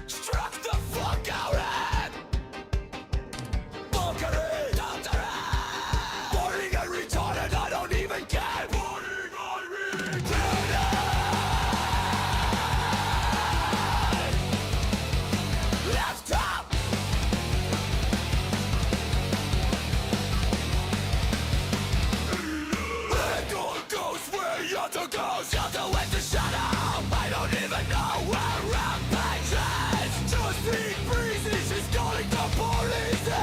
Struck the fuck out at Valkyrie, boring and retarded, I don't even care. Boring and retarded. Left top. And all goes where Yato goes. Yato went to shadow. I don't even know where rampage is. Just being breezy, she's calling the police in.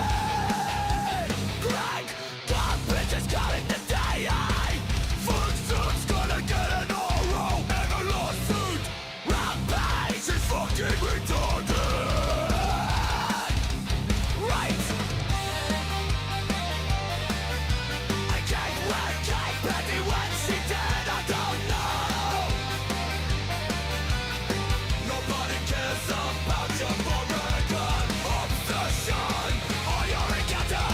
Greg, the bitch is calling the day. Footsteps gonna get an oro and a lawsuit. Rampage is fucking retarded. Right. I can't let Kate Betty when she dead, I don't know. Nobody cares about your American obsession or your ElGato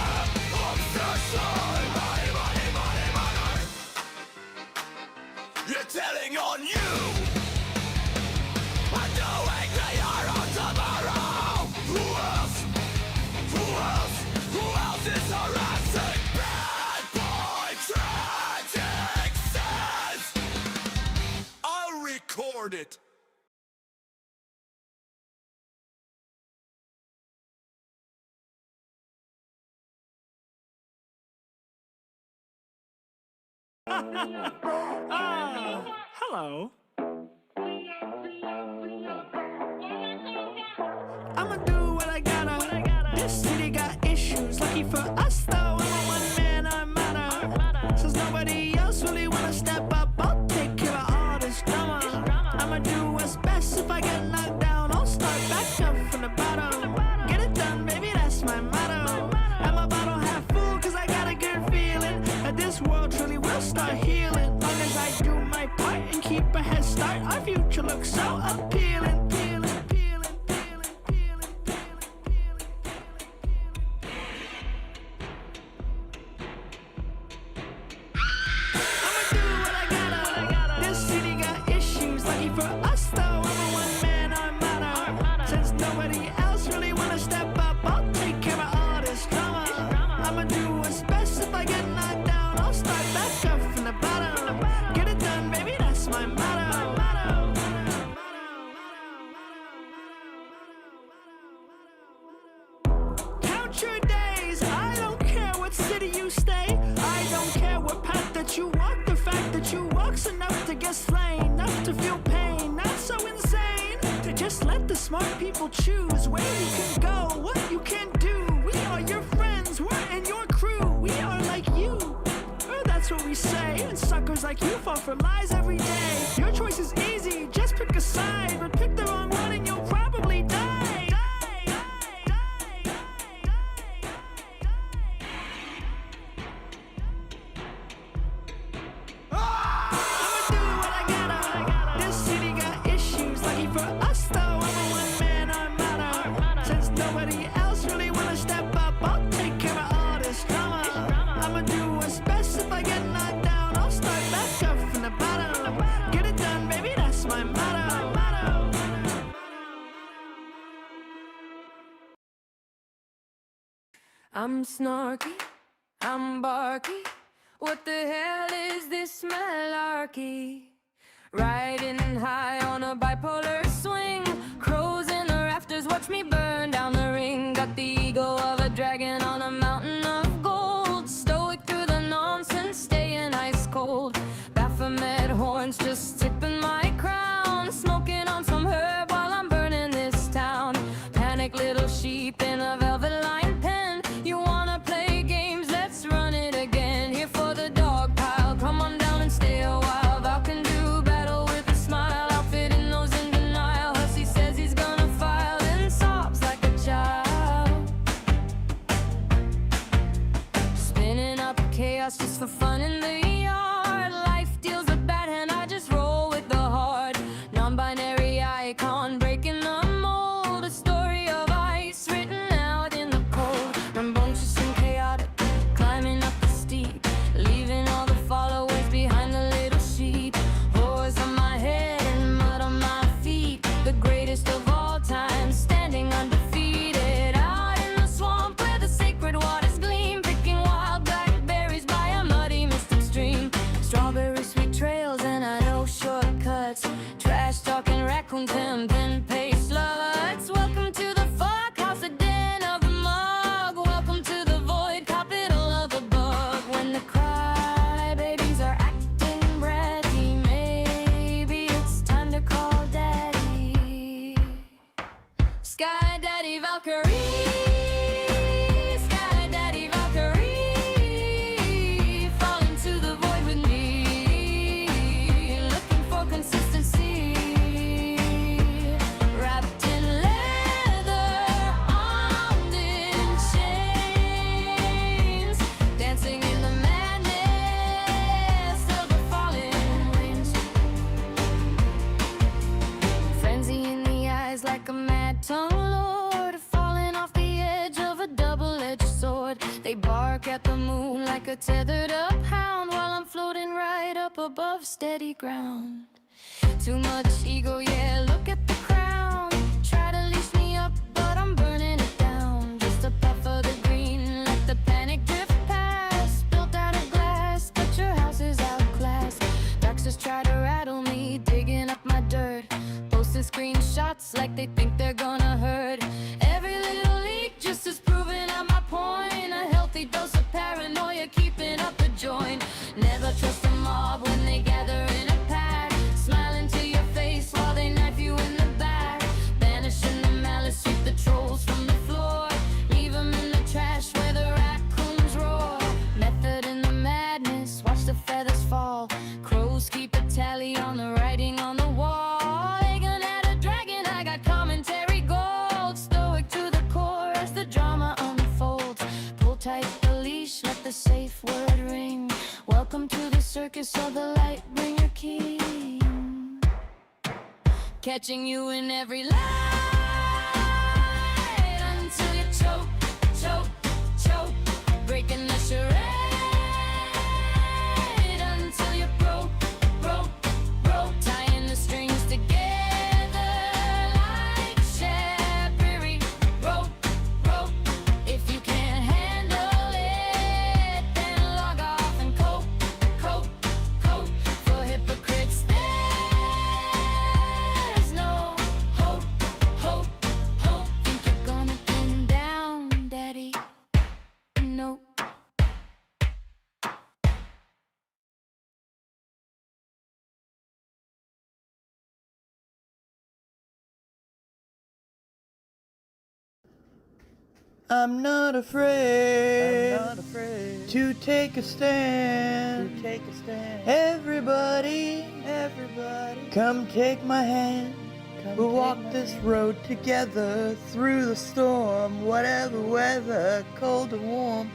obsession. Money, money, money, money. You're telling on you. I'm knowing they are on tomorrow. Who else? Who else? Who else is harassing? Bad boy tragic says I'll record it. Hello. I'ma do what I gotta. This city got issues. Lucky for us though, I'm a one man armada. Since nobody else really wanna step up, I'll take care of all this drama. I'ma do what's best. If I get knocked down, I'll start back up from the bottom. Get it done, baby, that's my motto. I'm a bottle half full, cause I got a good feeling that this world truly will start healing. Long as I do my part and keep a head start, our future looks so appealing. Peeling, peeling, peeling, peeling, peeling, peeling, I'ma do what I gotta. This city got issues. Lucky for us though, I'm a one man armada. Since nobody else really wanna step up, I'll take care of all this drama. I'ma do what's best. If I get knocked down, I'll start back up from the bottom. Get it done, baby, that's my motto. Count your days, I don't care what city you stay. I don't care what path that you walk. The fact that you walk's enough to get slain, enough to feel pain, not so insane. To just let the smart people choose where you can go, what you can do. We are your friends, we're in your crew. We are like you, or that's what we say. And suckers like you fall for lies every day. Your choice is easy, just pick a side. But pick the wrong one and you'll probably die. I'ma do what I gotta. This city got issues. Lucky for us though, I'm a one man armada. Since nobody else really wanna step up, I'll take care of all this drama. I'ma do what's best. If I get knocked down, I'll start back up from the bottom. Get it done, baby, that's my motto. I'm snarky, I'm barky. What the hell is this malarkey? Riding high on a bipolar swing. Crows in the rafters watch me burn down the ring. Got the ego of a dragon on a mountain of gold. Stoic through the nonsense, staying ice cold. Baphomet horns just tipping my crown. Smoking on some herb while I'm burning this town. Panic little sheep in a velvet lined pen. You wanna play games, let's run it again. Here for the dog pile, come on down and stay a while. Valkyrie do battle with a smile. Outfit in those in denial. Hussy says he's gonna file and sobs like a child. Spinning up chaos just for fun in the yard. Life deals a bad hand, I just roll with the hard. Non-binary icon breaking the mold. A story of ice written out in the cold. Rambunctious and chaotic, climbing up the steep. Leaving all the followers They bark at the moon like a tethered up hound while I'm floating right up above steady ground. Too much ego, yeah, look at the crown. Try to leash me up, but I'm burning it down. Just a puff of the green, let the panic drift past. Built out of glass, but your house is outclassed. Doxers try to rattle me, digging up my dirt. Posting screenshots like they think they're gonna hurt. Every little leak just is proving out my point. A healthy dose of paranoia, keeping up the joint. Never trust a mob when they gather in a pack. Smiling to your face while they knife you in the back. Banishing the malice, sweep the trolls from the floor. Leave them in the trash where the raccoons roar. Method in the madness, watch the feathers fall. Crows keep a tally on the writing on the wall. Egging at a dragon, I got commentary gold. Stoic to the core as the drama unfolds. Pull tight the leash, let the safe word ring. Welcome to the circus of the Lightbringer king. Catching you in every lie until you choke, choke, choke. Breaking the charade until you broke, broke, broke. Tying the strings together like Sceptre. Rope, rope. If you can't handle it, then log off and cope, cope, cope. For hypocrites, there's no hope, hope, hope. Think you're gonna pin down, daddy? Nope. I'm not afraid, to take a stand. Everybody, come take my hand. We'll walk this road together through the storm, whatever weather, cold or warm.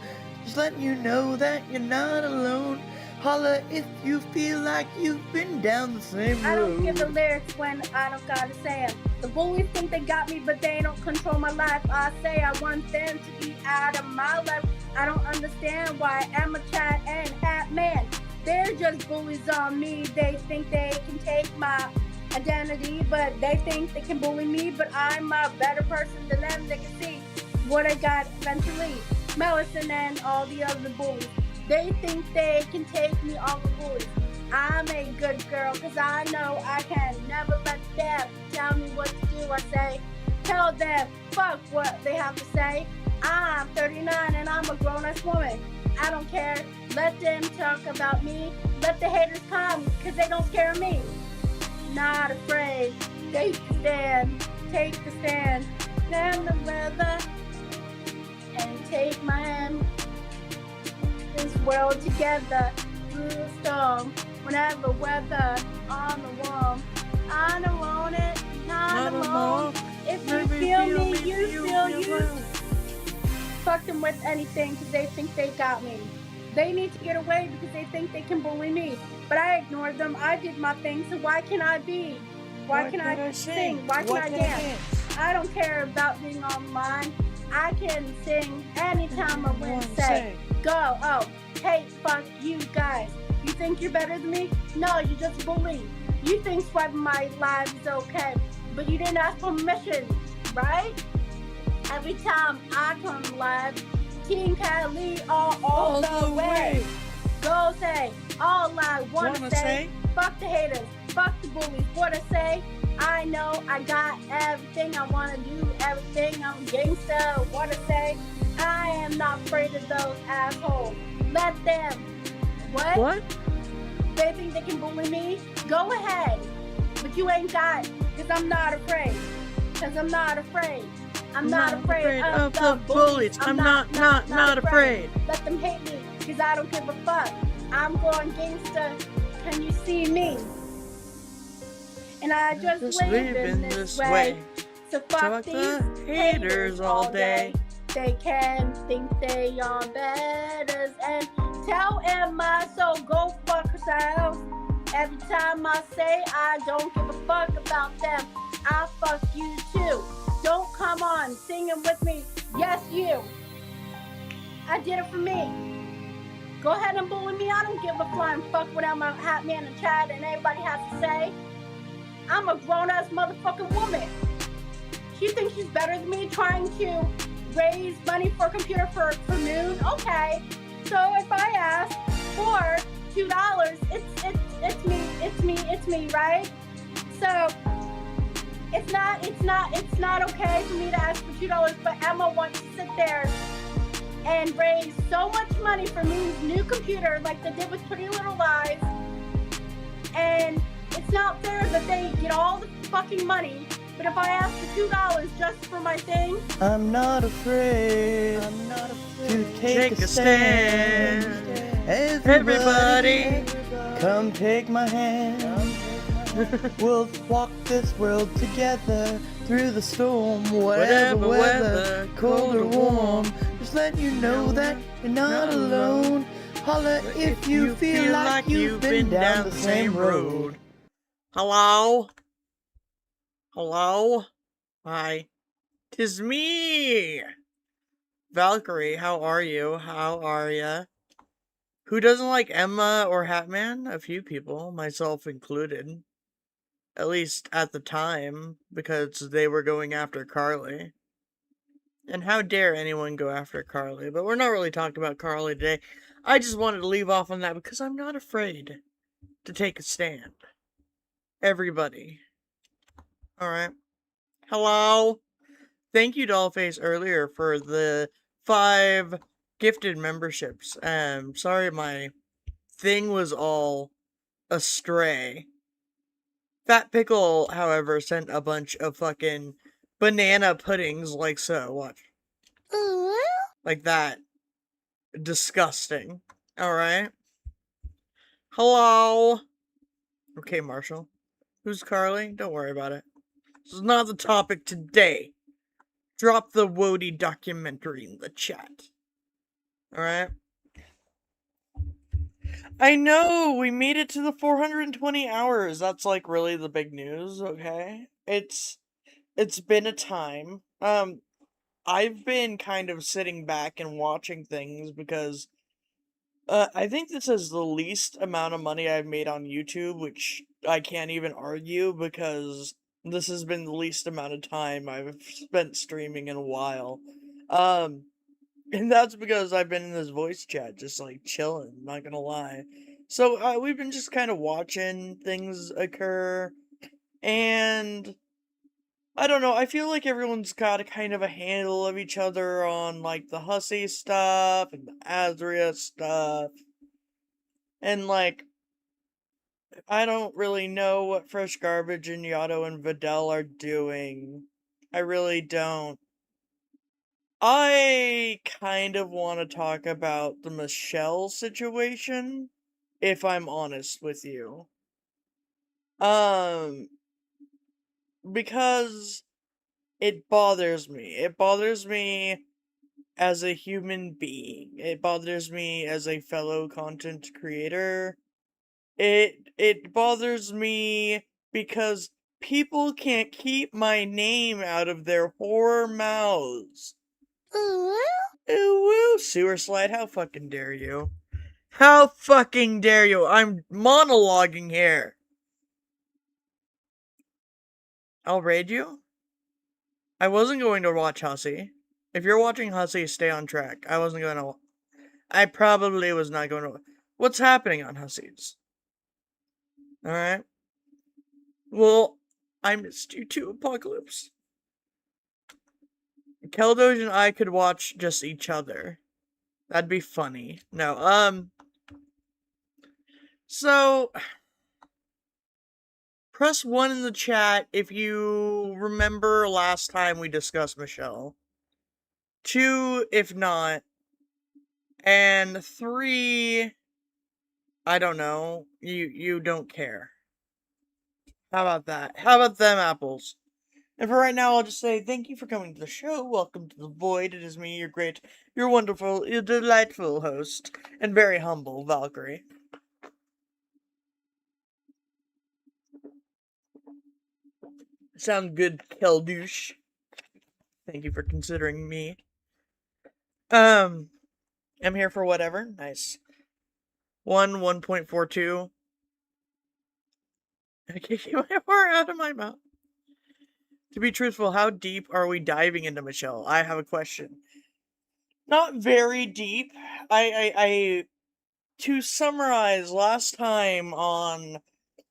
Just letting you know that you're not alone. Holla if you feel like you've been down the same I don't give the road. lyrics when I don't gotta say them. The bullies think they got me, but they don't control my life. I say I want them to be out of my life. I don't understand why I'm a Chad and Hat Man. They're just bullies on me. They think they can take my identity, but they think they can bully me. But I'm a better person than them. They can see what I got eventually. Mellison and all the other bullies. They think they can take me on the bullies. I'm a good girl, cause I know I can never let them tell me what to do. I say, tell them, fuck what they have to say. I'm 39 and I'm a grown-ass woman. I don't care, let them talk about me. Let the haters come, cause they don't scare me. Not afraid, take the stand, take the stand. Stand the weather, and take my hand. This world together through the storm, whenever weather on the warm. I don't want it, not alone. If you feel me, you feel you. Fuck them with anything because they think they got me. They need to get away because they think they can bully me. But I ignored them, I did my thing, so why can't I be? Why can't I sing? Why can't I dance? I don't care about being online. I can sing anytime I win, say. Go, oh, hey, fuck you guys. You think you're better than me? No, you're just a bully. You think swiping my live is okay, but you didn't ask permission, right? Every time I come live, Team Cali all the way. Go say all I wanna say. Fuck the haters, fuck the bullies. What I say, I know I got everything I wanna do, everything. I'm gangsta. What I say, I am not afraid of those assholes. Let them. What? They think they can bully me? Go ahead. But you ain't got it. Cause I'm not afraid. Cause I'm not afraid. I'm not afraid of the bullies. I'm not afraid. Let them hate me. Cause I don't give a fuck. I'm going gangsta. Can you see me? And I just live in this way. So fuck these haters all day. They can think they are better and tell my soul go fuck herself. Every time I say I don't give a fuck about them, I fuck you too. Don't come on singing with me, yes you. I did it for me. Go ahead and bully me. I don't give a flying fuck what my hat man and chat and everybody has to say. I'm a grown-ass motherfucking woman. She thinks she's better than me trying to raise money for a computer for noon? Okay. So if I ask for $2, it's me, right? So it's not okay for me to ask for $2, but Emma wants to sit there and raise so much money for me new computer like they did with Pretty Little Lies. And it's not fair that they get all the fucking money, but if I ask for $2 just for my thing, I'm not afraid to take a stand. Everybody, come take my hand. We'll walk this world together through the storm, whatever weather, cold or warm. Just let you know that you're not alone. Holla if you feel like you've been down the same road. Hello? Hello? Hi. 'Tis me! Valkyrie, how are you? How are ya? Who doesn't like Emma or Hatman? A few people, myself included. At least at the time, because they were going after Carly. And how dare anyone go after Carly? But we're not really talking about Carly today. I just wanted to leave off on that because I'm not afraid to take a stand. Everybody. Alright. Hello? Thank you, Dollface, earlier for the 5 gifted memberships. Sorry my thing was all astray. Fat Pickle, however, sent a bunch of fucking banana puddings like so. Watch. Like that. Disgusting. Alright. Hello? Okay, Marshall. Who's Carly? Don't worry about it. This is not the topic today. Drop the Wody documentary in the chat. Alright? I know! We made it to the 420 hours. That's like really the big news, okay? It's been a time. I've been kind of sitting back and watching things because I think this is the least amount of money I've made on YouTube, which I can't even argue because this has been the least amount of time I've spent streaming in a while. And that's because I've been in this voice chat just like chilling, not gonna lie. So we've been just kind of watching things occur, and I don't know, I feel like everyone's got a kind of a handle of each other on like the Hussey stuff and the Azria stuff. And like, I don't really know what Fresh Garbage and Yato and Videl are doing. I really don't. I kind of want to talk about the Michelle situation, if I'm honest with you. Because it bothers me. It bothers me as a human being. It bothers me as a fellow content creator. It bothers me because people can't keep my name out of their whore mouths. Ooh, woo, Sewer Slide, how fucking dare you? How fucking dare you? I'm monologuing here. I'll raid you? I wasn't going to watch Hussey. If you're watching Hussey, stay on track. I probably was not going to. What's happening on Hussies? Alright. Well, I missed you too, Apocalypse. Keldoge and I could watch just each other. That'd be funny. No, so, press 1 in the chat if you remember last time we discussed Michelle. 2, if not. And 3, I don't know. You don't care. How about that? How about them apples? And for right now, I'll just say thank you for coming to the show. Welcome to the Void. It is me, your great, your wonderful, your delightful host, and very humble Valkyrie. Sound good, Keldouche? Thank you for considering me. I'm here for whatever. Nice. 1.42. I can't keep my heart out of my mouth. To be truthful, how deep are we diving into Michelle? I have a question. Not very deep. I to summarize, last time on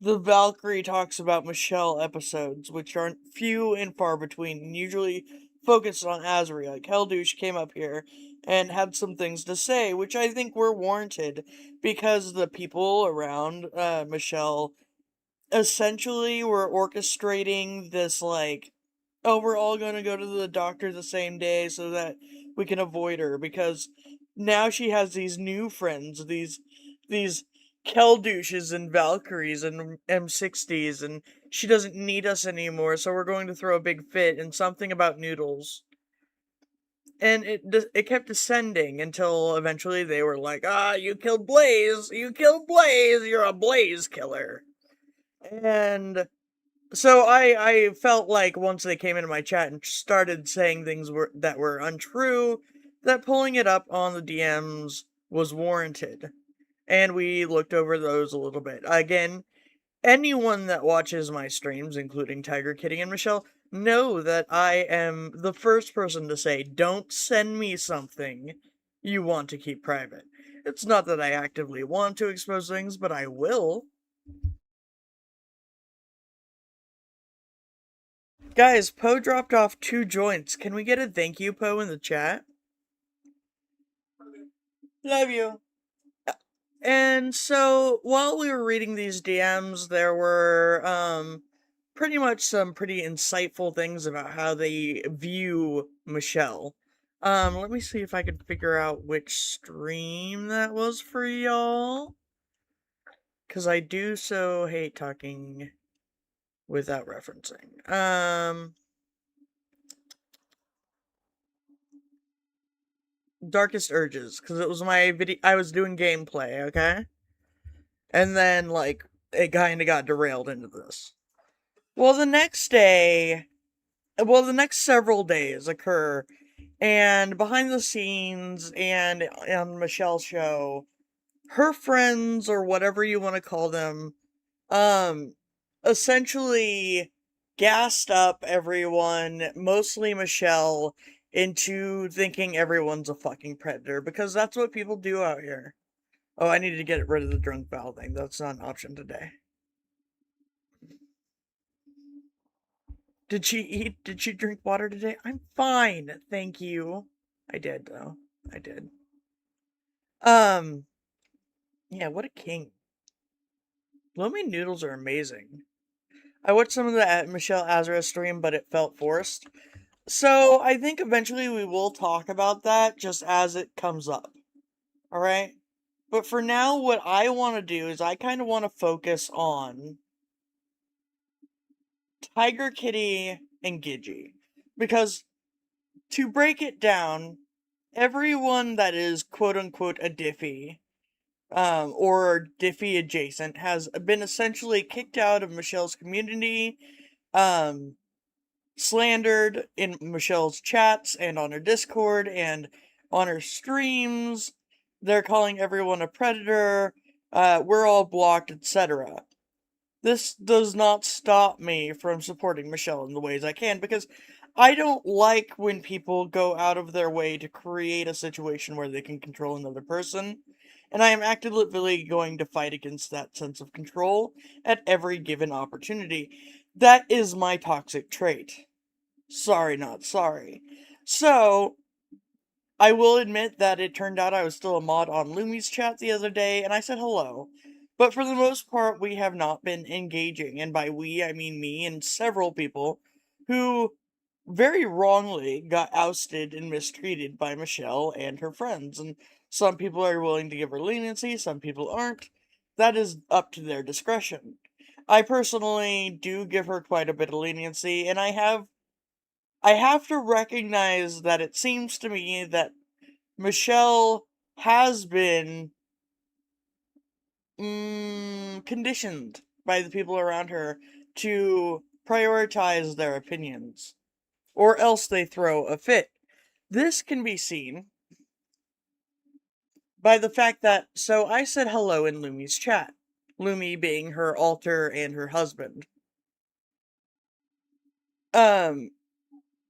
the Valkyrie Talks About Michelle episodes, which are few and far between, and usually focused on Azri, like Helldouche came up here and had some things to say, which I think were warranted, because the people around Michelle essentially were orchestrating this, like, oh, we're all gonna go to the doctor the same day so that we can avoid her, because now she has these new friends, these Keldouches and Valkyries and M60s, and she doesn't need us anymore, so we're going to throw a big fit, and something about noodles. And it kept descending until eventually they were like, you killed Blaze, you're a Blaze killer. And so I felt like once they came into my chat and started saying things that were untrue, that pulling it up on the DMs was warranted. And we looked over those a little bit. Again, anyone that watches my streams, including Tiger Kitty and Michelle, know that I am the first person to say, don't send me something you want to keep private. It's not that I actively want to expose things, but I will. Guys, Poe dropped off 2 joints. Can we get a thank you, Poe, in the chat? Love you. And so, while we were reading these DMs, there were, pretty much some pretty insightful things about how they view Michelle. Let me see if I can figure out which stream that was for y'all. Because I do so hate talking without referencing. Darkest Urges, because it was my video. I was doing gameplay, okay? And then, like, it kinda got derailed into this. Well, the next several days occur, and behind the scenes and on Michelle's show, her friends, or whatever you want to call them, essentially gassed up everyone, mostly Michelle, into thinking everyone's a fucking predator, because that's what people do out here. Oh, I need to get rid of the drunk Val thing. That's not an option today. Did she eat? Did she drink water today? I'm fine, thank you. I did, though. I did. Yeah, what a king. Lomi noodles are amazing. I watched some of the Michelle Azra stream, but it felt forced. So, I think eventually we will talk about that just as it comes up. Alright? But for now, what I want to do is I kind of want to focus on Tiger Kitty and Gigi. Because, to break it down, everyone that is quote-unquote a Diffie, or Diffie adjacent, has been essentially kicked out of Michelle's community, slandered in Michelle's chats and on her Discord and on her streams. They're calling everyone a predator, we're all blocked, etc. This does not stop me from supporting Michelle in the ways I can, because I don't like when people go out of their way to create a situation where they can control another person, and I am actively going to fight against that sense of control at every given opportunity. That is my toxic trait. Sorry, not sorry. So, I will admit that it turned out I was still a mod on Lumi's chat the other day, and I said hello. But for the most part, we have not been engaging, and by we, I mean me and several people who very wrongly got ousted and mistreated by Michelle and her friends. And some people are willing to give her leniency, some people aren't. That is up to their discretion. I personally do give her quite a bit of leniency, and I have to recognize that it seems to me that Michelle has been conditioned by the people around her to prioritize their opinions, or else they throw a fit. This can be seen by the fact that, so I said hello in Lumi's chat. Lumi being her alter and her husband.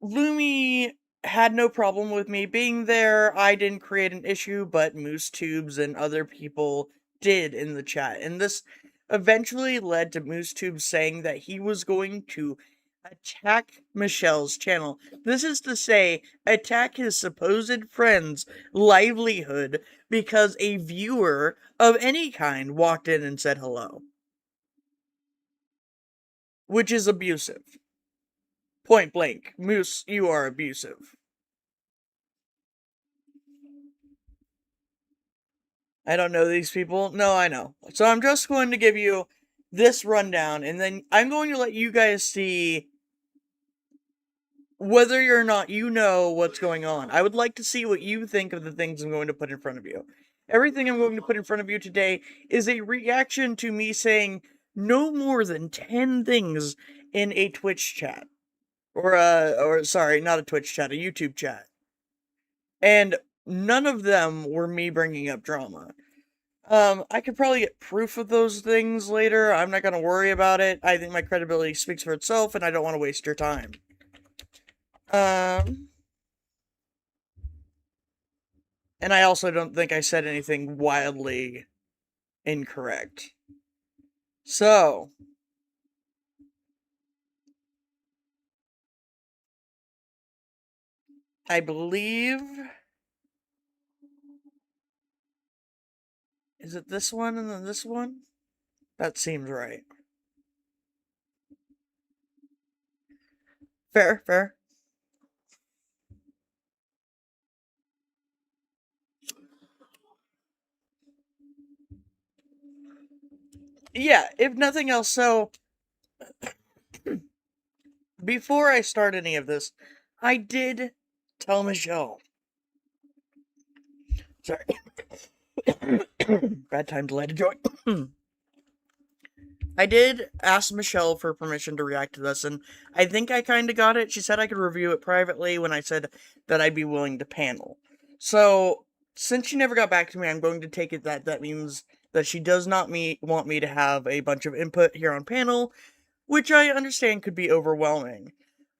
Lumi had no problem with me being there. I didn't create an issue, but MooseTubes and other people did in the chat. And this eventually led to MooseTubes saying that he was going to attack Michelle's channel. This is to say, attack his supposed friend's livelihood because a viewer of any kind walked in and said hello. Which is abusive. Point blank. Moose, you are abusive. I don't know these people. No, I know. So I'm just going to give you this rundown, and then I'm going to let you guys see whether or not you know what's going on. I would like to see what you think of the things I'm going to put in front of you. Everything I'm going to put in front of you today is a reaction to me saying no more than 10 things in a Twitch chat. Or sorry, not a Twitch chat, a YouTube chat. And none of them were me bringing up drama. I could probably get proof of those things later. I'm not gonna worry about it. I think my credibility speaks for itself, and I don't want to waste your time. And I also don't think I said anything wildly incorrect. So, I believe... Is it this one and then this one? That seems right. Fair, fair. Yeah, if nothing else, so... Before I start any of this, I did tell Michelle. Sorry. Bad time to light a joint. I did ask Michelle for permission to react to this, and I think I kind of got it. She said I could review it privately when I said that I'd be willing to panel. So, since she never got back to me, I'm going to take it that that means that she does not want me to have a bunch of input here on panel, which I understand could be overwhelming.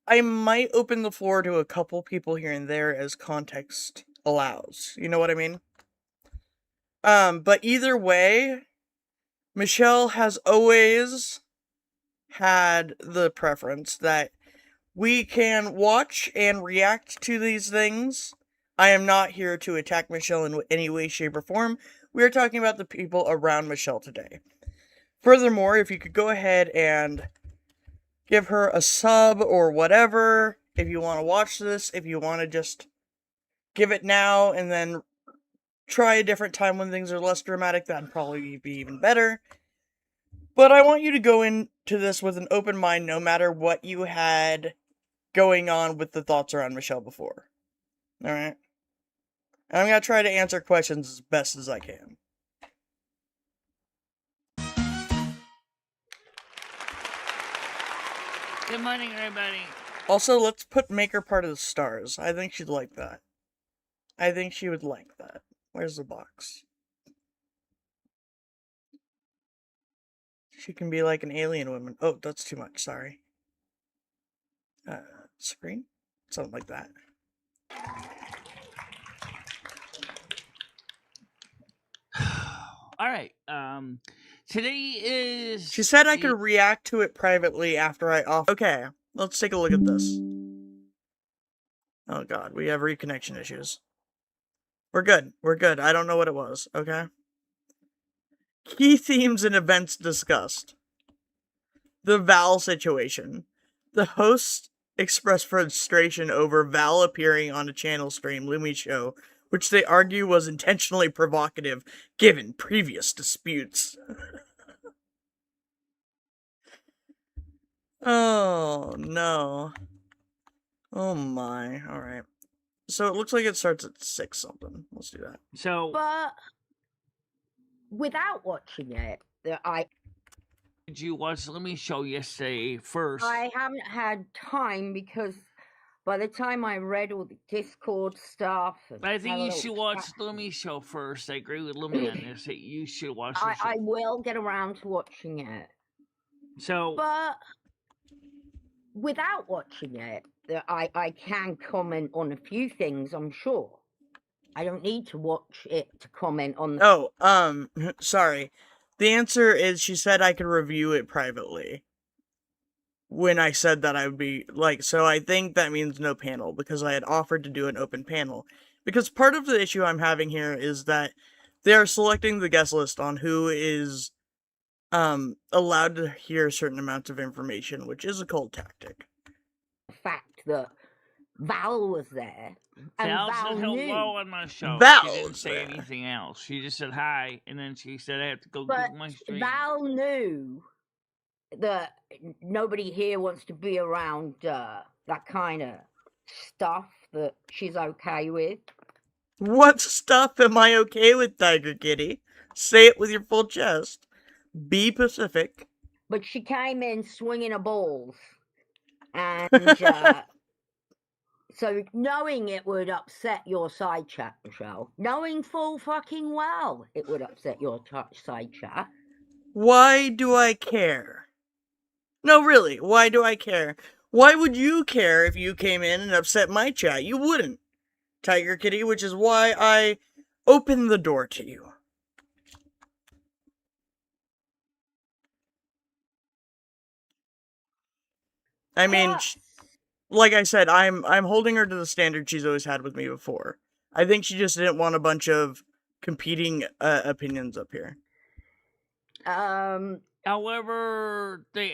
I might open the floor to a couple people here and there as context allows. You know what I mean? But either way, Michelle has always had the preference that we can watch and react to these things. I am not here to attack Michelle in any way, shape, or form. We are talking about the people around Michelle today. Furthermore, if you could go ahead and give her a sub or whatever, if you want to watch this, if you want to just give it now and then try a different time when things are less dramatic, that'd probably be even better. But I want you to go into this with an open mind no matter what you had going on with the thoughts around Michelle before. Alright? I'm going to try to answer questions as best as I can. Good morning, everybody. Also, let's make her part of the stars. I think she'd like that. I think she would like that. Where's the box? She can be like an alien woman. Oh, that's too much, sorry. Screen? Something like that. Alright, today is... She said I could react to it privately after I off. Okay, let's take a look at this. Oh god, we have reconnection issues. We're good. We're good. I don't know what it was, okay? Key themes and events discussed. The Val situation. The host expressed frustration over Val appearing on a channel stream, Lumi Show, which they argue was intentionally provocative given previous disputes. Oh, no. Oh my, alright. So it looks like it starts at 6 something. Let's do that. So, But without watching it, did you watch Let Me Show yesterday first? I haven't had time because by the time I read all the Discord stuff, and I had think a you little should watch chat, Lumi's show first. I agree with Lumi on this. That you should watch the show. I will get around to watching it. So, But without watching it, I can comment on a few things, I'm sure. I don't need to watch it to comment on the... Oh, sorry. The answer is she said I could review it privately. When I said that I would be, like, so I think that means no panel, because I had offered to do an open panel. Because part of the issue I'm having here is that they are selecting the guest list on who is, allowed to hear certain amounts of information, which is a cold tactic. fact that Val was there, and Val Val said knew. hello on my show. Val She didn't was say there. anything else. She just said hi, and then she said I have to go But do my stream. Val knew that nobody here wants to be around that kind of stuff that she's okay with. What stuff am I okay with, Tiger Kitty? Say it with your full chest. Be Pacific. But she came in swinging her balls. And so knowing it would upset your side chat, Michelle, knowing full fucking well it would upset your side chat. Why do I care? No, really, why do I care? Why would you care if you came in and upset my chat? You wouldn't, Tiger Kitty, which is why I opened the door to you. I mean, like I said, I'm holding her to the standard she's always had with me before. I think she just didn't want a bunch of competing opinions up here. However, the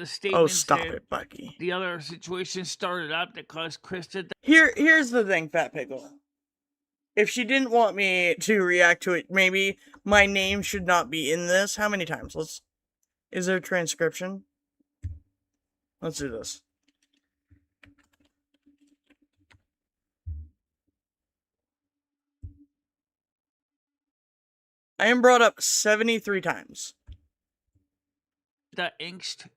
statement Oh, stop said it, Bucky. the other situation started up that caused Chris to... Here's the thing, Fat Pickle. If she didn't want me to react to it, maybe my name should not be in this. How many times? Is there a transcription? Let's do this. I am brought up 73 times. The angst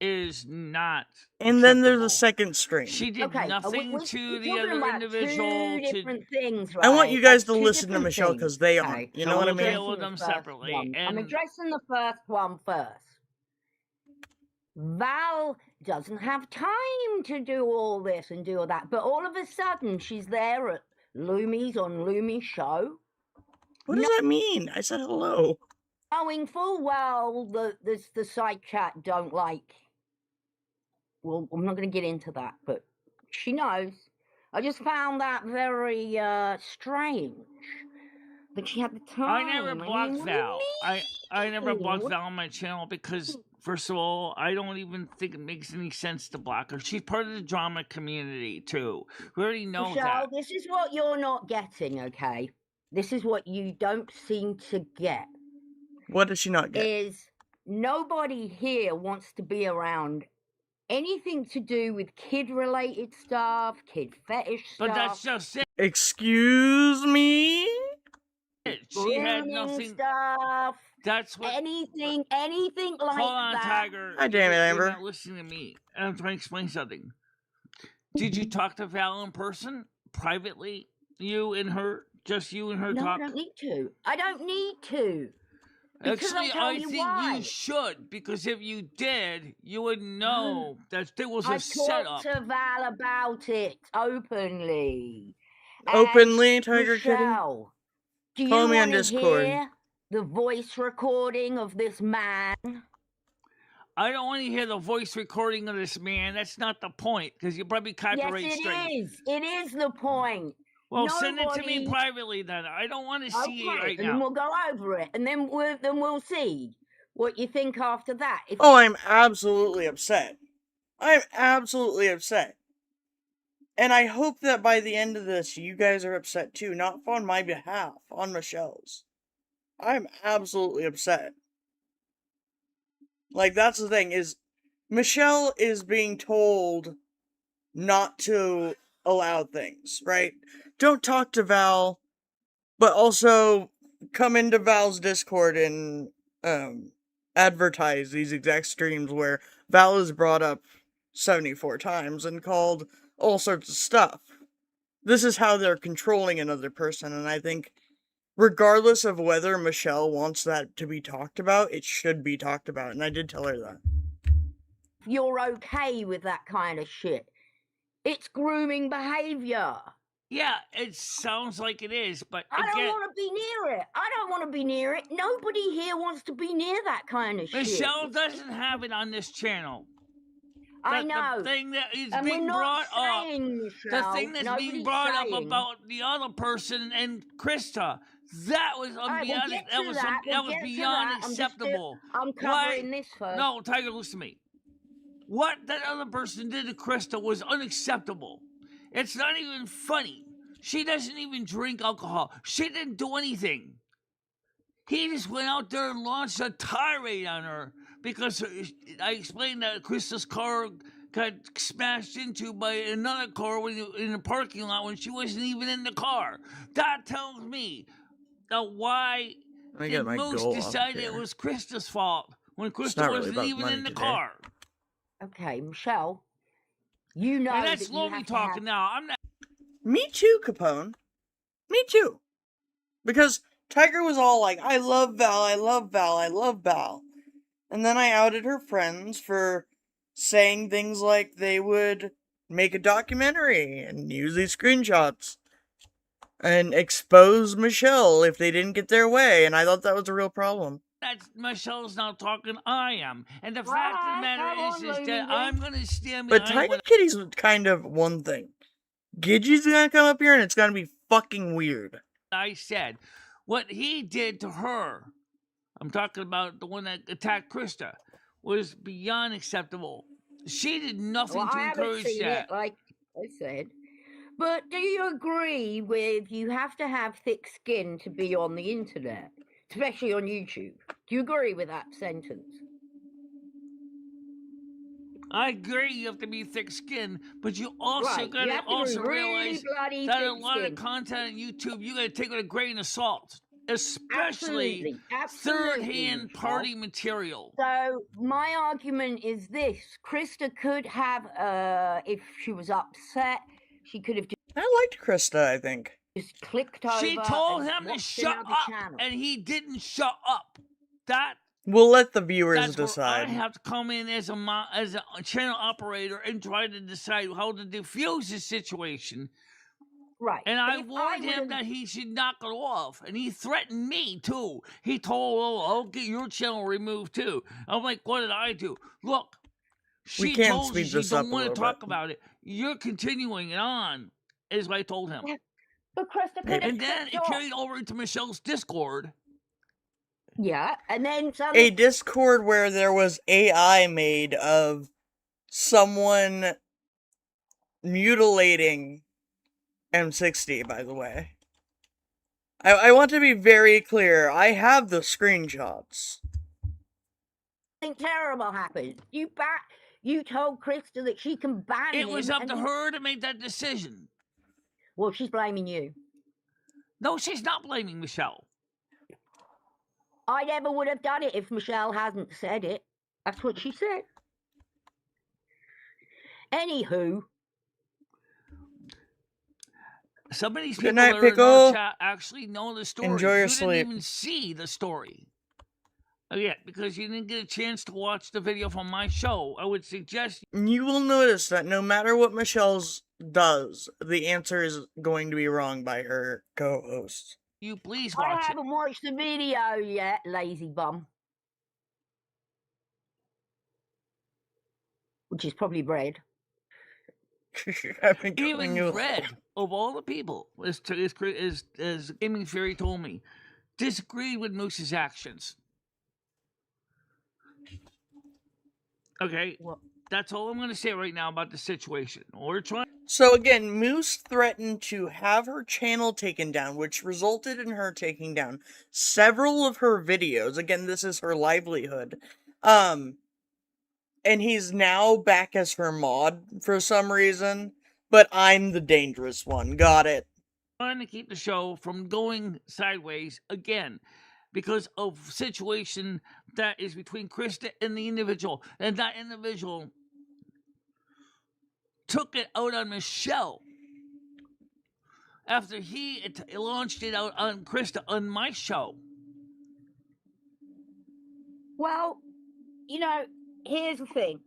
is not... And then there's a acceptable. second string. She did Okay, nothing we're to the talking other about individual. two different things, right? I want you guys That's to two listen to different Michelle things. because they Okay, aren't. You so know what I we'll mean? deal with the them first separately. one. I'm And addressing the first one first. Val doesn't have time to do all this and do all that, but all of a sudden she's there at Lumi's on Lumi's show, What does that mean? I said hello. knowing full well that the side chat don't like. Well, I'm not going to get into that, but she knows. I just found that very strange that she had the time. I never blocked what do you Val. I never blocked mean? Val on my channel because, first of all, I don't even think it makes any sense to block her. She's part of the drama community, too. We already know Michelle, that. this is what you're not getting, okay? This is what you don't seem to get. What does she not get? Is nobody here wants to be around anything to do with kid-related stuff, kid fetish stuff. But that's just it. Excuse me? She had grooming nothing. stuff. That's what. Anything like Hold on, that. Tiger. Hi, damn it, Amber. You're not listening to me. I'm trying to explain something. Did you talk to Val in person, privately? You and her? Just you and her No, talk? I don't need to. I don't need to. Because Actually, I'll tell I you think why. you should, because if you did, you would know that there was a I setup. talked to Val about it openly. Openly, And Tiger Kitty? Michelle, do you Follow me on want to Discord. hear the voice recording of this man? I don't want to hear the voice recording of this man. That's not the point, because you probably copyright Yes, strike. it is. It is the point. Well, send it to me Nobody- privately then. I don't want to see it right and then now. we'll go over it, and then we'll see what you think after that. If Oh, I'm absolutely upset. I'm absolutely upset. And I hope that by the end of this, you guys are upset too. Not on my behalf, on Michelle's. I'm absolutely upset. Like, that's the thing, is Michelle is being told not to allow things, right? Don't talk to Val, but also come into Val's Discord and advertise these exact streams where Val is brought up 74 times and called all sorts of stuff. This is how they're controlling another person, and I think regardless of whether Michelle wants that to be talked about, it should be talked about, and I did tell her that. You're okay with that kind of shit. It's grooming behavior. Yeah, it sounds like it is, but I don't again, want to be near it. I don't want to be near it. Nobody here wants to be near that kind of shit. Michelle doesn't have it on this channel. I know. The thing that is And we're being not brought up, saying, the Michelle, thing that's being nobody's brought up saying- about the other person and Krista, that was Alright, we'll beyond, get that to was that. We'll that was get to beyond that. acceptable. I'm covering this first. No, Tiger, listen to me. What that other person did to Krista was unacceptable. It's not even funny. She doesn't even drink alcohol. She didn't do anything. He just went out there and launched a tirade on her because I explained that Krista's car got smashed into by another car in the parking lot when she wasn't even in the car. That tells me why Moose decided it was Krista's fault when Krista wasn't even in the car. Okay, Michelle, you know And that's that you Lomi have to talking have... now. I'm not. Me too, Capone. Me too. Because Tiger was all like, I love Val, I love Val, I love Val. And then I outed her friends for saying things like they would make a documentary and use these screenshots and expose Michelle if they didn't get their way, and I thought that was a real problem. That's Michelle's not talking, I am. And the fact of the matter is that Lomi. I'm going to stand But behind Tiger Kitty's kind of one thing. Gidgey's gonna come up here and it's gonna be fucking weird. I said. What he did to her, I'm talking about the one that attacked Krista, was beyond acceptable. She did nothing to I haven't encourage seen that. it, like I said. But do you agree with you have to have thick skin to be on the internet, especially on YouTube? Do you agree with that sentence? I agree you have to be thick-skinned, but you also Right, you gotta have to also be really realize bloody that a lot of thick-skinned. content on YouTube you gotta take with a grain of salt, especially Absolutely, third-hand Michelle. party material. So my argument is this: Krista could have, if she was upset, she could have I liked Krista, I think. just clicked over. She told and him to watched shut another up, channel. and he didn't shut up. We'll let the viewers That's decide. where I have to come in as a channel operator and try to decide how to diffuse the situation. Right. And but I if warned him would've- that he should knock it off. And he threatened me, too. He told, I'll get your channel removed, too. I'm like, what did I do? Look, We she can told you speed she this up don't a want to little talk bit. about it. You're continuing it on, is what I told him. But Krista could have And then clicked it off. carried over into Michelle's Discord. Yeah, and then A something. Discord where there was AI made of someone mutilating M60, by the way. I want to be very clear. I have the screenshots. Something terrible happened. You told Krista that she can ban him. It was up and to he- her to make that decision. Well, she's blaming you. No, she's not blaming Michelle. I never would have done it if Michelle hadn't said it. That's what she said. Anywho, Some of these Good people night, that are in Pickle. our chat actually know the story. Enjoy your you sleep. didn't even see the story. Yeah, because you didn't get a chance to watch the video from my show. I would suggest You will notice that no matter what Michelle's does, the answer is going to be wrong by her co-host. you please I watch it. haven't watched the video yet, lazy bum. Which is probably bread. I've been calling Even you. Red, of all the people, as Gaming Fury told me, disagreed with Moose's actions. Okay, Well, that's all I'm going to say right now about the situation. We're trying. So again, Moose threatened to have her channel taken down, which resulted in her taking down several of her videos. Again, this is her livelihood. And he's now back as her mod for some reason. But I'm the dangerous one. Got it. Trying to keep the show from going sideways again because of situation that is between Krista and the individual, and that individual took it out on Michelle after he launched it out on Krista on my show. Well, you know, here's the thing.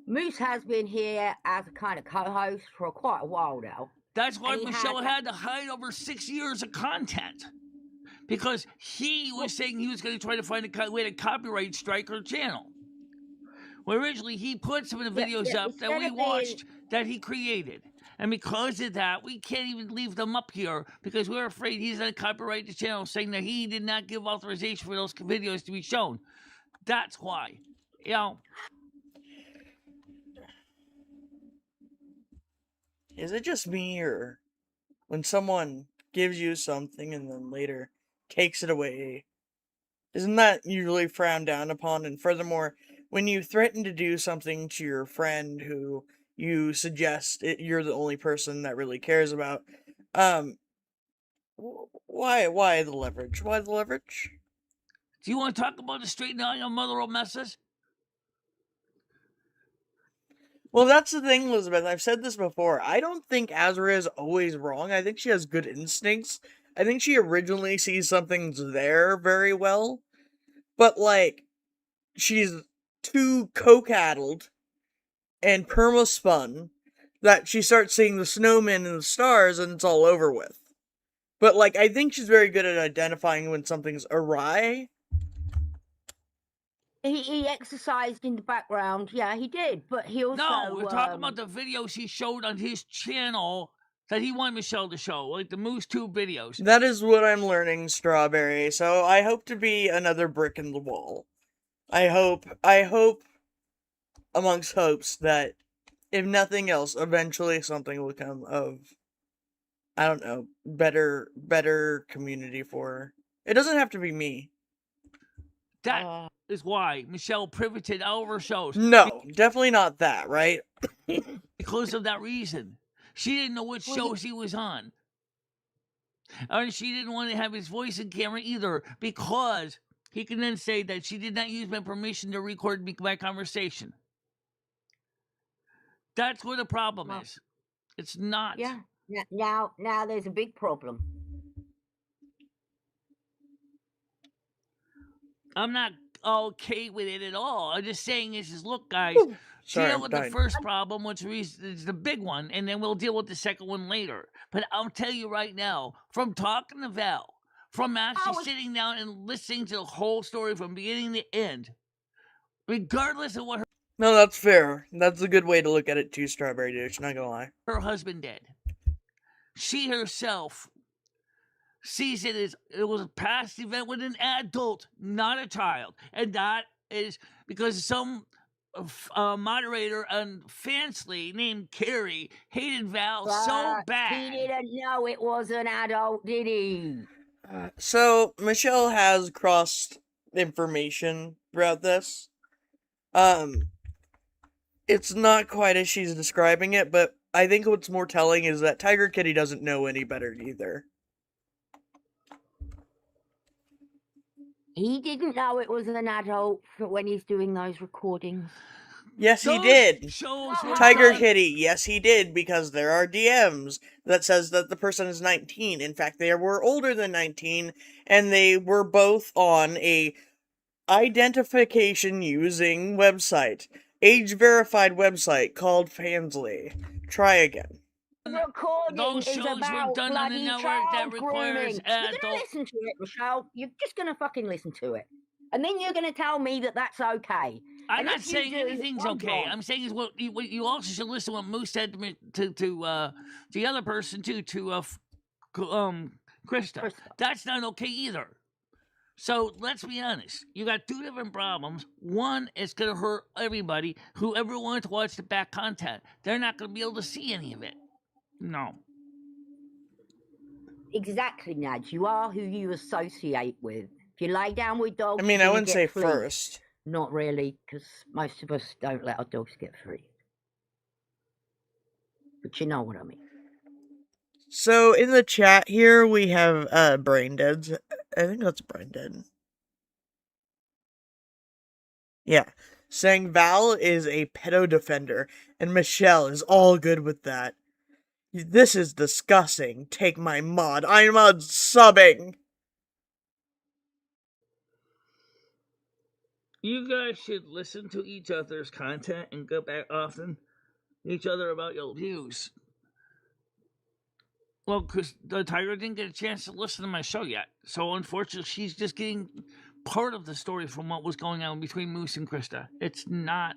Moose has been here as a kind of co-host for quite a while now. That's why And he Michelle had- had to hide over 6 years of content. Because he was saying he was going to try to find a way to copyright strike her channel. Well, originally, he put some of the videos up that we watched that he created. And because of that, we can't even leave them up here because we're afraid he's going to copyright the channel, saying that he did not give authorization for those videos to be shown. That's why. You know. Is it just me, or when someone gives you something and then later takes it away, isn't that usually frowned down upon? And furthermore, when you threaten to do something to your friend who you suggest you're the only person that really cares about, why the leverage? Why the leverage? Do you want to talk about the straight out of mother of messes? Well, that's the thing, Elizabeth. I've said this before. I don't think Azra is always wrong. I think she has good instincts. I think she originally sees something's there very well. But, like, she's too coke-addled and perma-spun that she starts seeing the snowmen and the stars and it's all over with. But, like, I think she's very good at identifying when something's awry. He exercised in the background. Yeah, he did. But he also... No, we're talking about the videos he showed on his channel that he wanted Michelle to show, like the Moose 2 videos. That is what I'm learning, Strawberry. So I hope to be another brick in the wall. I hope, amongst hopes, that if nothing else, eventually something will come of, I don't know, better community for her. It doesn't have to be me. That is why Michelle pivoted out of her shows. No, definitely not that, right? Because of that reason. She didn't know what shows he was on. And she didn't want to have his voice in camera either, because he can then say that she did not use my permission to record my conversation. That's what the problem is. It's not. Yeah. Now there's a big problem. I'm not okay with it at all. I'm just saying is look, guys, Sorry, deal I'm with dying. the first problem, which is the big one, and then we'll deal with the second one later. But I'll tell you right now, from talking to Val, from actually sitting down and listening to the whole story from beginning to end, regardless of what No, that's fair. That's a good way to look at it too, Strawberry Douche, not gonna lie. her husband did, she herself sees it as it was a past event with an adult, not a child. And that is because some moderator on Fansly named Carrie hated Val so bad. He didn't know it was an adult, did he? So, Michelle has crossed information throughout this. It's not quite as she's describing it, but I think what's more telling is that Tiger Kitty doesn't know any better either. He didn't know it was an adult when he's doing those recordings. Yes, he Those did. shows were Tiger done- Kitty, yes, he did, because there are DMs that says that the person is 19. In fact, they were older than 19, and they were both on a identification using website, age-verified website called Fansly. Try again. Recording Those is shows were about done on a bloody network that child requires grooming. You're adult- gonna listen to it, Michelle. You're just gonna fucking listen to it, and then you're gonna tell me that that's okay. I'm And not if you saying do, anything's I'm okay. wrong. I'm saying is what you also should listen to what Moose said to me, to the other person too, to Krista. Krista. That's not okay either. So let's be honest. You got two different problems. One, it's gonna hurt everybody. Whoever wants to watch the back content, they're not gonna be able to see any of it. No. Exactly, Nadge. You are who you associate with. If you lay down with dogs, I mean, you're I gonna wouldn't get say fleas. first. Not really, because most of us don't let our dogs get free. But you know what I mean. So, in the chat here, we have, Brain Dead's. I think that's Brain Dead. Yeah. saying Val is a pedo defender, and Michelle is all good with that. This is disgusting. Take my mod. I'm unsubbing. You guys should listen to each other's content and go back often to each other about your views. Well, because the Tiger didn't get a chance to listen to my show yet. So, unfortunately, she's just getting part of the story from what was going on between Moose and Krista. It's not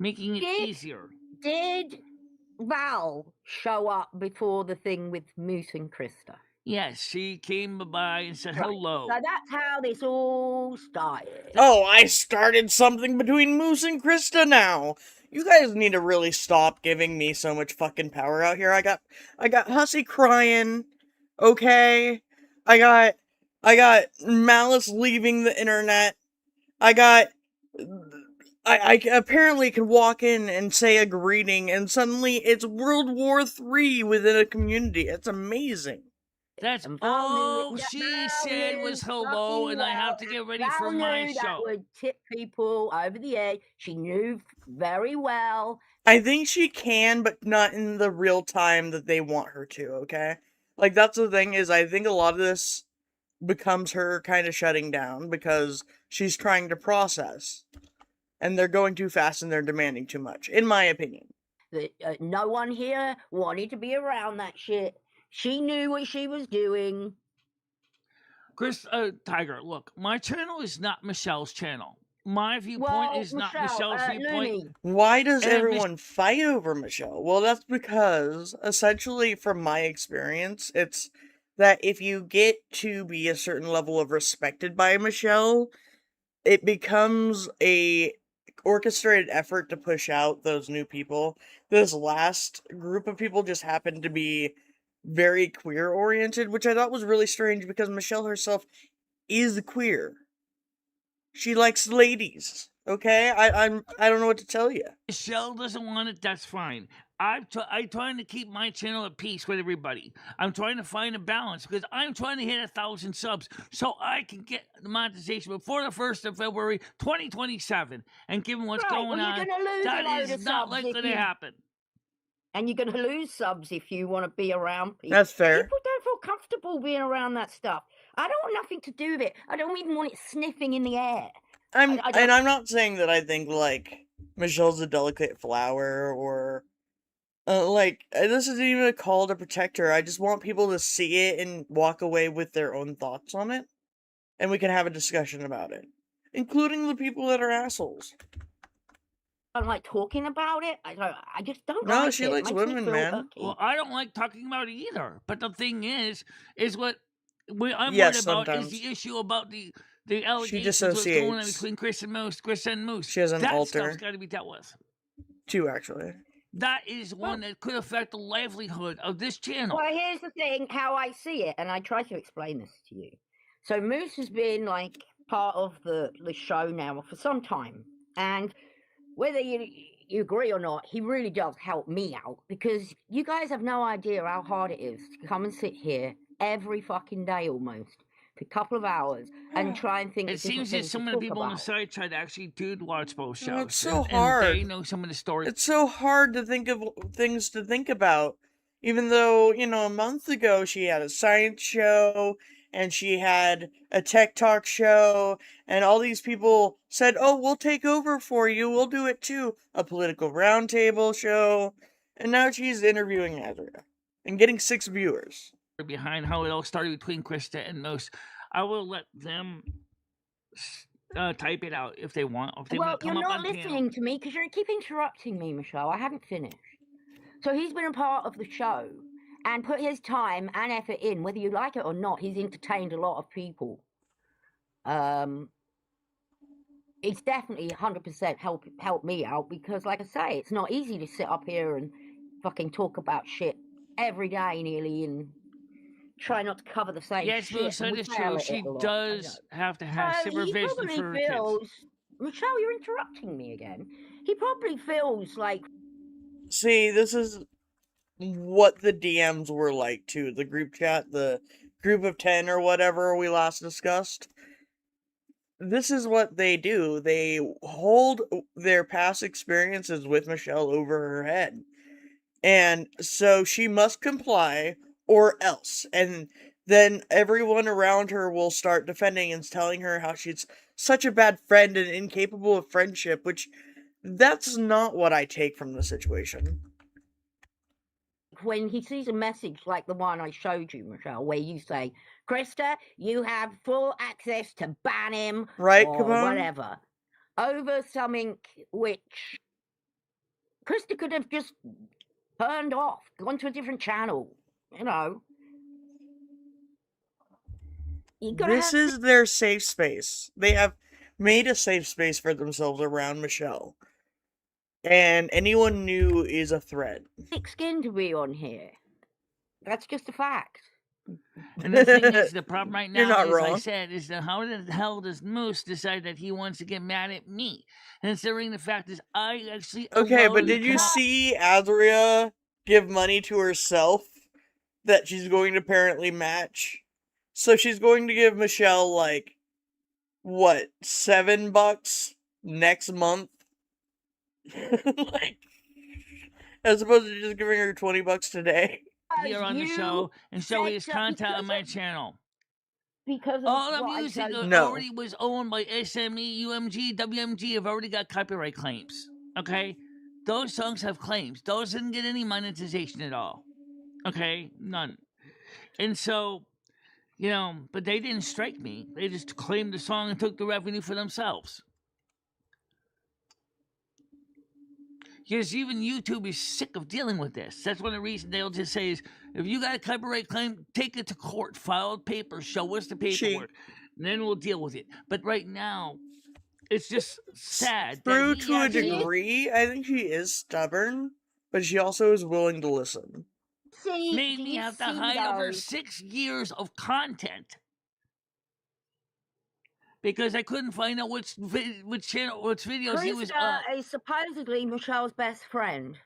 making it easier. Did Val show up before the thing with Moose and Krista? Yes, she came by and said hello. So that's how this all started. Oh, I started something between Moose and Krista now. You guys need to really stop giving me so much fucking power out here. I got Hussy crying, okay? I got Malice leaving the internet. I apparently can walk in and say a greeting, and suddenly it's World War III within a community. It's amazing. That's all she said was hello, and I have to get ready for my show. That would tip people over the edge. She knew very well. I think she can, but not in the real time that they want her to, okay? Like, that's the thing, is I think a lot of this becomes her kind of shutting down because she's trying to process. And they're going too fast and they're demanding too much, in my opinion. No one here wanted to be around that shit. She knew what she was doing. Tiger, look, my channel is not Michelle's channel. My viewpoint is not Michelle's viewpoint. Looney. Why does everyone fight over Michelle? Well, that's because, essentially, from my experience, it's that if you get to be a certain level of respected by Michelle, it becomes a orchestrated effort to push out those new people. This last group of people just happened to be very queer oriented, which I thought was really strange because Michelle herself is queer. She likes ladies. Okay, I don't know what to tell you. Michelle doesn't want it. That's fine. I'm trying to keep my channel at peace with everybody. I'm trying to find a balance because I'm trying to hit 1,000 subs so I can get the monetization before the 1st of February 2027. And given what's going on, that is not likely to happen. And you're going to lose subs if you want to be around people. That's fair. People don't feel comfortable being around that stuff. I don't want nothing to do with it. I don't even want it sniffing in the air. I'm not saying that I think, like, Michelle's a delicate flower or, this isn't even a call to protect her. I just want people to see it and walk away with their own thoughts on it. And we can have a discussion about it. Including the people that are assholes. I don't like talking about it. I just don't No, like she it. likes women, man. Well, I don't like talking about it either. But the thing is what I'm worried about sometimes. is the issue about the allegations She what's going on dissociates. between Chris and Moose. She has an that alter. stuff's got to be dealt with. 2, actually. That is one that could affect the livelihood of this channel. Well, here's the thing, how I see it, and I try to explain this to you. So Moose has been, like, part of the show now for some time. And whether you agree or not, he really does help me out. Because you guys have no idea how hard it is to come and sit here every fucking day almost. For a couple of hours and try and think. It seems that some of the people on the site tried to actually watch both shows. It's so and hard. they know some of the stories. It's so hard to think of things to think about. Even though, a month ago she had a science show and she had a tech talk show and all these people said, oh, we'll take over for you. We'll do it too. A political roundtable show. And now she's interviewing Azria and getting 6 viewers. Behind how it all started between Krista and Moose. I will let them type it out if they want. If they want to come you're up not on listening to me because you keep interrupting me, Michelle. I haven't finished. So he's been a part of the show and put his time and effort in, whether you like it or not. He's entertained a lot of people. It's definitely 100% helped me out because, like I say, it's not easy to sit up here and fucking talk about shit every day nearly and try not to cover the same yes, shit. Yes, that is true. She does have to have supervision for her kids. Michelle, you're interrupting me again. He probably feels like... See, this is what the DMs were like, too. The group chat, the group of 10 or whatever we last discussed. this is what they do. They hold their past experiences with Michelle over her head. And so she must comply or else. And then everyone around her will start defending and telling her how she's such a bad friend and incapable of friendship, which that's not what I take from the situation. When he sees a message like the one I showed you, Michelle, where you say, Krista, you have full access to ban him Right, or Capone? whatever, over something which Krista could have just turned off, gone to a different channel, you know. This is their safe space. They have made a safe space for themselves around Michelle. And anyone new is a threat. Thick skin to be on here. That's just a fact. And the thing is, the problem right You're now, not as I wrong. said, is that how the hell does Moose decide that he wants to get mad at me? And considering the fact is, I actually Okay, allowed but him did to you come up- see Azria give money to herself that she's going to apparently match? So she's going to give Michelle, like, what, $7 next month? Like, as opposed to just giving her $20 today. here on the show and show his content on my channel. Because of All the what I music showed you. No. already was owned by SME, UMG, WMG have already got copyright claims. Okay? Those songs have claims. Those didn't get any monetization at all. Okay? None. And so, you know, but they didn't strike me. They just claimed the song and took the revenue for themselves. Because even YouTube is sick of dealing with this. That's one of the reasons they'll just say is, if you got a copyright claim, take it to court, file papers, show us the paperwork, and then we'll deal with it. But right now, it's just sad. True that he to a actually- degree, I think she is stubborn, but she also is willing to listen. See, made do me you have to see hide over those? 6 years of content because I couldn't find out which channel, which videos he was Krista is supposedly Michelle's best friend.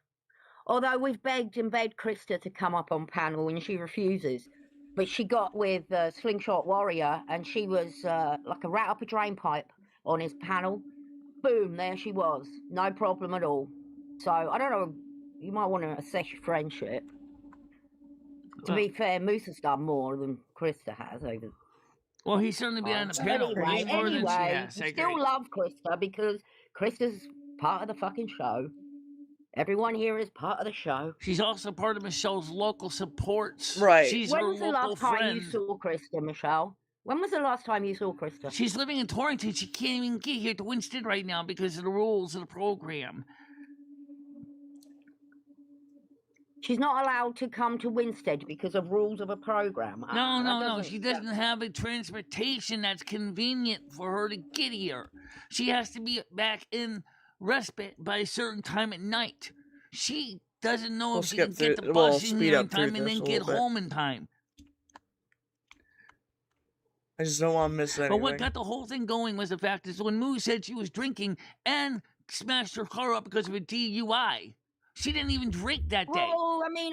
Although we've begged and begged Krista to come up on panel and she refuses. But she got with Slingshot Warrior and she was like a rat up a drain pipe on his panel. Boom, there she was. No problem at all. So, I don't know, you might want to assess your friendship. To be fair, Moose has done more than Krista has over. Well, he's certainly been on the So panel way more than she has. I we agree. still love Krista because Krista's part of the fucking show. Everyone here is part of the show. She's also part of Michelle's local supports. Right. She's When her was the local last time friend. you saw Krista, Michelle? When was the last time you saw Krista? She's living in Torrington. She can't even get here to Winston right now because of the rules of the program. She's not allowed to come to Winstead because of rules of a program. No. She doesn't have a transportation that's convenient for her to get here. She has to be back in respite by a certain time at night. She doesn't know We'll if she can skip get through- the we'll bus in speed here up in through time and this then a get little bit. home in time. I just don't want to miss anything. But what got the whole thing going was the fact is when Moo said she was drinking and smashed her car up because of a DUI. She didn't even drink that day. Well, I mean,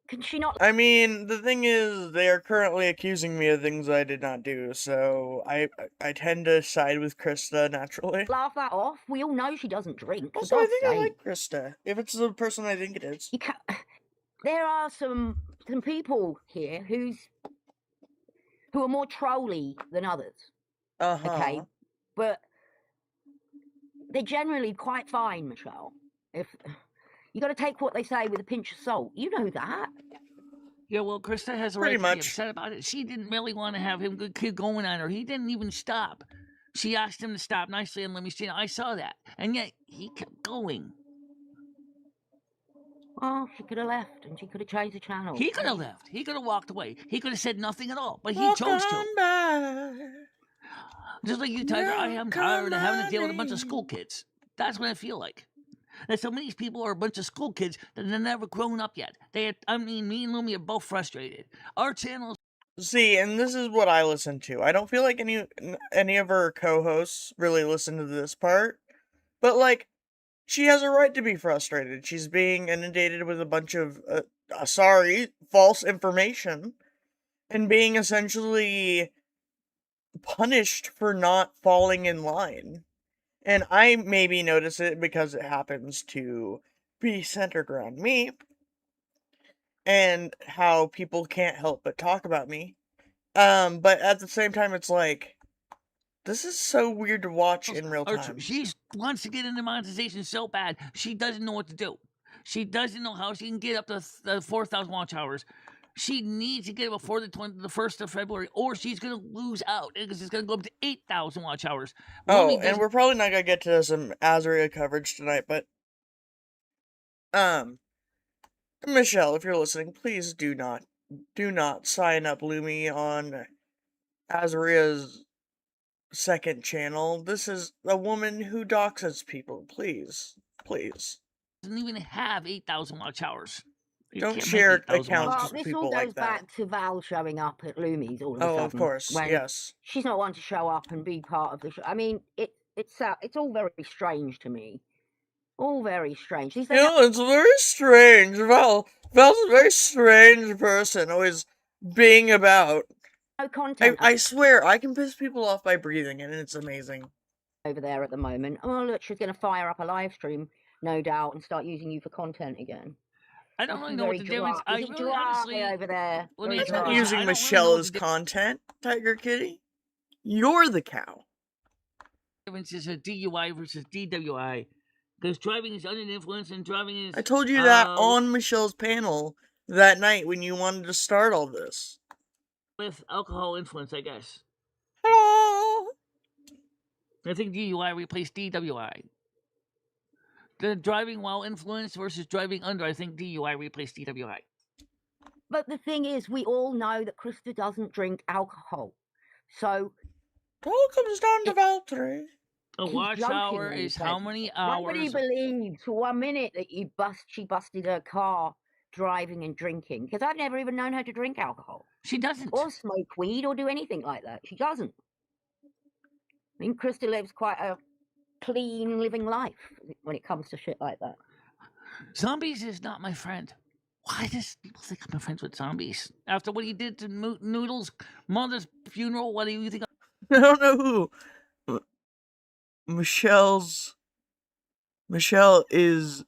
can she not I mean, the thing is, they are currently accusing me of things I did not do, so I tend to side with Krista naturally. laugh that off? We all know she doesn't drink. For Also, I God's think I sake. like Krista, if it's the person I think it is. You can't... There are some people here who are more trolly than others. Uh-huh. Okay, but they're generally quite fine, Michelle. If you got to take what they say with a pinch of salt, you know that. Yeah, well, Krista has a Pretty right to be much. upset about it. She didn't really want to have him keep going on her. He didn't even stop. She asked him to stop nicely and let me see. I saw that, and yet he kept going. Well, she could have left and she could have changed the channel. He could have left. He could have walked away. He could have said nothing at all, but he Walk chose to. on by. Just like you, Tiger, I am tired of having to deal with a bunch of Come school kids. That's what I feel like. And some of these people are a bunch of school kids that have never grown up yet. Me and Lumi are both frustrated. Our channel. See, and this is what I listen to. I don't feel like any of her co-hosts really listen to this part, but like, she has a right to be frustrated. She's being inundated with a bunch of, false information, and being essentially punished for not falling in line. And I maybe notice it because it happens to be centered around me and how people can't help but talk about me. But at the same time, it's like, this is so weird to watch in real time. She wants to get into monetization so bad, she doesn't know what to do. She doesn't know how she can get up to the 4,000 watch hours. She needs to get it before the 1st of February, or she's going to lose out because it's going to go up to 8,000 watch hours. Oh, and we're probably not going to get to some Azuria coverage tonight, but Michelle, if you're listening, please do not sign up Lumi on Azuria's second channel. This is a woman who doxes people. Please. Doesn't even have 8,000 watch hours. Don't share accounts well, with this people all goes like that. back to Val showing up at Lumi's all of a sudden. Oh, of course, yes. She's not one to show up and be part of the show. I mean, it's all very strange to me. All very strange. It's very strange. Val's a very strange person, always being about. No content. I swear, I can piss people off by breathing, and it's amazing. Over there at the moment. Oh, look, she's going to fire up a live stream, no doubt, and start using you for content again. I don't really know what the difference. I really honestly over there. I'm not using Michelle as content, Tiger Kitty. You're the cow. The difference is a DUI versus DWI. Because driving is under influence and driving is... I told you that on Michelle's panel that night when you wanted to start all this. With alcohol influence, I guess. Hello. I think DUI replaced DWI. The driving while influenced versus driving under, I think DUI replaced DWI. But the thing is, we all know that Krista doesn't drink alcohol. So... It all comes down to Valkyrie. A watch hour is how many hours? Nobody believes for 1 minute that she busted her car driving and drinking. Because I've never even known her to drink alcohol. She doesn't. Or smoke weed or do anything like that. She doesn't. I think Krista lives quite a clean living life when it comes to shit like that. Zombies is not my friend. Why does people think I'm friends with zombies? After what he did to Noodle's mother's funeral, what do you think? I don't know who Michelle is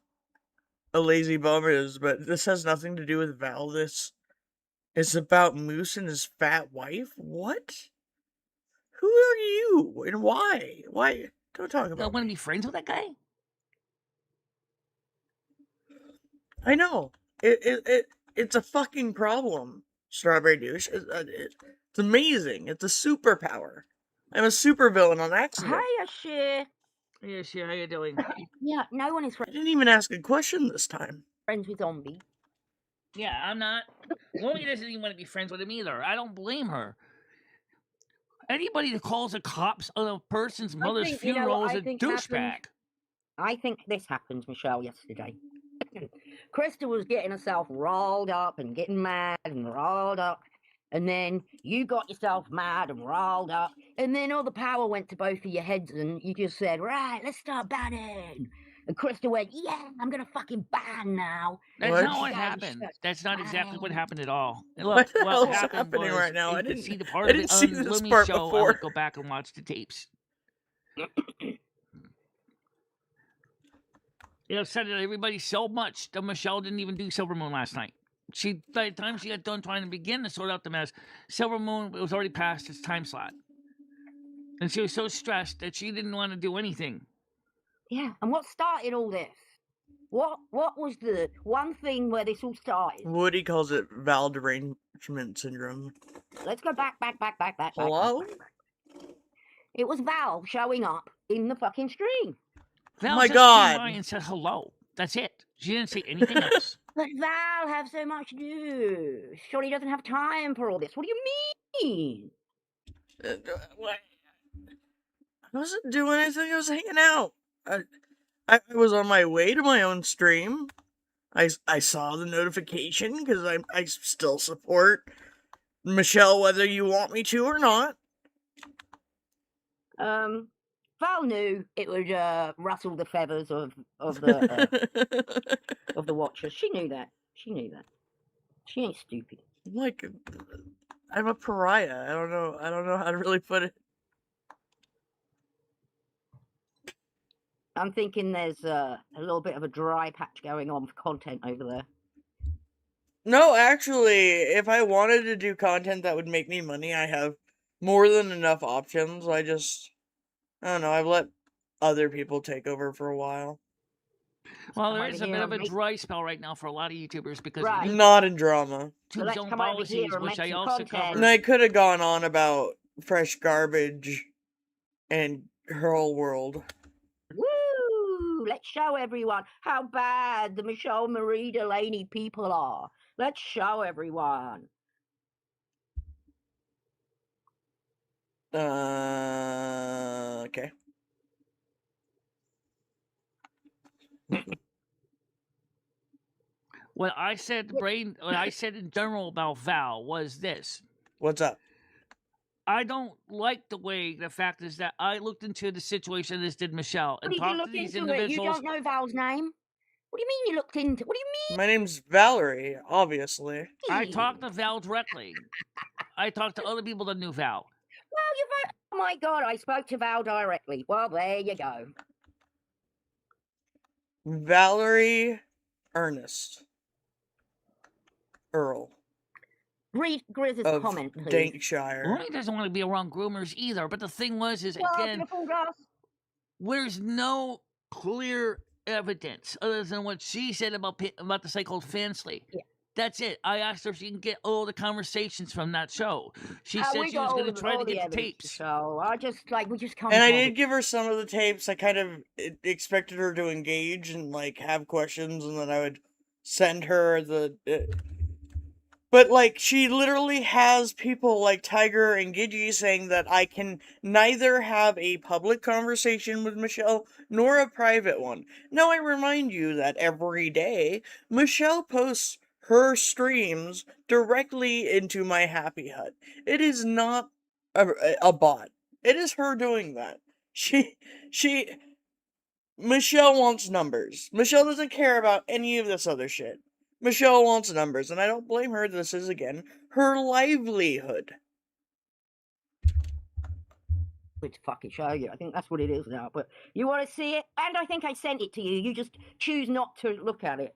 a lazy bum is, but this has nothing to do with Val. This is about Moose and his fat wife? What? Who are you? And why? Why? Don't talk about I want to be friends with that guy? I know. It's a fucking problem, Strawberry Douche. It's amazing. It's a superpower. I'm a supervillain on accident. Hiya, Sheer. Yeah, sure. How you doing? Yeah, no one is I didn't even ask a question this time. friends with Zombie. Yeah, I'm not. Lori doesn't even want to be friends with him either. I don't blame her. Anybody that calls the cops on a person's mother's think, you know funeral what is I a think douchebag. happened? I think this happened, Michelle, yesterday. Krista was getting herself riled up and getting mad and riled up. And then you got yourself mad and riled up. And then all the power went to both of your heads and you just said, right, let's start banning. And Krista went, yeah, I'm going to fucking ban now. That's What? not what happened. That's not exactly what happened at all. And What look, the what hell's happened happening was, right now? You I can didn't- see the part I of didn't it see on this Lumi's part show. I before. would go back and watch the tapes. It upset everybody so much that Michelle didn't even do Silver Moon last night. She, by the time she got done trying to begin to sort out the mess, Silver Moon was already past its time slot. And she was so stressed that she didn't want to do anything. Yeah, and what started all this? What was the one thing where this all started? Woody calls it Val derangement syndrome. Let's go back. Hello? It was Val showing up in the fucking stream. Val my just God. came by and said hello. That's it. She didn't say anything else. But Val has so much to do. Surely he doesn't have time for all this. What do you mean? What? I wasn't doing anything. I was hanging out. I was on my way to my own stream. I saw the notification because I still support Michelle whether you want me to or not. Val knew it would rustle the feathers of the of the watchers. She knew that. She ain't stupid. I'm a pariah. I don't know how to really put it. I'm thinking there's a little bit of a dry patch going on for content over there. No, actually, if I wanted to do content that would make me money, I have more than enough options. I don't know, I've let other people take over for a while. Well, Come there over is a here bit and of a make- dry spell right now for a lot of YouTubers because Right. of Not in drama. So let's YouTube come over policies, here and which make I some also content. And covered. I could have gone on about fresh garbage and her whole world. Woo! Let's show everyone how bad the Michelle Marie Delaney people are. Let's show everyone. Okay. What I said, what I said in general about Val was this. What's up? I don't like the fact is that I looked into the situation as did Michelle and What did you talked look to these into it? You individuals. don't know Val's name? What do you mean you looked into? What do you My name's Valerie, obviously. mean? I talked to Val directly. I talked to other people that knew Val. Well, oh my God, I spoke to Val directly. Well, there you go. Valerie Ernest Earl Read Grizz's of comment, please. Dankshire. Rory doesn't want to be around groomers either, but the thing was, is Well, again, full glass. there's no clear evidence other than what she said about the site called Fansly. Yeah. That's it. I asked her if she can get all the conversations from that show. She We said she got was all going to try all to get the evidence tapes. So I just we just can't. And I solve did it. give her some of the tapes. I kind of expected her to engage and like have questions, and then I would send her the. But like she literally has people like Tiger and Gigi saying that I can neither have a public conversation with Michelle nor a private one. Now I remind you that every day Michelle posts her streams directly into my Happy Hut. It is not a bot. It is her doing that. Michelle wants numbers. Michelle doesn't care about any of this other shit. Michelle wants numbers, and I don't blame her. This is, again, her livelihood. Let's fucking show you. I think that's what it is now. But you want to see it? And I think I sent it to you. You just choose not to look at it.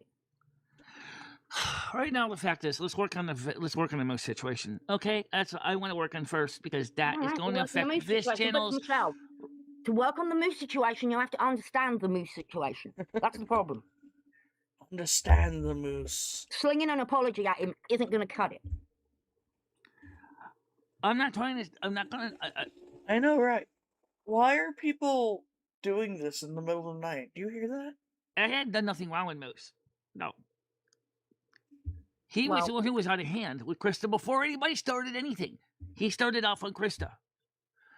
Right now, the fact is, let's work on the moose situation. Okay, that's what I want to work on first because that is going to affect this channel's. Michelle, to work on the moose situation, you have to understand the moose situation. That's the problem. Understand the moose. Slinging an apology at him isn't going to cut it. I'm not trying to. I'm not gonna. I know, right? Why are people doing this in the middle of the night? Do you hear that? I had done nothing wrong with Moose. No. He was the one who was out of hand with Krista before anybody started anything. He started off on Krista,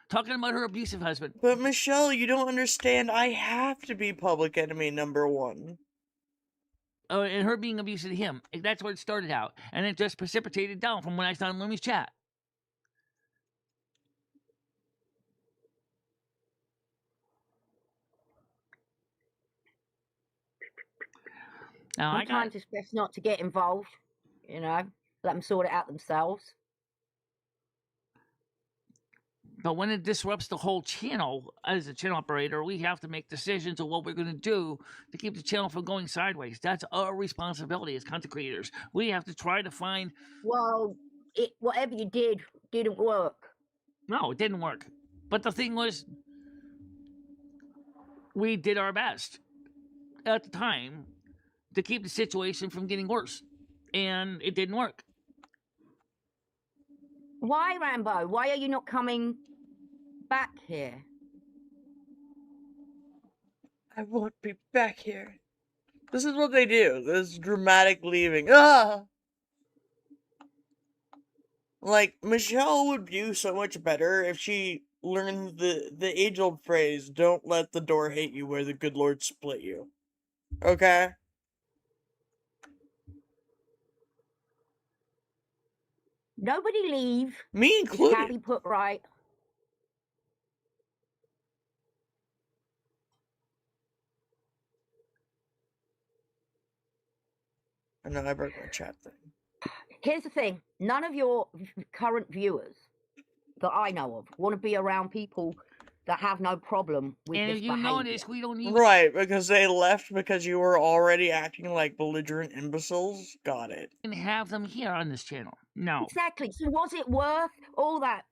talking about her abusive husband. But Michelle, you don't understand. I have to be public enemy number one. And her being abusive to him. That's where it started out. And it just precipitated down from when I saw in Lumi's chat. Now, Sometimes it's best not to get involved. You know, let them sort it out themselves. But when it disrupts the whole channel, as a channel operator, we have to make decisions of what we're going to do to keep the channel from going sideways. That's our responsibility as content creators. We have to try to find... Well, whatever you did didn't work. No, it didn't work. But the thing was, we did our best at the time to keep the situation from getting worse. And it didn't work. Why, Rambo? Why are you not coming back here? I won't be back here. This is what they do. This dramatic leaving. Ah! Like, Michelle would do so much better if she learned the age-old phrase, don't let the door hate you where the good Lord split you. Okay? Nobody leave. Me included. Cabby put right. I know I broke my chat thing. Here's the thing. None of your current viewers that I know of want to be around people that have no problem with And this if you behavior. notice, we don't even. Right, because they left because you were already acting like belligerent imbeciles. Got it. Have them here on this channel. No. Exactly. So was it worth all that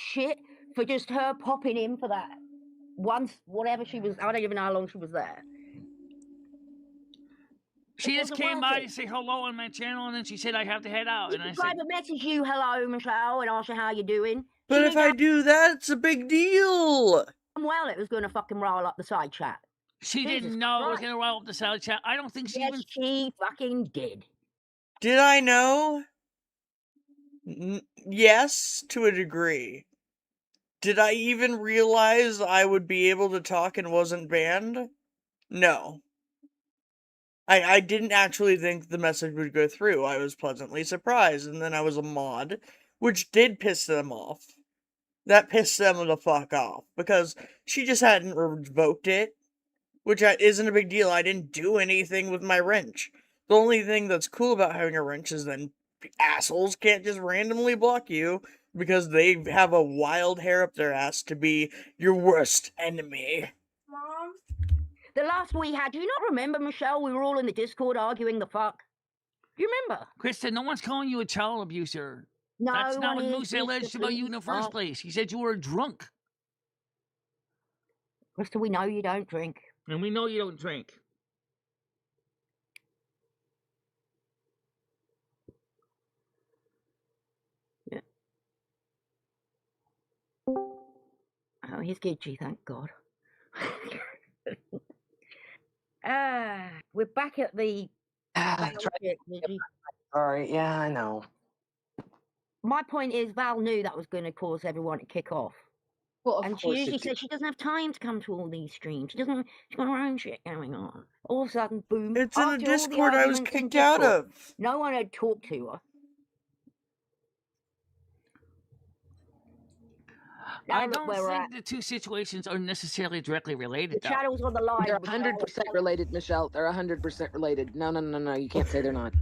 shit for just her popping in for that once, whatever she was? I don't even know how long she was there. She just wasn't came worth by it. to say hello on my channel, and then she said I have to head out. And I said, Private message you, hello, Michelle, and ask you how you're doing. But if I do that, it's a big deal. Well, it was going to fucking roll up the side chat. she Jesus didn't know it was Christ. going to roll up the side chat. I don't think she Yes, even. she fucking did. Did I know? Yes, to a degree. Did I even realize I would be able to talk and wasn't banned? No. I didn't actually think the message would go through. I was pleasantly surprised, and then I was a mod, which did piss them off. That pissed them the fuck off, because she just hadn't revoked it, which isn't a big deal. I didn't do anything with my wrench. The only thing that's cool about having a wrench is then assholes can't just randomly block you because they have a wild hair up their ass to be your worst enemy. Mom? The last we had, do you not remember, Michelle? We were all in the Discord arguing the fuck. Do you remember? Krista, no one's calling you a child abuser. No, That's not what one Moose is, alleged Mr. about you in Please the first stop. place. He said you were a drunk. Krista, we know you don't drink. And we know you don't drink. Yeah. Oh, he's Gidgy, thank God. We're back at the battleship, Gidgy. Sorry, yeah, I know. My point is, Val knew that was going to cause everyone to kick off. Well, of And she course usually it did. says she doesn't have time to come to all these streams. She's got her own shit going on. All of a sudden, boom. It's in a after all the Discord I was arguments in kicked out Discord, of. no one had talked to her. Now I look don't where we're think at. the two situations are necessarily directly related, The though. channel's on the line. They're Michelle. 100% related, Michelle. They're 100% related. No, you can't say they're not.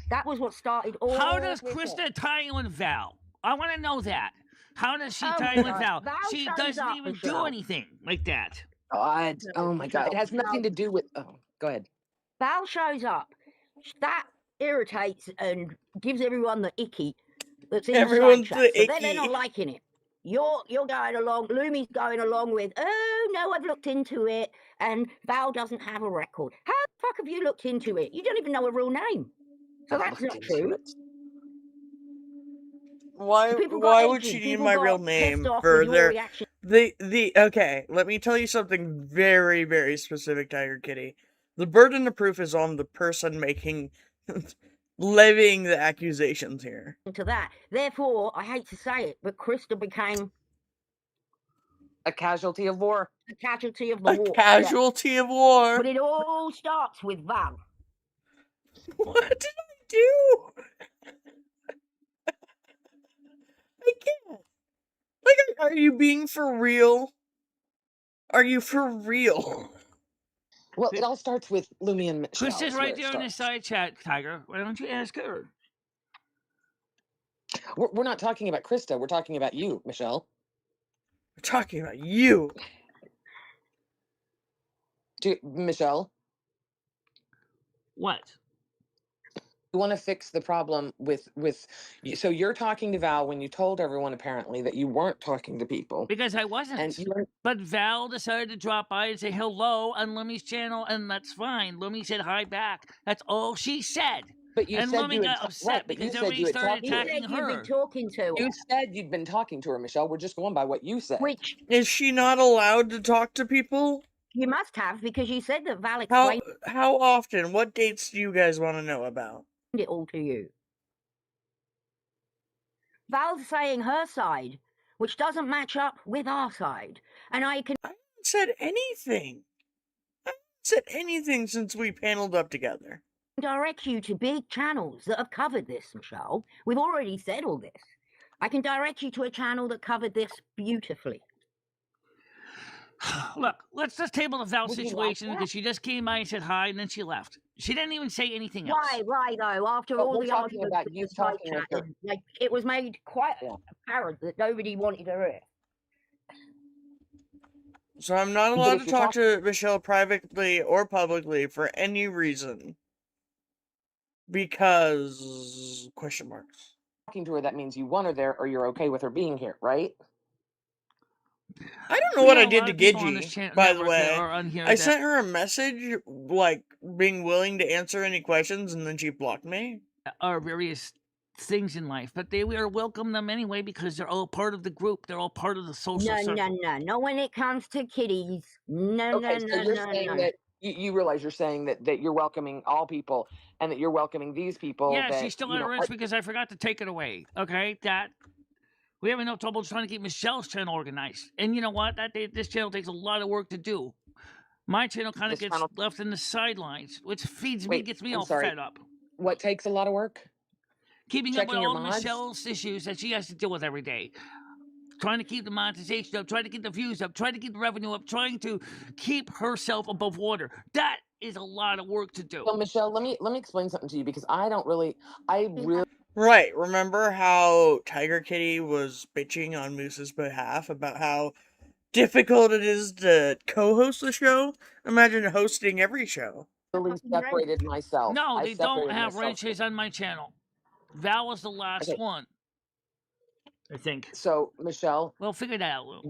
That was what started all How does this Krista tie in with Val? I want to know that. How does she Oh, tie in with God. Val? Val She shows doesn't up, even do Michelle. anything like that. God. Oh my God. It has nothing to do with. Oh, go ahead. Val shows up. That irritates and gives everyone the icky that's in Everyone's the side the chat. So they're not icky. liking it. You're going along. Lumi's going along with, oh no, I've looked into it, and Val doesn't have a record. How the fuck have you looked into it? You don't even know a real name. So I've that's looked not into true. it. People got Why would edgy. she need People my got real pissed name off for with your their reaction. okay, let me tell you something very, very specific, Tiger Kitty. The burden of proof is on the person making levying the accusations here. To that. Therefore, I hate to say it, but Krista became A casualty of war. a casualty of the A war. casualty of war. But it all starts with Val. What did I do? I can't. Like, are you being for real? Are you for real? Well, it all starts with Lumi and Michelle. Krista's is where right it there in the starts. side chat, Tiger. Why don't you ask her? We're not talking about Krista. We're talking about you, Michelle. We're talking about you. Michelle, What? you want to fix the problem with. So you're talking to Val when you told everyone apparently that you weren't talking to people. Because I wasn't. And you were, But Val decided to drop by and say hello on Lumi's channel, and that's fine. Lumi said hi back. That's all she said. but you And said Lumi you had got upset right, but you because said everybody you had started talked You to her. attacking said you've her. been talking to her. You said you'd been talking to her, Michelle. We're just going by what you said. Which Is she not allowed to talk to people? you must have, because you said that Val How explained how often? What dates do you guys want to know about? it all to you. Val's saying her side, which doesn't match up with our side. And I can I haven't said anything. I haven't said anything since we paneled up together. direct you to big channels that have covered this, Michelle. We've already said all this. I can direct you to a channel that covered this beautifully. Look, let's just table the Val Would you like situation that? because she just came by and said hi, and then she left. She didn't even say anything else. Right, though. After But all we're the talking arguments about in you the side talking with chat, her. like, it was made quite Yeah. apparent that nobody wanted her here. So I'm not But allowed if to you're talk to Michelle privately or publicly for any reason. Because... question marks. talking to her, that means you want her there or you're okay with her being here, right? I don't know We what have I a did lot to of people on this Gidgy, by the network that way. are on here I that sent her a message, like, being willing to answer any questions, and then she blocked me. are various things in life, but we are welcome them anyway because they're all part of the group. They're all part of the social No, circle. not when it comes to kitties. No, Okay, so you're no, saying no. that you realize you're saying that you're welcoming all people and that you're welcoming these people Yeah, that she's still you on know her wrist because I forgot to take it away. Okay, that we have no trouble trying to keep Michelle's channel organized. And you know what? This channel takes a lot of work to do. My channel kind of This gets channel- left in the sidelines, which feeds me, Wait, gets me I'm all sorry. fed up. What takes a lot of work? Keeping up with Checking your all of mods? Michelle's issues that she has to deal with every day. Trying to keep the monetization up, trying to get the views up, trying to keep the revenue up, trying to keep herself above water. That is a lot of work to do. So Michelle, let me explain something to you because I really Right, remember how Tiger Kitty was bitching on Moose's behalf about how difficult it is to co-host the show? Imagine hosting every show. separated myself. No, I they don't separated have myself. wrenches on my channel. Val was the last Okay. one, I think. So Michelle, Well, figure that out.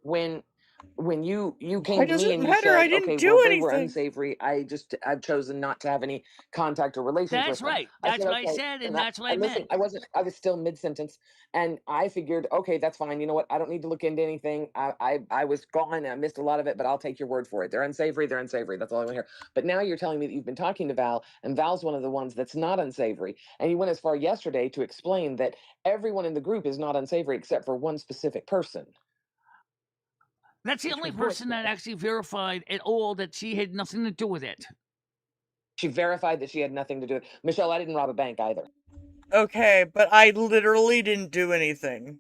when you Why came to does me it and you matter? I said, didn't okay, do well, they were anything. unsavory. I've chosen not to have any contact or relations with That's them. right. I That's said, what I okay. said, and that's what I listen, meant. I was still mid-sentence and I figured, okay, that's fine. You know what? I don't need to look into anything. I was gone. I missed a lot of it, but I'll take your word for it. They're unsavory. They're unsavory. That's all I want to hear. But now you're telling me that you've been talking to Val and Val's one of the ones that's not unsavory. And you went as far yesterday to explain that everyone in the group is not unsavory except for one specific person. That's the only person that actually verified at all that she had nothing to do with it. She verified that she had nothing to do with it. Michelle, I didn't rob a bank either. Okay, but I literally didn't do anything.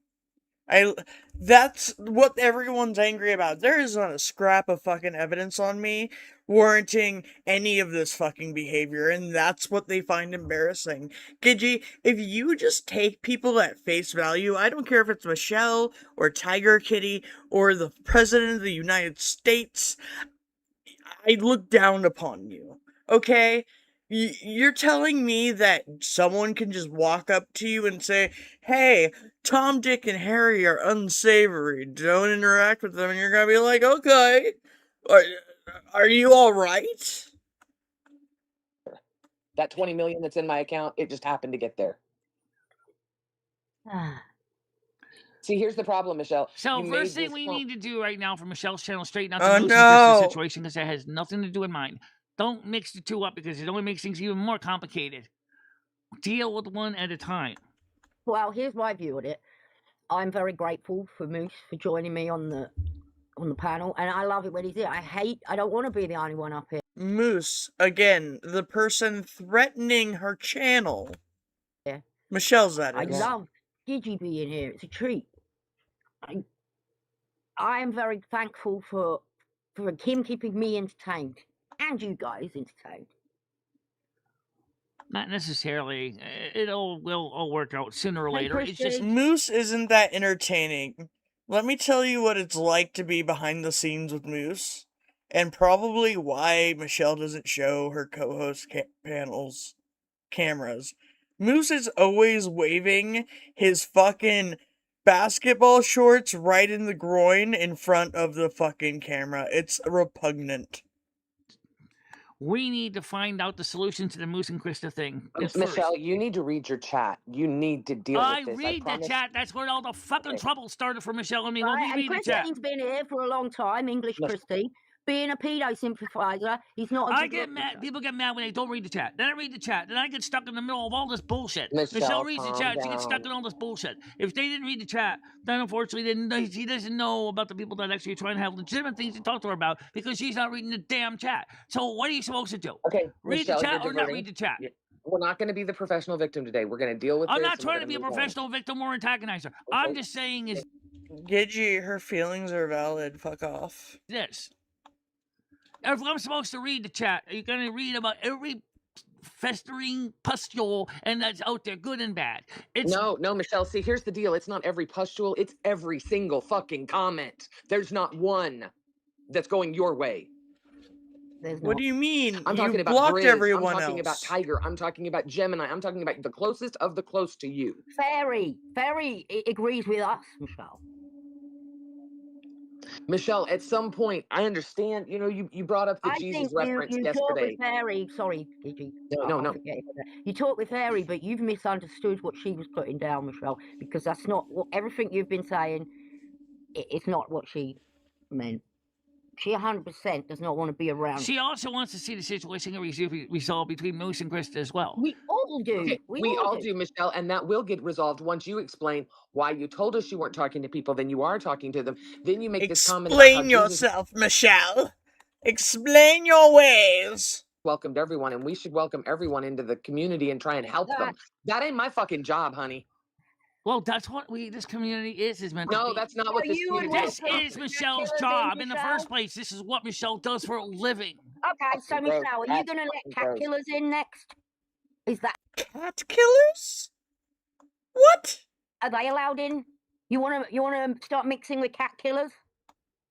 That's what everyone's angry about. There is not a scrap of fucking evidence on me warranting any of this fucking behavior, and that's what they find embarrassing. Gidgy, if you just take people at face value, I don't care if it's Michelle, or Tiger Kitty, or the President of the United States, I look down upon you, okay? You're telling me that someone can just walk up to you and say, hey, Tom, Dick, and Harry are unsavory, don't interact with them, and you're gonna be like, okay, are you alright? That 20 million that's in my account, it just happened to get there. See, here's the problem, Michelle. So You first made thing this we com- need to do right now for Michelle's channel, straighten out Oh, the Moose and Krista no. situation because that has nothing to do with mine. Don't mix the two up because it only makes things even more complicated. Deal with one at a time. Well, here's my view on it. I'm very grateful for Moose for joining me on the panel, and I love it when he's here. I don't want to be the only one up here. Moose, again, the person threatening her channel. Yeah. Michelle's that I is. love Gidgy being here. It's a treat. I am very thankful for him keeping me entertained and you guys entertained. Not necessarily. It all will all work out sooner or Hey, later. It's just Christian. Moose isn't that entertaining. Let me tell you what it's like to be behind the scenes with Moose, and probably why Michelle doesn't show her co-host panels cameras. Moose is always waving his fucking basketball shorts right in the groin in front of the fucking camera. It's repugnant. we need to find out the solution to the Moose and Krista thing. Michelle, First. you need to read your chat. You need to deal I with this. read the promise. chat. That's where all the fucking Okay. trouble started for Michelle and me. Right, When we and read the chat. Christine's been here for a long time, English Yes. Christy. Being a pedo sympathizer, he's not a I good get looker. mad. People get mad when they don't read the chat. Then I read the chat. Then I get stuck in the middle of all this bullshit. Michelle, reads the calm chat. She gets stuck down. in all this bullshit. If they didn't read the chat, then unfortunately, she doesn't know about the people that actually are trying to have legitimate things to talk to her about because she's not reading the damn chat. So what are you supposed to do? Okay, Read Michelle, the chat you're or not diverting. read the chat? We're not going to be the professional victim today. We're going to deal with I'm this. not and we're trying to gonna be a move on. professional victim or antagonizer. I'm just saying is Gidgy, her feelings are valid. Fuck off. this. If I'm supposed to read the chat, are you going to read about every festering pustule, and that's out there, good and bad. It's No, Michelle. See, here's the deal. It's not every pustule. It's every single fucking comment. There's not one that's going your way. There's What not. do you mean? I'm You talking about blocked Grizz. everyone I'm talking about else. Tiger. I'm talking about Gemini. I'm talking about the closest of the close to you. Fairy agrees with us, Michelle. Michelle, at some point, I understand. You know, you brought up the I Jesus think reference you talk with yesterday. Fairy. Sorry, Gigi. No. Forget about that. You talk with Fairy, but you've misunderstood what she was putting down, Michelle, because that's not what everything you've been saying. It's not what she meant. She 100% does not want to be around. she also wants to see the situation resolved between Moose and Krista as well. We all do. Okay, we all do, Michelle, and that will get resolved once you explain why you told us you weren't talking to people, then you are talking to them. Then you make this comment about how Explain Jesus yourself, Michelle. Explain your ways. welcomed everyone, and we should welcome everyone into the community and try and help them. That ain't my fucking job, honey. Well, that's what this community is meant to No, be. that's not what this you community would This welcome is Michelle's killers in, job in the Michelle? first place. This is what Michelle does for a living. Okay, so Fucking gross. Michelle, are you That's going to let fucking cat gross. killers in next? Is that Cat killers? What? are they allowed in? You want to start mixing with cat killers?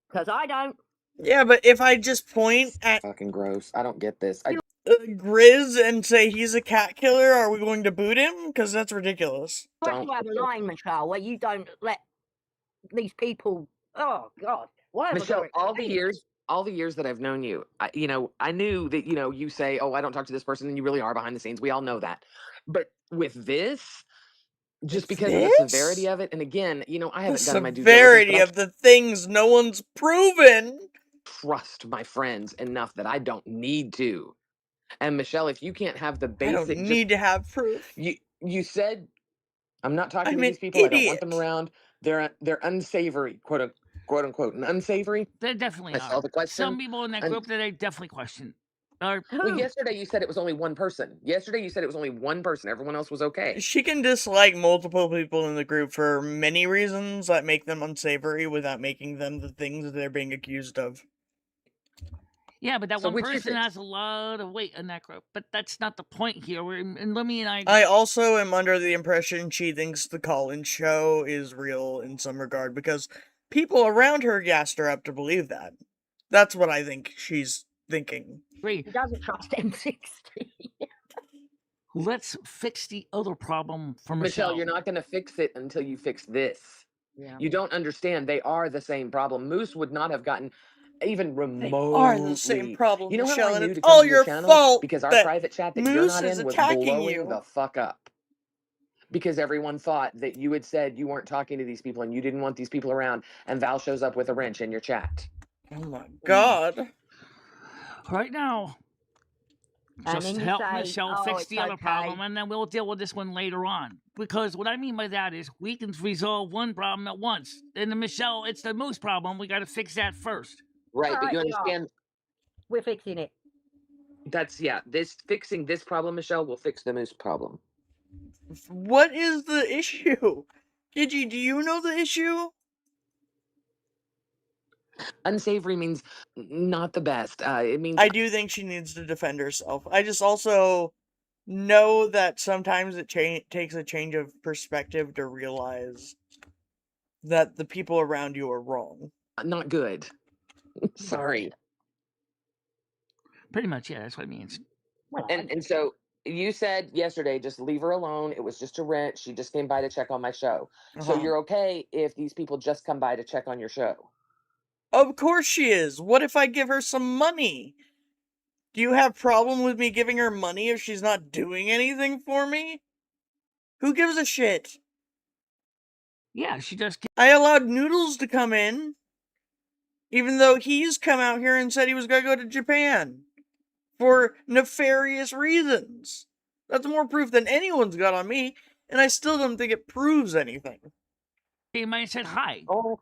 Because I don't. Yeah, but if I just point at Fucking gross. I don't get this. Grizz and say he's a cat killer, are we going to boot him? Because that's ridiculous. You have Don't. to have a line, Michelle, where you don't let these people. Oh God, why have I Michelle, got it? all the years that I've known you, I knew that, you say, oh, I don't talk to this person, and you really are behind the scenes. We all know that. But with this, just because of the severity of it, and again, I haven't done my due diligence, Severity but I of the things no one's proven. trust my friends enough that I don't need to. And Michelle, if you can't have the I don't basic, need to have proof. you said, I'm not talking I'm to an these people. I don't want idiot. them around. They're unsavory, quote unquote, and unsavory. They definitely I are. saw the question. Some people in that and- group that I definitely question. Or Well, yesterday you said it was only one person. Yesterday you said it was only one person. Everyone else was okay. She can dislike multiple people in the group for many reasons that make them unsavory without making them the things they're being accused of. yeah, but that So one which is person it? has a lot of weight in that group. But that's not the point here. And Lemmy and I. I also am under the impression she thinks the call-in show is real in some regard because people around her gassed her up to believe that. That's what I think she's thinking. agree. He doesn't trust M60. Let's fix the other problem for Michelle. Michelle, you're not going to fix it until you fix this. Yeah. You don't understand. They are the same problem. Moose would not have gotten even They remotely. are the same problem, You know how Michelle, I and knew it's to come all to your your channel? fault Because our that private chat that you're Moose not is in was attacking blowing you. the fuck up. Because everyone thought that you had said you weren't talking to these people and you didn't want these people around, and Val shows up with a wrench in your chat. Oh my god. Right now, And just then you help say, Michelle "Oh, fix it's the other problem, okay." and then we'll deal with this one later on. Because what I mean by that is we can resolve one problem at once. And the Michelle, it's the Moose problem. We got to fix that first. Right, but you Alright, yeah. understand We're fixing it. this fixing this problem, Michelle, will fix the Moose problem. What is the issue? Gigi, do you know the issue? Unsavory means not the best. It means I do think she needs to defend herself. I just also know that sometimes it takes a change of perspective to realize that the people around you are wrong. not good. Sorry. Pretty much, yeah, that's what it means. Well, And so you said yesterday, just leave her alone. It was just a rent. She just came by to check on my show. So Uh-huh. you're okay if these people just come by to check on your show. Of course she is. What if I give her some money? Do you have problem with me giving her money if she's not doing anything for me? Who gives a shit? Yeah, she just. I allowed Noodles to come in, even though he's come out here and said he was going to go to Japan for nefarious reasons. That's more proof than anyone's got on me, and I still don't think it proves anything. Came by and said hi. Oh,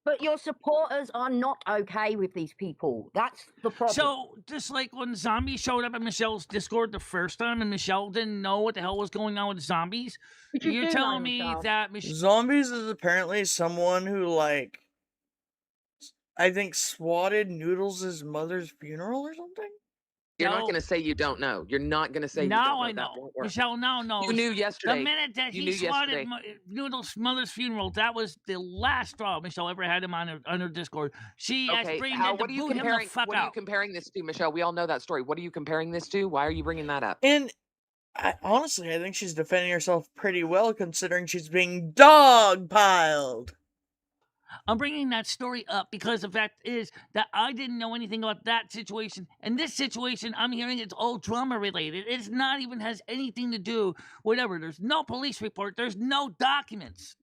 but your supporters are not okay with these people. That's the problem. So, just like when zombies showed up in Michelle's Discord the first time and Michelle didn't know what the hell was going on with zombies, But you you're do know, telling me Michelle. that Michelle. Zombies is apparently someone who, like, I think swatted Noodles' mother's funeral or something? You're not No. going to say you don't know. You're not going to say you don't Now know. I That know. won't work. Michelle now knows. You knew The yesterday. minute that You he knew swatted yesterday. Noodle's mother's funeral, that was the last straw Michelle ever had him on her Discord. She asked Okay, Brain how? Dead to What are you boot him the comparing? fuck What are you out. comparing this to, Michelle? We all know that story. What are you comparing this to? Why are you bringing that up? And honestly, I think she's defending herself pretty well considering she's being dogpiled. I'm bringing that story up because the fact is that I didn't know anything about that situation. And this situation, I'm hearing it's all drama related. It's not even has anything to do whatever. There's no police report. There's no documents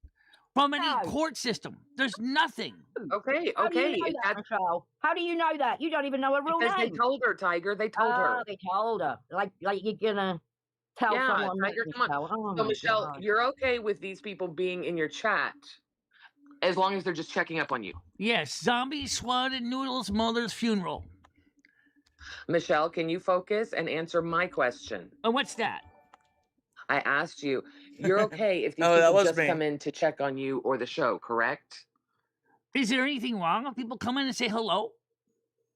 from any No. court system. There's nothing. Okay, How do you okay. know that, Michelle? How do you know that? You don't even know her real Because they name. told her, Tiger. They told her. Oh, they told her. Like you're gonna tell Yeah, someone. not Tiger, to come on. tell. Oh So, my Michelle, God. you're okay with these people being in your chat as long as they're just checking up on you. Yes, zombie swatted Noodle's mother's funeral. Michelle, can you focus and answer my question? And what's that? I asked you, you're okay if these Oh, that people was just me. come in to check on you or the show, correct? Is there anything wrong if people come in and say hello?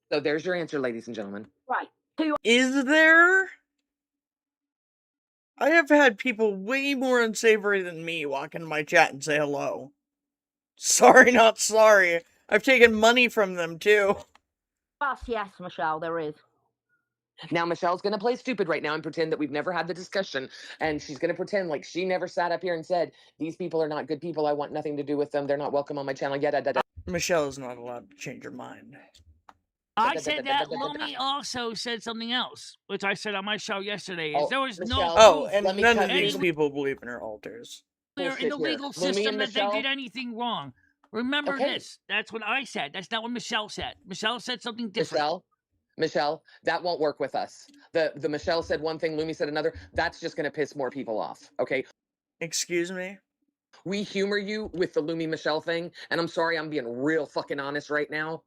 So there's your answer, ladies and gentlemen. Right. Is there? I have had people way more unsavory than me walk into my chat and say hello. Sorry, not sorry. I've taken money from them too. Yes, Michelle, there is. Now, Michelle's going to play stupid right now and pretend that we've never had the discussion. And she's going to pretend like she never sat up here and said, these people are not good people. I want nothing to do with them. They're not welcome on my channel. Yada. Michelle is not allowed to change her mind. I said that. Lumi also said something else, which I said on my show yesterday. Is Oh, there was Michelle, no Oh, proof and let me none cut of these you. people believe in her altars. in the bullshit here. legal Lumi system and that they Michelle? did anything wrong. Remember Okay. this. That's what I said. That's not what Michelle said. Michelle said something different. Michelle, that won't work with us. The Michelle said one thing, Lumi said another. That's just going to piss more people off. Okay. Excuse me? We humor you with the Lumi Michelle thing. And I'm sorry, I'm being real fucking honest right now.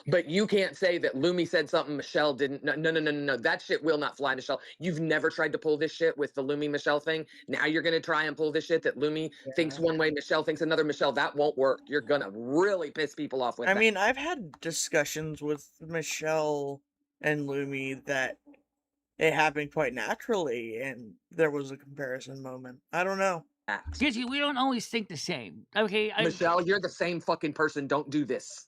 But you can't say that Lumi said something Michelle didn't. No. That shit will not fly, Michelle. You've never tried to pull this shit with the Lumi Michelle thing. Now you're going to try and pull this shit that Lumi thinks one way, Michelle thinks another. Michelle, that won't work. You're going to really piss people off with I that. mean, I've had discussions with Michelle and Lumi that it happened quite naturally, and there was a comparison moment. I don't know. Gizzy, we don't always think the same. Okay, Michelle, you're the same fucking person. Don't do this.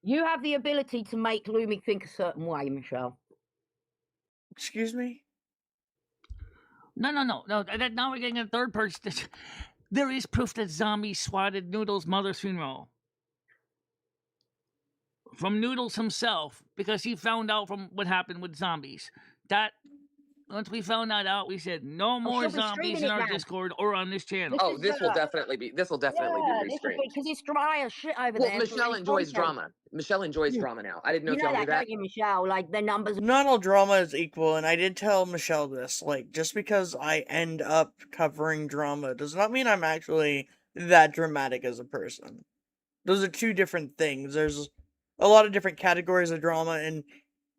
You have the ability to make Lumi think a certain way, Michelle. Excuse me? No. Now we're getting a third person. There is proof that zombies swatted Noodle's mother's funeral. From Noodles himself, because he found out from what happened with zombies. That once we found that out, we said no more she'll be zombies streaming in it our now. Discord or on this channel. Oh, this will definitely be Yeah, restreamed. because it's dry as shit over Well, there. for Michelle any enjoys content. drama. Michelle enjoys drama now. I didn't know You if know y'all knew that, that. don't you, Michelle? Like, the numbers. Not all drama is equal, and I did tell Michelle this. Like, just because I end up covering drama does not mean I'm actually that dramatic as a person. Those are two different things. There's a lot of different categories of drama, and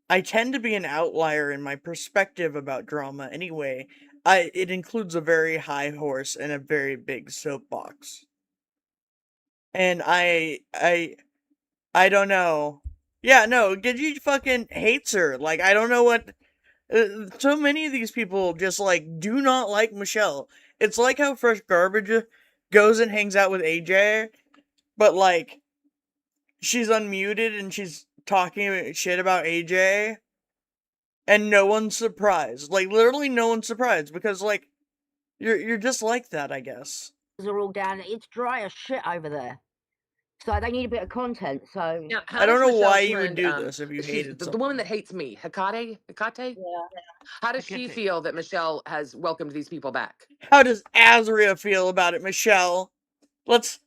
I tend to be an outlier in my perspective about drama anyway. It includes a very high horse and a very big soapbox. And I don't know. Yeah, no, Gidgy fucking hates her. Like, I don't know what... so many of these people just, like, do not like Michelle. It's like how Fresh Garbage goes and hangs out with AJ, but, like, she's unmuted and she's talking shit about AJ, and no one's surprised. Like, literally no one's surprised, because, like, you're just like that, I guess. Are all down. It's dry as shit over there. So they need a bit of content. So Now, how I don't does know why Michelle's you would friend, do this if you she's hated the woman that hates me, Hecate? yeah. How does she Hecate. feel that Michelle has welcomed these people back? How does Azria feel about it, Michelle? Let's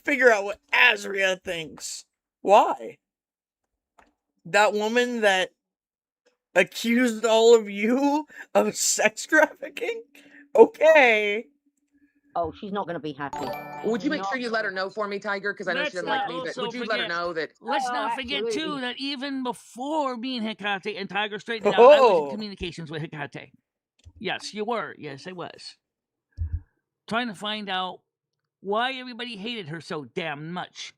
figure out what Azria thinks. Why? That woman that accused all of you of sex trafficking? Okay. Oh, she's not going to be happy. Would you make sure you let her know for me, Tiger? Because I know Let's she doesn't like not me. But also would you let her forget- know that? Let's Oh, not forget, absolutely. too, that even before me and Hecate and Tiger straightened out, I was Oh. in communications with Hecate. Yes, you were. Yes, I was. Trying to find out why everybody hated her so damn much.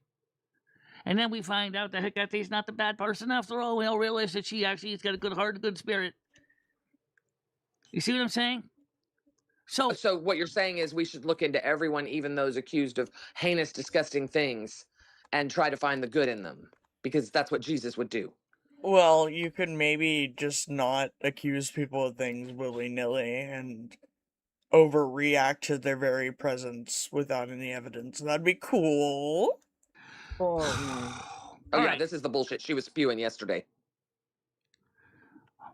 And then we find out that Hecate's not the bad person after all. We all realize that she actually has got a good heart, a good spirit. You see what I'm saying? So, So what you're saying is we should look into everyone, even those accused of heinous, disgusting things, and try to find the good in them, because that's what Jesus would do. Well, you could maybe just not accuse people of things willy-nilly and overreact to their very presence without any evidence. That'd be cool. Oh all yeah, right. this is the bullshit she was spewing yesterday.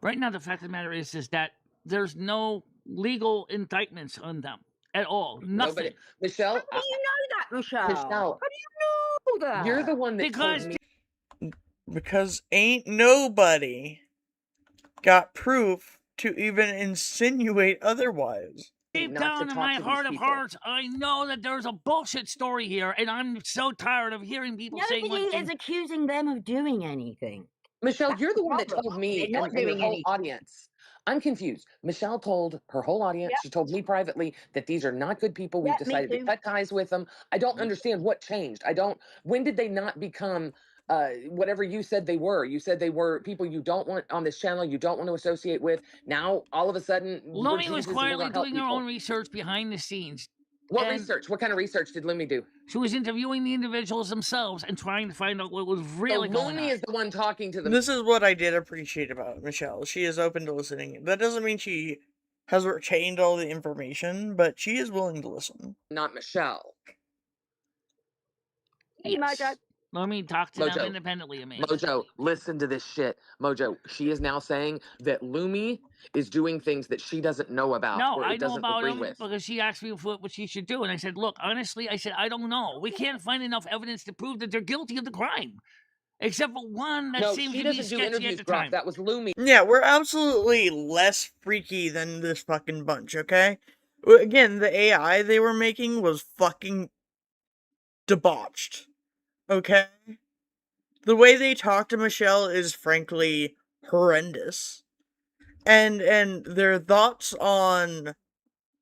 Right now, the fact of the matter is that there's no legal indictments on them at all. Nothing. Nobody, Michelle, How do you know that, Michelle? Michelle, How do you know that? you're the one that Because told me. Because ain't nobody got proof to even insinuate otherwise. deep not to down in talk my to these heart of people. hearts, I know that there's a bullshit story here, and I'm so tired of hearing people saying Nobody one is thing. accusing them of doing anything. Michelle, That's you're the the one that problem. told me They're not and your doing whole anything. audience. I'm confused. Michelle told her whole audience, Yep. she told me privately that these are not good people. We've Yep, me decided to too. cut ties with them. I don't Me understand what changed. When did they not become whatever you said they were? You said they were people you don't want on this channel, you don't want to associate with. Now, all of a sudden, we're Lumi Jesus was and we're quietly gonna help doing her people. own research behind the scenes. What and research? What kind of research did Lumi do? She was interviewing the individuals themselves and trying to find out what was really So going on. Lumi is the one talking to them. This is what I did appreciate about Michelle. She is open to listening. That doesn't mean she has retained all the information, but she is willing to listen. Not Michelle. Hey, Mojo. Lumi talked to them Mojo. independently of me. Mojo, listen to this shit. Mojo, she is now saying that Lumi is doing things that she doesn't know about No, or I know doesn't about agree them with. because she asked me what she should do, and I said, "Look, honestly, I don't know. We can't find enough evidence to prove that they're guilty of the crime, except for one that No, seemed she to be doesn't do sketchy at interviews, the Brock. time." That was Lumi. Yeah, we're absolutely less freaky than this fucking bunch, okay? Again, the AI they were making was fucking debauched, okay? The way they talk to Michelle is frankly horrendous. And their thoughts on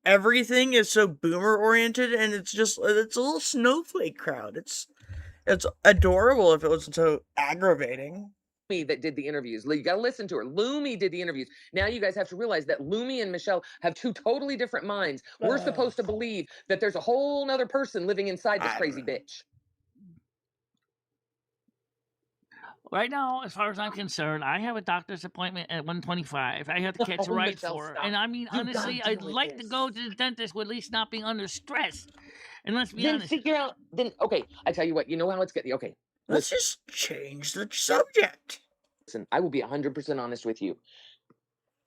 everything is so boomer oriented, and it's a little snowflake crowd. It's adorable if it wasn't so aggravating. Lumi that did the interviews. You got to listen to her. Lumi did the interviews. Now you guys have to realize that Lumi and Michelle have two totally different minds. We're supposed to believe that there's a whole nother person living inside this crazy bitch. Right now, as far as I'm concerned, I have a doctor's appointment at 1:25. I have to catch a Oh, ride Michelle, for her, stop. and I mean, You honestly, gotta I'd deal with like to this. go to the dentist with at least not being under stress. And let's be Then honest. figure out. Then okay, I tell you what. You know how it's getting. Okay, Let's just change the subject. listen. I will be 100% honest with you.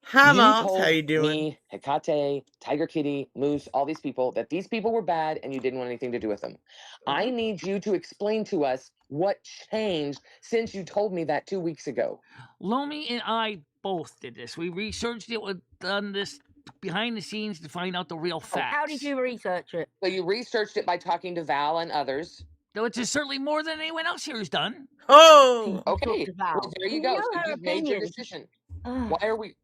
Hi, You Moth. told How you doing? me, Hecate, Tiger Kitty, Moose, all these people, that these people were bad and you didn't want anything to do with them. I need you to explain to us what changed since you told me that 2 weeks ago. Lomi and I both did this. We researched it, done this behind the scenes to find out the real facts. How did you research it? So you researched it by talking to Val and others. Which is certainly more than anyone else here has done. Oh! Okay, to Val. well, there you We go. know So her you've made your opinion. decision. Ugh.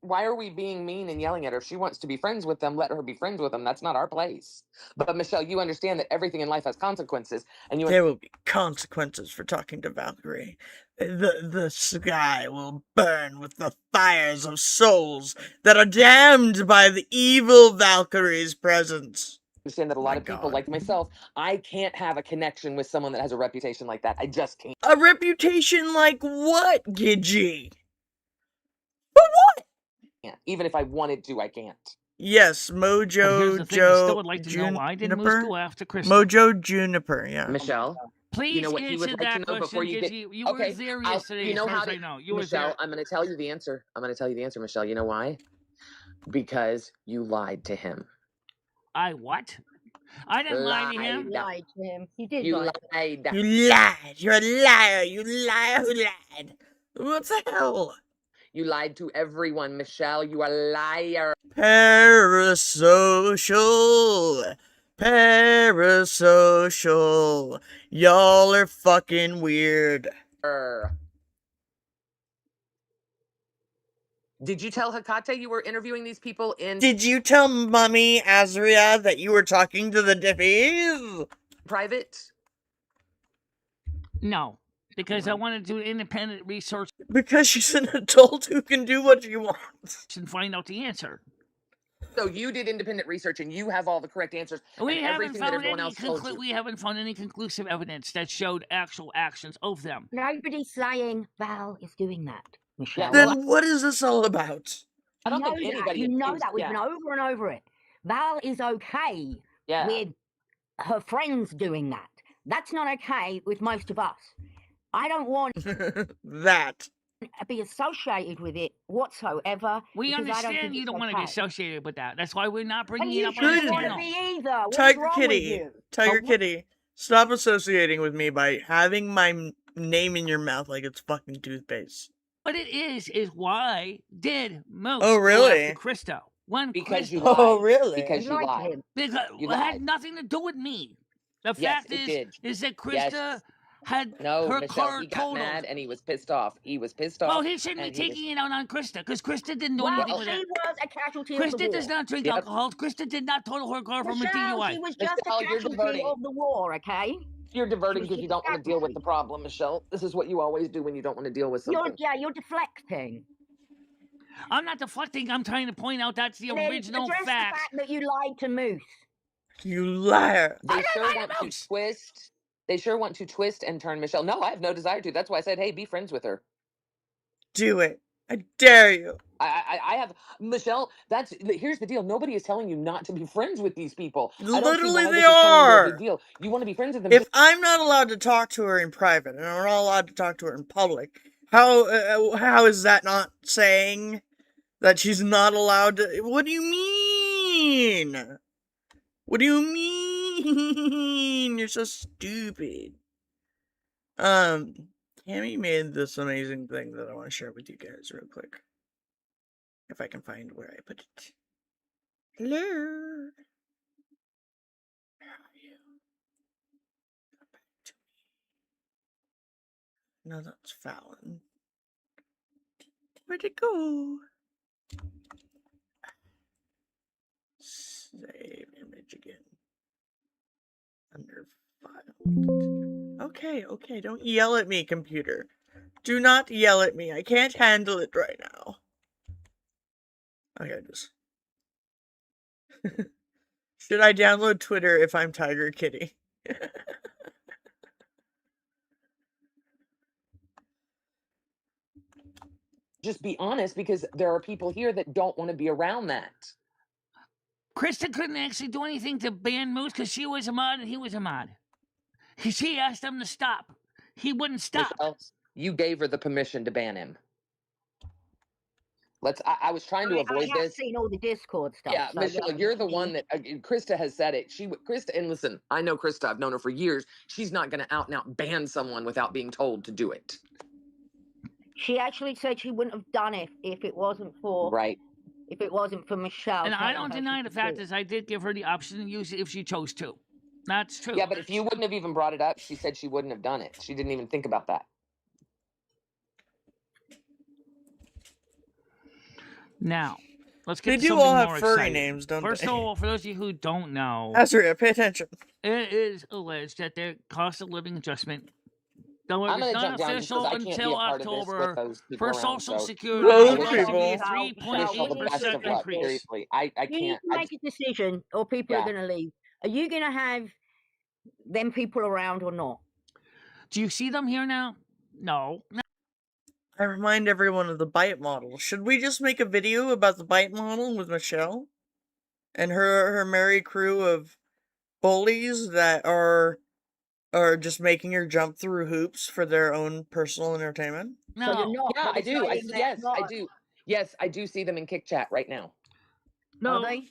Why are we being mean and yelling at her? If she wants to be friends with them, let her be friends with them. That's not our place. But Michelle, you understand that everything in life has consequences, and you There will be consequences for talking to Valkyrie. The sky will burn with the fires of souls that are damned by the evil Valkyrie's presence. understand that a lot of people God. like myself, I can't have a connection with someone that has a reputation like that. I just can't. A reputation like what, Gidgee? For what? Even if I wanted to, I can't. Yes, But here's Mojo the thing, I still Joe would like to know why did Moose Juniper. go after Crystal? Mojo Juniper, yeah. Michelle, Please you know what he answer would like to that know question, before you get. Gidgee. You Okay, were there I'll- yesterday, you know as far how as to- I know. You were Michelle, there. I'm going to tell you the answer. I'm going to tell you the answer, Michelle. You know why? Because you lied to him. I what? I didn't lie to him. You lied to him. You did You lie. lied. You lied. You're a liar. You liar who lied. What the hell? You lied to everyone, Michelle. You a liar. Parasocial. Parasocial. Y'all are fucking weird. Did you tell Hecate you were interviewing these people in Did you tell Mummy Azria that you were talking to the Diffies? private? No. because I want to do independent research Because she's an adult who can do what she wants. and find out the answer. So you did independent research and you have all the correct answers. We and haven't everything that found everyone any else told you. we haven't found any conclusive evidence that showed actual actions of them. Nobody's saying Val is doing that, Michelle. Then what is this all about? I don't You know think that. anybody You know accused- that. We've yeah. been over and over it. Val is okay Yeah. with her friends doing that. That's not okay with most of us. I don't want That. to be associated with it whatsoever. We because I don't understand think you it's don't want to be okay. associated with that. That's why we're not And bringing it you up on this shouldn't want to channel. be either. What's Tiger wrong Kitty. with you? Tiger Oh, Kitty. Stop associating with me by having my name in your mouth like it's fucking toothpaste. What it is why did most Oh, go really? after Krista? When Because you Krista, lied. Oh, really? Because You you lied to lied. him. because You it had lied. nothing to do with me. The Yes, fact it did. is that Krista Yes. had No, her Michelle, car he got totaled. mad and he was pissed off. He was pissed off. Well, he shouldn't be and he was- taking it out on Krista because Krista didn't do Well, anything she with it. was a casualty of the Krista war. does not drink Yep. alcohol. Krista did not total her car from a Michelle, DUI. she was just a Michelle, you're casualty diverting. of the war, okay? You're diverting was because you just don't want to deal with the casualty. problem, Michelle. This is what you always do when you don't want to deal with something. You're deflecting. I'm not deflecting. I'm trying to point out that's the And then original address fact. the fact that you lied to Moose. You liar. They sure lie want to to Moose. twist. They sure want to twist and turn Michelle. No, I have no desire to. That's why I said, hey, be friends with her. Do it. I dare you. I have Michelle. Here's the deal. Nobody is telling you not to be friends with these people. I don't see Literally, why they this is turning into a are. big deal. You want to be friends with them. If I'm not allowed to talk to her in private and I'm not allowed to talk to her in public, how is that not saying that she's not allowed to? What do you mean? What do you mean? You're so stupid. Cammy made this amazing thing that I want to share with you guys real quick. If I can find where I put it. Hello. Where are you? Come back to me. No, that's Fallon. Where'd it go? Save image again. Under file. Okay, don't yell at me, computer. Do not yell at me. I can't handle it right now. Okay, just. Should I download Twitter if I'm Tiger Kitty? Just be honest, because there are people here that don't want to be around that. Krista couldn't actually do anything to ban Moose because she was a mod and he was a mod. She asked him to stop. He wouldn't stop. Michelle, you gave her the permission to ban him. I was trying to avoid I have this. seen all the Discord stuff. Yeah, so Michelle, you're the one that Krista has said it. Krista, and listen, I know Krista. I've known her for years. She's not going to out and out ban someone without being told to do it. She actually said she wouldn't have done it if it wasn't for Right. if it wasn't for Michelle. And I telling don't her deny she the could fact do it. is I did give her the option to use it if she chose to. That's true. Yeah, but if you wouldn't have even brought it up, she said she wouldn't have done it. She didn't even think about that. Now, let's get They to do something all have more furry exciting. names, don't First they? of all, for those of you who don't know, Azria, pay attention. it is alleged that their cost of living adjustment, though I'm it's going to not jump down just official because I can't be a until part of this October, with those people for around. Social So Security, Those it's going to be a people. wish all the best 3.8% of luck. increase. Seriously, I You need can't. to make a decision, or people Yeah. are going to leave. Are you going to have them people around or not? Do you see them here now? No. I remind everyone of the bite model. Should we just make a video about the bite model with Michelle? And her merry crew of bullies that are just making her jump through hoops for their own personal entertainment? So you're No. not. Yeah, but I it's do. saying they're Yes, I not. do. Yes, I do see them in Kick Chat right now. No. Are they?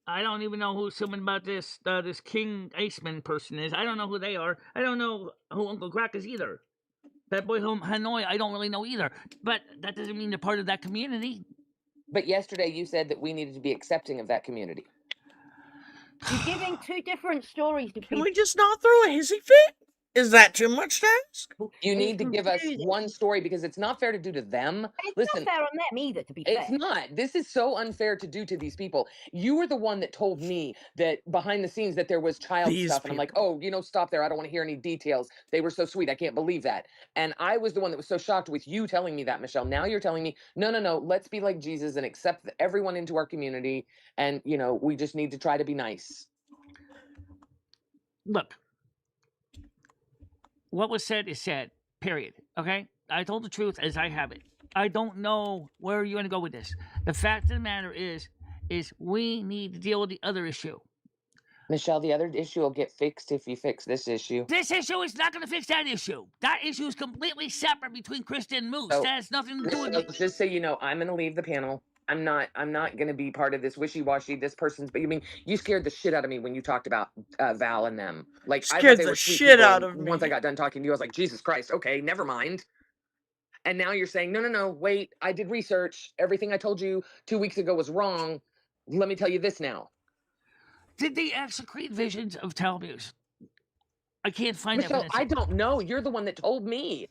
I don't even know who someone about this this King Iceman person is. I don't know who they are. I don't know who Uncle Crack is either. That boy from Hanoi, I don't really know either. But that doesn't mean they're part of that community. But yesterday you said that we needed to be accepting of that community. You're giving two different stories to Can people. we just not throw a hissy fit? Is that too much to ask? You It's need to give us confusing. one story because it's not fair to do to them. And it's Listen, not fair on them either, to be it's fair. not. This is so unfair to do to these people. You were the one that told me that behind the scenes that there was child These stuff. And I'm like, oh, stop there. I don't want to hear any details. They were so sweet. I can't believe that. And I was the one that was so shocked with you telling me that, Michelle. Now you're telling me, no, let's be like Jesus and accept everyone into our community. And, we just need to try to be nice. Look, what was said is said, period. Okay? I told the truth as I have it. I don't know where you're going to go with this. The fact of the matter is we need to deal with the other issue. Michelle, the other issue will get fixed if you fix this issue. This issue is not going to fix that issue. That issue is completely separate between Krista and Moose. So, that has nothing to do with Michelle, me. just so you know, I'm going to leave the panel. I'm not going to be part of this wishy-washy. This person's, but you scared the shit out of me when you talked about Val and them. Like, I Scared thought they the were sweet shit people, out and of once I me. got done talking to you, I was like, Jesus Christ, okay, never mind. And now you're saying, no, wait, I did research. Everything I told you 2 weeks ago was wrong. Let me tell you this now. Did they actually create visions of Talbus? I can't find Michelle, evidence. I don't know. You're the one that told me.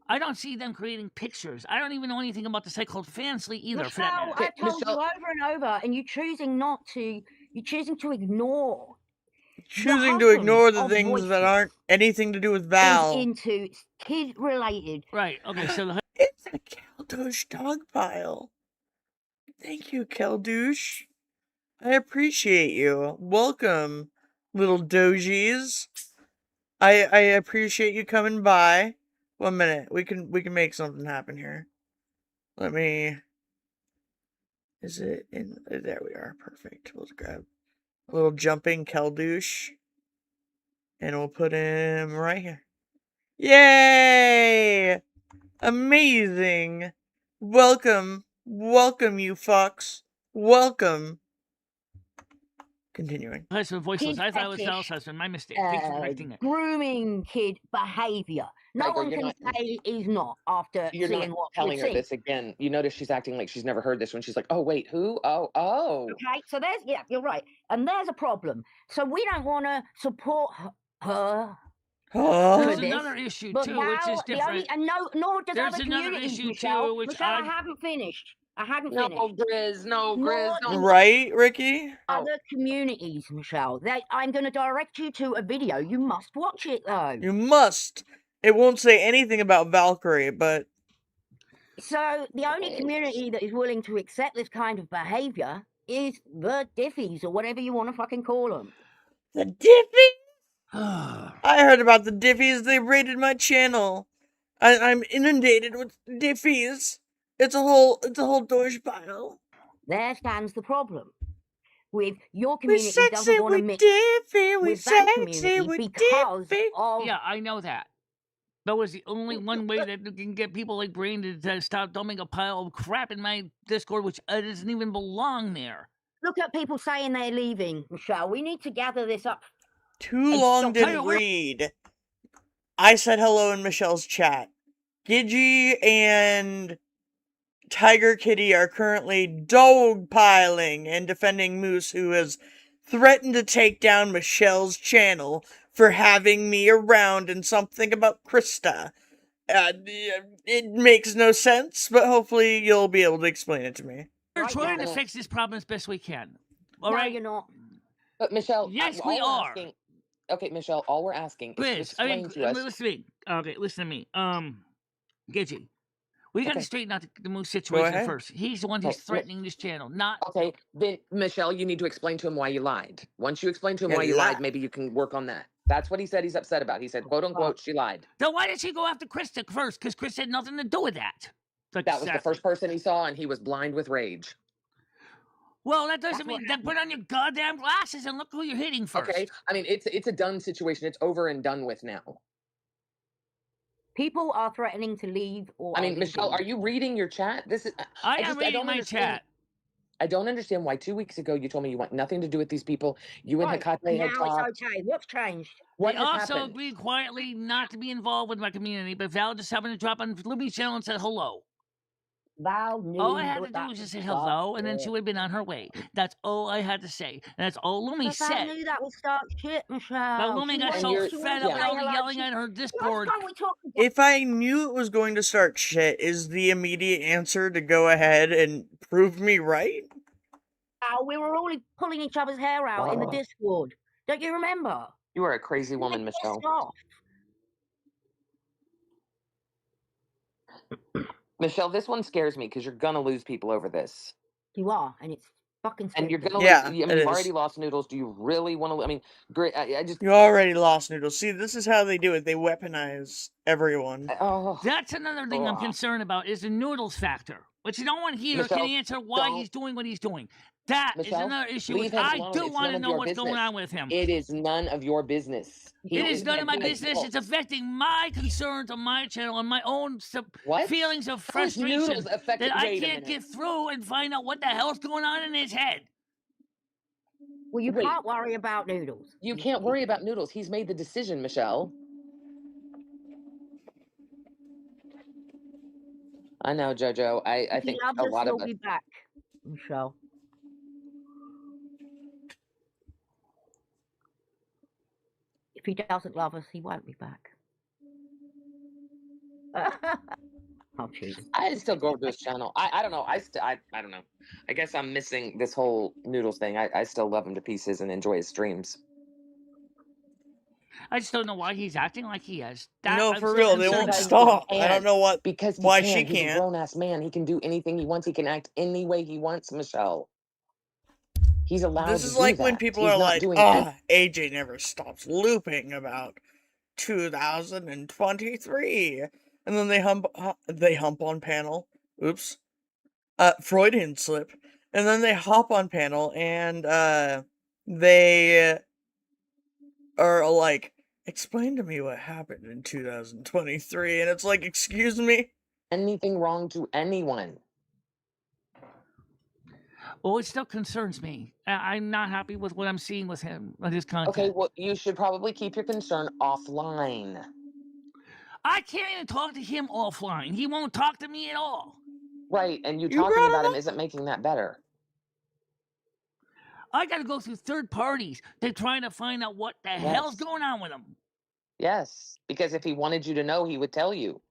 I don't see them creating pictures. I don't even know anything about the site called Fansly either, for that Michelle, matter. I told Michelle- you over and over, and you're choosing not to. You're choosing to ignore. Choosing to husband ignore the of things that Voices aren't anything to do with Is Val. into kid-related. Right, okay, so the It's a Keldouche dog pile. Thank you, Keldouche. I appreciate you. Welcome, little dojies. I appreciate you coming by. 1 minute. We can make something happen here. Let me. Is it in? There we are. Perfect. Let's grab a little jumping Keldouche, and we'll put him right here. Yay! Amazing. Welcome, you fucks. Welcome. Continuing. husband voiceless. Kid I thought it was fetish, Val's husband. My mistake. Thanks for correcting it. Grooming kid behavior. No Gregor, one you're can not- say he's not after You're seeing not what telling we've her seen. this again. You notice she's acting like she's never heard this when she's like, oh, wait, who? Oh. Okay, so you're right. And there's a problem. So we don't want to support her. There's this, another issue But too, now, which is different. nor does There's other another communities, issue, Michelle. too, which Michelle, I I'm- haven't finished. I haven't No, finished. Grizz, no, Grizz, Nor no. Right, Ricky? Other communities, Michelle. I'm going to direct you to a video. You must watch it, though. You must. It won't say anything about Valkyrie, but So the only community that is willing to accept this kind of behavior is the Diffies, or whatever you want to fucking call them. the Diffies? I heard about the Diffies. They raided my channel. I'm inundated with Diffies. It's a whole douche pile. There stands the problem. With your We community sexy doesn't want to with mix Diffie. We with that sexy community with because Diffie. of Yeah, I know that. That was the only one way that you can get people like Brandon to stop dumping a pile of crap in my Discord, which doesn't even belong there. look at people saying they're leaving, Michelle. We need to gather this up. Too And long stop- didn't Tyler, where- read. I said hello in Michelle's chat. Gidgy and Tiger Kitty are currently dogpiling and defending Moose, who has threatened to take down Michelle's channel for having me around and something about Krista. It makes no sense, but hopefully you'll be able to explain it to me. We're Right trying now. to fix this problem as best we can. All No, right, you're not. But Michelle, Yes, all we we're are. asking- okay, Michelle, all we're asking is to Grizz, explain to us. listen to me. Okay, listen to me. Gidgy, we got to Okay. straighten out the Moose situation ahead. first. He's the one who's Okay, threatening this channel, not. Okay, then Michelle, you need to explain to him why you lied. Once you explain to him Yeah, why you lied, lie. maybe you can work on that. That's what he said he's upset about. He said, quote unquote, she lied. Then why did she go after Krista first? Because Chris had nothing to do with that. That was the Exactly. first person he saw, and he was blind with rage. Well, that doesn't That's mean what then put on your goddamn glasses and look who you're hitting first. Okay, I mean it's a done situation. It's over and done with now. People are threatening to leave or I mean, are Michelle, leaving. are you reading your chat? This is I am just- reading don't my understand- chat. I don't understand why 2 weeks ago you told me you want nothing to do with these people. You and Right, Hecate had now talked. it's okay. What's changed? What They has also happened? agreed quietly not to be involved with my community, but Val just happened to drop on Libby's channel and said hello. Val knew All I had to that do that was just say would start hello, and then shit. she would have been on her way. That's all I had to say. And that's all Lumi But Val said. knew that would start shit, But Michelle. Lumi got And so you're- She fed wanted up to with say all the hello. yelling at her Discord. Last time we talked about If I knew it was going to start shit, is the immediate answer to go ahead and prove me right? how we were all pulling each other's hair out in the Oh. Discord. Don't you remember? You are a crazy We woman, were Michelle. pissed off. Michelle, this one scares me because you're gonna lose people over this. You are, and it's fucking And you're stupid. gonna Yeah, lose. I it mean, you've already is. lost Noodles. Do you really want to? I mean, great. I just. You already lost, Noodles. See, this is how they do it. They weaponize everyone. Oh. That's another thing I'm Ugh. concerned about is the Noodles factor, which no one here Michelle, can answer why don't- he's doing what he's doing. That is Michelle, another issue. leave Which him I alone. do It's want none to of know your what's going business. on with him. It is none of your business. It is none of my an business. adult. It's affecting my concerns on my channel and my own What? feelings of How is frustration Noodles affected? that I Wait a can't minute. get through and find out what the hell's going on in his head. Well, you Wait. can't worry about Noodles. You can't worry about Noodles. He's made the decision, Michelle. I know, Jojo. I If he think loves a us, lot he'll of us. be back, Michelle. If he doesn't love us, he won't be back. Oh, jeez. I still go to his channel. I don't know. I don't know. I guess I'm missing this whole Noodles thing. I still love him to pieces and enjoy his streams. I just don't know why he's acting like he is. No, I'm for so real, they concerned won't Because about. stop. he I don't can't. know what. Because he Why can. she He's a can't. grown ass man. He can do anything he wants. He can act any way he wants, Michelle. He's allowed This to is do like that. when people He's are not like, doing AJ never stops looping about 2023. And then they hump on panel. Oops. Freudian slip. And then they hop on panel and they are like, explain to me what happened in 2023. And it's like, excuse me? anything wrong to anyone. Well, it still concerns me. I'm not happy with what I'm seeing with him, with his content. Okay, well, you should probably keep your concern offline. I can't even talk to him offline. He won't talk to me at all. Right, and you You talking brought about him him isn't making that better. I got to go through third parties to try to find out what the hell's Yes. going on with him. Yes, because if he wanted you to know, he would tell you.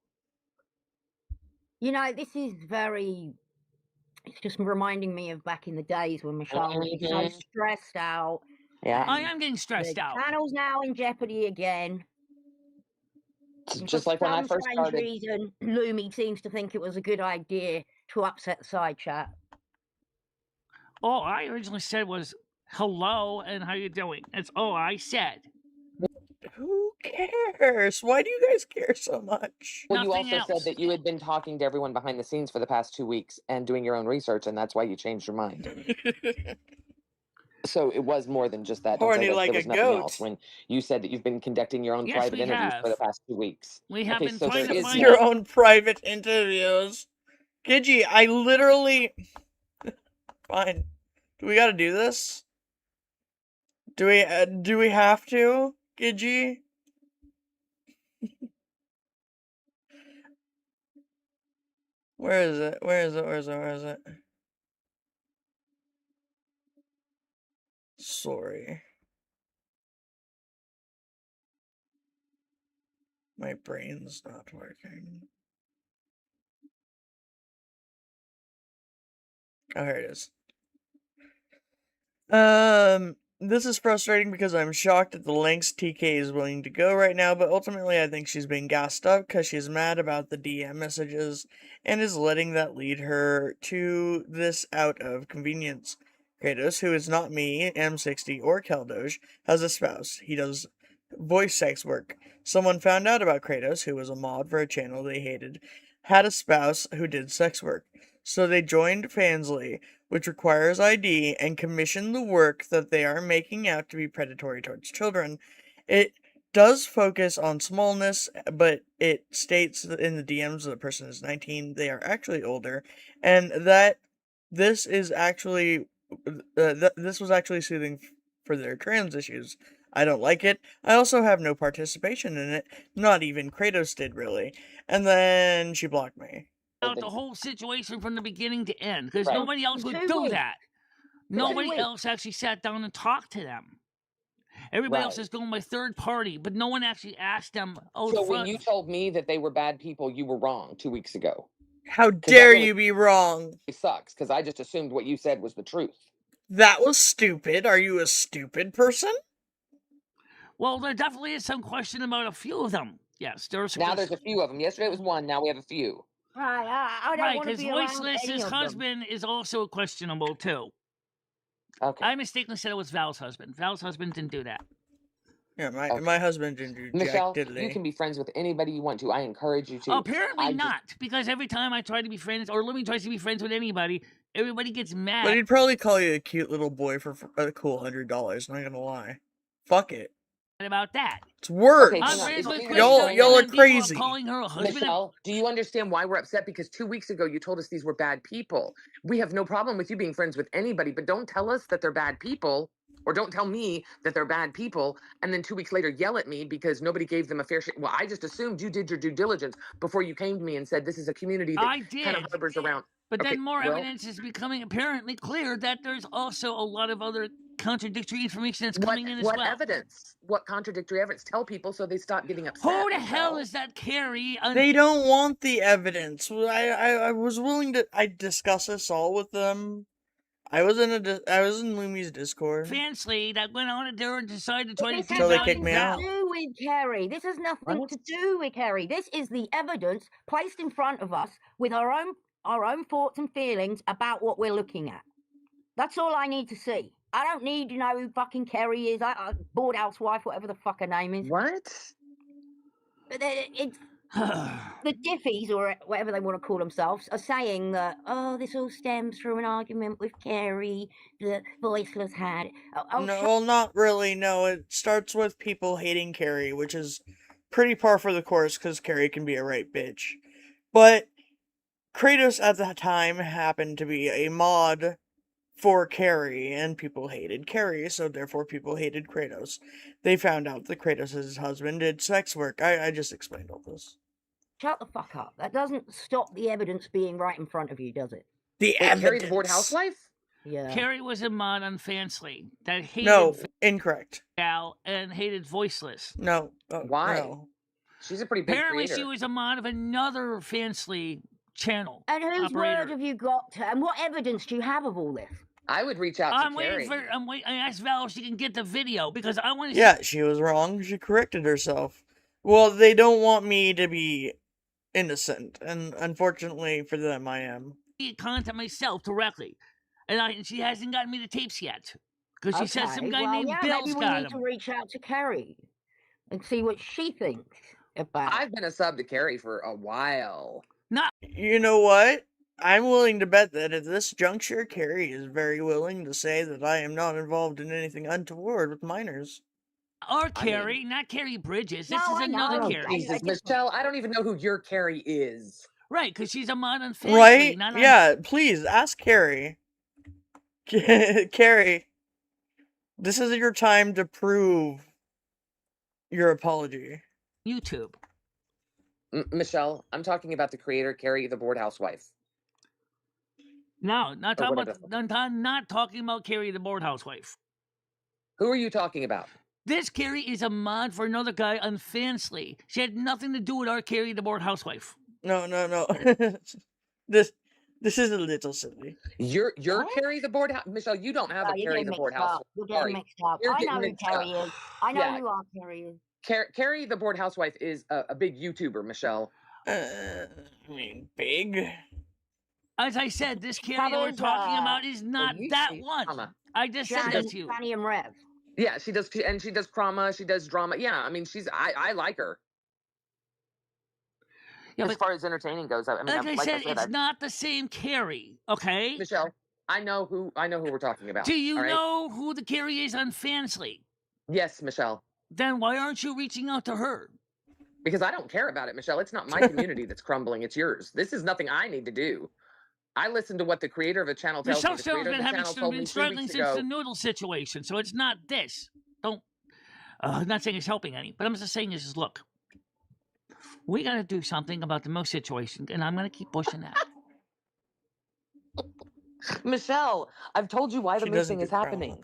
You know, this is very. It's just reminding me of back in the days when Michelle would be so Mhm. stressed out. Yeah, I am getting stressed The out. channel's now in jeopardy again. it's And just for like when I some first strange started. reason, Lumi seems to think it was a good idea to upset the side chat. All I originally said was hello and how you doing. That's all I said. Who cares? Why do you guys care so much? Well, you Nothing also said else. that you had been talking to everyone behind the scenes for the past 2 weeks and doing your own research, and that's why you changed your mind. So it was more than just that. Don't say Horny that like there a was nothing else. goat. When you said that you've been conducting your own Yes, private we interviews for the have. past 2 weeks. We have been so trying there to is find Your out. own private interviews. Gidgy, I literally... Fine. Do we gotta do this? Do we have to, Gidgy? Where is it? Where is it? Where is it? Where is it? Sorry. My brain's not working. Oh, here it is. This is frustrating because I'm shocked at the lengths TK is willing to go right now, but ultimately I think she's being gassed up because she's mad about the DM messages and is letting that lead her to this out of convenience. Kratos, who is not me, M60, or Keldosh, has a spouse. He does voice sex work. Someone found out about Kratos, who was a mod for a channel they hated, had a spouse who did sex work. So they joined Fansly, which requires ID, and commission the work that they are making out to be predatory towards children. It does focus on smallness, but it states in the DMs that the person is 19, they are actually older, and that this is actually, this was actually soothing for their trans issues. I don't like it. I also have no participation in it. Not even Kratos did, really. And then she blocked me. out the whole situation from the beginning to end because Right. nobody else would 2 do weeks. that. For 2 Nobody weeks. else actually sat down and talked to them. Everybody else Right. is going by third party, but no one actually asked them out So when front. you told me that they were bad people, you were wrong 2 weeks ago. How that dare really- you be wrong? It sucks because I just assumed what you said was the truth. That was stupid. Are you a stupid person? Well, there definitely is some question about a few of them. Yes, there's Now there's a few of them. Yesterday it was one. Now we have a few. Right, I don't right want to because be around Voiceless, any his of them. husband, is also questionable too. Okay. I mistakenly said it was Val's husband. Val's husband didn't do that. Yeah, my Okay. my husband didn't do Michelle, jack you diddly. can be friends with anybody you want to. I encourage you to. Apparently I just- not, because every time I try to be friends, or Louie tries to be friends with anybody, everybody gets mad. But he'd probably call you a cute little boy for a cool $100. Not gonna lie. Fuck it. about that. It's words. Okay, I'm hang on. friends with It's- Krista, Y'all and are then people crazy. calling her a husband. Michelle, do you understand why we're upset? Because 2 weeks ago you told us these were bad people. We have no problem with you being friends with anybody, but don't tell us that they're bad people, or don't tell me that they're bad people, and then 2 weeks later yell at me because nobody gave them a fair share. Well, I just assumed you did your due diligence before you came to me and said this is a community that I kind of did. hovers around. But Okay, then more well- evidence is becoming apparently clear that there's also a lot of other contradictory information that's coming in as what well. evidence? What contradictory evidence? Tell people so they stop getting upset. Who the hell Michelle. is that Carrie? They don't want the evidence. I was willing to discuss this all with them. I was in Lumi's Discord. Fancy that went on there and decided to try to This beat Till they has Valley kick me nothing out. to do with Kerry. This has nothing What? to do with Kerry. This is the evidence placed in front of us with our own thoughts and feelings about what we're looking at. That's all I need to see. I don't need to know who fucking Kerry is. Board housewife, whatever the fuck her name is. What? But it's the Diffies, or whatever they want to call themselves, are saying that, oh, this all stems from an argument with Kerry that Voiceless had. Oh, No, well, not really. No, it starts with people hating Carrie, which is pretty par for the course because Carrie can be a right bitch. But Kratos at the time happened to be a mod for Carrie, and people hated Carrie, so therefore people hated Kratos. They found out that Kratos' husband did sex work. I just explained all this. shut the fuck up. That doesn't stop the evidence being right in front of you, does it? The Wait, evidence. Carrie the board housewife? Yeah. Carrie was a mod on Fansly that hated No, incorrect. Val and hated Voiceless. No. Why? No. She's a pretty big Apparently, creator. she was a mod of another Fansly channel. And whose operator. word have you got? And what evidence do you have of all this? I would reach out I'm to waiting Carrie. for. I asked Val if she can get the video because I want to. Yeah, she was wrong. She corrected herself. Well, they don't want me to be innocent, and unfortunately for them, I am. See content myself directly, and she hasn't gotten me the tapes yet because she says some Okay, guy well, named yeah, Bill's maybe we got need to him. reach out to Kerry and see what she thinks about. I've been a sub to Carrie for a while. You know what? I'm willing to bet that at this juncture, Carrie is very willing to say that I am not involved in anything untoward with minors. Or I mean- Carrie, not Carrie Bridges. This No, is I know. another Oh, Carrie. Jesus, I just- Michelle, I don't even know who your Carrie is. Right, because she's a mod on Fansly, Right? not on Yeah, please, ask Carrie. Carrie, this is your time to prove your apology. YouTube. Michelle, I'm talking about the creator, Carrie the board housewife. No, not Or talking whatever. about. Not talking about Carrie, the board housewife. Who are you talking about? This Carrie is a mod for another guy on Fansly. She had nothing to do with our Carrie, the board housewife. No. This is a little silly. You're What? Carrie the board house. Michelle, you don't have Oh, a you're Carrie getting the board mixed up. house. You're getting Sorry. mixed up. You're I know getting who mixed Kerry up. is. I know Yeah. who our Kerry is. Carrie the board housewife is a big YouTuber, Michelle. I mean, big. As I said, this Carrie we're Covers, talking about is not you that see, one. Drama. I just said that to you. Fanny and Rev. Yeah, she does drama. She does drama. Yeah, I mean, I like her. Yeah, As but far as entertaining goes, I mean, like I said, it's I- not the same Carrie, okay? Michelle, I know who we're talking about. Do you all right? know who the Carrie is on Fansly? Yes, Michelle. Then why aren't you reaching out to her? Because I don't care about it, Michelle. It's not my community that's crumbling. It's yours. This is nothing I need to do. I listen to what the creator of a channel tells Michelle me. The Show's creator of been the having channel told me been 2 struggling weeks since ago. the noodle situation, so it's not this. Don't. I'm not saying it's helping any, but I'm just saying is look. We got to do something about the moose situation, and I'm going to keep pushing that. Michelle, I've told you why the She moose doesn't thing do is Crown. happening.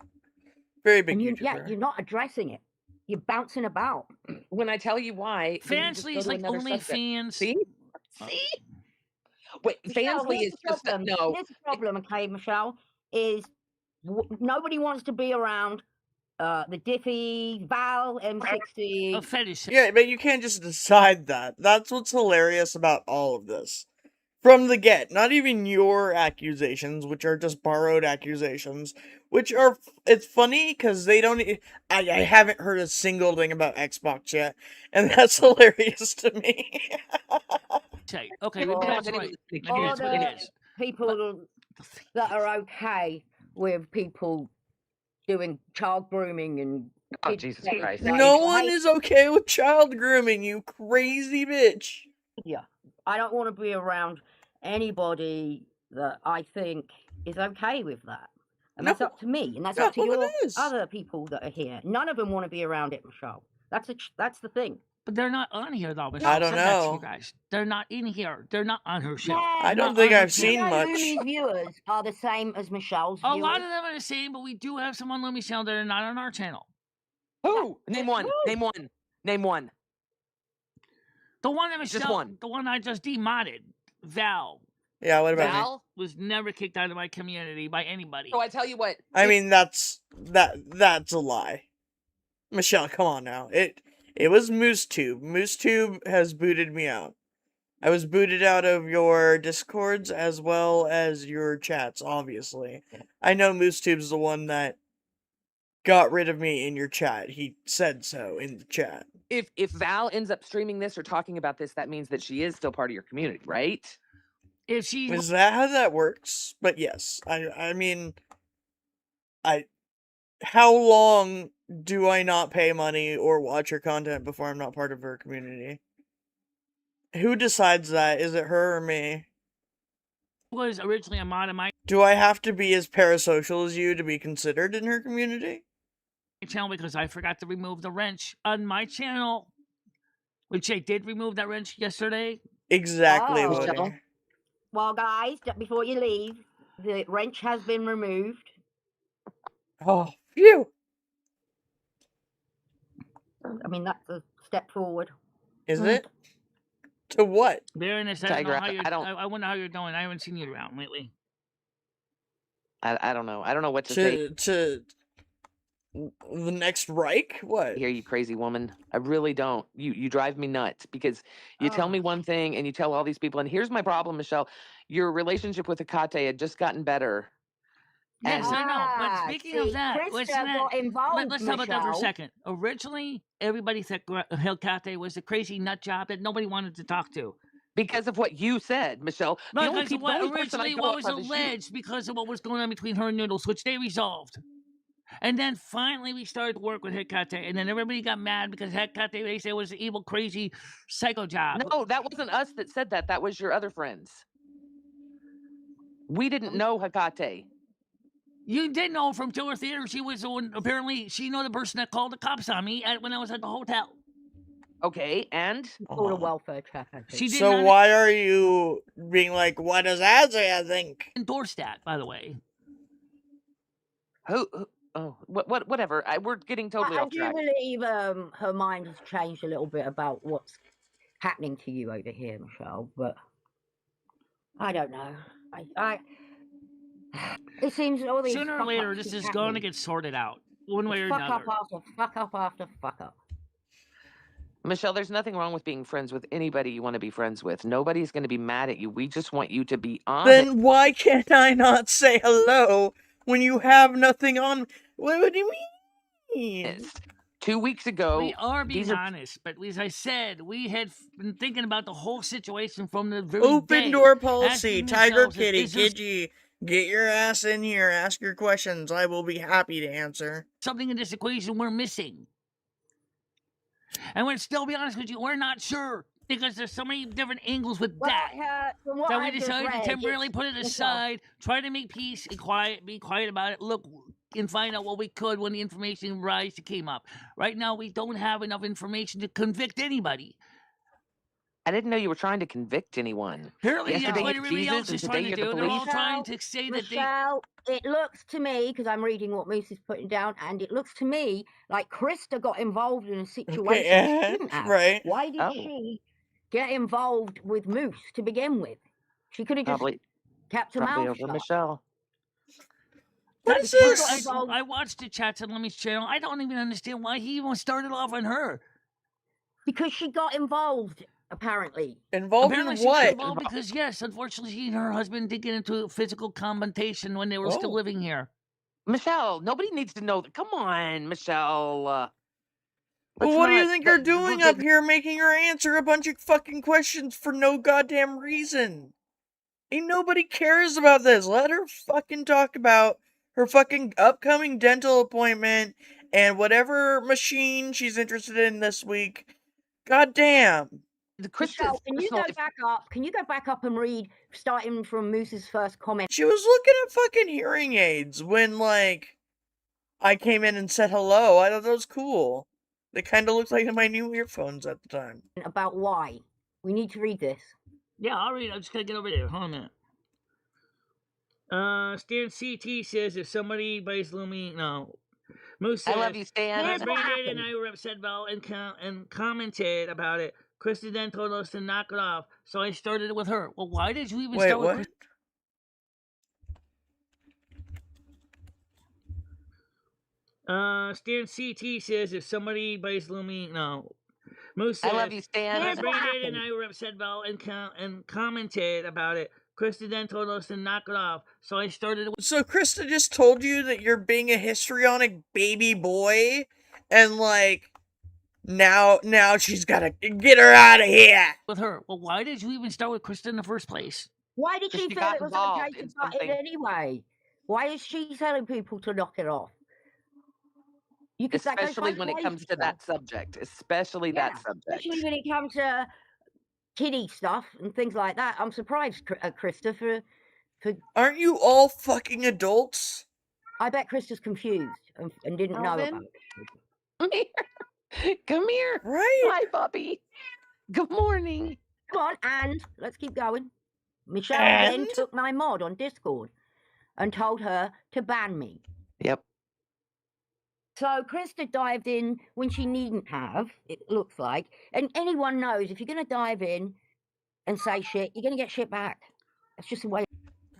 Very big And YouTuber. you're not addressing it. You're bouncing about. When I tell you why, then you just go Fansly is to like another subject. OnlyFans. See? See? Wait, Michelle, Fansly here's is the just problem. no. Here's the problem, okay, Michelle, is nobody wants to be around the Diffie, Val, A M60. fetish. Yeah, but you can't just decide that. That's what's hilarious about all of this. From the get, not even your accusations, which are just borrowed accusations, which are, it's funny because they don't, I haven't heard a single thing about Xbox yet, and that's hilarious to me. Okay, Or- that's Or right. the- Maybe that's what it the is. people that are okay with people doing child grooming and Oh, kids Jesus getting Christ. played No for one hate is okay with child grooming, you crazy bitch. media. I don't want to be around anybody that I think is okay with that. And that's No, up to me, and that's no up to one your is. other people that are here. None of them want to be around it, Michelle. That's the thing. But they're not on here, though. Michelle I don't said that to you know. guys. They're not in here. They're not on her show. Yeah, I don't Not think on her I've channel. seen you know, much. Lumi's viewers are the same as Michelle's A viewers. lot of them are the same, but we do have some on Lumi's channel that are not on our channel. Who? Name one. Who? Name one. Name one. The one that Just Michelle, one. the one I just demodded, Val, Yeah, what about me? Val? was never kicked out of my community by anybody. So I tell you what. I mean, that's a lie. Michelle, come on now. It was MooseTube. MooseTube has booted me out. I was booted out of your Discords as well as your chats, obviously. I know MooseTube's the one that got rid of me in your chat. He said so in the chat. If Val ends up streaming this or talking about this, that means that she is still part of your community, right? If she Is that how that works? But yes, I mean, how long do I not pay money or watch her content before I'm not part of her community? Who decides that? Is it her or me? was originally a mod of my Do I have to be as parasocial as you to be considered in her community? channel because I forgot to remove the wrench on my channel, which I did remove that wrench yesterday. Exactly, Oh. Woody. Michelle? Well, guys, before you leave, the wrench has been removed. Oh, phew. I mean, that's a step forward. Is Mm. it? To what? Baroness, I don't Tiger, know how you're. I don't- I wonder how you're doing. I haven't seen you around lately. I don't know. I don't know what to say. To the next Reich? What? Here, you crazy woman. I really don't. You drive me nuts because you tell Oh. me one thing and you tell all these people. And here's my problem, Michelle. Your relationship with Akate had just gotten better. Yes, And- I know. But Ah, speaking see, of that, Krista listen to that. got involved, Let's talk about that for a Michelle. second. Originally, everybody thought ElGato was a crazy nut job that nobody wanted to talk to. because of what you said, Michelle. The only Because of people- the what only person I originally go what off was of is you. alleged because of what was going on between her and Noodles, which they resolved. And then finally we started to work with Hecate, and then everybody got mad because Hecate, they said, was an evil, crazy psycho job. No, that wasn't us that said that. That was your other friends. We didn't know Hecate. You did know from Tour Theater she was the one, apparently she knew the person that called the cops on me when I was at the hotel. Okay, and Called a welfare check, I think. She did So not why are you being like, what does Isaiah think? endorse that, by the way. who oh, whatever. We're getting totally I off do track. believe her mind has changed a little bit about what's happening to you over here, Michelle, but I don't know. It seems all these Sooner or fuck later, ups this keep is going to happening. get sorted out, one way or Fuck another. up after fuck up after fuck up. Michelle, there's nothing wrong with being friends with anybody you want to be friends with. Nobody's going to be mad at you. We just want you to be honest. Then why can't I not say hello when you have nothing on? What do you mean? 2 weeks ago, We are being these are honest, but as I said, we had been thinking about the whole situation from the very Open day, door policy, asking Tiger ourselves, Kitty, is there Gidgy, get your ass in here, ask your questions. I will be happy to answer. something in this equation we're missing? And we're still be honest with you, we're not sure because there's so many different angles with Well, that. from what That we I've just decided read, to temporarily it's- put it Michelle, aside, try to make peace and be quiet about it. Look and find out what we could when the information came up. Right now, we don't have enough information to convict anybody. I didn't know you were trying to convict anyone. Apparently, that's Yesterday what it's everybody Jesus, else and is trying today to you're the do. They're all police. trying to say that they. Michelle, it looks to me, because I'm reading what Moose is putting down, and it looks to me like Krista got involved in a situation Okay, she and shouldn't have. right. Why did Oh. she get involved with Moose to begin with? She could have just Probably, kept her probably mouth over shut. Michelle. What That's is what this? I watched the chats on Lemmy's channel. I don't even understand why he even started off on her. Because she got involved, apparently. Involved Apparently, in she got what? involved because, yes, unfortunately, she and her husband did get into a physical confrontation when they were still Oh. living here. Michelle, nobody needs to know that. Come on, Michelle. Well, Let's what do you not- think the- you're the- doing the- up here making her answer a bunch of fucking questions for no goddamn reason? Ain't nobody cares about this. Let her fucking talk about her fucking upcoming dental appointment and whatever machine she's interested in this week. Goddamn. The Krista, Michelle, can you first of all, go back up? Can you go back up and read, starting from Moose's first comment? She was looking at fucking hearing aids when, like, I came in and said hello. I thought that was cool. They kind of looked like my new earphones at the time. About why. We need to read this. Yeah, I'll read it. I'm just going to get over there. Hold on a minute. Stan CT says if somebody buys Lumi, no. Moose says, I love you, Stan. Here's "My what Brandon and happened. I were upset about and commented about it. Krista then told us to knock it off, so I started it with her. Well, why did you even Wait, start what? with Krista? Stan CT says if somebody buys Lumi, no. Moose says, I love you, Stan. Here's "My what Brandon and happened. I were upset about and commented about it. Krista then told us to knock it off, so I started it So Krista just told you that you're being a histrionic baby boy, and like, now she's gotta get her out of here. with her. Well, why did you even start with Krista in the first place? Why did she She feel got it was involved okay to in butt it something. anyway? Why is she telling people to knock it off? You could, that goes Especially both when it ways, comes to Michelle. that subject. Especially Yeah, that subject. especially when it comes to kiddie stuff and things like that. I'm surprised, Krista, for Aren't you all fucking adults? I bet Krista's confused and didn't know Alvin? about it. Come here. Come here. Right? Hi, puppy. Good morning. Come on, and let's keep going. Michelle then And? took my mod on Discord and told her to ban me. Yep. So Krista dived in when she needn't have, it looks like. And anyone knows if you're going to dive in and say shit, you're going to get shit back. That's just the way.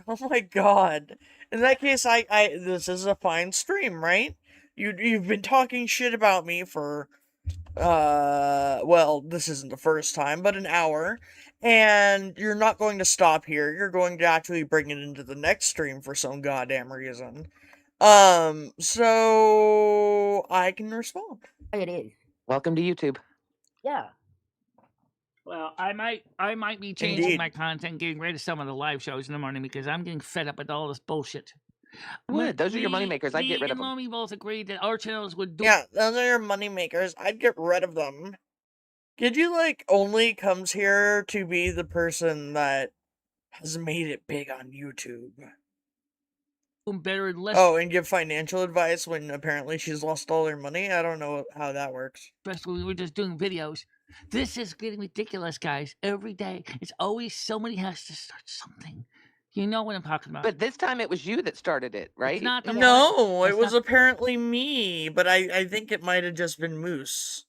Oh my god. In that case, I this is a fine stream, right? You've been talking shit about me for, well, this isn't the first time, but an hour. And you're not going to stop here. You're going to actually bring it into the next stream for some goddamn reason. So I can respond. It is. Welcome to YouTube. Yeah. Well, I might be changing Indeed. my content, getting rid of some of the live shows in the morning because I'm getting fed up with all this bullshit. Would. Those are your Me- moneymakers. I'd me get rid of and them. Lomi both agreed that our channels would do. Yeah, those are your moneymakers. I'd get rid of them. Kid, you, like, only comes here to be the person that has made it big on YouTube. better and less Oh, and give financial advice when apparently she's lost all her money? I don't know how that works. stressed when we were just doing videos. This is getting ridiculous, guys. Every day, it's always somebody has to start something. You know what I'm talking about. But this time it was you that started it, right? It's not the No, That's it was not- apparently me, but I think it might have just been Moose.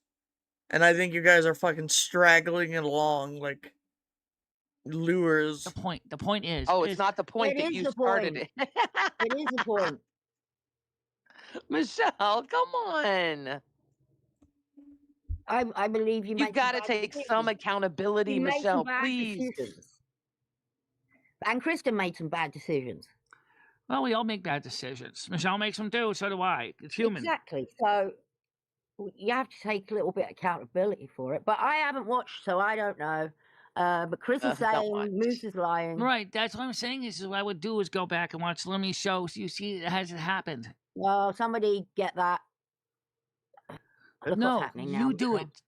And I think you guys are fucking straggling it along like lures. the point. The point is. Oh, it's not the point It that is you the started point. it. It is the point. Michelle, come on. I believe you You've make got to bad take decisions. some accountability, You made some Michelle, bad please. decisions. And Krista made some bad decisions. Well, we all make bad decisions. Michelle makes them too. So do I. It's human. Exactly. So you have to take a little bit of accountability for it. But I haven't watched, so I don't know. But Chris is Don't watch. saying Moose is lying. Right. That's what I'm saying. Is what I would do is go back and watch Lemmy's show so you see it has it happened. Well, somebody get that. Look No, what's happening now. you do Michelle. it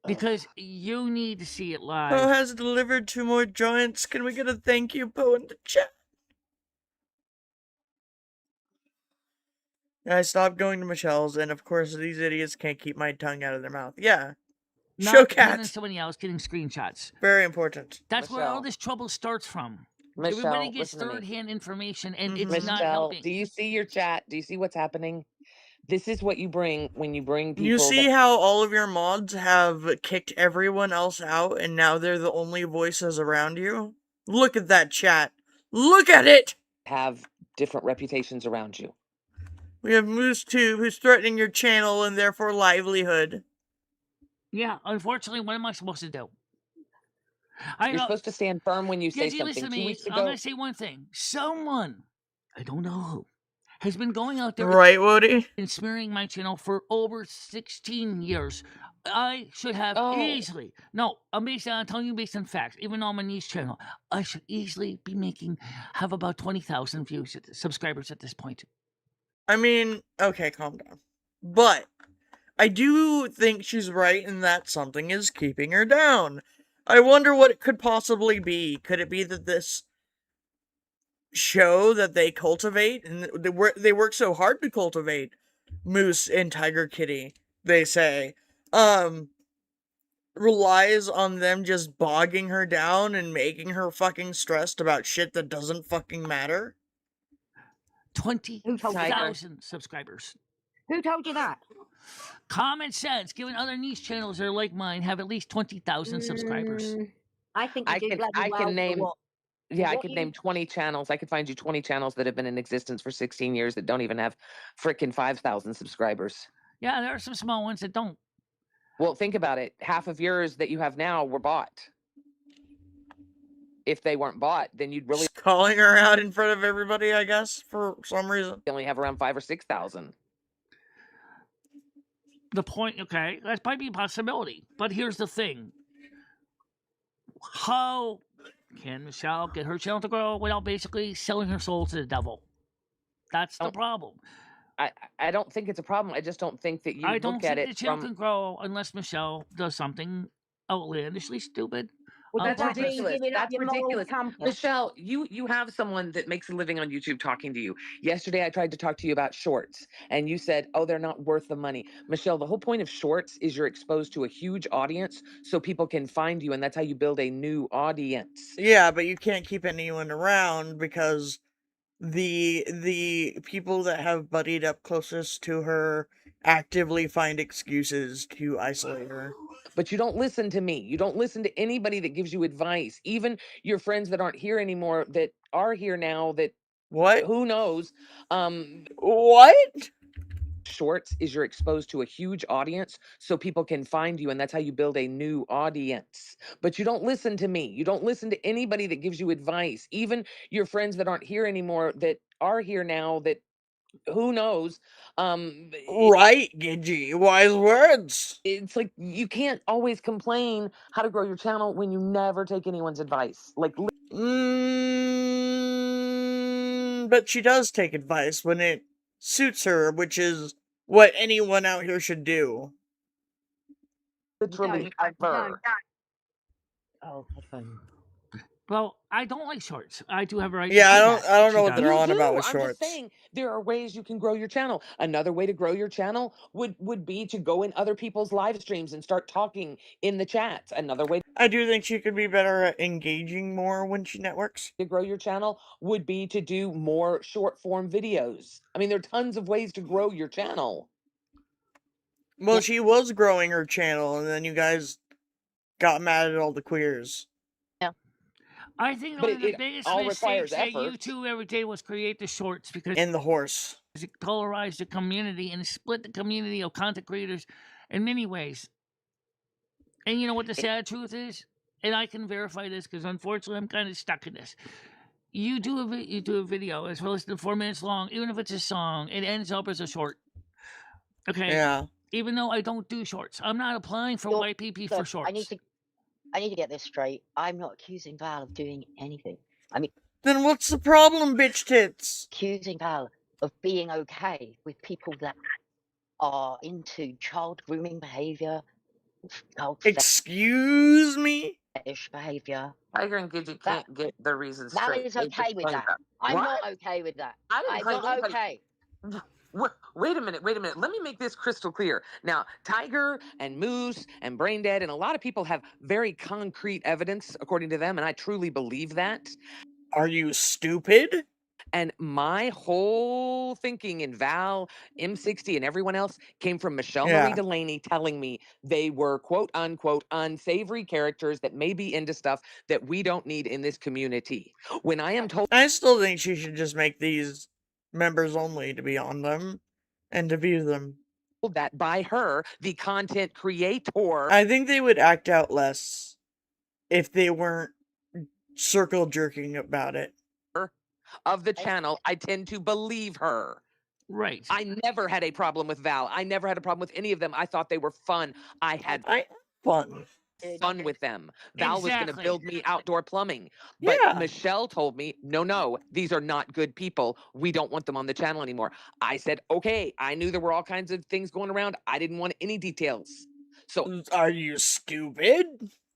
because you need to see it live. Poe has delivered 2 more joints. Can we get a thank you, Poe, in the chat? I stopped going to Michelle's, and of course these idiots can't keep my tongue out of their mouth. Yeah. not Show depending on cat. somebody else getting screenshots. Very important. That's where all Michelle. this trouble starts from. Michelle, Everybody gets listen to me. third-hand information, and Mhm. it's not Michelle, helping. do you see your chat? Do you see what's happening? This is what you bring when you bring people. You see how all of your mods have kicked everyone else out and now they're the only voices around you? Look at that chat. Look at it! have different reputations around you. We have MooseTube who's threatening your channel and therefore livelihood. Yeah, unfortunately, what am I supposed to do? You're supposed to stand firm when you say Gigi, something. listen to 2 me. weeks I'm ago, going to say one thing. Someone, I don't know who, has been going out there Right, Woody? and smearing my channel for over 16 years. I should have easily, no, I'm telling you based on facts, even on my niche channel, I should easily be have about 20,000 views, subscribers at this point. I mean, okay, calm down. But I do think she's right in that something is keeping her down. I wonder what it could possibly be. Could it be that this show that they cultivate, and they work so hard to cultivate Moose and Tiger Kitty, they say, relies on them just bogging her down and making her fucking stressed about shit that doesn't fucking matter? 20,000 subscribers. Who told you that? Common sense, given other niche channels that are like mine have at least 20,000 subscribers. I think I can name. Yeah, I could name 20 channels. I could find you 20 channels that have been in existence for 16 years that don't even have frickin' 5,000 subscribers. Yeah, there are some small ones that don't. Well, think about it. Half of yours that you have now were bought. If they weren't bought, then you'd really Just calling her out in front of everybody, I guess, for some reason. only have around 5,000 or 6,000. The point, okay, that might be a possibility. But here's the thing. How can Michelle get her channel to grow without basically selling her soul to the devil? That's the problem. I don't think it's a problem. I just don't think that you I don't look think at it the channel from... can grow unless Michelle does something outlandishly stupid. Well, that's That means ridiculous. giving up That's your moral ridiculous. compass. Michelle, you have someone that makes a living on YouTube talking to you. Yesterday, I tried to talk to you about shorts, and you said, oh, they're not worth the money. Michelle, the whole point of shorts is you're exposed to a huge audience so people can find you, and that's how you build a new audience. Yeah, but you can't keep anyone around because the people that have buddied up closest to her actively find excuses to isolate her. But you don't listen to me. You don't listen to anybody that gives you advice. Even your friends that aren't here anymore, that are here now, that What? who knows? What? Shorts is you're exposed to a huge audience so people can find you, and that's how you build a new audience. But you don't listen to me. You don't listen to anybody that gives you advice. Even your friends that aren't here anymore, that are here now, that who knows? Right, Gigi. Wise words. It's like you can't always complain how to grow your channel when you never take anyone's advice. Like, But she does take advice when it suits her, which is what anyone out here should do. literally ever. Oh, Well, I don't like shorts. I do have a right. Yeah, to I say that. don't know She what does. they're on You about do. with I'm shorts. just saying there are ways you can grow your channel. Another way to grow your channel would be to go in other people's live streams and start talking in the chats. Another way I do think she could be better at engaging more when she networks. to grow your channel would be to do more short form videos. I mean, there are tons of ways to grow your channel. Well, she was growing her channel, and then you guys got mad at all the queers. I think But one of the it biggest all requires mistakes that effort. YouTube every day was create the shorts because And the horse. it polarized the community and split the community of content creators in many ways. And you know what the sad truth is? And I can verify this because unfortunately I'm kind of stuck in this. You do a video as well as the 4 minutes long, even if it's a song, it ends up as a short. Okay. Yeah. Even though I don't do shorts, I'm not applying for YPP for shorts. I need to get this straight. I'm not accusing Val of doing anything. I mean, Then what's the problem, bitch tits? accusing Val of being okay with people that are into child grooming behavior, child Excuse me? fetish behavior. Tiger and Gidget can't get their reasons Val straight. is They okay just with claim that. that. I'm What? not okay with that. I didn't I'm claim not anybody- okay. Wait a minute. Let me make this crystal clear. Now, Tiger and Moose and Braindead and a lot of people have very concrete evidence, according to them, and I truly believe that. Are you stupid? And my whole thinking in Val, M60, and everyone else came from Michelle Marie Yeah. Delaney telling me they were quote unquote unsavory characters that may be into stuff that we don't need in this community. When I am told I still think she should just make these members only to be on them and to view them. that by her, the content creator, I think they would act out less if they weren't circle jerking about it. of the channel, I tend to believe her. Right. I never had a problem with Val. I never had a problem with any of them. I thought they were fun. I had Fun. fun with them. Val was going to Exactly. build me outdoor plumbing. But Yeah. Michelle told me, no, these are not good people. We don't want them on the channel anymore. I said, okay. I knew there were all kinds of things going around. I didn't want any details. So Are you stupid?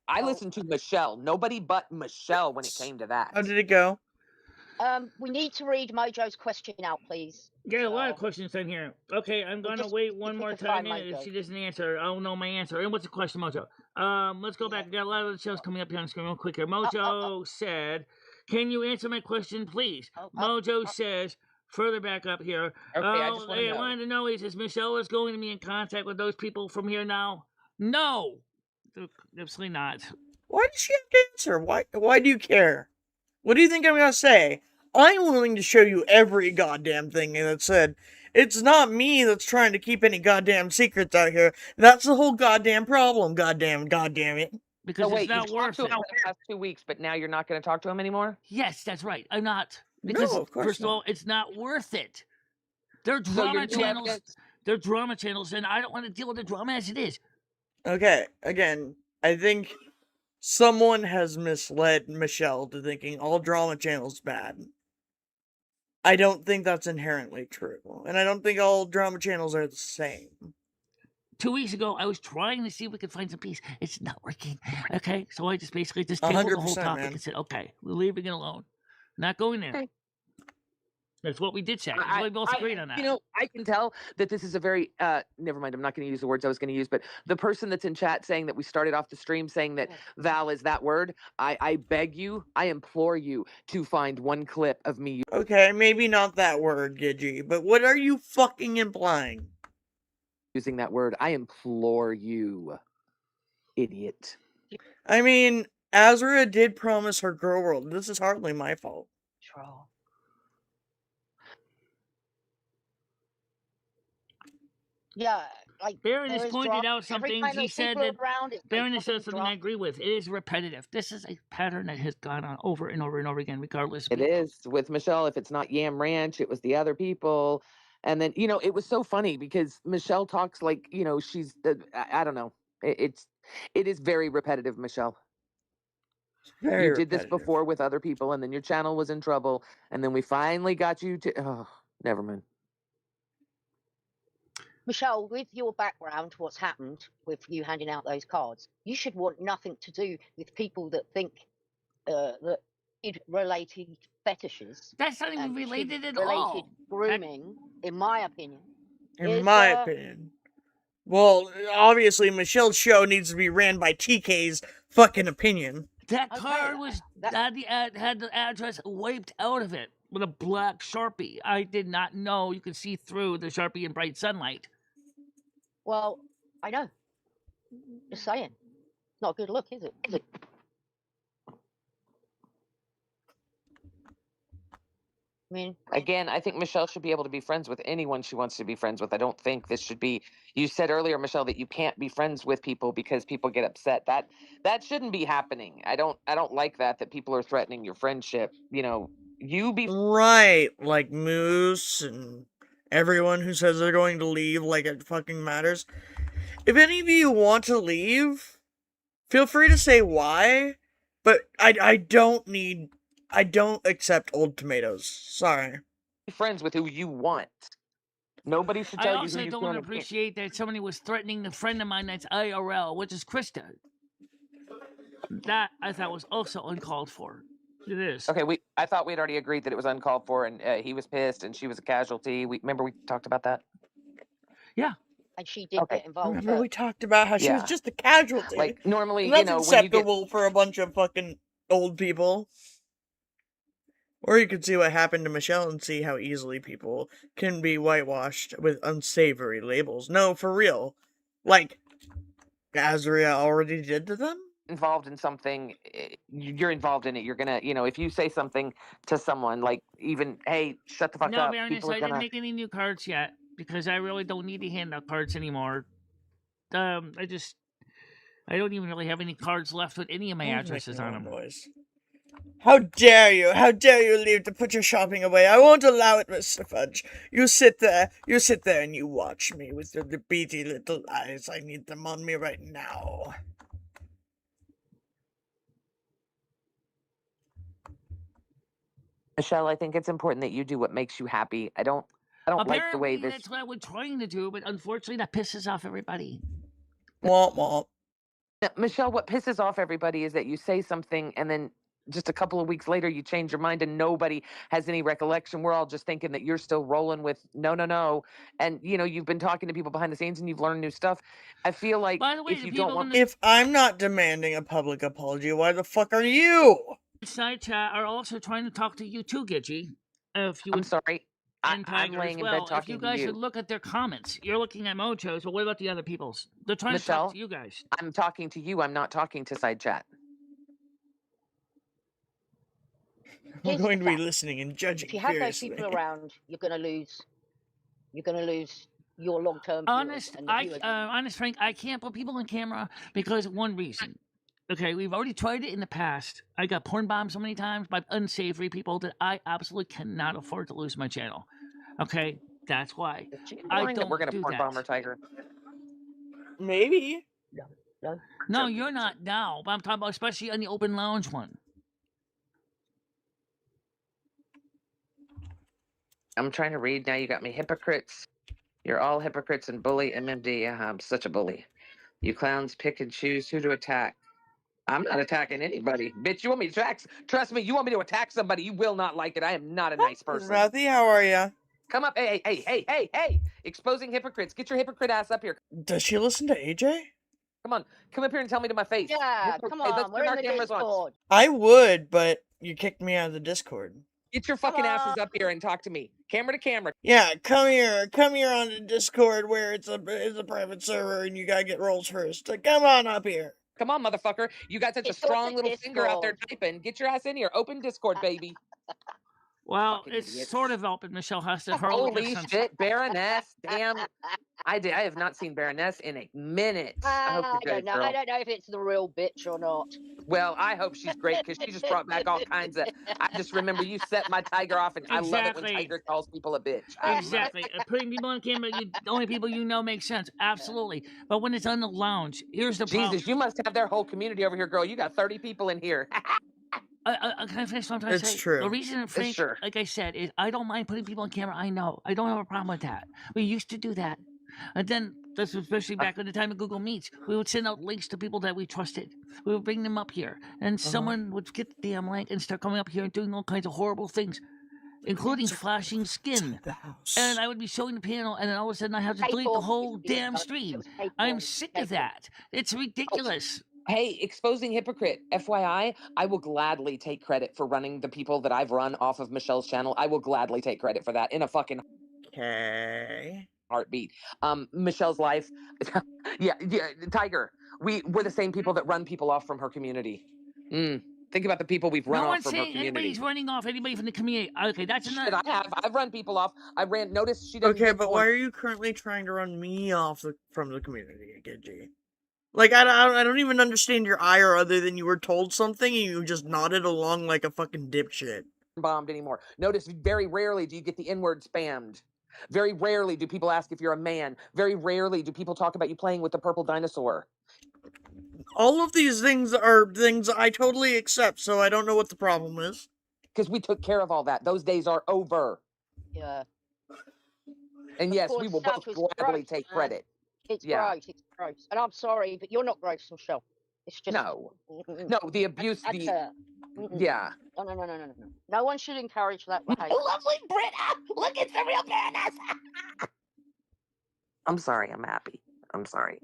I listened to Michelle. Nobody but Michelle when it came to that. How did it go? We need to read Mojo's question out, please. Get a lot of So, questions in here. Okay, I'm gonna just- wait one if we more can time. find And if Mojo. she doesn't answer, I'll know my answer. And what's the question, Mojo? Let's go back. We got a lot of the shows coming up here on the screen real quick here. Mojo said, "Can you answer my question, please?" Mojo says, further back up here. Okay, I just want to know. wanted to know, he says, Michelle is going to be in contact with those people from here now? No, absolutely not. Why does she have to answer? Why do you care? What do you think I'm gonna say? I'm willing to show you every goddamn thing that said. It's not me that's trying to keep any goddamn secrets out here. That's the whole goddamn problem. Goddamn it. Because So wait, it's not you've worth talked to it. him for the past 2 weeks, but now you're not going to talk to him anymore? Yes, that's right. I'm not. Because, No, of course first of not. all, it's not worth it. They're So drama your new channels. evidence- They're drama channels, and I don't want to deal with the drama as it is. Okay, again, I think someone has misled Michelle to thinking all drama channels bad. I don't think that's inherently true. And I don't think all drama channels are the same. 2 weeks ago, I was trying to see if we could find some peace. It's not working. Okay, so I just basically just tabled the whole 100%, topic man. and said, okay, we're leaving it alone. Not going there. Okay. That's what we did say. That's what we both agreed on that. You know, I can tell that this is a very, never mind, I'm not going to use the words I was going to use, but the person that's in chat saying that we started off the stream saying that Val is that word, I beg you, I implore you to find one clip of me Okay, maybe not that word, Gidgy, but what are you fucking implying? using that word. I implore you, idiot. I mean, Azra did promise her girl world. This is hardly my fault. Troll. Yeah, like Baron there has is pointed drama. out Every something. time He there's said people that around, it's Baron like has said fucking something I drama. agree with. It is repetitive. This is a pattern that has gone on over and over and over again, regardless. It is with Michelle. If it's not Yam Ranch, it was the other people. And then, you know, it was so funny because Michelle talks like, you know, she's, I don't know. It is very repetitive, Michelle. Very You did this repetitive. before with other people, and then your channel was in trouble, and then we finally got you to. Oh, never mind. Michelle, with your background, what's happened with you handing out those cards, you should want nothing to do with people that think that related fetishes. That's not even and related at kid-related all. grooming, in my opinion. In is, my opinion. Well, obviously, Michelle's show needs to be ran by TK's fucking opinion. That Okay, card was had the address wiped out of it with a black Sharpie. I did not know you could see through the Sharpie in bright sunlight. Well, I know. Just saying. Not a good look, is it? I mean, Again, I think Michelle should be able to be friends with anyone she wants to be friends with. I don't think this should be. You said earlier, Michelle, that you can't be friends with people because people get upset. That shouldn't be happening. I don't like that people are threatening your friendship. You know, you be Right, like Moose and everyone who says they're going to leave like it fucking matters. If any of you want to leave, feel free to say why, but I don't accept old tomatoes. Sorry. friends with who you want. Nobody should tell I you who also you don't can't. appreciate that somebody was threatening a friend of mine that's IRL, which is Krista. That I thought was also uncalled for. It is. Okay, I thought we'd already agreed that it was uncalled for, and he was pissed, and she was a casualty. Remember we talked about that. Yeah. And she did Okay. get involved. Remember we talked about how she was Yeah. just a casualty. Like normally, and that's you know, when you get acceptable for a bunch of fucking old people. Or you could see what happened to Michelle and see how easily people can be whitewashed with unsavory labels. No, for real. Like Azria already did to them? involved in something, you're involved in it. You're gonna, you know, if you say something to someone like even, hey, shut the fuck No, up. Baroness, People are I gonna. didn't make any new cards yet because I really don't need to hand out cards anymore. I don't even really have any cards left with any of my addresses on them. Noise. How dare you? How dare you leave to put your shopping away? I won't allow it, Mr. Fudge. You sit there and you watch me with your beady little eyes. I need them on me right now. Michelle, I think it's important that you do what makes you happy. I don't like the way Apparently, this. that's what we're trying to do, but unfortunately, that pisses off everybody. Womp womp. Michelle, what pisses off everybody is that you say something and then just a couple of weeks later you change your mind and nobody has any recollection. We're all just thinking that you're still rolling with no. And you know, you've been talking to people behind the scenes and you've learned new stuff. I feel like By the way, if the you people don't want in the If I'm not demanding a public apology, why the fuck are you? side chat are also trying to talk to you too, Gidgy. If you I'm would, sorry. and I'm Tiger laying as in bed well. If talking you to guys you. would look at their comments, you're looking at Mojo's, but what about the other people's? They're trying to Michelle, talk to you guys. I'm talking to you. I'm not talking to side chat. We're Here's going the to be fact. listening and judging If you have those furiously. people around, you're gonna lose your long-term viewers and the viewers. Honest Frank, I can't put people on camera because of one reason. Okay, we've already tried it in the past. I got porn bombed so many times by unsavory people that I absolutely cannot afford to lose my channel. Okay, that's why I don't We're gonna do porn that. bomber Tiger. Maybe. No, you're not now. But I'm talking about especially on the open lounge one. I'm trying to read now. You got me hypocrites. You're all hypocrites and bully MMD. I'm such a bully. You clowns pick and choose who to attack. I'm not attacking anybody. Bitch, you want me to attack? Trust me, you want me to attack somebody, you will not like it. I am not a nice person. Rathy, how are ya? Come up. Hey. Exposing hypocrites. Get your hypocrite ass up here. Does she listen to AJ? Come on. Come up here and tell me to my face. Yeah, come Hey, let's on, we're turn in our the cameras on. Discord. I would, but you kicked me out of the Discord. Get your fucking asses up here and talk to me. Camera to camera. Yeah, come here on the Discord where it's a private server and you gotta get roles first. Come on up here. Come on, motherfucker. You got such a It's not strong a little finger out there Discord. typing. Get your ass in here. Open Discord, baby. Well, Fucking it's idiots. sort of open. Michelle has to hurl it Holy next time. shit, Baroness. Damn. I have not seen Baroness in a minute. I hope I you're don't good, know. girl. I don't know if it's the real bitch or not. Well, I hope she's great because she just brought back all kinds of. I just remember you set my Tiger off, and I love it when Exactly. Tiger calls people a bitch. I love it. Exactly. Putting people on camera, the only people you know makes sense. Absolutely. But when it's on the lounge, here's the problem. Jesus, you must have their whole community over here, girl. You got 30 people in here. Can I finish what I'm trying to It's say? true. The reason, Frank, Sure. like I said, is I don't mind putting people on camera. I know. I don't have a problem with that. We used to do that. And then, that's especially back in the time of Google Meets, we would send out links to people that we trusted. We would bring them up here. And someone would get the damn link and start coming up here and doing all kinds of horrible things, including flashing skin. The house. And I would be showing the panel, and then all of a sudden I have to delete the whole damn stream. I'm sick of that. It's ridiculous. Hey, exposing hypocrite. FYI, I will gladly take credit for running the people that I've run off of Michelle's channel. I will gladly take credit for that in a fucking Okay. heartbeat. Michelle's life. yeah, Tiger. We're the same people that run people off from her community. Think about the people we've run No off one's from her saying community. anybody's running off anybody from the community. Okay, that's Shit, enough. I have. I've run people off. Notice she doesn't. Okay, get but on- why are you currently trying to run me off from the community, Gidgy? Like, I don't even understand your ire other than you were told something and you just nodded along like a fucking dipshit. Bombed anymore. Notice very rarely do you get the N-word spammed. Very rarely do people ask if you're a man. Very rarely do people talk about you playing with the purple dinosaur. All of these things are things I totally accept, so I don't know what the problem is. Because we took care of all that. Those days are over. Yeah. And Of yes, course, we will stuff both is gladly gross, take man. credit. It's Yeah. gross. It's gross. And I'm sorry, but you're not gross, Michelle. It's just No, no, the abuse, That's the her. yeah. No. No one should encourage that behavior. Lovely Britta, look, it's the real Baroness. I'm sorry, I'm happy. I'm sorry.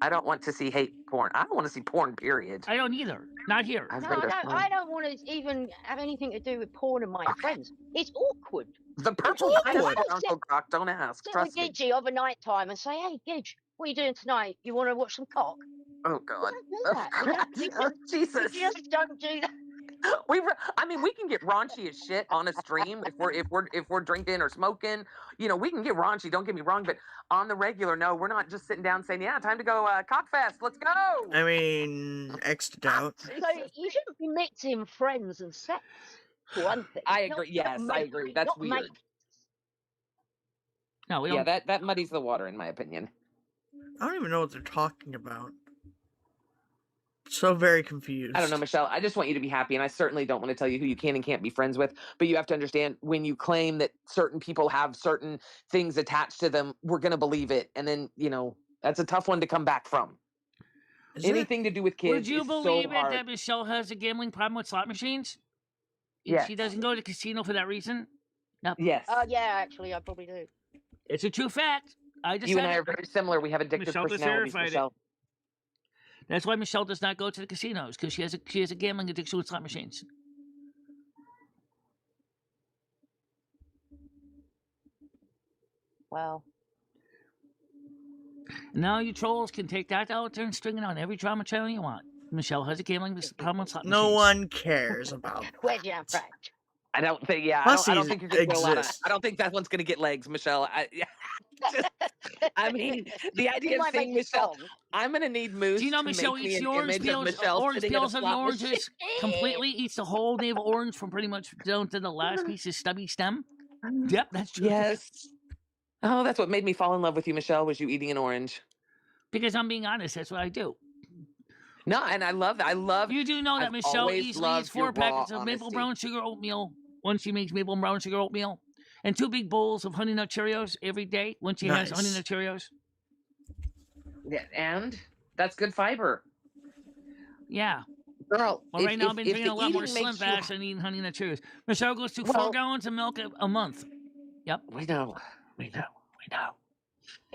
I don't want to see hate porn. I don't want to see porn, period. I don't either. Not here. I've No, read I don't want to even have anything to do with porn and my friends. It's awkward. the purple I don't Uncle Croc, don't ask. Sit with Trust me. Gidgy overnight time and say, "Hey, Gidge, what are you doing tonight? You want to watch some cock?" Oh God. Don't do that. Oh, Jesus. You just don't do that. I mean, we can get raunchy as shit on a stream if we're drinking or smoking. You know, we can get raunchy. Don't get me wrong, but on the regular, no, we're not just sitting down saying, "Yeah, time to go cockfest. Let's go." I mean, X to doubt. So you shouldn't be mixing friends and sex. For one thing. I agree. Yes, I agree. That's weird. No, we don't. Yeah, that muddies the water, in my opinion. I don't even know what they're talking about. So very confused. I don't know, Michelle. I just want you to be happy, and I certainly don't want to tell you who you can and can't be friends with. But you have to understand, when you claim that certain people have certain things attached to them, we're going to believe it, and then that's a tough one to come back from. Anything to do with kids. Would you is believe so it hard. that Michelle has a gambling problem with slot machines? Yes. She doesn't go to the casino for that reason? No. Yes. Yeah, actually, I probably do. It's a true fact. I just You and said I it. are very similar. We have addictive Michelle just personalities, verified it. Michelle. That's why Michelle does not go to the casinos, because she has a gambling addiction with slot machines. Well, Now you trolls can take that out there and string it on every drama channel you want. Michelle has a gambling problem with slot machines. No one cares about where's your fact? I don't think. Yeah, Plus I don't he think you're gonna get a lot of. exists. I don't think that one's gonna get legs, Michelle. I mean, the idea of might seeing make Michelle. songs. I'm gonna need Moose. Do you know to Michelle make me eats an the orange image of peels? Michelle Orange sitting at a peels of the slot machine. oranges completely eats the whole navel orange from pretty much down to the last piece of stubby stem. Yep, that's true. Yes. Oh, that's what made me fall in love with you, Michelle. Was you eating an orange? Because I'm being honest, that's what I do. No, and I love that. I love. You do know that I've Michelle always easily loved eats 4 your packets raw of maple honesty. brown sugar oatmeal when she makes maple brown sugar oatmeal, and 2 big bowls of Honey Nut Cheerios every day when she has Honey Nice. Nut Cheerios. Yeah, and that's good fiber, Yeah. girl. Well, right now I've been drinking a lot more eating Slim makes you Fast and eating Honey Nut Cheerios. Michelle goes through 4 Well- gallons of milk a month. Yep. We know.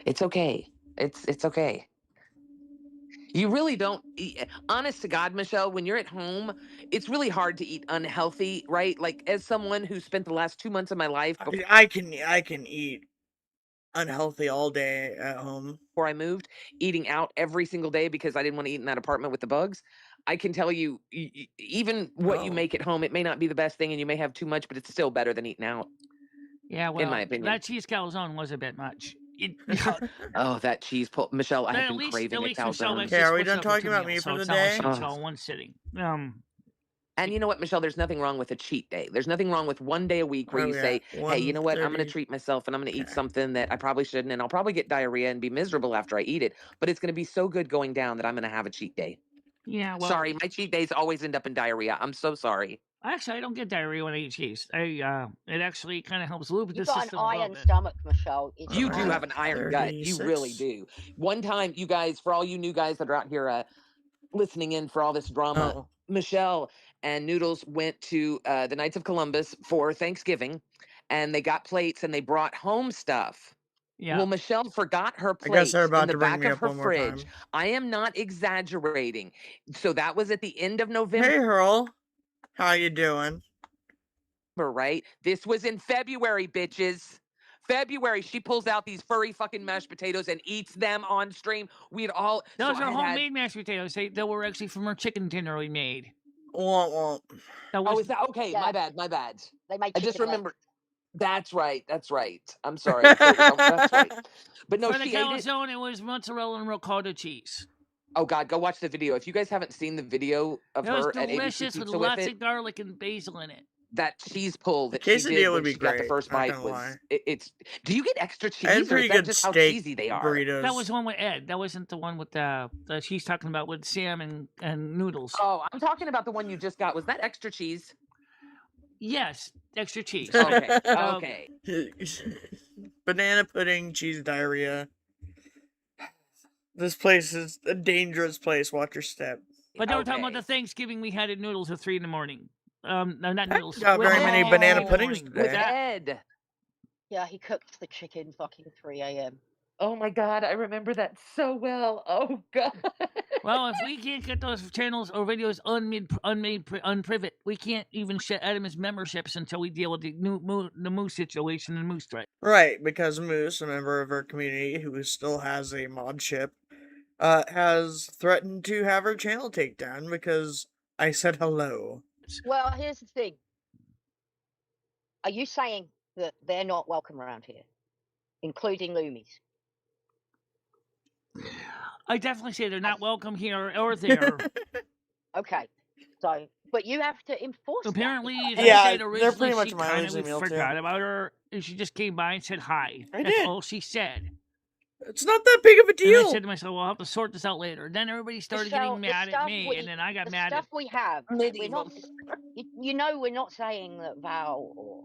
It's okay. It's okay. You really don't honest to God, Michelle, when you're at home, it's really hard to eat unhealthy, right? Like, as someone who spent the last 2 months of my life I can eat unhealthy all day at home. before I moved, eating out every single day because I didn't want to eat in that apartment with the bugs. I can tell you, even what you Oh. make at home, it may not be the best thing and you may have too much, but it's still better than eating out. Yeah, well, my opinion. that cheese calzone was a bit much. Oh, that cheese pull. Michelle, I But have at been least craving a Michelle calzone. likes Okay, to are we split done up her talking 2 about meals, me for so the it's not like day? she eats all in one sitting. And you know what, Michelle? There's nothing wrong with a cheat day. There's nothing wrong with one day a week where Where you we say, at? hey, you know what? I'm going to 1:30. treat myself and I'm going to eat Okay. something that I probably shouldn't. And I'll probably get diarrhea and be miserable after I eat it. But it's going to be so good going down that I'm going to have a cheat day. Yeah, well, Sorry, my cheat days always end up in diarrhea. I'm so sorry. actually, I don't get diarrhea when I eat cheese. It actually kind of helps lube the You've got an system a little iron bit. stomach, Michelle. It's You do fine. have an iron gut. You really 36. do. One time, you guys, for all you new guys that are out here listening in for all this drama, Oh. Michelle and Noodles went to the Knights of Columbus for Thanksgiving, and they got plates and they brought home stuff. Yeah. Well, Michelle forgot her I plate guess they're in about the to bring back me of up her one more fridge. time. I am not exaggerating. So that was at the end of November, Hey, Earl. How you doing? right? This was in February, bitches. February, she pulls out these furry fucking mashed potatoes and eats them on stream. We'd all. Those so are I had- homemade mashed potatoes. They were actually from her chicken dinner we made. Womp womp. That Oh, was is that okay? Yeah. My bad. My bad. They make I just chicken legs. remember. That's right. That's right. I'm sorry. So that's right. But no, for the she ate it. calzone. It was mozzarella and ricotta cheese. Oh God, go watch the video. If you guys haven't seen the video of It was her at ABC delicious with Pizza lots with it, of garlic and basil in it. that cheese pull that Quesadilla she did would when be she got the great, first not bite gonna was lie. it's. Do you get extra cheese, I had or pretty is that good just how steak cheesy they are? burritos. That was the one with Ed. That wasn't the one with that she's talking about with Sam and Noodles. Oh, I'm talking about the one you just got. Was that extra cheese? Yes, extra cheese. Okay. Um, Okay. Banana pudding, cheese diarrhea. This place is a dangerous place. Watch your step. But they were talking about the Okay. Thanksgiving we had at Noodles at 3 in the morning. No, not Noodles. got very many Wacom, banana 3 in the puddings morning. today. With that, Ed. Yeah, he cooked the chicken fucking 3 a.m. Oh my God, I remember that so well. Oh God. well, if we can't get those channels or videos unprivate, we can't even add them as memberships until we deal with the Moose situation and Moose threat. Right, because Moose, a member of our community who still has a mod chip, has threatened to have her channel taken down because I said hello. Well, here's the thing. Are you saying that they're not welcome around here, including Loomies? I definitely say they're not welcome here or there. Okay, so but you have to enforce that. Apparently, as Yeah, I said they're originally, pretty much she my kind lazy of meal, too. forgot about her, and she just came by and said hi. I That's did. all she said. It's not that big of a And deal. I said to myself, well, I'll have to sort this out later. Then everybody started getting mad at me, and then I got mad at... stuff we have. We're not, Medieval. you know, we're not saying that Val or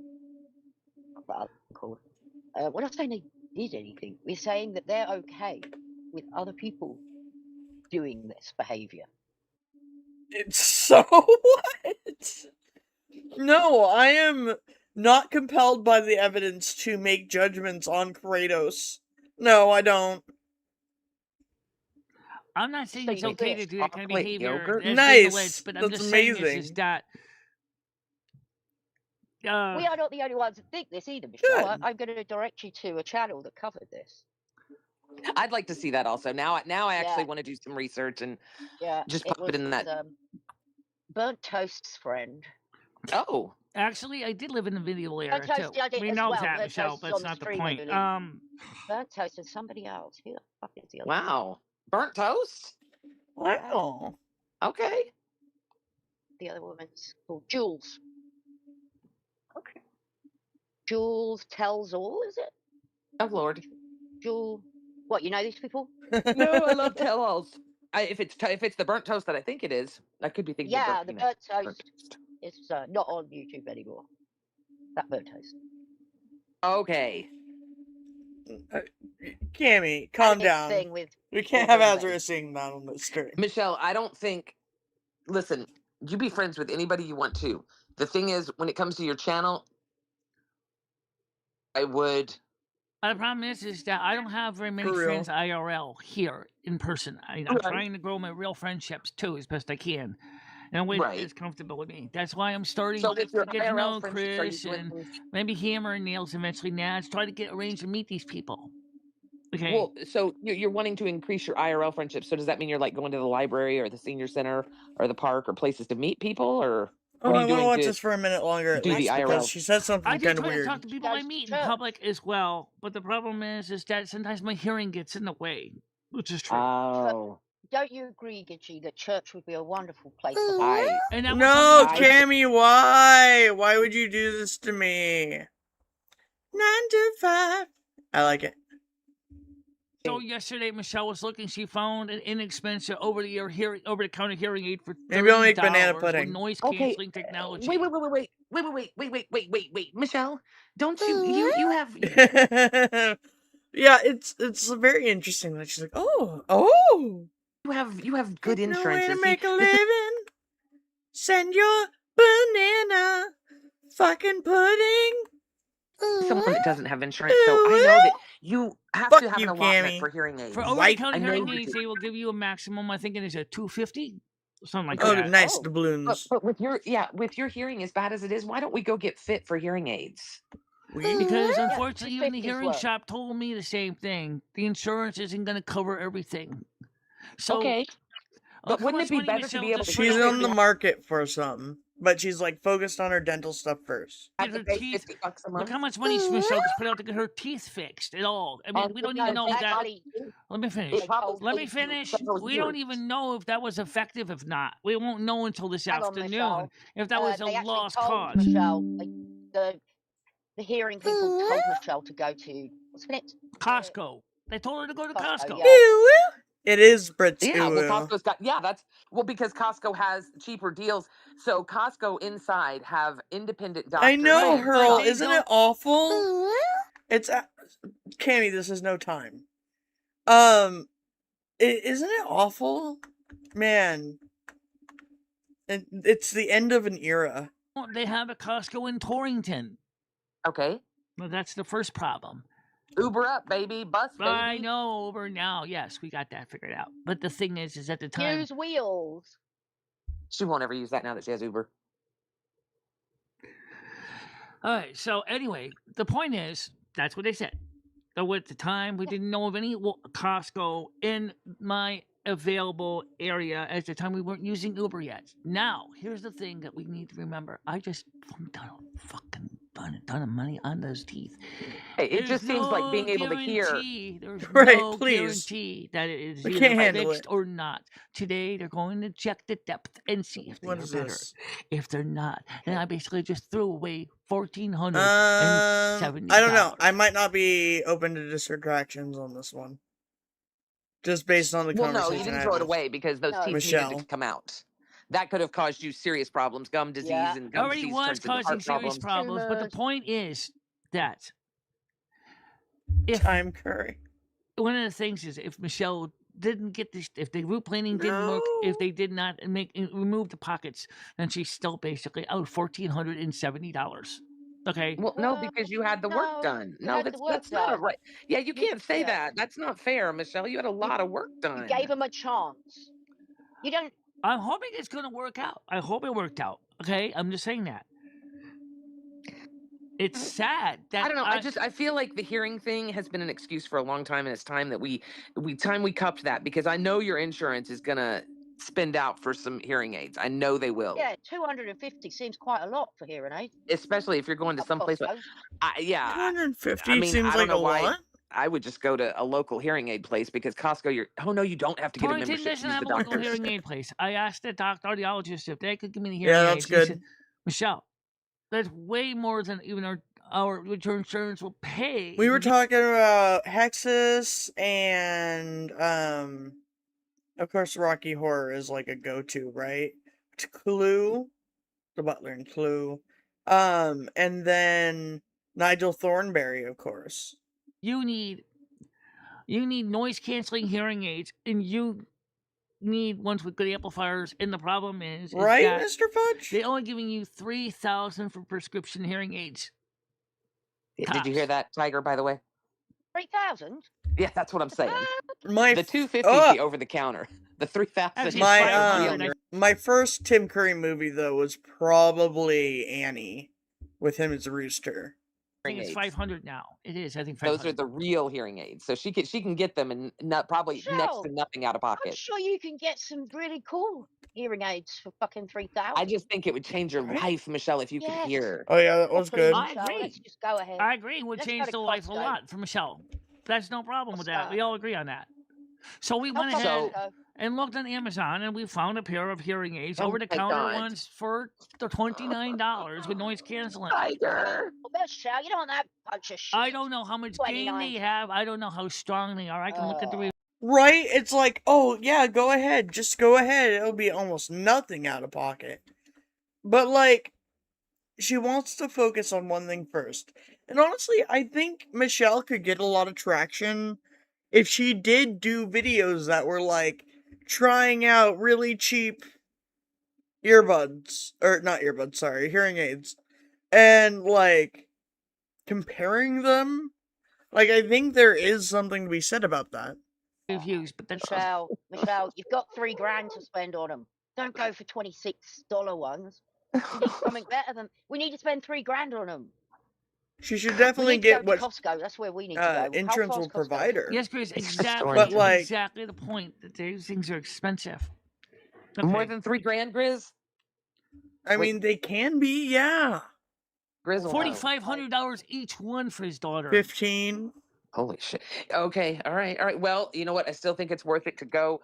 we're not saying they did anything. We're saying that they're okay with other people doing this behavior. It's so what? No, I am not compelled by the evidence to make judgments on Kratos. No, I don't. I'm not saying So it's you okay think to do that kind of chocolate behavior. yogurt? That's Nice. being alleged, but I'm That's just saying is amazing. that... We are not the only ones that think this either, Michelle. Good. I'm going to direct you to a channel that covered this. I'd like to see that also. Now I actually Yeah. want to do some research and Yeah, just it pop it in that. Burnt Toast's friend. Oh, Actually, I did live in the medieval era, Burnt too. Toast, I did We as know well. that, Burnt Michelle, Toast but is that's on the not the stream, I point. believe. Burnt Toast and somebody else. Who the fuck is the other one? wow. Burnt toast? Wow. Okay. The other woman's called Jules. Okay. Jules Tells All, is it? Oh Lord. Jules. What, you know these people? No, I love tell-alls. If it's the burnt toast that I think it is, I could be thinking. Yeah, of the burnt Burnt Toast is not on YouTube anymore. That Burnt Toast. Okay. Cammy, calm And this down. thing with We can't have Wolverine. Azra sing that on the stream. Michelle, I don't think. Listen, you be friends with anybody you want to. The thing is, when it comes to your channel, I would. The problem is that I don't have very many For real. friends IRL here in person. I'm Right. trying to grow my real friendships too as best I can, in a way Right. that is comfortable with me. That's why I'm starting So to with your get to IRL know friendships, are you Chris doing and things- maybe Hammer and Nails eventually. Nads, try to arrange to meet these people. Okay. Well, so you're wanting to increase your IRL friendships. So does that mean you're like going to the library or the senior center or the park or places to meet people, or Oh, what are I you want to doing watch to this for a minute longer at do the least IRL? because she said something I do kind of try to weird. talk to people I Guys, meet in sure. public as well, but the problem is that sometimes my hearing gets in the way, which is true. Oh, Don't you agree, Gitchy, that church would be a wonderful place to I And that was No, something- Cammy, why? Why would you do this to me? 9 to 5. I like it. So yesterday, Michelle was looking. She found an inexpensive over-the-counter hearing aid for Maybe I'll make banana $30 pudding. with noise Okay, canceling technology. wait, Michelle, don't you have Yeah, it's very interesting that she's like, oh, you have good no insurance. way to See, make a this is- living. Send your banana fucking pudding. someone that doesn't have insurance, so I know that you have Fuck to have you, an allotment Cammy. for hearing aids. For Right. over-the-counter I know hearing you aids, do. they will give you a maximum. I think it is a $250, something like Oh, that. nice Oh. doubloons. But with your hearing as bad as it is, why don't we go get fit for hearing aids? Because unfortunately, even the 250's hearing worth. shop told me the same thing. The insurance isn't going to cover everything. So, Okay, look but how wouldn't much it be money better to Michelle be able just to put She's out on the there market for something, but she's like focused on her dental stuff first. to have get to her pay teeth. $50 a Look month? how much money Michelle just put out to get her teeth fixed at all. I mean, we don't even know if that. actually, Let me finish. It probably Let me takes you finish. several We don't years. even know if that was effective. If not, we won't know until this Hang on, afternoon Michelle. if that was a they actually lost told cause. Michelle, the hearing people told Michelle to go to, what's it? Costco. They told her to go to Costco, Costco. yeah. It is Brits. Yeah, well, Ooh. Costco's got because Costco has cheaper deals. So Costco inside have independent doctors. I know, Right, but Hurl. they Isn't it don't- awful? It's Cammy. This is no time. Isn't it awful, man? And it's the end of an era. They have a Costco in Torrington. Okay. Well, that's the first problem. Uber up, baby. Bus, baby. I know over now. Yes, we got that figured out. But the thing is at the time. Use wheels. She won't ever use that now that she has Uber. All right. So anyway, the point is that's what they said. So at the time, we didn't know of any Costco in my available area. At the time, we weren't using Uber yet. Now, here's the thing that we need to remember. I just done a fucking ton of money on those teeth. Hey, it just seems like being able to hear. There's Right, no please. guarantee that it is We either can't handle fixed it. or not. Today, they're going to check the depth and see if What they're is better. this? If they're not, then I basically just threw away $1,470. I don't know. I might not be open to distractions on this one. Just based on the Well, conversation. no, you didn't I throw had it with away because those teeth needed Michelle. to come out. That could have caused you serious problems, gum disease, Yeah. and gum already disease was turns into causing heart serious problems. problems. But the Tumors. point is that if Time Curry. one of the things is if Michelle didn't get this, if the root planing didn't work, if No. they did not remove the pockets, then she's still basically out $1,470. Okay. Well, no, because you had the work No, done. you No, had the work that's not a done. right. Yeah, you You- can't say yeah. that. That's not fair, Michelle. You had a lot of work You done. gave him a chance. You don't. I'm hoping it's going to work out. I hope it worked out. Okay. I'm just saying that. It's sad that I don't know. I feel like the hearing thing has been an excuse for a long time, and it's time that we cupped that, because I know your insurance is gonna spend out for some hearing aids. I know they will. Yeah, 250 seems quite a lot for hearing aid. Especially if you're going to At some place. Costco. Yeah. 250 I mean, seems I don't like know a why. lot. I would just go to a local hearing aid place, because Costco, oh no, you don't have to get a Torrington membership to doesn't use have the a local doctors. hearing aid place. I asked the audiologist if they could give me the hearing Yeah, aids. that's He good. said, Michelle, that's way more than even our return insurance will pay. We were talking about Hexus and of course Rocky Horror is like a go-to, right? It's Clue, the Butler and Clue. And then Nigel Thornberry, of course. You need noise canceling hearing aids, and you need ones with good amplifiers. And the problem is Right, that Mr. Fudge? they're only giving you $3,000 for prescription hearing aids. Did you hear that, Tiger, by the way? 3,000. Yeah, that's what I'm saying. My The 250 is Ugh! the over the counter. The 3,000 Actually, is it's My 500. my first Tim Curry movie though was probably Annie with him as Rooster. I think it's aids. 500 now. It is. I think 500. Those are the real hearing aids. So she can get them and probably next Michelle, to nothing out of I'm pocket. sure you can get some really cool hearing aids for fucking 3,000. I just think it would change your Right? life, Michelle, if you could Yes. hear. Oh yeah, that was Please, good. I Michelle, agree. let's just go ahead. I agree. It would Let's go change to the life a Costco. lot for Michelle. That's no problem with that. We Costco. all agree on that. So we How went come ahead Costco? and looked on Amazon, and we found a pair of hearing aids, Oh over the my counter God. ones for the $29 with noise canceling. Tiger. Well, Michelle, you don't want that bunch of shit. I don't know how much gain they $29. have. I don't know how strong they are. I can look at the reviews. Right? It's like, oh yeah, go ahead. Just go ahead. It'll be almost nothing out of pocket. But like, she wants to focus on one thing first. And honestly, I think Michelle could get a lot of traction if she did do videos that were like trying out really cheap earbuds, or not earbuds, sorry, hearing aids, and like comparing them. Like, I think there is something to be said about that. But that's Michelle, you've got $3,000 to spend on them. Don't go for $26 ones. You need something better than. We need to spend $3,000 on them. She should We definitely need to go get to what Costco. That's where we need to go. How insurance far's will Costco? provide her. yes, Chris. It's Exactly. But, like- exactly the point that these things are expensive. More Okay. than $3,000, Grizz? I Wait. mean, they can be, yeah. Grizz will know. $4,500 each one for his daughter. 15. Holy shit. Okay, all right. Well, you know what? I still think it's worth it to go.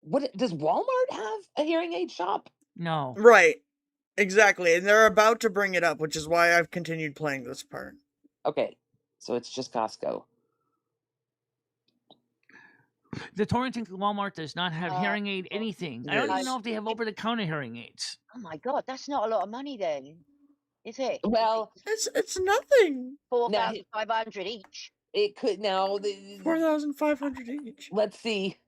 What does Walmart have a hearing aid shop? No. Right. Exactly. And they're about to bring it up, which is why I've continued playing this part. Okay, so it's just Costco. The Torrington Walmart does not have hearing aid anything. I don't even Yes. know if they have over-the-counter hearing aids. Oh my God, that's not a lot of money then, is it? Well, It's nothing. 4,500 each. it could now. 4,500 each. Let's see.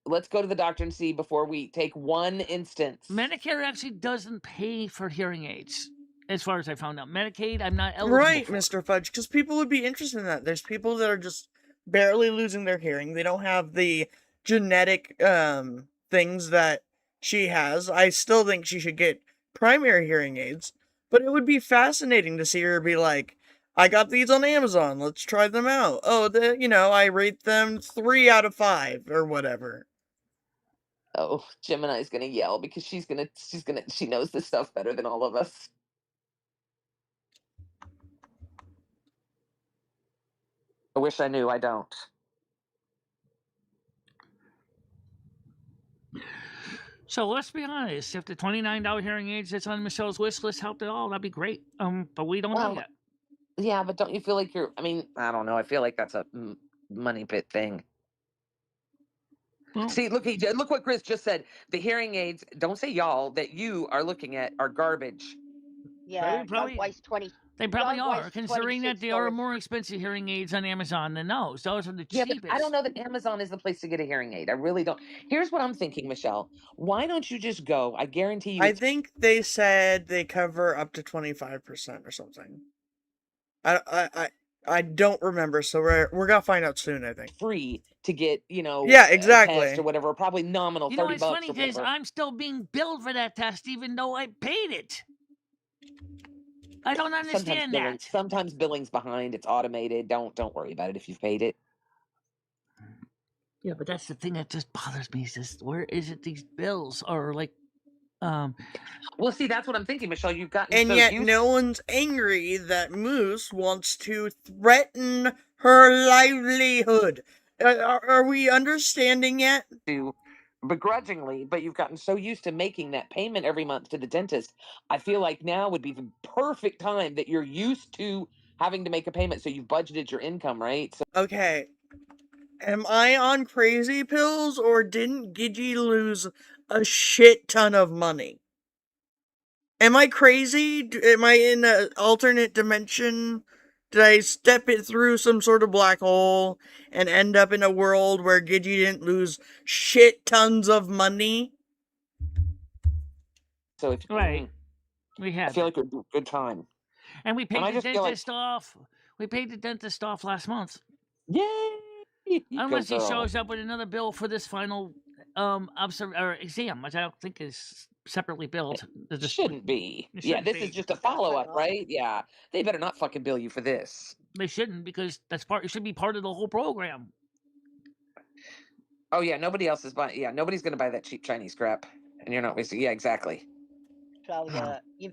let's go to the doctor and see before we take one instance. Medicare actually doesn't pay for hearing aids, as far as I found out. Medicaid, I'm not eligible Right, for. Mr. Fudge, because people would be interested in that. There's people that are just barely losing their hearing. They don't have the genetic things that she has. I still think she should get primary hearing aids, but it would be fascinating to see her be like, I got these on Amazon, let's try them out. Oh, I rate them 3 out of 5 or whatever. Oh, Gemini's gonna yell because she knows this stuff better than all of us. I wish I knew. I don't. So let's be honest. If the $29 hearing aids that's on Michelle's wish list helped at all, that'd be great. But we don't know Well, yet. yeah, but don't you feel like you're? I mean, I don't know. I feel like that's a money pit thing. Well, See, look what Chris just said. The hearing aids. Don't say y'all that you are looking at are garbage. Yeah, probably- don't waste 20. they probably don't are, waste considering that there are $26. more expensive hearing aids on Amazon than those. Those are the Yeah, cheapest. but I don't know that Amazon is the place to get a hearing aid. I really don't. Here's what I'm thinking, Michelle. Why don't you just go? I guarantee you. I think they said they cover up to 25% or something. I don't remember, so we're gonna find out soon, I think. Free to get, Yeah, a exactly. test or whatever, probably nominal, You know, 30 it's bucks funny or because whatever. I'm still being billed for that test, even though I paid it. I don't understand that. Sometimes billing's behind. It's automated. Don't worry about it if you've paid it. Yeah, but that's the thing that just bothers me. Is just where is it? These bills are like, Well, see, that's what I'm thinking, Michelle. You've gotten And so yet used no one's angry that Moose wants to threaten her livelihood. Are we understanding yet? to begrudgingly, but you've gotten so used to making that payment every month to the dentist. I feel like now would be the perfect time that you're used to having to make a payment, so you've budgeted your income, right? So Okay. Am I on crazy pills, or didn't Gigi lose a shit ton of money? Am I crazy? Am I in an alternate dimension? Did I step it through some sort of black hole and end up in a world where Gigi didn't lose shit tons of money? So if right, we I have, feel like a good time. and we paid I the just feel like- dentist off. We paid the dentist off last month. Yay! Unless he Good girl. shows up with another bill for this final exam, which I don't think is separately billed. It shouldn't be. It Yeah, shouldn't this be. is just a follow-up, right? Yeah. They better not fucking bill you for this. They shouldn't, because that's part. It should be part of the whole program. Oh yeah, nobody else is buying. Yeah, nobody's gonna buy that cheap Chinese crap, and you're not wasting. Yeah, exactly. So, it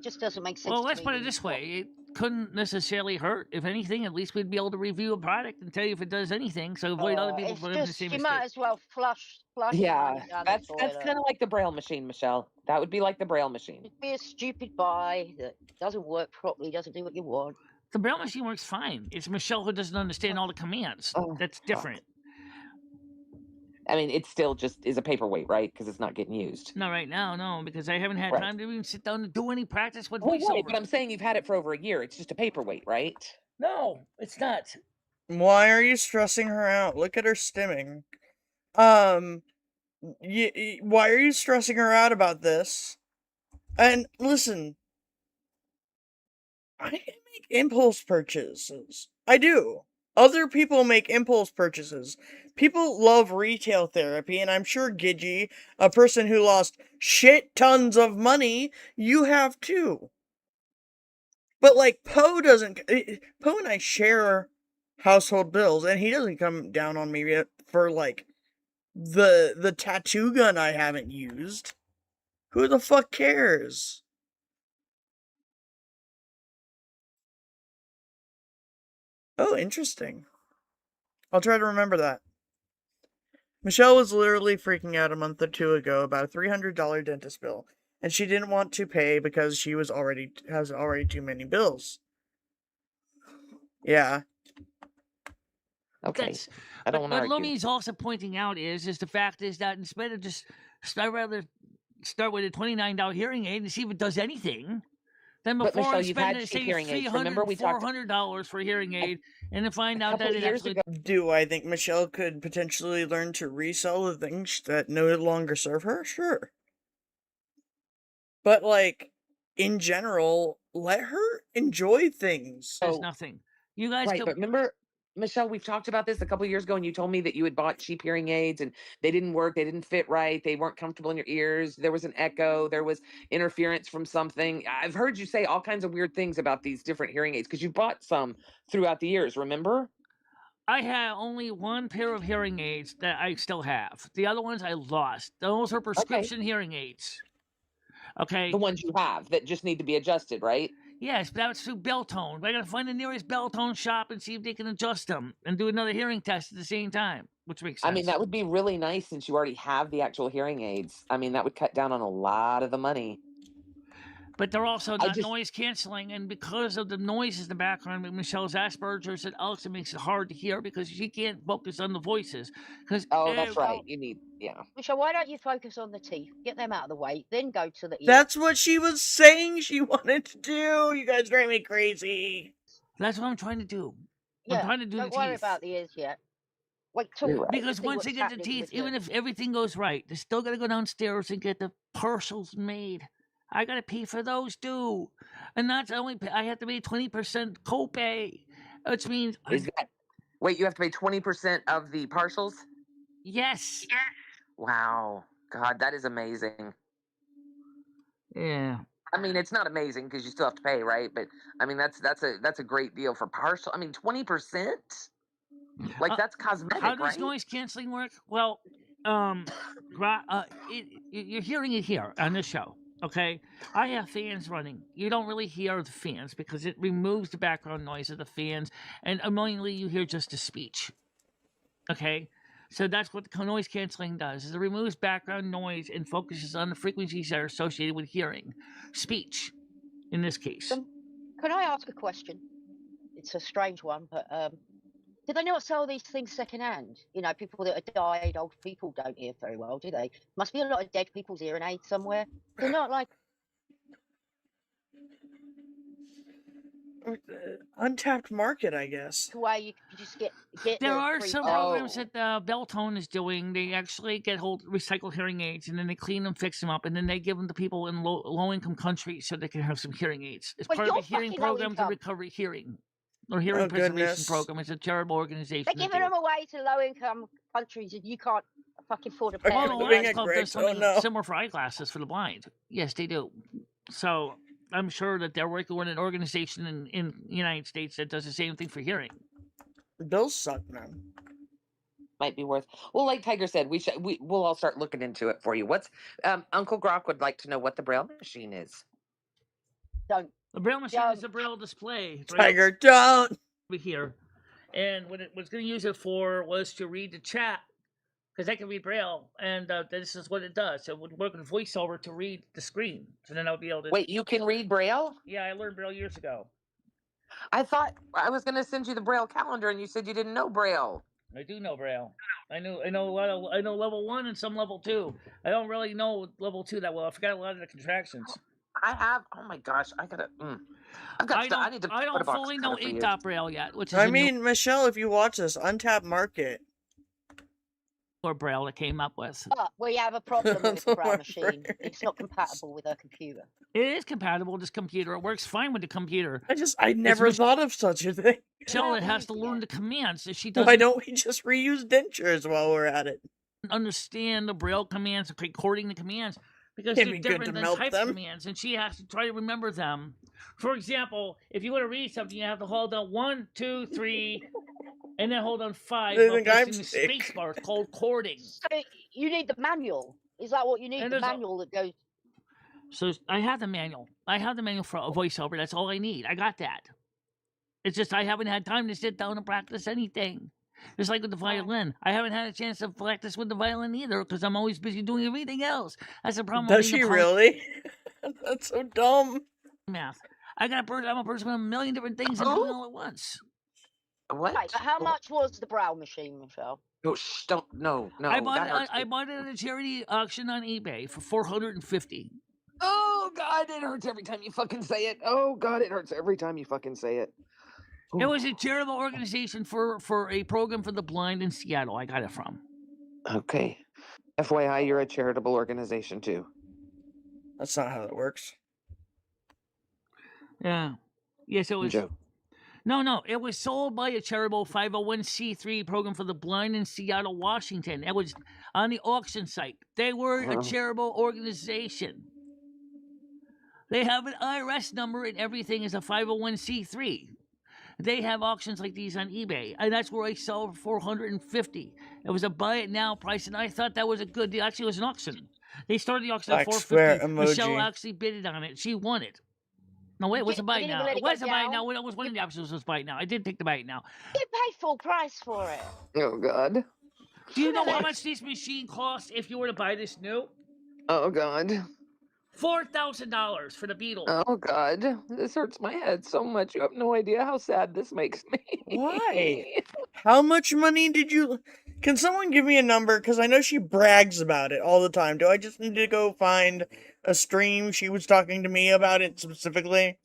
just doesn't make sense. Well, to let's me put when it you this stop. way: it couldn't necessarily hurt. If anything, at least we'd be able to review a product and tell you if it does anything, so avoid other people It's from making the just, same you mistake. might as well flush Yeah, money down that's the toilet. kind of like the Braille machine, Michelle. That would be like the Braille machine. It'd be a stupid buy that doesn't work properly, doesn't do what you want. The Braille machine works fine. It's Michelle who doesn't understand all the commands. Oh, That's fuck. different. I mean, it still just is a paperweight, right? Because it's not getting used. Not right now, no, because I haven't had Right. time to even sit down and do any practice with Well, voiceover. right, but I'm saying you've had it for over a year. It's just a paperweight, right? No, it's not. Why are you stressing her out? Look at her stimming. Why are you stressing her out about this? And listen, I make impulse purchases. I do. Other people make impulse purchases. People love retail therapy, and I'm sure Gigi, a person who lost shit tons of money, you have too. But like, Poe and I share household bills, and he doesn't come down on me for like the tattoo gun I haven't used. Who the fuck cares? Oh, interesting. I'll try to remember that. Michelle was literally freaking out a month or two ago about a $300 dentist bill, and she didn't want to pay because she has already too many bills. Yeah. Okay. That's, I don't but want to what argue. Lumi's also pointing out is the fact is that instead of just, I'd rather start with a $29 hearing aid and see if it does anything Then But before Michelle, I you've spend had it, cheap say hearing aids. Remember $300, we talked $400 for a hearing aid, and then find a out couple that of it years actually ago. Do I think Michelle could potentially learn to resell the things that no longer serve her? Sure. But, like, in general, let her enjoy things. there's Oh, nothing. You guys right, could, but remember, Michelle, we've talked about this a couple of years ago, and you told me that you had bought cheap hearing aids and they didn't work, they didn't fit right, they weren't comfortable in your ears, there was an echo, there was interference from something. I've heard you say all kinds of weird things about these different hearing aids because you bought some throughout the years, remember? I have only one pair of hearing aids that I still have. The other ones I lost. Those are Okay. prescription hearing aids. Okay. The ones you have that just need to be adjusted, right? Yes, but that's through Beltone. I gotta find the nearest Beltone shop and see if they can adjust them and do another hearing test at the same time, which makes sense. I mean, that would be really nice since you already have the actual hearing aids. I mean, that would cut down on a lot of the money. But they're also I not just- noise canceling, and because of the noises in the background with Michelle's Asperger's and Alex, it makes it hard to hear because she can't focus on the voices. Because Oh, that's right. You need, yeah. Michelle, why don't you focus on the teeth? Get them out of the way, then go to the ears. That's what she was saying she wanted to do. You guys drive me crazy. that's what I'm trying to do. Yeah, I'm trying to do don't the worry teeth. about the ears yet. Wait till You're right. Because see once what's they get the happening teeth, with the- even if everything goes right, they still got to go downstairs and get the partials made. I got to pay for those too, and that's only I have to pay 20% copay, which means Is that, wait, you have to pay 20% of the partials? yes, Wow. God, that is amazing. yeah. I mean, it's not amazing because you still have to pay, right? But I mean, that's a great deal for partial. I mean, 20%? Like Uh, that's cosmetic, How does right? noise canceling work? Well, you're hearing it here on this show. Okay, I have fans running. You don't really hear the fans because it removes the background noise of the fans, and annoyingly, you hear just the speech. Okay, so that's what the noise canceling does: is it removes background noise and focuses on the frequencies that are associated with hearing, speech, in this case. Can I ask a question? It's a strange one, but do they not sell these things secondhand? You know, people that are died, old people don't hear very well, do they? Must be a lot of dead people's hearing aids somewhere. They're not like Untapped market, I guess. where you could just get There the are free some pair. programs that Beltone is doing. They actually get recycled hearing aids, and then they clean them, fix them up, and then they give them to people in low-income countries so they can have some hearing aids. It's Well, part of you're the hearing fucking low program to income. recover hearing, or hearing Oh, preservation goodness. program. It's a charitable organization. They're that giving do it. them away to low-income countries, and you can't fucking afford a pair. Well, of the Living Lions at Club does Greg's, oh something no. similar for eyeglasses for the blind. Yes, they do. So I'm sure that they're working with an organization in the United States that does the same thing for hearing. Bills suck, man. Might be worth. Well, like Tiger said, we'll all start looking into it for you. What's Uncle Grok would like to know what the Braille machine is. Don't. The Braille machine Yeah. is a Braille display. Braille Tiger, don't! over here. And what it was going to use it for was to read the chat, because I can read Braille, and this is what it does. It would work with VoiceOver to read the screen, so then I'll be able to. Wait, you can read Braille? Yeah, I learned Braille years ago. I thought I was going to send you the Braille calendar, and you said you didn't know Braille. I do know Braille. I know a lot of, I know level 1 and some level 2. I don't really know level 2 that well. I forgot a lot of the contractions. I have. Oh my gosh, I gotta. I've got. I need to. I put a don't box fully cutter know for you. 8-dot Braille yet, which is I a mean, Michelle, if you watch this, Untapped Market. newer Braille that came up with. But we have a problem with the Braille Whatever machine. it It's not compatible with our computer. It is compatible with this computer. It works fine with the computer. I never thought of such a thing. Michelle Yeah, has to yeah. learn the commands that she doesn't Why don't we just reuse dentures while we're at it? understand the Braille commands, recording the commands, because It'd they're be good different to than melt type them. commands, and she has to try to remember them. For example, if you want to read something, you have to hold down 1, 2, 3, and then hold on 5 They while think I'm pressing the sick. space bar. It's called chording. So you need the manual. Is that what you need? And The there's a- manual that goes. So I have the manual. I have the manual for a voiceover. That's all I need. I got that. It's just I haven't had time to sit down and practice anything. Just like with the violin. I haven't had a chance to practice with the violin either because I'm always busy doing everything else. That's the problem. with Does being she a poly- really? That's so dumb. Math. I'm a person with a million different things I'm doing all at once. What? Right, but how much was the Braille machine, Michelle? Oh, shh, don't. No. I bought that it. hurts I me. bought it at a charity auction on eBay for $450. Oh, Oh God, it hurts every time you fucking say it. Oh God, it hurts every time you fucking say it. It was a charitable organization for a program for the blind in Seattle. I got it from. Okay. FYI, you're a charitable organization too. That's not how that works. Yeah. Yes, it was. Joe. No. It was sold by a charitable 501c3 program for the blind in Seattle, Washington. It was on the auction site. They were a charitable organization. They have an IRS number and everything is a 501c3. They have auctions like these on eBay, and that's where I sell for $450. It was a buy it now price, and I thought that was a good deal. Actually, it was an auction. They started the auction at Black square $450. emoji. Michelle actually bidded on it. She won it. No, wait, it was a buy it now. It was a buy it now. It was one of the options was buy it now. I did take the buy it now. You pay full price for it. Oh God. Do you know how much this machine costs if you were to buy this new? Oh God. $4,000 for the Beetle. Oh God. This hurts my head so much. You have no idea how sad this makes me. Why? How much money did you... Can someone give me a number? Because I know she brags about it all the time. Do I just need to go find a stream she was talking to me about it specifically?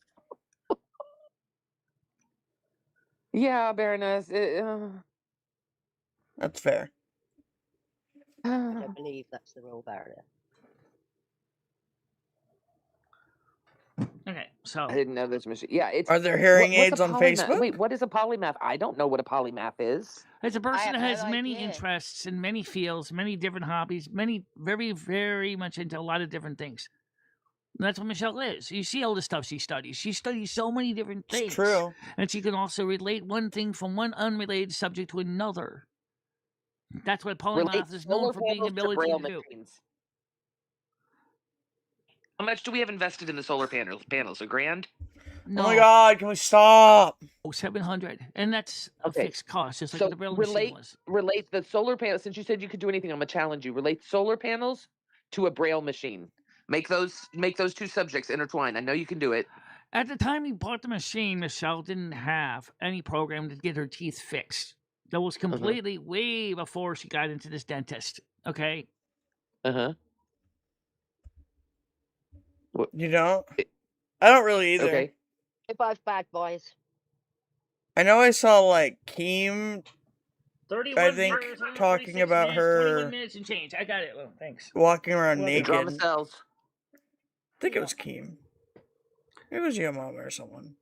Yeah, Baroness. That's fair. I don't believe that's the real barrier. Okay, so I didn't know this machine. Yeah, it's. Are there hearing what's aids a on polymath? Facebook? Wait, what is a polymath? I don't know what a polymath is. it's a person that have has no many idea. interests in many fields, many different hobbies, many very, very much into a lot of different things. And that's what Michelle is. You see all the stuff she studies. She studies so many different things. It's true. And she can also relate one thing from one unrelated subject to another. That's what polymath is known for being ability to do. How much do we have invested in the solar panels? A grand? No, Oh my God, can we stop? 700, and that's a Okay. fixed cost, just like So the Braille machine was. relate the solar panels. Since you said you could do anything, I'm gonna challenge you. Relate solar panels to a Braille machine. Make those two subjects intertwine. I know you can do it. At the time he bought the machine, Michelle didn't have any program to get her teeth fixed. That was completely way before she got into this dentist. Okay. Uh-huh. You don't? I don't really either. Okay. They're both bad boys. I know I saw, like, Keem 31 I think years, 146 talking about minutes, her 21 minutes and change. I got it. Oh, thanks. walking around Well, naked. Drama I cells. think it was Keem. It was your mom or someone.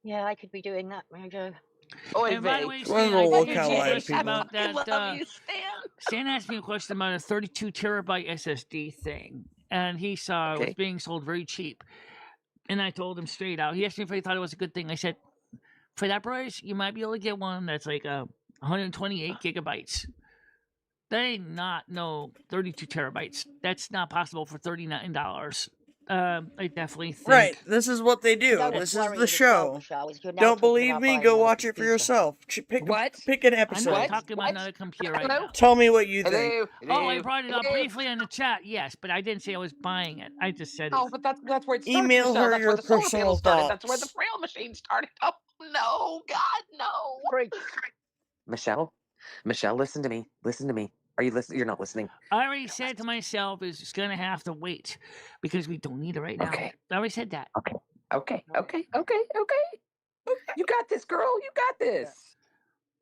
Yeah, I could be doing that, Mojo. Oh, And by the way, One of Stan, the I local did you a live question people. about I that. love you, Stan. Stan asked me a question about a 32 terabyte SSD thing, and he saw it was Okay. being sold very cheap. And I told him straight out. He asked me if I thought it was a good thing. I said, for that price, you might be able to get one that's like 128 gigabytes. That ain't not no 32 terabytes. That's not possible for $39. I definitely think. Right, this is what they do. You know This what's is worrying the as well, show. Michelle, is you're now Don't talking believe about me? buying Go another watch it for computer. yourself. Pick What? an I'm episode. not What? talking about What? another computer right Hello? now. Tell me what you think. Hello. Oh, I Hello. brought it up Hello. briefly in the chat, yes, but I didn't say I was buying it. I just said Oh, it. but that's where it starts, Email Michelle. her That's your where the solar personal panels started. That's where the thoughts. Braille machine started. Oh no, God, no. Preach. Michelle, listen to me. Listen to me. Are you listening? You're not listening. I already said to myself, is it's gonna have to wait because we don't need it right now. Okay. I already said that. Okay. You got this, girl. You got this.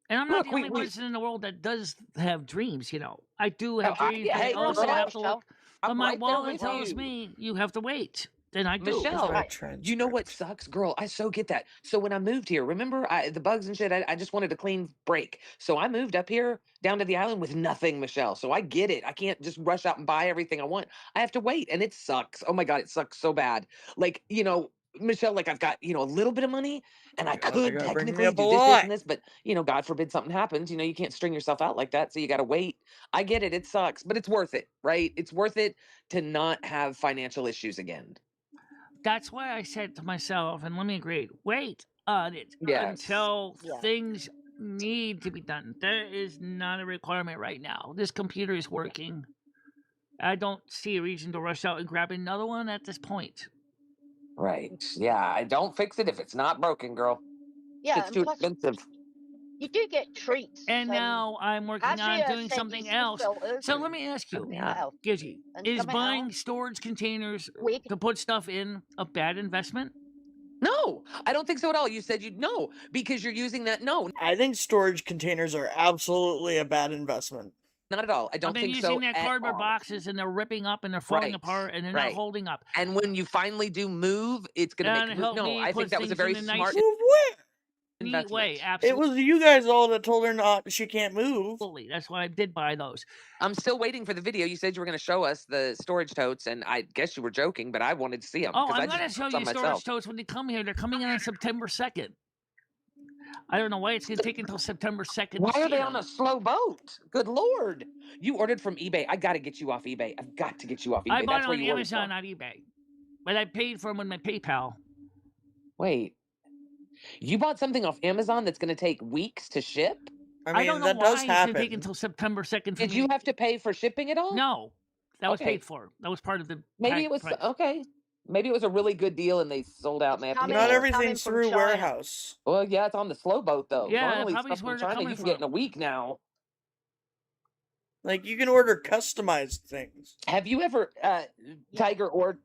And I'm not Look, the only we- person in the world that does have dreams, you know. I do have Oh, dreams, yeah, but I hey, also girl, have to look. But I'm my right there wallet with tells you. me you have to wait. Then I do. Michelle, Right. you know what sucks, girl? I so get that. So when I moved here, remember the bugs and shit, I just wanted a clean break. So I moved up here down to the island with nothing, Michelle. So I get it. I can't just rush out and buy everything I want. I have to wait, and it sucks. Oh my God, it sucks so bad. Like, you know, Michelle, like I've got, you know, a little bit of money and I God, could they gotta bring me technically up a do this lot. and this, but you know, God forbid something happens, you know, you can't string yourself out like that. So you got to wait. I get it. It sucks, but it's worth it, right? It's worth it to not have financial issues again. That's why I said to myself, and let me agree, wait on it until Yeah. things need to be done. There is not a requirement right now. This computer is working. I don't see a reason to rush out and grab another one at this point. Right. Yeah. I don't fix it if it's not broken, girl. Yeah, It's and too plus, expensive. You do get treats. And now I'm working Actually, on I doing sent you something some else. filters So and let me ask you, Yeah. else. Gizzy, And is something buying else. storage containers Wig. to put stuff in a bad investment? No, I don't think so at all. You said you'd know because you're using that. No, I think storage containers are absolutely a bad investment. not at all. I I've don't been think using so that at cardboard all. boxes and they're ripping up and they're falling Right, apart and they're not right. holding up. And when you finally do move, it's going to make And it help move. No, me I put think that was a things very in a nice smart Move where? neat investment. way. It Absolutely. was you guys all that told her not. She can't move. That's why I did buy those. I'm still waiting for the video. You said you were going to show us the storage totes, and I guess you were joking, but I wanted to see them. Oh, I I'm going to just show saw you myself. storage totes when they come here. They're coming in on September 2nd. I don't know why it's going to take until September 2nd. Why to are see they them. on a slow boat? Good Lord. You ordered from eBay. I got to get you off eBay. I've got to get you off eBay. I bought That's it where on you ordered Amazon, from. not eBay. But I paid for them with my PayPal. Wait. You bought something off Amazon that's going to take weeks to ship? I I mean, don't know that why does it's going to take happen. until September 2nd. Did you have to pay for shipping at all? No. That was Okay. paid for. That was part of the Maybe it was price. okay. Maybe it was a really good deal and they sold out and they have to Coming get Not in, more. everything's from through China. warehouse. Well, yeah, it's on the slow boat though. Yeah, Normally probably stuff where from they're China coming you can get in a from. week now. Like you can order customized things. Have you ever, Tiger or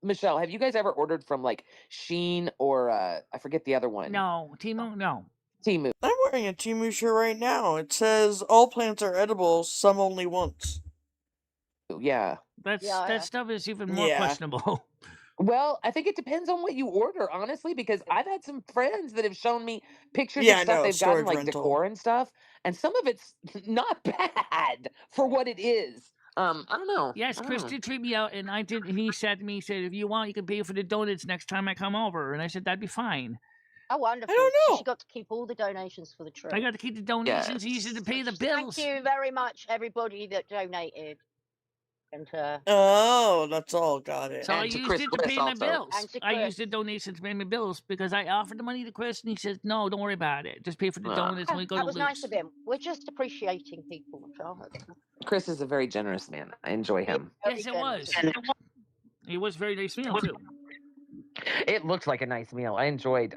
Michelle? Have you guys ever ordered from like Shein or I forget the other one? No. Timo? No. Temu. I'm wearing a Temu shirt right now. It says all plants are edible, some only once. Yeah. That stuff is even more Yeah. questionable. Well, I think it depends on what you order, honestly, because I've had some friends that have shown me pictures Yeah, of stuff no, they've gotten, storage like rental. decor and stuff, and some of it's not bad for what it is. I don't know. Yes, I don't Chris know. did treat me out, and I did. And he said to me, he said, "If you want, you can pay for the donuts next time I come over." And I said, "That'd be fine." Oh, wonderful. I don't So know. she got to keep all the donations for the trip. I got to keep the donations easy to pay the bills. Thank you very much, everybody that donated. And Oh, that's all. Got it. So I And to used Chris it to Bliss pay my also. bills. And to I Chris. used the donations to pay my bills because I offered the money to Chris, and he said, "No, don't worry about it. Just pay for the donuts when we go that to was Luke's." nice of him. We're just appreciating people, Michelle. Chris is a very generous man. I enjoy him. Yes, it was. It was a very nice meal too. It looked like a nice meal. I enjoyed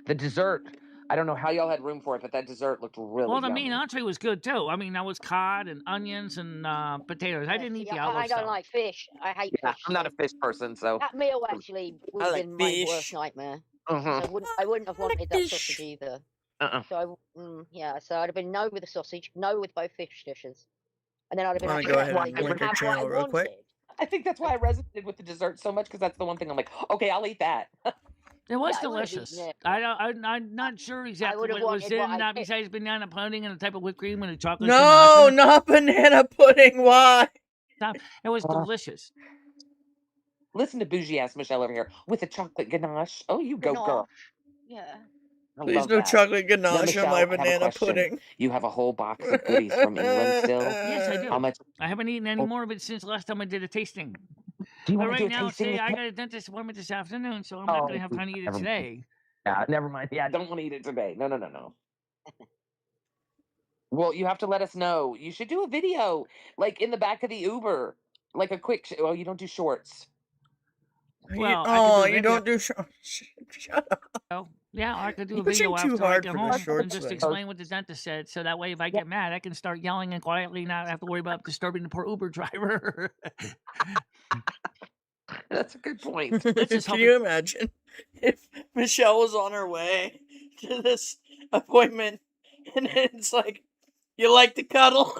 the dessert. I don't know how y'all had room for it, but that dessert looked really Well, the yummy. main entree was good too. I mean, that was cod and onions and potatoes. I didn't eat the I olive don't stuff. like fish. I hate Yeah, fish. I'm not a fish person, so. That meal actually would I have like been my fish. worst nightmare. Mhm. I wouldn't have I like wanted that fish. sausage either. Uh-uh. So yeah, so I'd have been no with the sausage, no with both fish dishes, and then I'd have been Wanna upset go ahead that I and didn't link her have what I channel real quick? wanted. I think that's why I resonated with the dessert so much because that's the one thing I'm like, okay, I'll eat that. It was Yeah, I would've delicious. eaten it. I'm not sure exactly would've what it was wanted what in, I picked. besides banana pudding and a type of whipped cream and a chocolate No, ganache not banana pudding. Why? and stuff. It was delicious. Listen to bougie ass Michelle over here with a chocolate ganache. Oh, you go, girl. Ganache. Yeah. I Please love no that. chocolate Now, ganache Michelle, on my I have a banana question. pudding. You have a whole box of goodies from England still. Yes, I do. How much? I haven't eaten any more of it since last time I did a tasting. Do you But want to right do a now, tasting? say with I me? got a dentist appointment this afternoon, so I'm not going to have time to eat it never mind. today. Yeah, never mind. Yeah, I don't want to eat it today. No. Well, you have to let us know. You should do a video, like in the back of the Uber, like a quick. Oh, you don't do shorts. Well, Oh, I could do a you video. don't do shut up. Yeah, I could do a You're video pushing too after I hard get for the home and shorts just thing. explain what the dentist said, so that way if I get mad, I can start yelling and quietly not have to worry about disturbing the poor Uber driver. That's a good point. Let's just Can hope you imagine if Michelle was on her way to this appointment and it's like, you like to cuddle?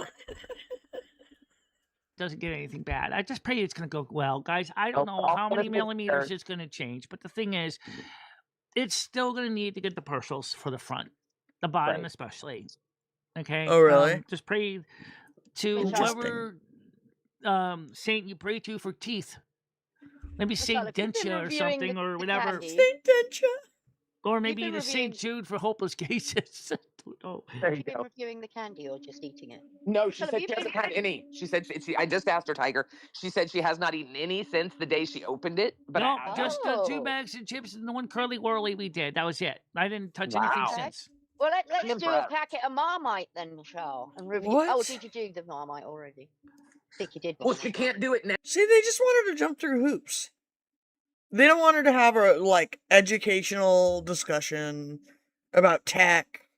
doesn't get anything bad. I just pray it's going to go well, guys. I don't know I'll how put many it in there. millimeters it's going to change, but the thing is, it's still going to need to get the partials for the front, the bottom Right. especially. Okay. Oh, really? Just pray to Interesting. whoever saint you pray to for teeth. Maybe Saint Michelle, if you've been Dentia or reviewing something the or whatever. candy- Saint Dentia. Or maybe been the St. reviewing- Jude for hopeless cases. I don't know. There Have you you been go. reviewing the candy or just eating it? No, she Michelle, said have she you hasn't been- had any. She said I just asked her, Tiger. She said she has not eaten any since the day she opened it. But No, I, just the 2 Oh. bags of chips and the one curly whirly we did. That was it. I didn't touch anything Wow. since. Well, let's I'm do a impressed. packet of Marmite then, Michelle, and review. What? Oh, did you do the Marmite already? I think you did. well, didn't she you? can't do it now. See, they just want her to jump through hoops. They don't want her to have a, like, educational discussion about tech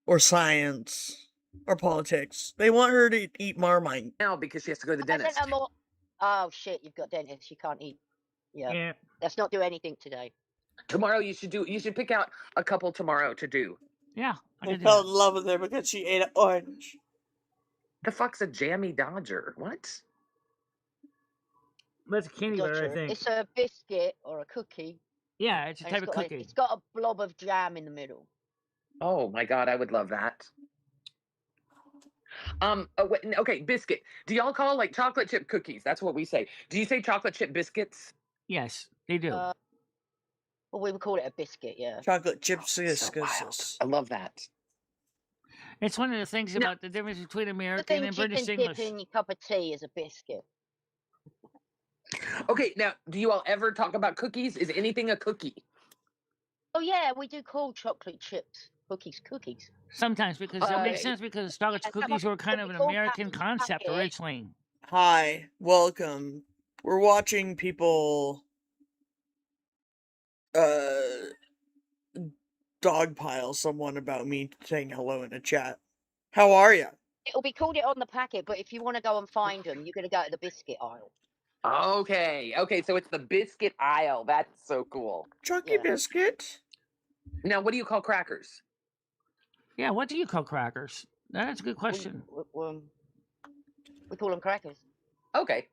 or science or politics. They want her to eat Marmite. Now because she has to go to the I sent dentist. her more. Oh shit! You've got dentist. You can't eat. Yeah. Yeah. Let's not do anything today. Tomorrow you should pick out a couple tomorrow to do. Yeah. I I could do fell that. in love with her because she ate an orange. The fuck's a jammy Dodger? What? That's a candy bar, I Dodger. think. It's a biscuit or a cookie. Yeah, it's a and type of got cookie. it's got a blob of jam in the middle. Oh my god, I would love that. Okay, biscuit. Do y'all call like chocolate chip cookies? That's what we say. Do you say chocolate chip biscuits? Yes, they do. Well, we would call it a biscuit, yeah. Chocolate chips. So wild. I love that. It's one of the things No. about the difference between The American thing and you British can English. dip in your cup of tea is a biscuit. Okay, now do you all ever talk about cookies? Is anything a cookie? Oh yeah, we do call chocolate chips cookies. Sometimes, because that makes Uh, sense, because chocolate and cookies were kind of an typical American package concept packet. originally. Hi, welcome. We're watching people dogpile someone about me saying hello in a chat. How are ya? It'll be called it on the packet, but if you want to go and find them, you're going to go to the biscuit aisle. Okay, so it's the biscuit aisle. That's so cool. Chucky Yeah. biscuit? Now, what do you call crackers? Yeah, what do you call crackers? That's a good question. We call them crackers. Okay.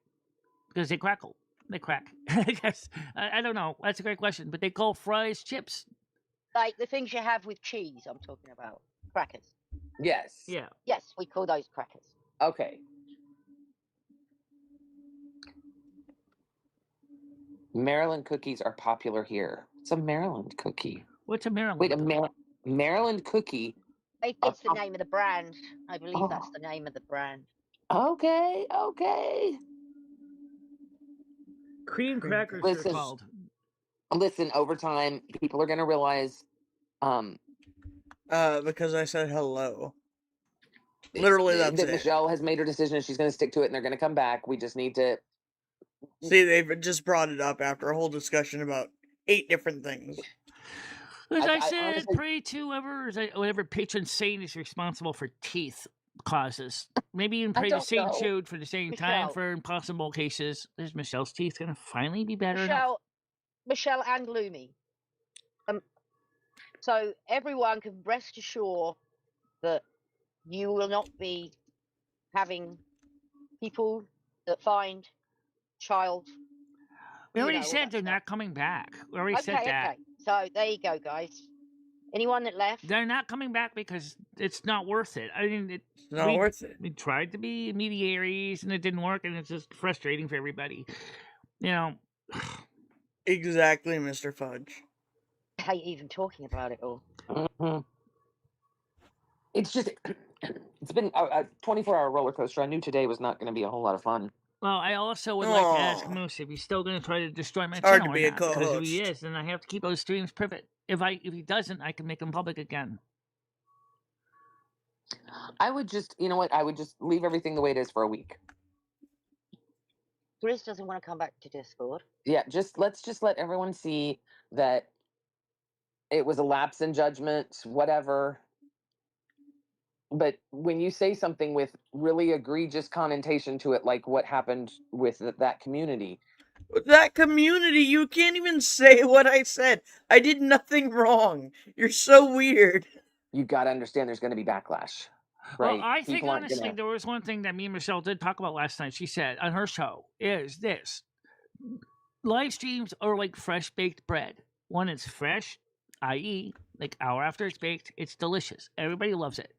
Because they crackle. They crack. I guess. I don't know. That's a great question. But they call fries chips. Like the things you have with cheese, I'm talking about. Crackers. Yes. Yeah. Yes, we call those crackers. Okay. Maryland cookies are popular here. It's a Maryland cookie. What's a Maryland? Wait, Maryland cookie. It's the name of the brand. I believe that's Oh. the name of the brand. Okay. Cream crackers Listen. are called. Listen, over time, people are gonna realize, Because I said hello. Literally, that's that it. Michelle has made her decision. She's gonna stick to it, and they're gonna come back. We just need to. See, they've just brought it up after a whole discussion about 8 different things. As I I said, honestly- pray to whatever patron saint is responsible for teeth causes. Maybe even pray to don't Saint know. Jude for the same time Michelle. for impossible cases. Is Michelle's teeth gonna finally be better enough? Michelle and Lumi. So everyone can rest assured that you will not be having people that find child. We you already know, all said that they're stuff. not coming back. We already said that. Okay. So there you go, guys. Anyone that left? They're not coming back because it's not worth it. I mean, It's not worth it. we tried to be intermediaries and it didn't work, and it's just frustrating for everybody. You know, Exactly, Mr. Fudge. I hate even talking about it all. Mhm. It's just, it's been a 24-hour roller coaster. I knew today was not going to be a whole lot of fun. well, I also would like to ask Aw. Moose if he's still going to try to destroy my It's hard channel to be or a not. Because if co-host. he is, then I have to keep those streams private. If he doesn't, I can make them public again. I would just, you know what? I would just leave everything the way it is for a week. Grizz doesn't want to come back to Discord. Yeah, let's just let everyone see that it was a lapse in judgment, whatever. But when you say something with really egregious connotation to it, like what happened with that community, With that community, you can't even say what I said. I did nothing wrong. You're so weird. you got to understand there's going to be backlash. Right? Well, I think People aren't honestly, gonna- there was one thing that me and Michelle did talk about last night. She said on her show is this: live streams are like fresh baked bread. When it's fresh, i.e., like hour after it's baked, it's delicious. Everybody loves it.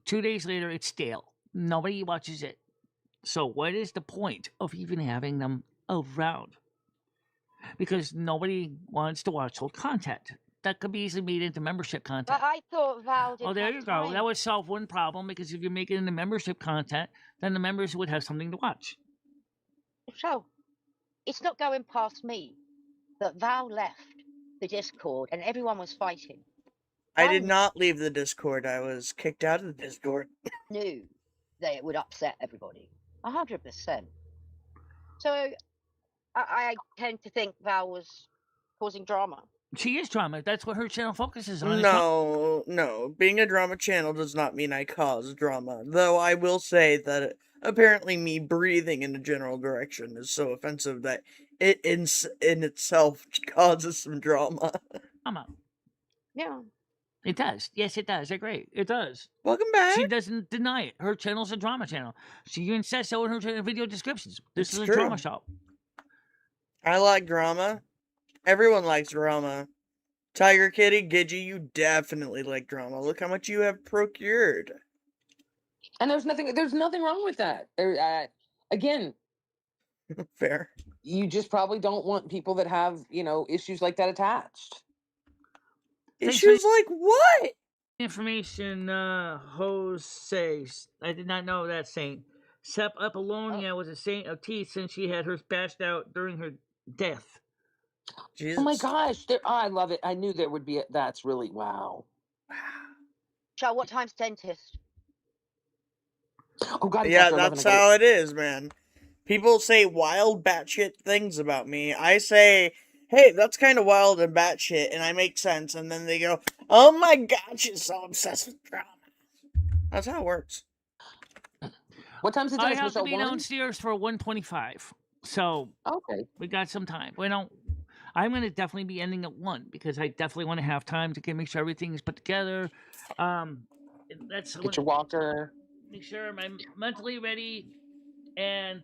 2 days later, it's stale. Nobody watches it. So what is the point of even having them around? Because nobody wants to watch old content. That could be easily made into membership content. But I thought Val did. Oh, there have you go. That time. would solve one problem, because if you make it into membership content, then the members would have something to watch. So, it's not going past me that Val left the Discord and everyone was fighting. I did Oh. not leave the Discord. I was kicked out of the Discord. Knew that it would upset everybody. 100%. So, I tend to think Val was causing drama. She is drama. That's what her channel focuses on. No. Being a drama channel does not mean I cause drama. Though I will say that apparently me breathing in a general direction is so offensive that it in itself causes some drama. Drama. Yeah. It does. Yes, it does. I agree. It does. Welcome back. She doesn't deny it. Her channel's a drama channel. She even says so in her video descriptions. This It's is a true. drama show. I like drama. Everyone likes drama. Tiger Kitty, Gidgy, you definitely like drama. Look how much you have procured. And there's nothing wrong with that. Again, Fair. you just probably don't want people that have, issues like that attached. Issues like what? Information, Jose. I did not know that saint. Sep Apollonia was a saint of teeth since she had hers bashed out during her death. Jesus. Oh my gosh, I love it. I knew there would be that's really wow. So what time's dentist? Oh God, it's Yeah, after 11, that's I gotta- how it is, man. People say wild batshit things about me. I say, hey, that's kind of wild and batshit, and I make sense, and then they go, oh my god, she's so obsessed with drama. That's how it works. What time's the I dentist, have to Michelle? be 1? downstairs for 1:25. So Okay. we got some time. I'm going to definitely be ending at 1 because I definitely want to have time to make sure everything's put together. That's Get your walker. Make sure I'm mentally ready. And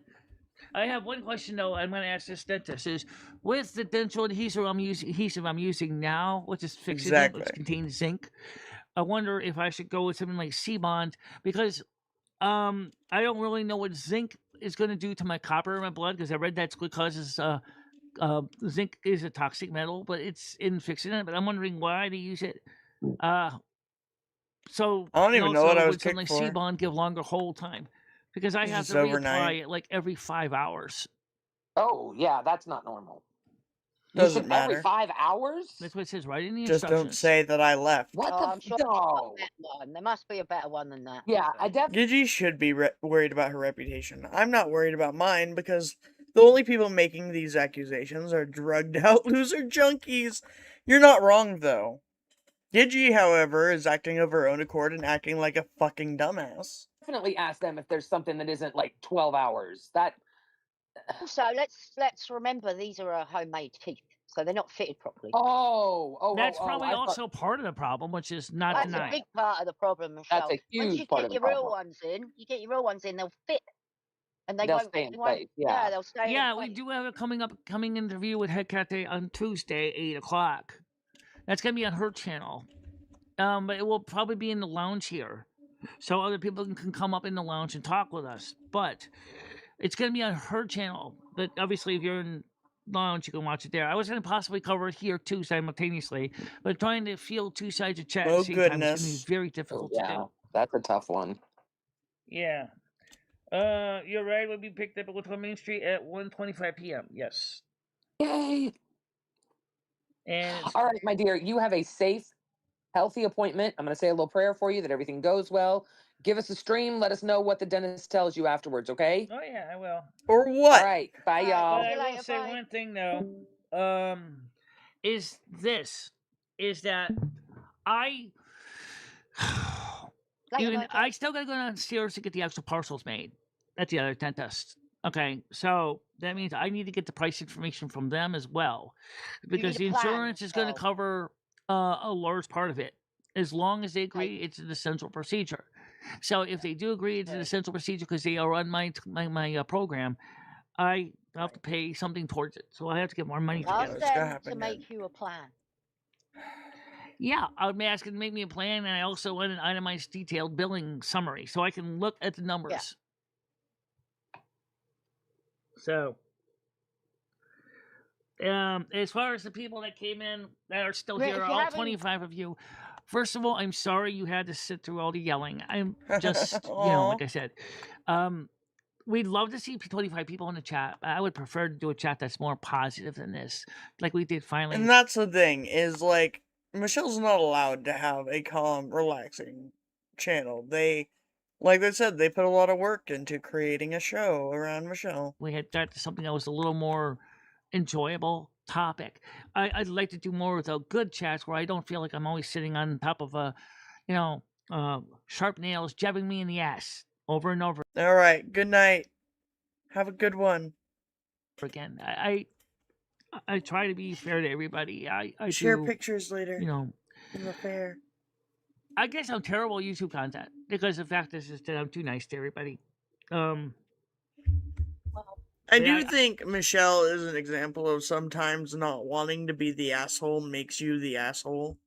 I have one question though. I'm going to ask this dentist: is with the dental adhesive I'm using now, which is fixing Exactly. which contains zinc. I wonder if I should go with something like C-Bond because I don't really know what zinc is going to do to my copper in my blood because I read that's what causes zinc is a toxic metal, but it's in fixing it. But I'm wondering why they use it. So I don't even know what I was would something kicked like for. C-Bond give longer hold time because I have Just to reapply overnight. it like every 5 hours. Oh yeah, that's not normal. Doesn't Every matter. 5 hours? That's what it says right in the Just instructions. don't say that I left. What Oh, the I'm sure no. there's a better one. There must be a better one than that. Yeah, I definitely. Gigi should be worried about her reputation. I'm not worried about mine because the only people making these accusations are drugged out loser junkies. You're not wrong, though. Gigi, however, is acting of her own accord and acting like a fucking dumbass. Definitely ask them if there's something that isn't like 12 hours. That Also, let's remember these are homemade teeth, so they're not fitted properly. That's probably I thought- also part of the problem, which is not That's a denied. big part of the problem, Michelle. That's a Once huge you part get of the your real problem. ones in, they'll fit, and They'll won't. stay in they won't- place, yeah. they'll stay. Yeah, in we place. do have a coming interview with Hecate on Tuesday, 8 o'clock. That's gonna be on her channel. But it will probably be in the lounge here, so other people can come up in the lounge and talk with us. But it's gonna be on her channel. But obviously, if you're in lounge, you can watch it there. I was gonna possibly cover it here too simultaneously, but trying to field two sides of chat at Oh, the same time is gonna be goodness. very difficult to do. That's a tough one. Yeah. Your ride will be picked up at Woodlawn Main Street at 1:25 p.m. Yes. Yay! And All right, my dear, you have a safe, healthy appointment. I'm going to say a little prayer for you that everything goes well. Give us a stream. Let us know what the dentist tells you afterwards, okay? oh yeah, I will. Or what? All right. Bye, All right, y'all. But See I you will later, say bye. one thing though. Is that I Later, bye, I still gotta go downstairs to get the actual parcels made at the other dentist. Okay, so that means I need to get the price information from them as well, because the need a plan, insurance is going to so- cover a large part of it, as long as they agree it's an essential procedure. So if they do agree it's an essential procedure because they are on my program, I have to pay something towards it. So I have to get more money together. Ask It's gotta them happen to then. make you a plan. Yeah, I would be asking to make me a plan, and I also want an itemized, detailed billing summary so I can look at the numbers. So, as far as the people that came in that are still Yeah, here, if you're all having- 25 of you. First of all, I'm sorry you had to sit through all the yelling. I'm just, Aw. like I said, we'd love to see 25 people in the chat. I would prefer to do a chat that's more positive than this, like we did finally. And that's the thing, is like, Michelle's not allowed to have a calm, relaxing channel. Like they said, they put a lot of work into creating a show around Michelle. We had got to something that was a little more enjoyable topic. I'd like to do more with a good chats where I don't feel like I'm always sitting on top of a, sharp nails jabbing me in the ass over and over All right. Good night. Have a good one. again. I try to be fair to everybody. I Share do, pictures later. In the fair. I guess I'm terrible at YouTube content because the fact is that I'm too nice to everybody. I do think Michelle is an example of sometimes not wanting to be the asshole makes you the asshole.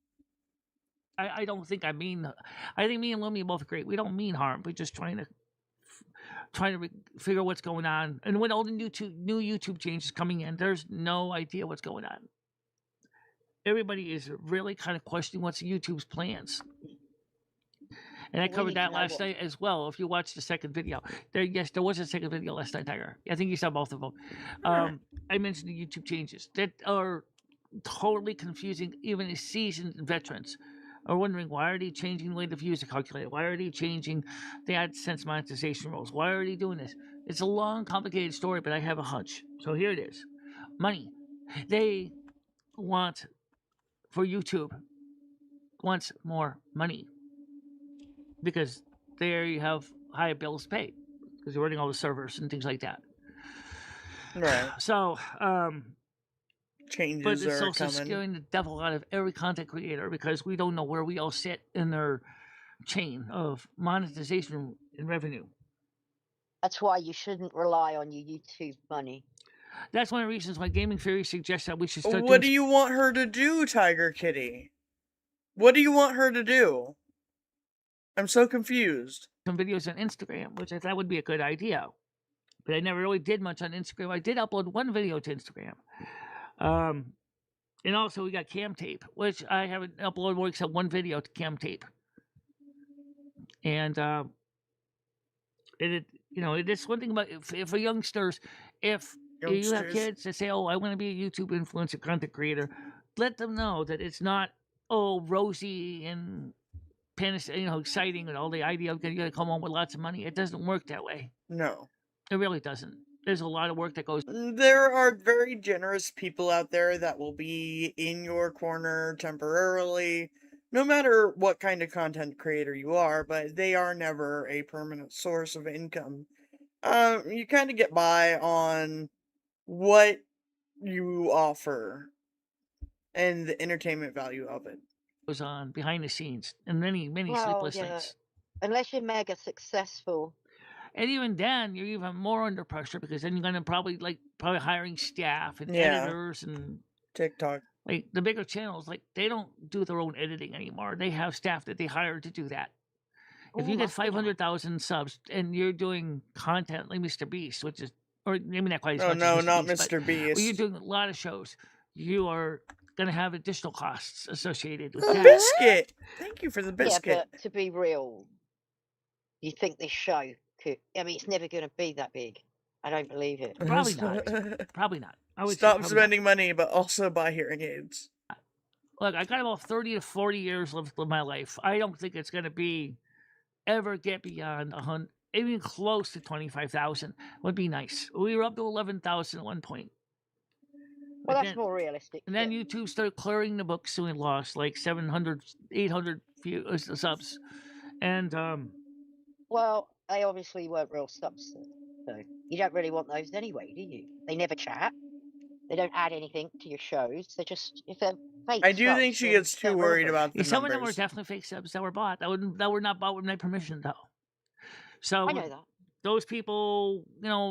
I don't think I mean. I think me and Lumi are both great. We don't mean harm. We're just trying to figure out what's going on. And when all the new YouTube changes coming in, there's no idea what's going on. Everybody is really kind of questioning what's YouTube's plans. And I covered that last night as well. If you watched the second video, there was a second video last night, Tiger. I think you saw both of them. I mentioned the YouTube changes that are totally confusing. Even seasoned veterans are wondering, why are they changing the way the views are calculated? Why are they changing the AdSense monetization rules? Why are they doing this? It's a long, complicated story, but I have a hunch. So here it is. Money. They want, for YouTube, wants more money. Because there you have higher bills paid. Because you're running all the servers and things like that. Right. So, changes but it's are also coming. scaring the devil out of every content creator because we don't know where we all sit in their chain of monetization and revenue. That's why you shouldn't rely on your YouTube money. That's one of the reasons why Gaming Theory suggests that we should start What do doing you want her to do, Tiger Kitty? What do you want her to do? I'm so confused. some videos on Instagram, which I thought would be a good idea. But I never really did much on Instagram. I did upload one video to Instagram. And also we got Cam Tape, which I haven't uploaded more except one video to Cam Tape. And it's one thing about if a youngsters, if you have kids that say, "Oh, I want to be a YouTube influencer content creator," let them know that it's not rosy and exciting and all the idea of you got to come home with lots of money. It doesn't work that way. No. It really doesn't. There's a lot of work that goes. There are very generous people out there that will be in your corner temporarily, no matter what kind of content creator you are, but they are never a permanent source of income. You kind of get by on what you offer and the entertainment value of it. Goes on behind the scenes and many sleepless nights. Unless you're mega successful. And even then, you're even more under pressure because then you're gonna probably hiring staff and editors and TikTok. Like the bigger channels, like they don't do their own editing anymore. They have staff that they hire to do that. If you get 500,000 subs and you're doing content like Mr. Beast, which is, or maybe not quite as much. No, as not Beast, Mr. Beast. Well, you're doing a lot of shows. You are gonna have additional costs associated with the that. Biscuit. Thank you for the biscuit. Yeah, but to be real, you think this show could? I mean, it's never going to be that big. I don't believe it. Probably not. Probably not. I would Stop spending money, but also buy hearing aids. Look, I got about 30 to 40 years left of my life. I don't think it's going to ever get beyond 100, even close to 25,000 would be nice. We were up to 11,000 at one point. Well, that's more realistic. And then YouTube started clearing the books, so we lost like 700, 800 subs. And, well, they obviously weren't real subs, so you don't really want those anyway, do you? They never chat. They don't add anything to your shows. They're just, if they're fake I do subs, think she gets too worried about the some numbers. of them were definitely fake subs that were bought. That were not bought with my permission, though. So I know that. Those people,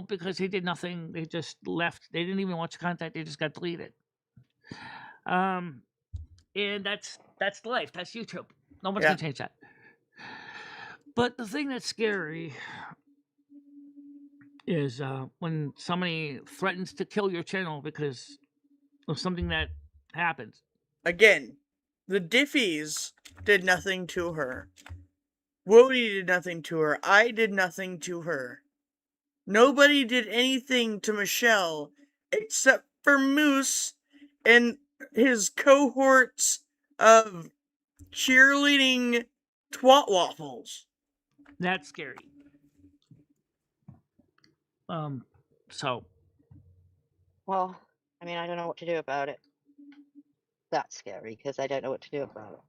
because they did nothing, they just left. They didn't even watch the content. They just got deleted. And that's life. That's YouTube. No one's gonna change that. But the thing that's scary is when somebody threatens to kill your channel because of something that happens. Again, the Diffies did nothing to her. Woody did nothing to her. I did nothing to her. Nobody did anything to Michelle except for Moose and his cohorts of cheerleading twat waffles. That's scary. So. Well, I mean, I don't know what to do about it. That's scary because I don't know what to do about it.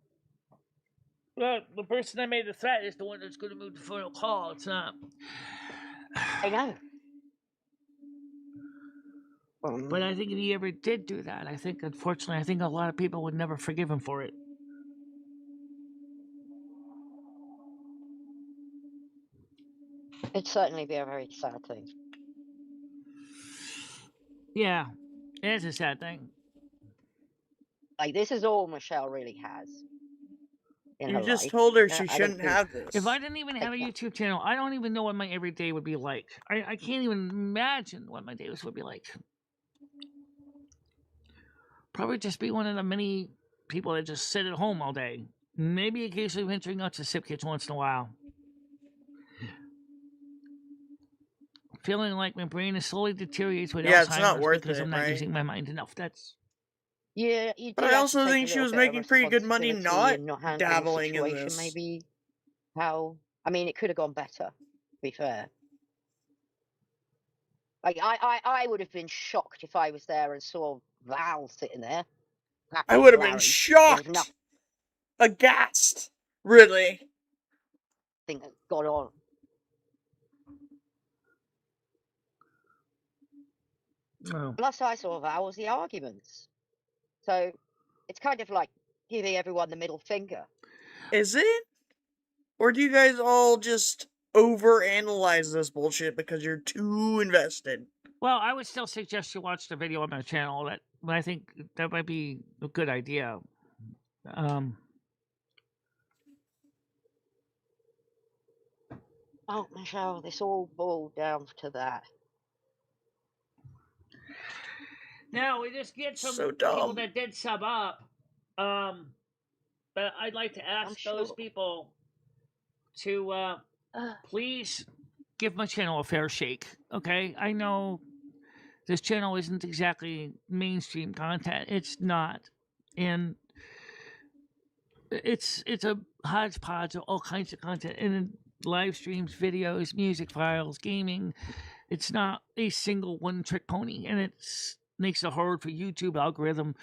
Well, the person that made the threat is the one that's going to move the final call. It's not. I know. But I think if he ever did do that, I think, unfortunately, I think a lot of people would never forgive him for it. It'd certainly be a very sad thing. Yeah, it is a sad thing. Like, this is all Michelle really has in her You just life. told her I she don't shouldn't think- have this. If I didn't even have a YouTube channel, I don't even know what my everyday would be like. I can't even imagine what my days would be like. Probably just be one of the many people that just sit at home all day. Maybe occasionally venturing out to sip kits once in a while. Feeling like my brain is slowly deteriorates with Yeah, Alzheimer's it's not worth because it, I'm not right? using my mind enough. That's Yeah, you But do I have to also take think a she little was bit of making pretty good money responsibility not and not handling the dabbling in situation. this. Maybe how... I mean, it could have gone better, to be fair. Like, I would have been shocked if I was there and saw Val sitting there. I would have been Larry. There was shocked, aghast, really. nothing that got on. oh. Last I saw Val was the arguments. So it's kind of like giving everyone the middle finger. Is it? Or do you guys all just overanalyze this bullshit because you're too invested? Well, I would still suggest you watch the video on my channel. That I think that might be a good idea. Oh, Michelle, this all boiled down to that. Now we just get some So people dumb. that did sub up. But I'd like to ask those sure. people to please give my channel a fair shake. Okay, I know this channel isn't exactly mainstream content. It's not, and it's a hodgepodge of all kinds of content, and live streams, videos, music files, gaming. It's not a single one-trick pony, and it makes it hard for YouTube algorithm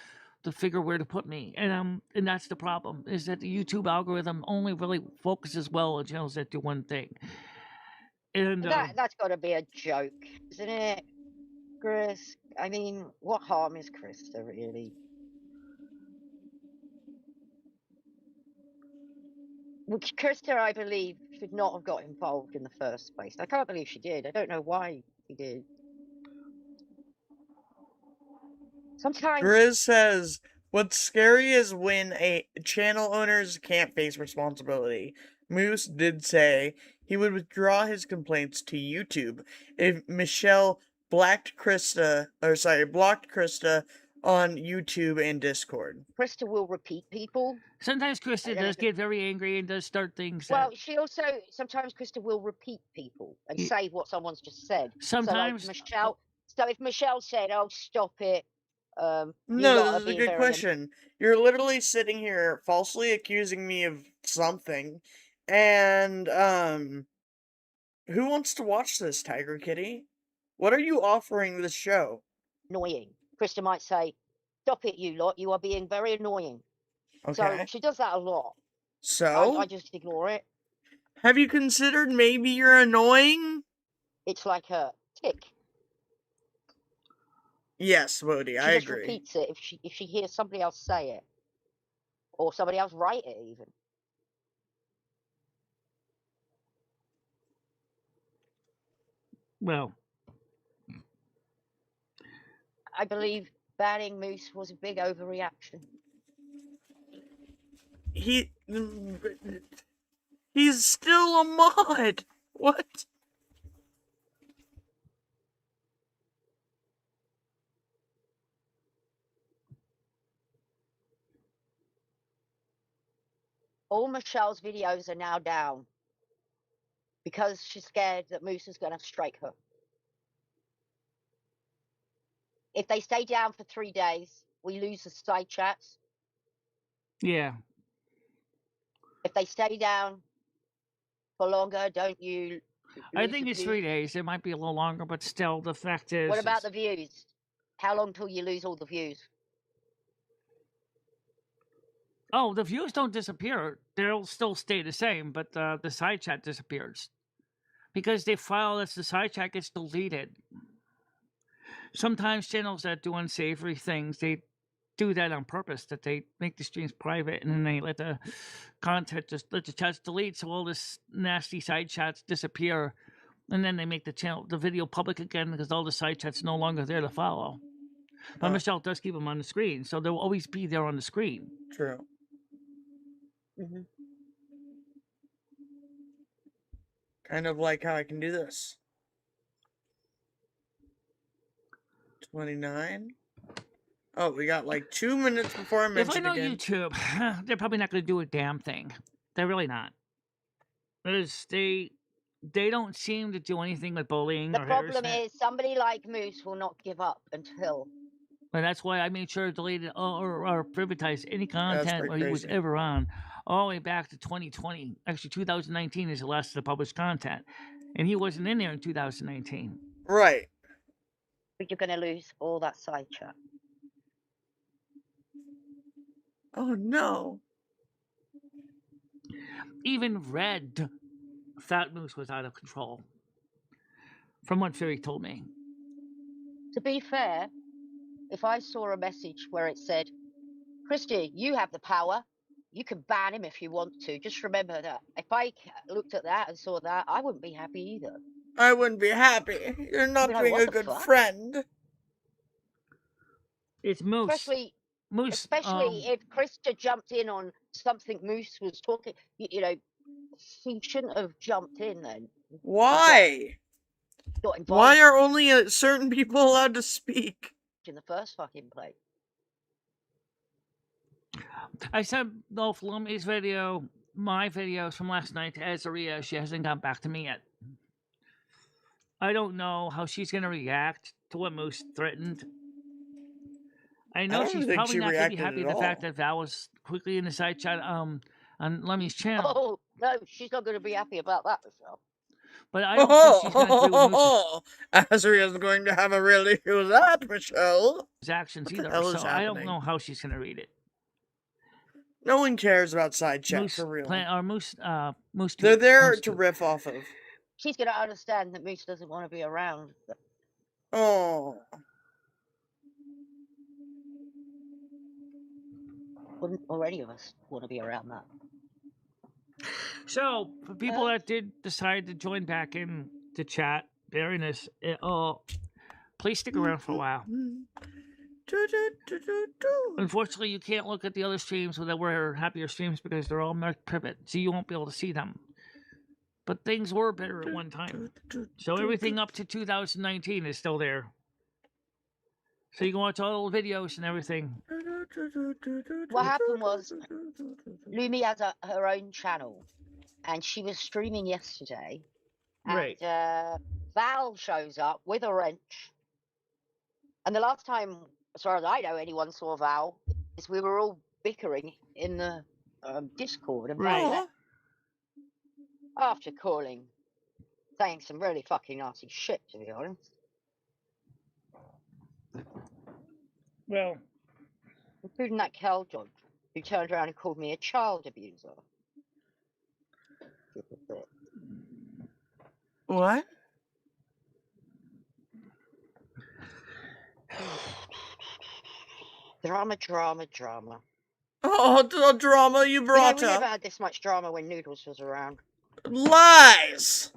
to figure where to put me. And that's the problem, is that the YouTube algorithm only really focuses well on channels that do one thing. And That's got to be a joke, isn't it, Chris? I mean, what harm is Krista really? Well, Krista, I believe, should not have got involved in the first place. I can't believe she did. I don't know why she did. Sometimes Grizz says, what's scary is when a channel owners can't face responsibility. Moose did say he would withdraw his complaints to YouTube if Michelle blocked Krista on YouTube and Discord. Krista will repeat people. sometimes Krista does get very angry and does start things. Well, she also sometimes Krista will repeat people and say what someone's just said. Sometimes so like Michelle. So if Michelle said, "Oh, stop it," No, this is a good question. You're literally sitting here falsely accusing me of something, and who wants to watch this, Tiger Kitty? What are you offering this show? Annoying. Krista might say, "Stop it, you lot! You are being very annoying." Okay. So she does that a lot. So? I just ignore it. Have you considered maybe you're annoying? It's like a tick. Yes, Wody, I She just agree. repeats it if she hears somebody else say it, or somebody else write it even. Well, I believe banning Moose was a big overreaction. He's still a mod. What? All Michelle's videos are now down because she's scared that Moose is going to strike her. If they stay down for 3 days, we lose the side chats. yeah. If they stay down for longer, don't you? I lose think the it's views? 3 days. It might be a little longer, but still, the fact is. What about the views? How long till you lose all the views? Oh, the views don't disappear. They'll still stay the same, but the side chat disappears. Because the file that's the side chat gets deleted. Sometimes channels that do unsavory things, they do that on purpose, that they make the streams private and then they let the content, just let the chats delete, so all this nasty side chats disappear, and then they make the video public again because all the side chats no longer there to follow. But Michelle does keep them on the screen, so they'll always be there on the screen. True. Mm-hmm. Kind of like how I can do this. 29. Oh, we got like 2 minutes before I If I mention know again. YouTube, they're probably not going to do a damn thing. They're really not. Because they don't seem to do anything with bullying The or problem harassment. is somebody like Moose will not give up until. And that's why I made sure to delete it or privatize any content pretty where he was crazy. ever on, all the way back to 2020. Actually, 2019 is the last of the published content. And he wasn't in there in 2019. Right. But you're going to lose all that side chat. Oh no. Even Red Fat Moose was out of control. From what Fury told me. To be fair, if I saw a message where it said, Christy, you have the power, you can ban him if you want to. Just remember that. If I looked at that and saw that, I wouldn't be happy either. I wouldn't be happy. You're not I'd be like, being what a the good fuck? friend. It's Moose. Especially if Krista jumped in on something Moose was talking, you know, she shouldn't have jumped in then. Why? Got involved Why are only certain people allowed to speak? in the first fucking place. I sent both Lumi's video, my videos from last night to Azaria. She hasn't got back to me yet. I don't know how she's going to react to what Moose threatened. I know don't she's think probably she not going to be reacted happy at with the fact all. that Val was quickly in the side chat on Lumi's channel. Oh, no, she's not going to be happy about that, Michelle. But I don't think she's going to agree with Moose's Azria is going to have a real issue with that, Michelle. actions What the either, hell is so I don't happening? know how she's going to read it. No one cares about side chat Moose, for real. Moose They're there Moose to riff off of. She's going to understand that Moose doesn't want to be around. Oh. Wouldn't or any of us want to be around that. So, for people that did decide to join back in the chat during this, please stick around for a while. Unfortunately, you can't look at the other streams that were happier streams because they're all marked private, so you won't be able to see them. But things were better at one time. So everything up to 2019 is still there. So you can watch all the videos and everything. What happened was, Lumi has her own channel, and she was streaming yesterday. And Right. Val shows up with a wrench. And the last time, as far as I know, anyone saw Val, is we were all bickering in the Discord. And Val Right. left after saying some really fucking nasty shit, to be honest. Well, Including that Keldon, who turned around and called me a child abuser. What? Drama. Oh, the drama you brought We never up. had this much drama when Noodles was around. Lies!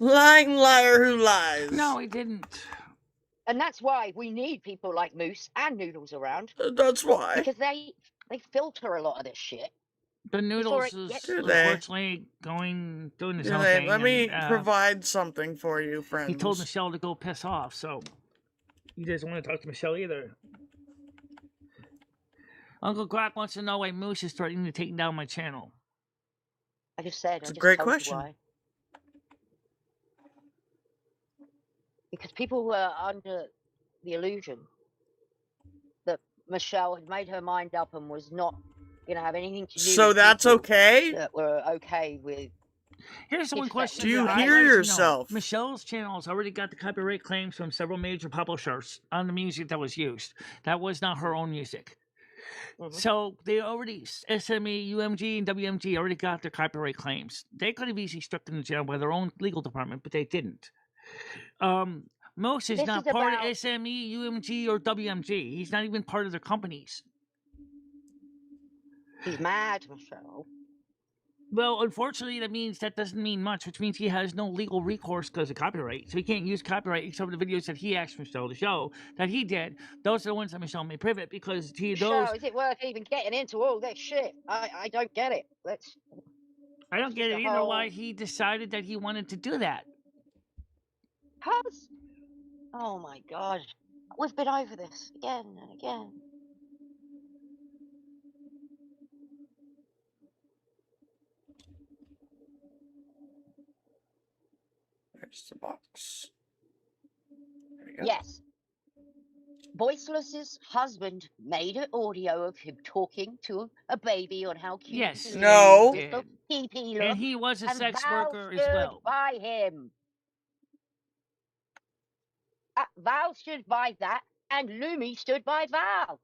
Lying liar who lies. no, he didn't. And that's why we need people like Moose and Noodles around. That's why. Because they filter a lot of this shit. The Noodles it is gets to there. unfortunately doing his Do own they? thing. Let me and, provide something for you, friends. He told Michelle to go piss off, so he doesn't want to talk to Michelle either. Uncle Quack wants to know why Moose is threatening to take down my channel. I just said. It's I a just great told you question. why. Because people were under the illusion that Michelle had made her mind up and was not going to have anything to do So with that's people okay? that were okay with Here's the one It's question Do you that I'd hear like to know. yourself? Michelle's channel has already got the copyright claims from several major publishers on the music that was used. That was not her own music. So they already, SME, UMG, and WMG already got their copyright claims. They could have easily struck them in jail by their own legal department, but they didn't. Most is This not is part about- of SME, UMG, or WMG. He's not even part of their companies. He's mad, Michelle. Well, unfortunately, that doesn't mean much, which means he has no legal recourse because of copyright. So he can't use copyright except for the videos that he asked Michelle to show that he did. Those are the ones that Michelle made private because Michelle, is it worth even getting into all this shit? I don't get it. I don't get it the either why whole- he decided that he wanted to do that. Cuz, oh my god, we've been over this again and again. There's the box. There we go. Yes. Voiceless's husband made an audio of him talking to a baby on how cute Yes. his No. little pee-pee And looked, he was a and sex Val worker as stood well. by him. Val stood by that, and Lumi stood by Val.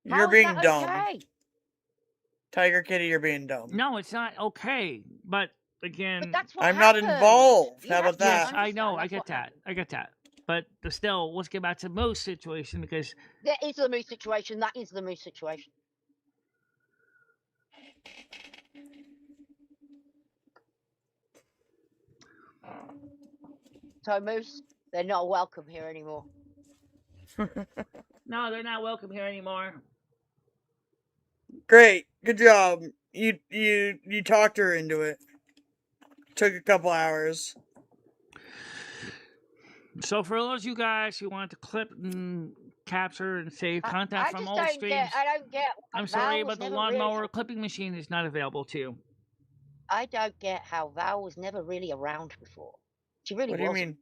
How You're is being that dumb. okay? Tiger Kitty, you're being dumb. No, it's not okay. But again, But that's what I'm not happened. involved. You How have about to yes, that? I know, understand I that's get what that. happened. I get that. But still, let's get back to Moose situation because There is the Moose situation. That is the Moose situation. So Moose, they're not welcome here anymore. no, they're not welcome here anymore. Great. Good job. You talked her into it. Took a couple hours. So for those of you guys who want to clip and capture and save content I from just old don't streams, get. I don't get. why I'm sorry, Val was but the never lawnmower really, clipping machine is not available to you. I don't get how Val was never really around before. She really What do you wasn't. mean?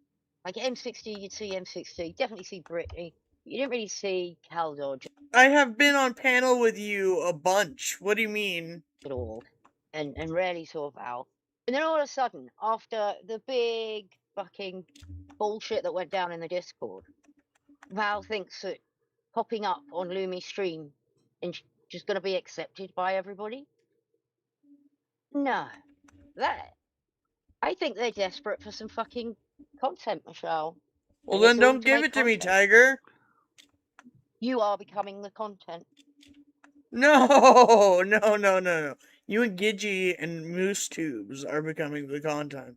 Like M60, you'd see M60. Definitely see Brittany. You didn't really see Cal Dodge I have been on panel with you a bunch. What do you mean? at all, and rarely saw Val. And then all of a sudden, after the big fucking bullshit that went down in the Discord, Val thinks that popping up on Lumi's stream and just going to be accepted by everybody. No, that I think they're desperate for some fucking content, Michelle. Well, And it's then all don't to give make it to me, content. Tiger. You are becoming the content. No, no. You and Gidgy and Moose Tubes are becoming the content.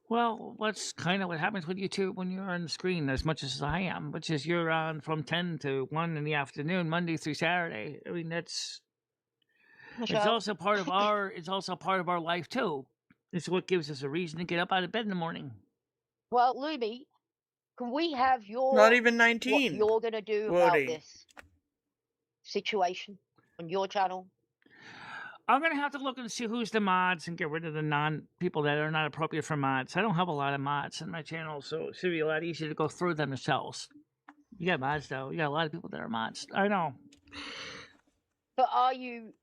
Well, that's kind of what happens with YouTube when you're on the screen as much as I am, which is you're on from 10 to 1 in the afternoon, Monday through Saturday. I mean, it's Michelle, also part of our life too. It's what gives us a reason to get up out of bed in the morning. well, Lumi, can we have your Not even what 19. you're gonna do Woody. about this situation on your channel? I'm gonna have to look and see who's the mods and get rid of the non-people that are not appropriate for mods. I don't have a lot of mods in my channel, so it should be a lot easier to go through them themselves. You got mods though. You got a lot of people that are mods. I know. But are you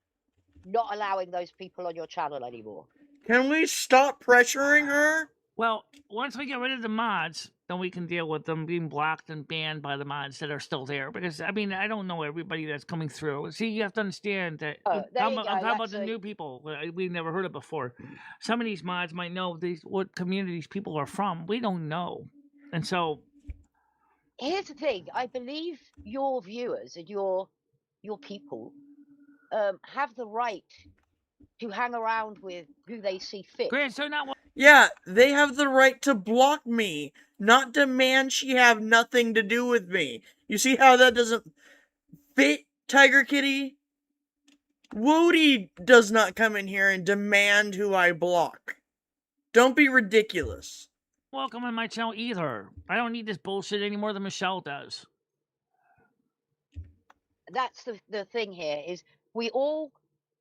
not allowing those people on your channel anymore? Can we stop pressuring her? Well, once we get rid of the mods, then we can deal with them being blocked and banned by the mods that are still there. Because, I mean, I don't know everybody that's coming through. See, you have to understand that Oh, there I'm you talking go, about the that's new people we've never heard of before. Some of these mods might know what communities people are from. We don't know. And so, Here's the thing. I believe your viewers and your people have the right to hang around with who they see fit. Grant, so not Yeah, they have the right to block me, not demand she have nothing to do with me. You see how that doesn't fit, Tiger Kitty? Woody does not come in here and demand who I block. Don't be ridiculous. welcome on my channel either. I don't need this bullshit any more than Michelle does. That's the thing here is we all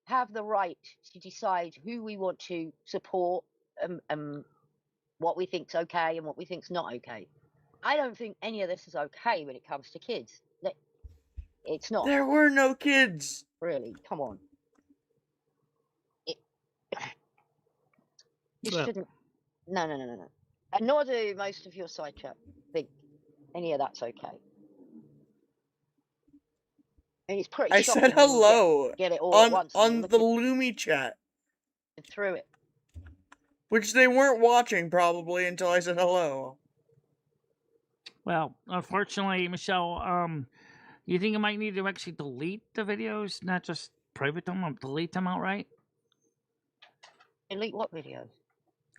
have the right to decide who we want to support, what we think's okay and what we think's not okay. I don't think any of this is okay when it comes to kids. It's not. There were no kids. Really, come on. You Well- shouldn't. No. And nor do most of your side chat think any of that's okay. And it's pretty I shocking said when you hello get it all at once and on you're the looking Lumi chat, through it. which they weren't watching probably until I said hello. Well, unfortunately, Michelle, you think you might need to actually delete the videos, not just private them, or delete them outright? Delete what videos?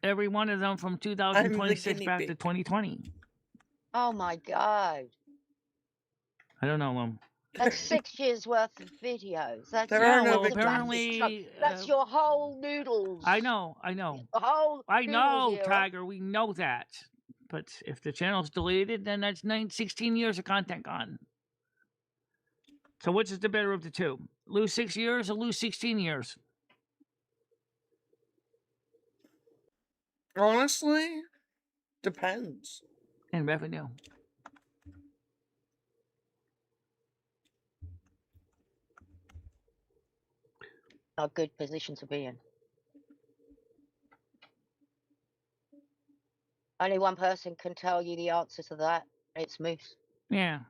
Every one of them from I'm the 2026 guinea back to pig. 2020. Oh my god. I don't know. That's 6 years worth of videos. That's There Yeah, are no well, that's a massive apparently, chunk. That's your whole noodles. I know. The whole I noodles know, era. Tiger, we know that. But if the channel's deleted, then that's 16 years of content gone. So which is the better of the two? Lose 6 years or lose 16 years? Honestly, depends. In revenue. A good position to be in. Only one person can tell you the answer to that. It's Moose. Yeah.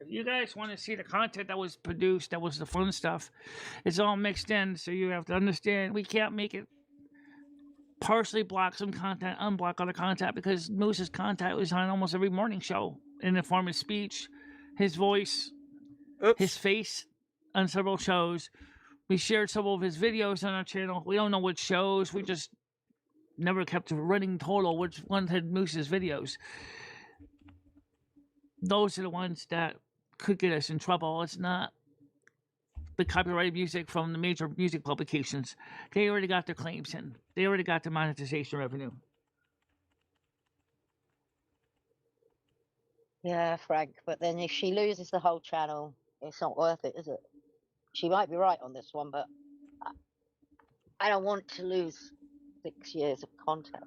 If you guys want to see the content that was produced, that was the fun stuff, it's all mixed in, so you have to understand we can't make it partially block some content, unblock other content, because Moose's content was on almost every morning show in the form of speech, his voice, his face on several shows. We shared some of his videos on our channel. We don't know which shows. We just never kept a running total which one had Moose's videos. Those are the ones that could get us in trouble. It's not the copyrighted music from the major music publications. They already got their claims in. They already got their monetization revenue. Yeah, Frank. But then if she loses the whole channel, it's not worth it, is it? She might be right on this one, but I don't want to lose 6 years of content.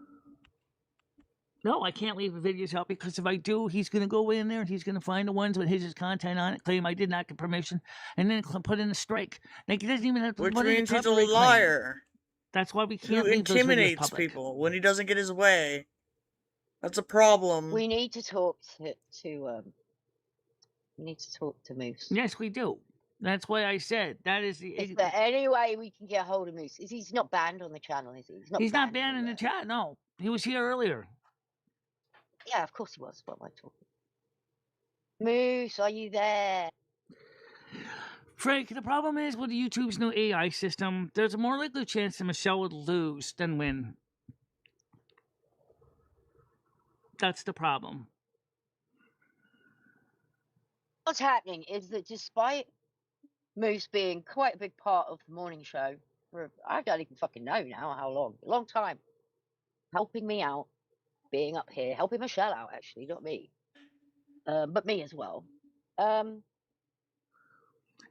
No, I can't leave the videos out, because if I do, he's going to go in there and he's going to find the ones with his content on it, claim I did not get permission, and then put in a strike. Like, he doesn't even have to Which put in means he's a copyright claim. liar That's why we who can't leave those videos intimidates public. people when he doesn't get his way. That's a problem. We need to talk to we need to talk to Moose. Yes, we do. That's why I said that is the. Is there any way we can get hold of Moose? He's not banned on the channel, is he? He's not banned in anywhere. the chat. No, he was here earlier. Yeah, of course he was. What am I talking? Moose, are you there? Frank, the problem is with YouTube's new AI system, there's a more likely chance that Michelle would lose than win. That's the problem. What's happening is that despite Moose being quite a big part of the morning show, for I don't even fucking know now how long, a long time, helping me out, being up here, helping Michelle out actually, not me, but me as well.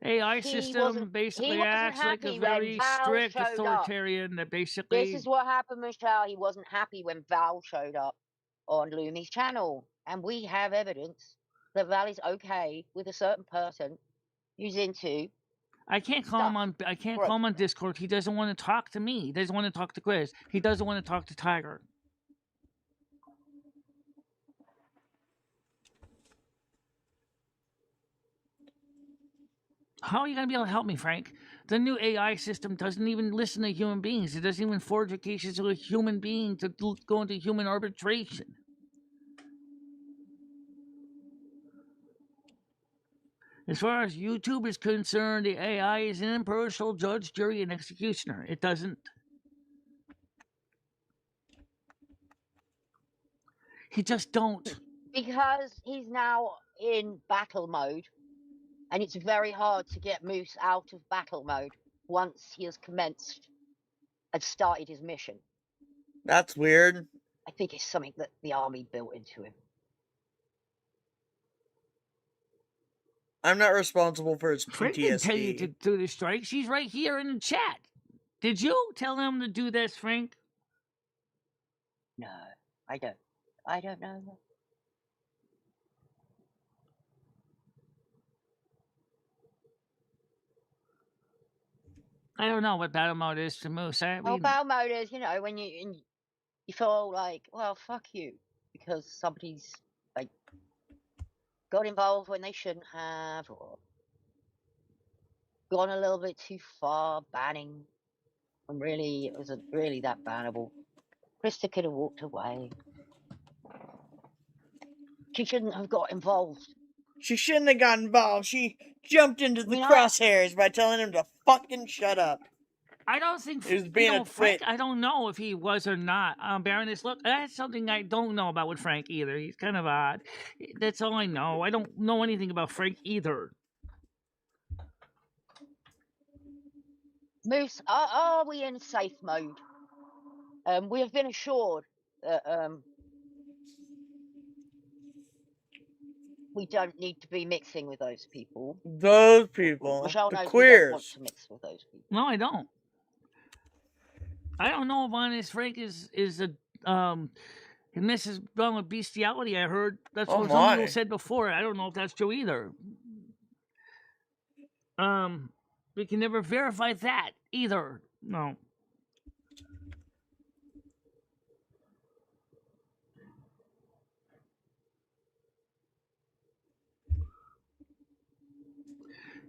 AI He system wasn't basically wasn't acts like a happy when very Val strict showed up. authoritarian that basically. This is what happened, Michelle. He wasn't happy when Val showed up on Lumi's channel, and we have evidence that Val is okay with a certain person who's into. I can't call him on. I can't call him on Discord. He doesn't want to talk to me. He doesn't want to talk to Grizz. He doesn't want to talk to Tiger. How are you going to be able to help me, Frank? The new AI system doesn't even listen to human beings. It doesn't even forge a case to a human being to go into human arbitration. As far as YouTube is concerned, the AI is an impartial judge, jury, and executioner. It doesn't. He just don't. Because he's now in battle mode, and it's very hard to get Moose out of battle mode once he has commenced and started his mission. That's weird. I think it's something that the army built into him. I'm not responsible for his Frank didn't tell you PTSD. to do the strikes. He's right here in the chat. Did you tell him to do this, Frank? No, I don't. I don't know. I don't know what battle mode is to Moose. I Oh, mean, battle mode is, you know, when you feel like, well, fuck you, because somebody's like got involved when they shouldn't have, or gone a little bit too far banning, when really it wasn't really that bannable. Krista could have walked away. She shouldn't have got involved. She shouldn't have got involved. She jumped into the mean, crosshairs by telling him to fucking shut up. I don't think He was being a Frank. twit. I don't know if he was or not. Baroness, look, that's something I don't know about with Frank either. He's kind of odd. That's all I know. I don't know anything about Frank either. Moose, are we in safe mode? We have been assured that we don't need to be mixing with those people. Those people. Michelle The knows we don't want queers. to mix with those people. No, I don't. I don't know if Honest Frank is a and this is done with bestiality. I heard that's Oh what some my. people said before. I don't know if that's true either. We can never verify that either. No.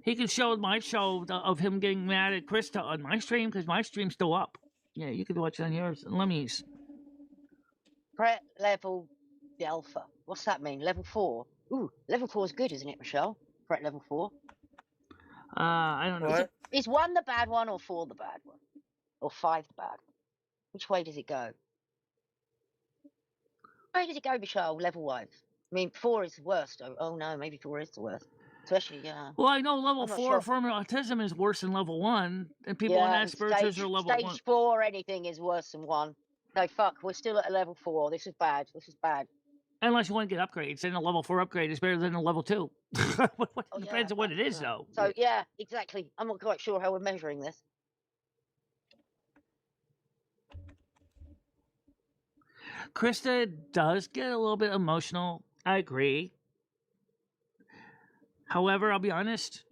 He can show my show of him getting mad at Krista on my stream because my stream's still up. Yeah, you can watch it on yours. Let me. Threat level Alpha. What's that mean? Level 4? Ooh, level 4 is good, isn't it, Michelle? Threat level 4. I don't know. What? Is 1 the bad one or 4 the bad one? Or 5 the bad one? Which way does it go? Where does it go, Michelle, level-wise? I mean, 4 is the worst. Oh no, maybe 4 is the worst. Especially, yeah. Well, I know level I'm not 4 sure. for autism is worse than level 1, and people on Yeah, Asperger's are level 1. Stage 4 anything is worse than 1. No, fuck, we're still at a level 4. This is bad. This is bad. Unless you want to get upgrades, and a level 4 upgrade is better than a level 2. Depends on what it is, though. So, yeah, exactly. I'm not quite sure how we're measuring this. Krista does get a little bit emotional. I agree. However, I'll be honest.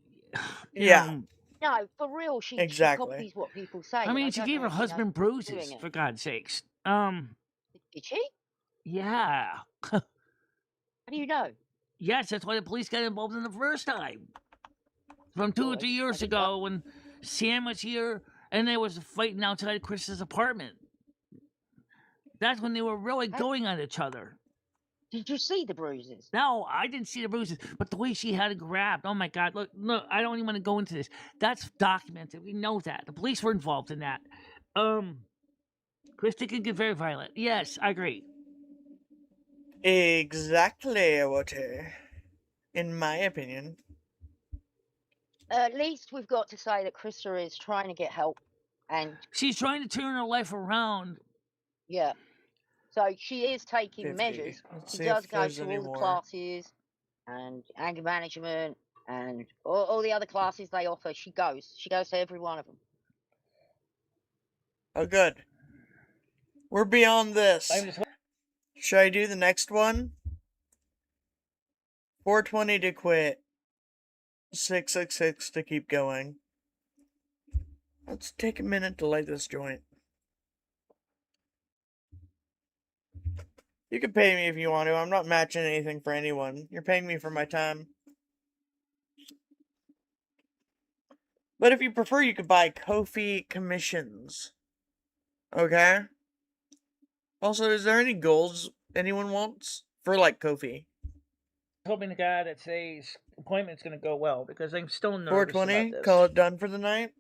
Yeah. No, for real, she copies what people say. I mean, and she don't gave know her if she knows husband what she's bruises, doing for it. God's sakes. Did she? Yeah. How do you know? Yes, that's why the police got involved in the first time. From 2 or 3 years ago when Sam was here and they was fighting outside Chris's apartment. That's when they were really going on each other. Did you see the bruises? No, I didn't see the bruises, but the way she had it grabbed, oh my God, look, I don't even want to go into this. That's documented. We know that. The police were involved in that. Krista can get very violent. Yes, I agree. Exactly what, in my opinion. At least we've got to say that Krista is trying to get help. And she's trying to turn her life around. Yeah. So she is taking measures. She does go to all the classes and anger management and all the other classes they offer. She goes. She goes to every one of them. Oh, good. We're beyond this. Should I do the next one? 420 to quit. 666 to keep going. Let's take a minute to light this joint. You can pay me if you want to. I'm not matching anything for anyone. You're paying me for my time. But if you prefer, you could buy Ko-fi commissions. Okay? Also, is there any goals anyone wants for, like, Ko-fi? Hoping to God that today's appointment's going to go well, because I'm still nervous 420? about this. Call it done for the night?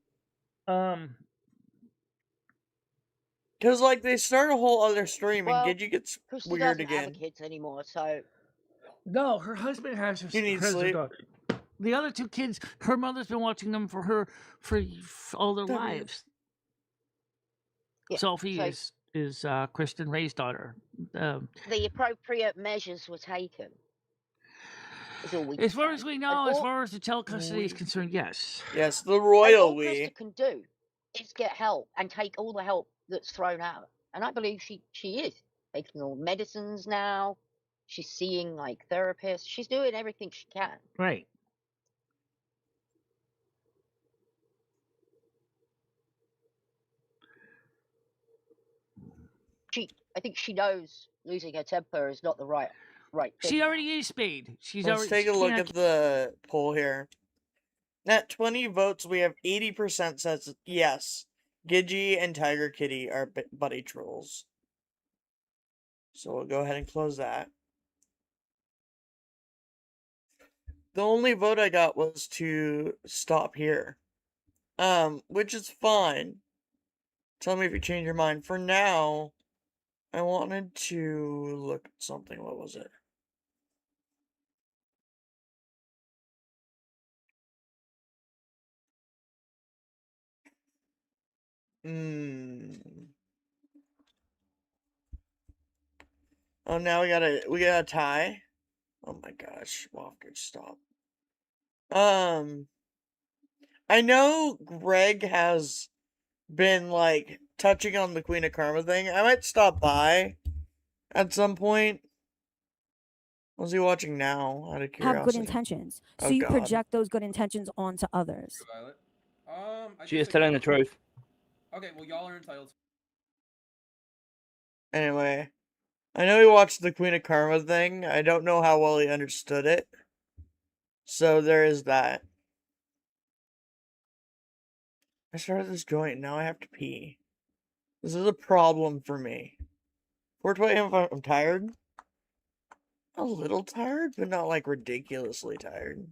Because, like, they start a whole other stream and Gidget gets Krista weird doesn't again. have kids anymore, so... No, her husband has her, He needs her sleep. daughter. The other 2 kids, her mother's been watching them for all their lives. Yeah, Sophie is Kristen Ray's daughter. The appropriate measures were taken. As far as we know, as far as the child custody is concerned, yes. Yes, the royal all Krista can do is get help and take all the help that's thrown out. And I believe she is taking all medicines now. She's seeing, like, therapists. She's doing everything she can. Right. I think she knows losing her temper is not the right thing. She already is spayed. She's Let's already. take a she look can't- at the poll here. At 20 votes, we have 80% says yes. Gidgey and Tiger Kitty are buddy trolls. So we'll go ahead and close that. The only vote I got was to stop here. Which is fine. Tell me if you change your mind. For now, I wanted to look at something. What was it? Oh, now we got a tie. Oh my gosh, Walker, stop. I know Greg has been like touching on the Queen of Karma thing. I might stop by at some point. What's he watching now? Out of curiosity. Have good intentions, so Oh, you God. project those good intentions onto others. Violet. She is telling the truth. Okay, well, y'all are entitled. Anyway, I know he watched the Queen of Karma thing. I don't know how well he understood it. So there is that. I started this joint, now I have to pee. This is a problem for me. 4:20, I'm tired. A little tired, but not like ridiculously tired.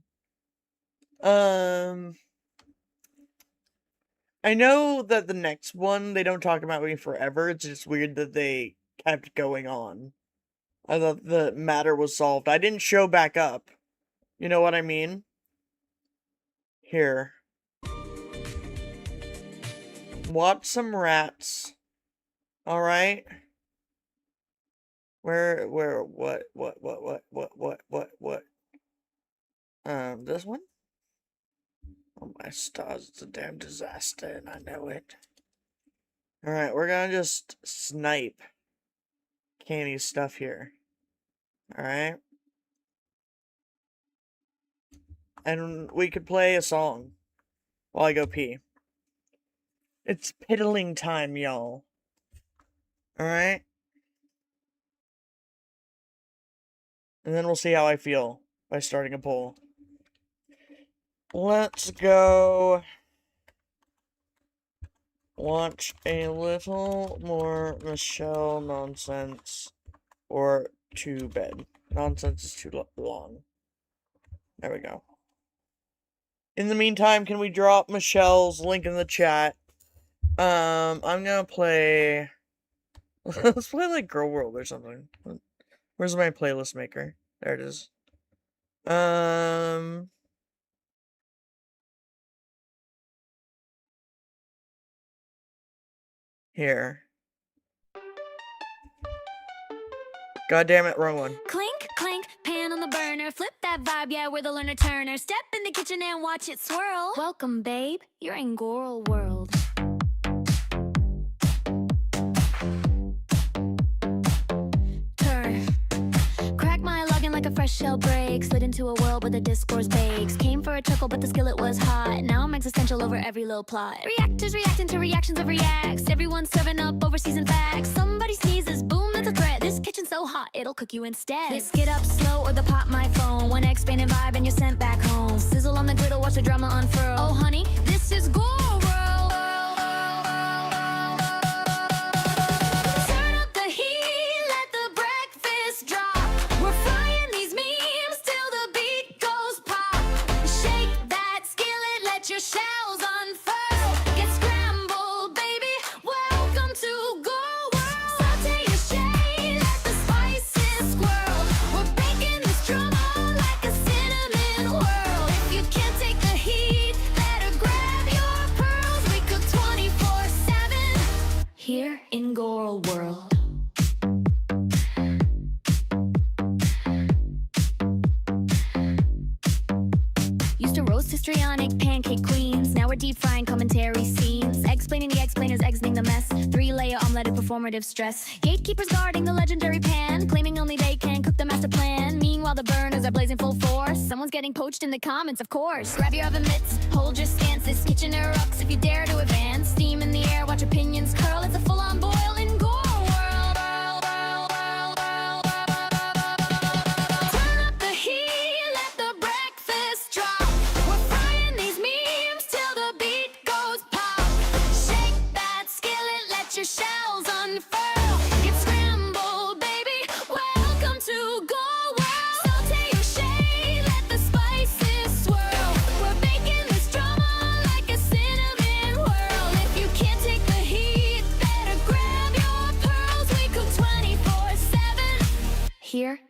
I know that the next one, they don't talk about me forever. It's just weird that they kept going on. I thought the matter was solved. I didn't show back up. You know what I mean? Here. Watch some rats. Alright? What? This one? Oh my stars, it's a damn disaster, and I know it. Alright, we're gonna just snipe Candy's stuff here. Alright? And we could play a song while I go pee. It's piddling time, y'all. Alright? And then we'll see how I feel by starting a poll. Let's go watch a little more Michelle nonsense or to bed. Nonsense is too long. There we go. In the meantime, can we drop Michelle's link in the chat? I'm gonna play... Let's play like Girl World or something. Where's my playlist maker? There it is. Here. God damn it, wrong one. Clink, clink, pan on the burner. Flip that vibe, yeah, we're the learner turner. Step in the kitchen and watch it swirl. Welcome, babe. You're in Goral World. Turn. Crack my login like a fresh shell break. Slid into a world where the discourse bakes. Came for a chuckle, but the skillet was hot. Now I'm existential over every little plot. Reactors reacting to reactions of reacts. Everyone's serving up overseas and facts. Somebody sneezes, boom, that's a threat. This kitchen's so hot, it'll cook you instead. This get up slow or the pop my phone. One expanding vibe and you're sent back home. Sizzle on the griddle, watch the drama unfurl. Oh, honey, this is Goral. Turn up the heat, let the breakfast drop. We're frying these memes till the beat goes pop. Shake that skillet, let your shells unfurl. Get scrambled, baby. Welcome to Goral World. Saute your shade, let the spices swirl. We're baking this drama like a cinnamon whirl. If you can't take the heat, better grab your pearls. We cook 24/7 here in Goral World. Used to roast histrionic pancake queens. Now we're deep frying commentary scenes. Explaining the explainers, exiting the mess. 3-layer omelet of performative stress. Gatekeepers guarding the legendary pan. Claiming only they can cook the master plan. Meanwhile, the burners are blazing full force. Someone's getting poached in the comments, of course. Grab your oven mitts, hold your stance. This kitchen erupts if you dare to advance. Steam in the air, watch opinions curl. It's a full-on boil in Goral World.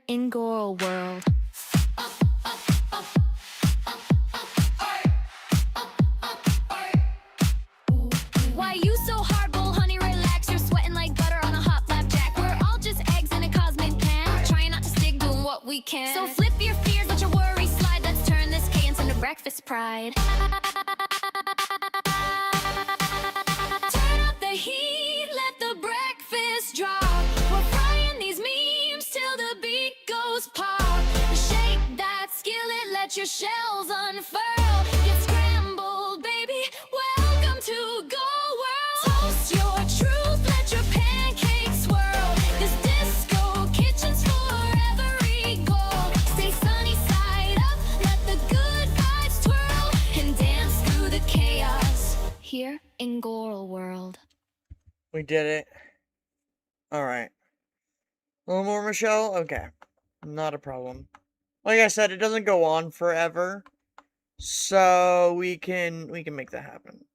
in Goral World. Why you so hardball, honey, relax. You're sweating like butter on a hot flapjack. We're all just eggs in a cosmic pan, trying not to stick, doing what we can. So flip your fears, let your worries slide. Let's turn this chaos into breakfast pride. Turn up the heat, let the breakfast drop. We're frying these memes till the beat goes pop. Shake that skillet, let your shells unfurl. Get scrambled, baby. Welcome to Go World. Toast your truth, let your pancakes swirl. This disco kitchen's forever gold. Stay sunny side up, let the good vibes twirl and dance through the chaos here in Goral World. We did it. Alright. A little more, Michelle? Okay. Not a problem. Like I said, it doesn't go on forever. So we can make that happen.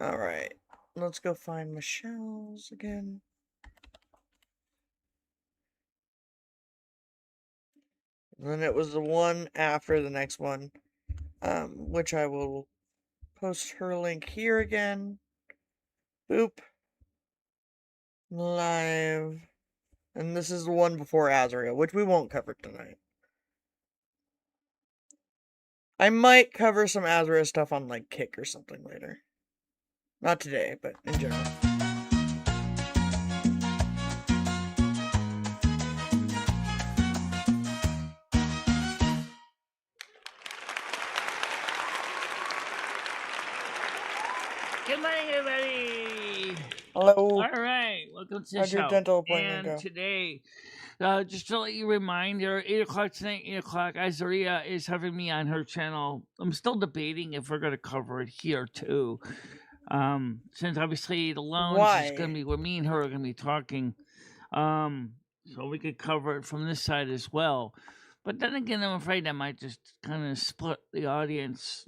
Alright. Let's go find Michelle's again. And then it was the one after the next one. Which I will post her link here again. Boop. Live. And this is the one before Azrael, which we won't cover tonight. I might cover some Azrael stuff on, like, Kick or something later. Not today, but in general. Good morning, everybody. Hello. All right, welcome to the How'd your show. dental appointment And go? today, just to let you reminder, 8 o'clock tonight, 8 o'clock, Azaria is having me on her channel. I'm still debating if we're going to cover it here, too. Since obviously the lounge is going to be where me and her are going to be talking. So we could cover it from this side as well. But then again, I'm afraid I might just kind of split the audience.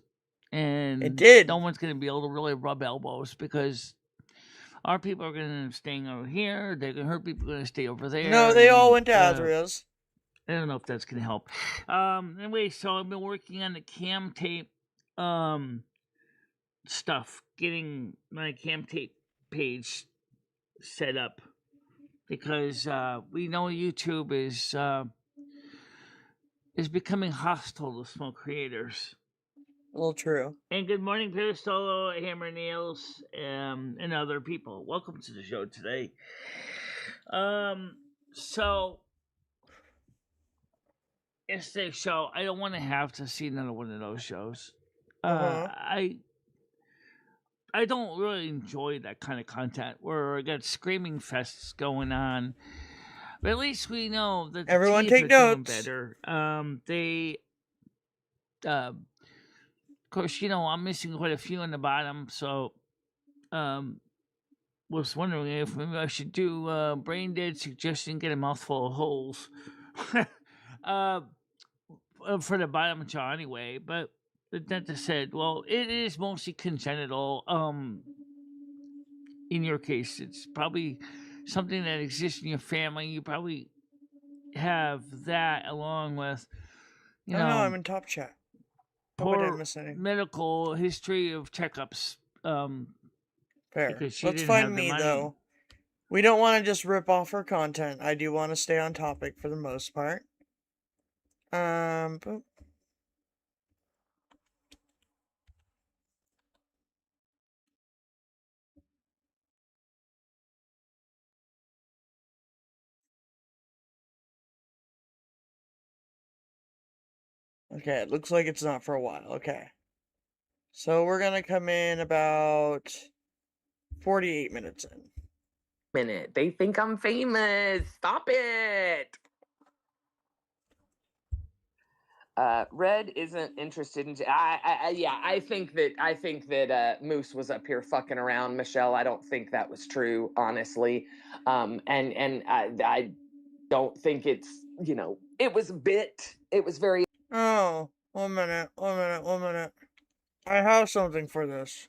And It did. No one's going to be able to really rub elbows because our people are going to end up staying over here. Her people are going to stay over there. No, they all went to Azrael's. I don't know if that's going to help. Anyway, so I've been working on the cam tape stuff, getting my cam tape page set up because we know YouTube is becoming hostile to small creators. A little true. And good morning, Solo, Hammer Nails, and other people. Welcome to the show today. So yesterday's show, I don't want to have to see another one of those shows. I don't really enjoy that kind of content where I got screaming fests going on. But at least we know that the Everyone teams take are doing notes. better. Of course, you know, I'm missing quite a few on the bottom, so was wondering if maybe I should do Brain Dead suggesting get a mouthful of holes for the bottom jaw anyway, but the dentist said, well, it is mostly congenital. In your case, it's probably something that exists in your family. You probably have that along with, you know, I'm in top chat. poor medical history of checkups. Fair. Let's find me, though. We don't want to just rip off her content. I do want to stay on topic for the most part. Boop. Okay, it looks like it's not for a while. Okay. So we're gonna come in about 48 minutes in. They think I'm famous. Stop it. Red isn't interested in. I think that Moose was up here fucking around, Michelle. I don't think that was true, honestly. And I don't think it's, you know, it was a bit. It was very. Oh, 1 minute. I have something for this.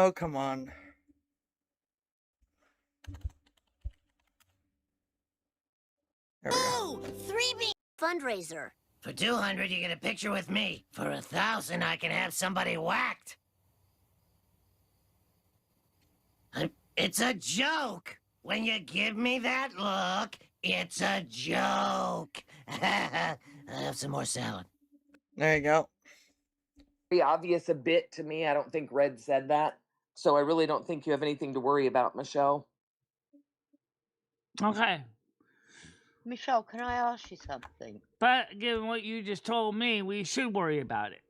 Oh, come on. There we go. Ooh, 3B fundraiser. For 200, you get a picture with me. For 1,000, I can have somebody whacked. It's a joke. When you give me that look, it's a joke. I'll have some more salad. There you go. Pretty obvious a bit to me. I don't think Red said that. So I really don't think you have anything to worry about, Michelle. Okay. Michelle, can I ask you something? But given what you just told me, we should worry about it.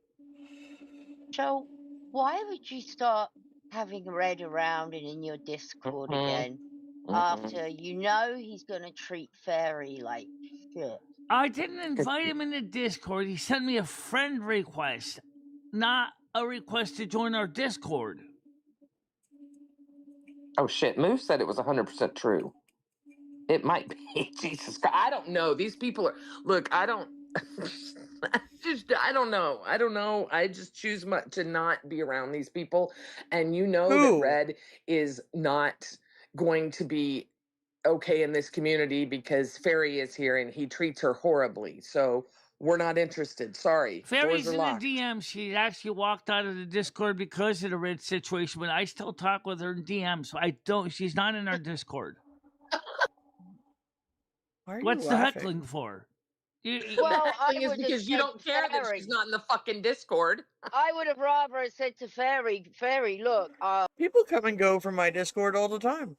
Michelle, why would you start having Red around and in your Discord again after you know he's going to treat Fairy like shit? I didn't invite him in the Discord. He sent me a friend request, not a request to join our Discord. Oh shit, Moose said it was 100% true. It might be. Jesus Christ. I don't know. These people are, look, I don't, I don't know. I don't know. I just choose to not be around these people. And you know that Red is not going to be okay in this community because Fairy is here and he treats her horribly. So we're not interested. Sorry. Fairy's Doors are in locked. the DM. She actually walked out of the Discord because of the Red situation, but I still talk with her in DM, so I don't, she's not in our Discord. What's the heckling for? Well, I is would because you don't care that she's not in the fucking Discord. I would have rather said to Fairy, look, People come and go from my Discord all the time.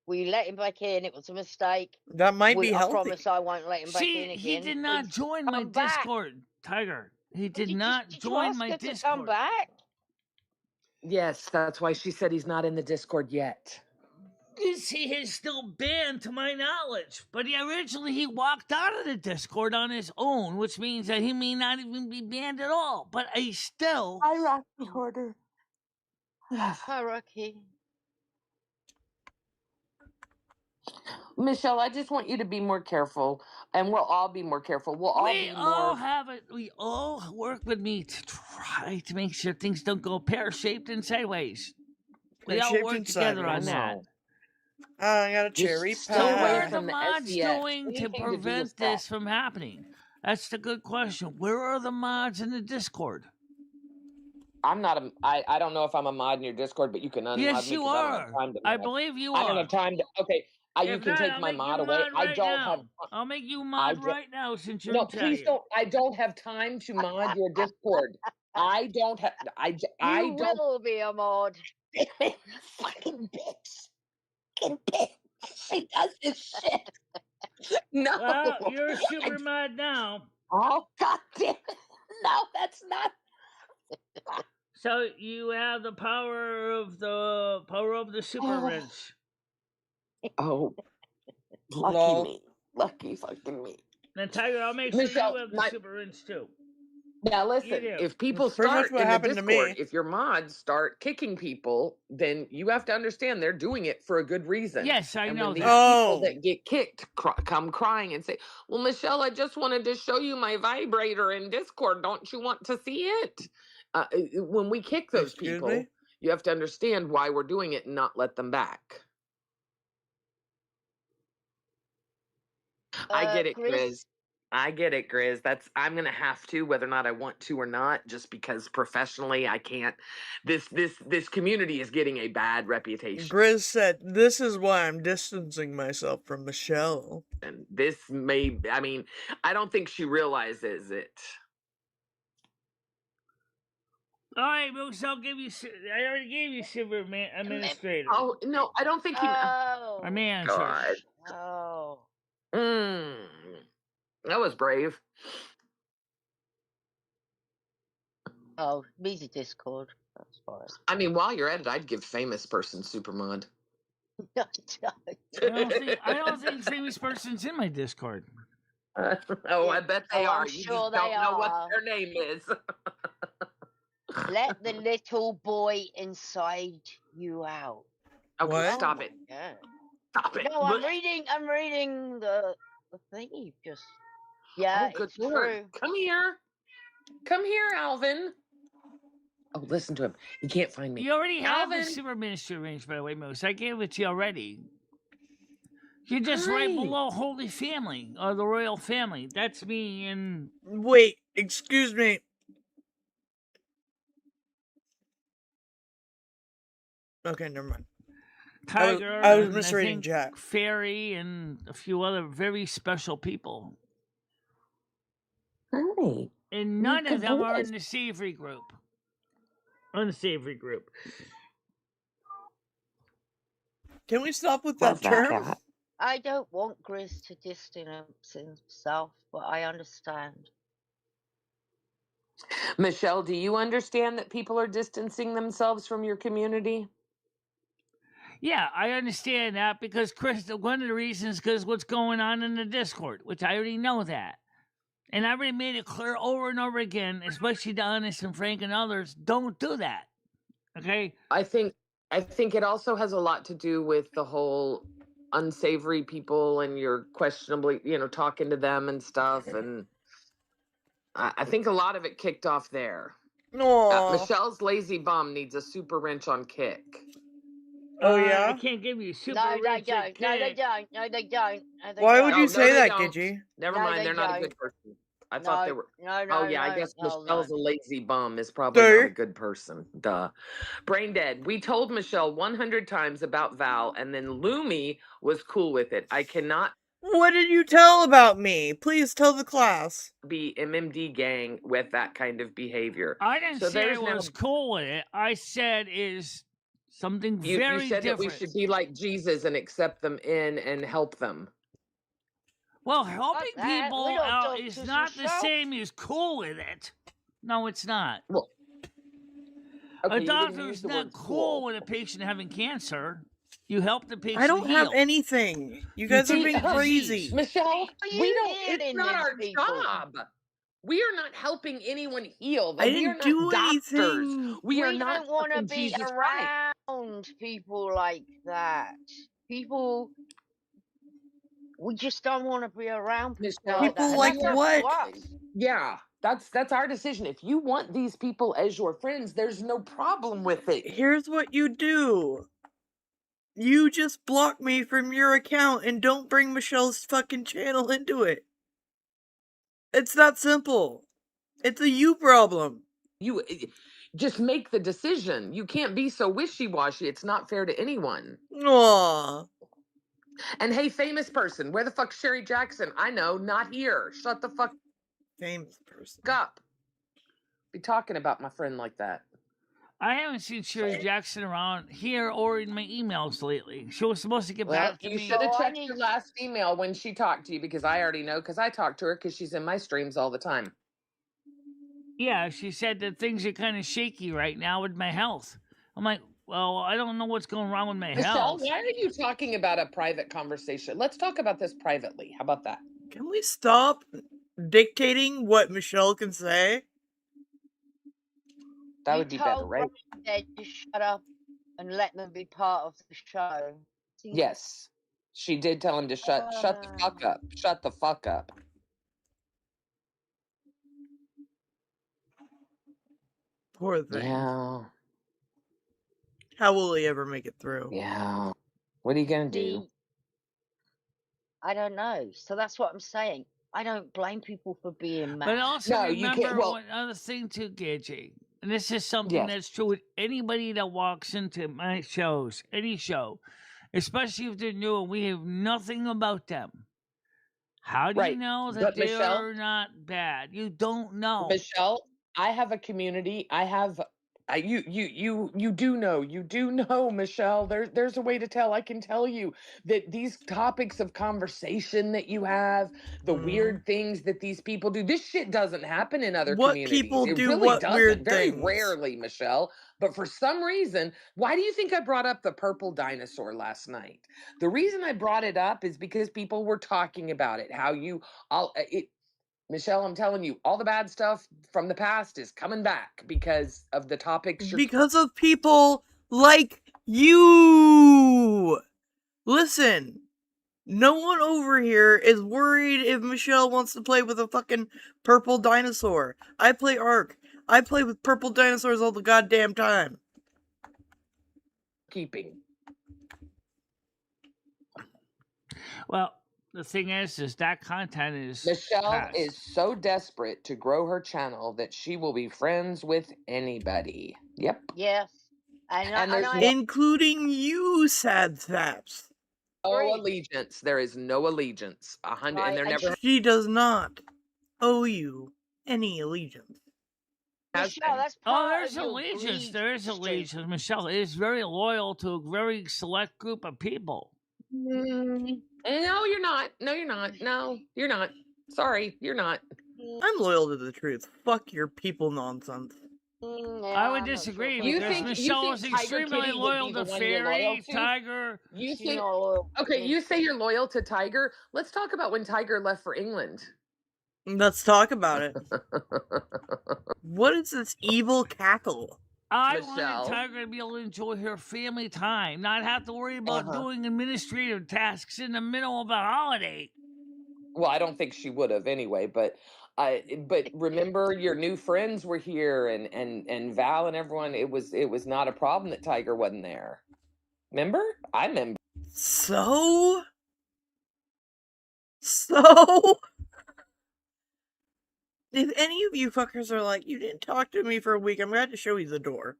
we let him back in. It was a mistake. That might be I healthy. promise I won't let him back in again. He did not join my Discord, Tiger. He did not Did you join ask my her to Discord. come back? Yes, that's why she said he's not in the Discord yet. He is still banned to my knowledge, but originally he walked out of the Discord on his own, which means that he may not even be banned at all. But he's still. Hi, Rocky Hoarder. Hi, Rocky. Michelle, I just want you to be more careful, and we'll all be more careful. We'll all be more. We all work with me to try to make sure things don't go pear-shaped and sideways. We all Pear-shaped work and together on sideways. that. I got a cherry Stay pie. away What are the from the mods SEX. doing to Anything to do with prevent that. this from happening? That's the good question. Where are the mods in the Discord? I'm not I don't know if I'm a mod in your Discord, but you can unmod Yes, me you 'cause I don't are. have time to I mod. believe you I don't are. have time to. Okay, you If can not, take I'll my make mod you away. mod I right don't now. have. I'll make you mod right now since you're No, in please Italian. don't. I don't have time to mod your Discord. I don't have. I You don't. will be a mod. Fucking bitch. Fucking bitch. She does this shit. No. Well, you're a super mod now. Oh, God damn it. No, that's not. So you have the power of the super wrench. Oh, lucky Lol. me. Lucky fucking me. Then Tiger, I'll make sure Michelle, you have the super wrench too. Now listen, You do. if people That's pretty much start what in the happened to Discord, me. if your mods start kicking people, then you have to understand they're doing it for a good reason. Yes, I and know when these that. people that get kicked come crying and say, "Well, Michelle, I just wanted to show you my vibrator in Discord. Don't you want to see it?" When we kick those Excuse people, me? you have to understand why we're doing it and not let them back. I get it, Grizz. I get it, Grizz. I'm gonna have to, whether or not I want to or not, just because professionally I can't. This community is getting a bad reputation. Grizz said, "This is why I'm distancing myself from Michelle." And this may, I mean, I don't think she realizes it. All right, Moose, I'll give you. I already gave you super administrator. Oh no, I don't think he. Oh. Our man. God. Oh. That was brave. Oh, busy Discord. That's fine. I mean, while you're at it, I'd give famous person supermod. No, I don't think famous person's in my Discord. Oh, I bet they Oh, are. I'm You sure just don't they know what are. their name is. Let the little boy inside you out. Okay, What? stop it. Yeah. Stop it. No, I'm reading the thing you just. Yeah, Oh, good it's Lord. true. Come here. Come here, Alvin. Oh, listen to him. He can't find me. You already have the Alvin! Super Ministry range, by the way, Moose. I gave it to you already. You're just right Hi. below Holy Family, or the Royal Family. That's me and... Wait, excuse me. Okay, never mind. Tiger, I was and misreading think chat. Fairy, and a few other very special people. Hi. And none of Good them are boys. in the Savory group. Unsavory group. Can we stop with Love that that term? cat. I don't want Grizz to distance himself, but I understand. Michelle, do you understand that people are distancing themselves from your community? Yeah, I understand that because Chris, one of the reasons because what's going on in the Discord, which I already know that. And I already made it clear over and over again, especially to Honest and Frank and others, don't do that. Okay? I think it also has a lot to do with the whole unsavory people and you're questionably, talking to them and stuff. And I think a lot of it kicked off there. Aww. Michelle's lazy bum needs a super wrench on kick. Oh, yeah? I can't give you super No, they rich don't. No, they don't. No, they don't. No, they Why don't. would you say that, Gidgy? Never No, mind, they they're not a don't. good person. I thought they were. No, Oh yeah, I guess no, Michelle's no. a lazy bum is probably not a good person. Duh. Brain dead. We told Michelle 100 times about Val, and then Lumi was cool with it. I cannot What did you tell about me? Please tell the class. be MMD gang with that kind of behavior. I didn't So say there's I was cool with it. I said is something You very said different. that we should be like Jesus and accept them in and help them. Well, helping Fuck that. people We don't out do is to not the yourself. same as cool with it. No, it's not. Well, okay, A you didn't use doctor's the not word cool with a patient having cancer. You help the patient I don't heal. have anything. You guys are being crazy. Michelle, we don't. healing It's not these our people? job. We are not helping anyone heal. I We didn't are not do doctors. anything. We are We not don't want to fucking be Jesus Christ. around people like that. People, we just don't want to be around people Michelle, like that. People And like that's up what? to us. Yeah, that's our decision. If you want these people as your friends, there's no problem with it. Here's what you do. You just block me from your account and don't bring Michelle's fucking channel into it. It's that simple. It's a you problem. You just make the decision. You can't be so wishy-washy. It's not fair to anyone. Aww. And hey, famous person, where the fuck's Sherry Jackson? I know, not here. Shut the fuck Famous person. up. Be talking about my friend like that. I haven't seen Sherry Jackson around here or in my emails lately. She was supposed to get Well, back to you me. should have checked your last email when she talked to you, because I already know, because I talk to her because she's in my streams all the time. Yeah, she said that things are kind of shaky right now with my health. I'm like, well, I don't know what's going wrong with my Michelle, health. why are you talking about a private conversation? Let's talk about this privately. How about that? Can we stop dictating what Michelle can say? That would be better, right? They just shut up and let them be part of the show. See, Yes. She did tell him to shut the fuck up. Shut the fuck up. Poor thing. Yeah. How will he ever make it through? Yeah. What are you gonna do? see, I don't know. So that's what I'm saying. I don't blame people for being mad. But also No, you can't- remember well- one other thing too, Gidgy. And this is something Yes. that's true with anybody that walks into my shows, any show, especially if they're new and we have nothing about them. How do you Right. know that But they're Michelle- not bad? You don't know. Michelle, I have a community. I have you do know, Michelle. There's a way to tell. I can tell you that these topics of conversation that you have, the weird things that these people do, this shit doesn't happen in other What communities. people It do really what doesn't. weird Very things? rarely, Michelle. But for some reason, why do you think I brought up the purple dinosaur last night? The reason I brought it up is because people were talking about it. How you all it. Michelle, I'm telling you, all the bad stuff from the past is coming back because of the topics you're Because of people like you! Listen, no one over here is worried if Michelle wants to play with a fucking purple dinosaur. I play Ark. I play with purple dinosaurs all the goddamn time. Keeping. Well, the thing is that content is Michelle past. is so desperate to grow her channel that she will be friends with anybody. Yep. Yes. And there's Including you, sad saps. no allegiance. There is no allegiance. And there never She does not owe you any allegiance. has Michelle, been. that's Oh, part there's of your allegiance. greed, There is Stu. allegiance. Michelle is very loyal to a very select group of people. No, you're not. No, you're not. No, you're not. Sorry, you're not. I'm loyal to the truth. Fuck your people nonsense. I would disagree You because think- Michelle you is think Tiger extremely Kitty would loyal be to the one you're loyal Fairy, to? Tiger. You She's think? not loyal. Okay, you say you're loyal to Tiger. Let's talk about when Tiger left for England. Let's talk about it. What is this evil cackle? I Michelle. wanted Tiger to be able to enjoy her family time, not have to worry about doing administrative tasks in the middle of a holiday. Well, I don't think she would have anyway, but remember your new friends were here and Val and everyone. It was not a problem that Tiger wasn't there. Remember? I remember. So if any of you fuckers are like, you didn't talk to me for a week, I'm glad to show you the door.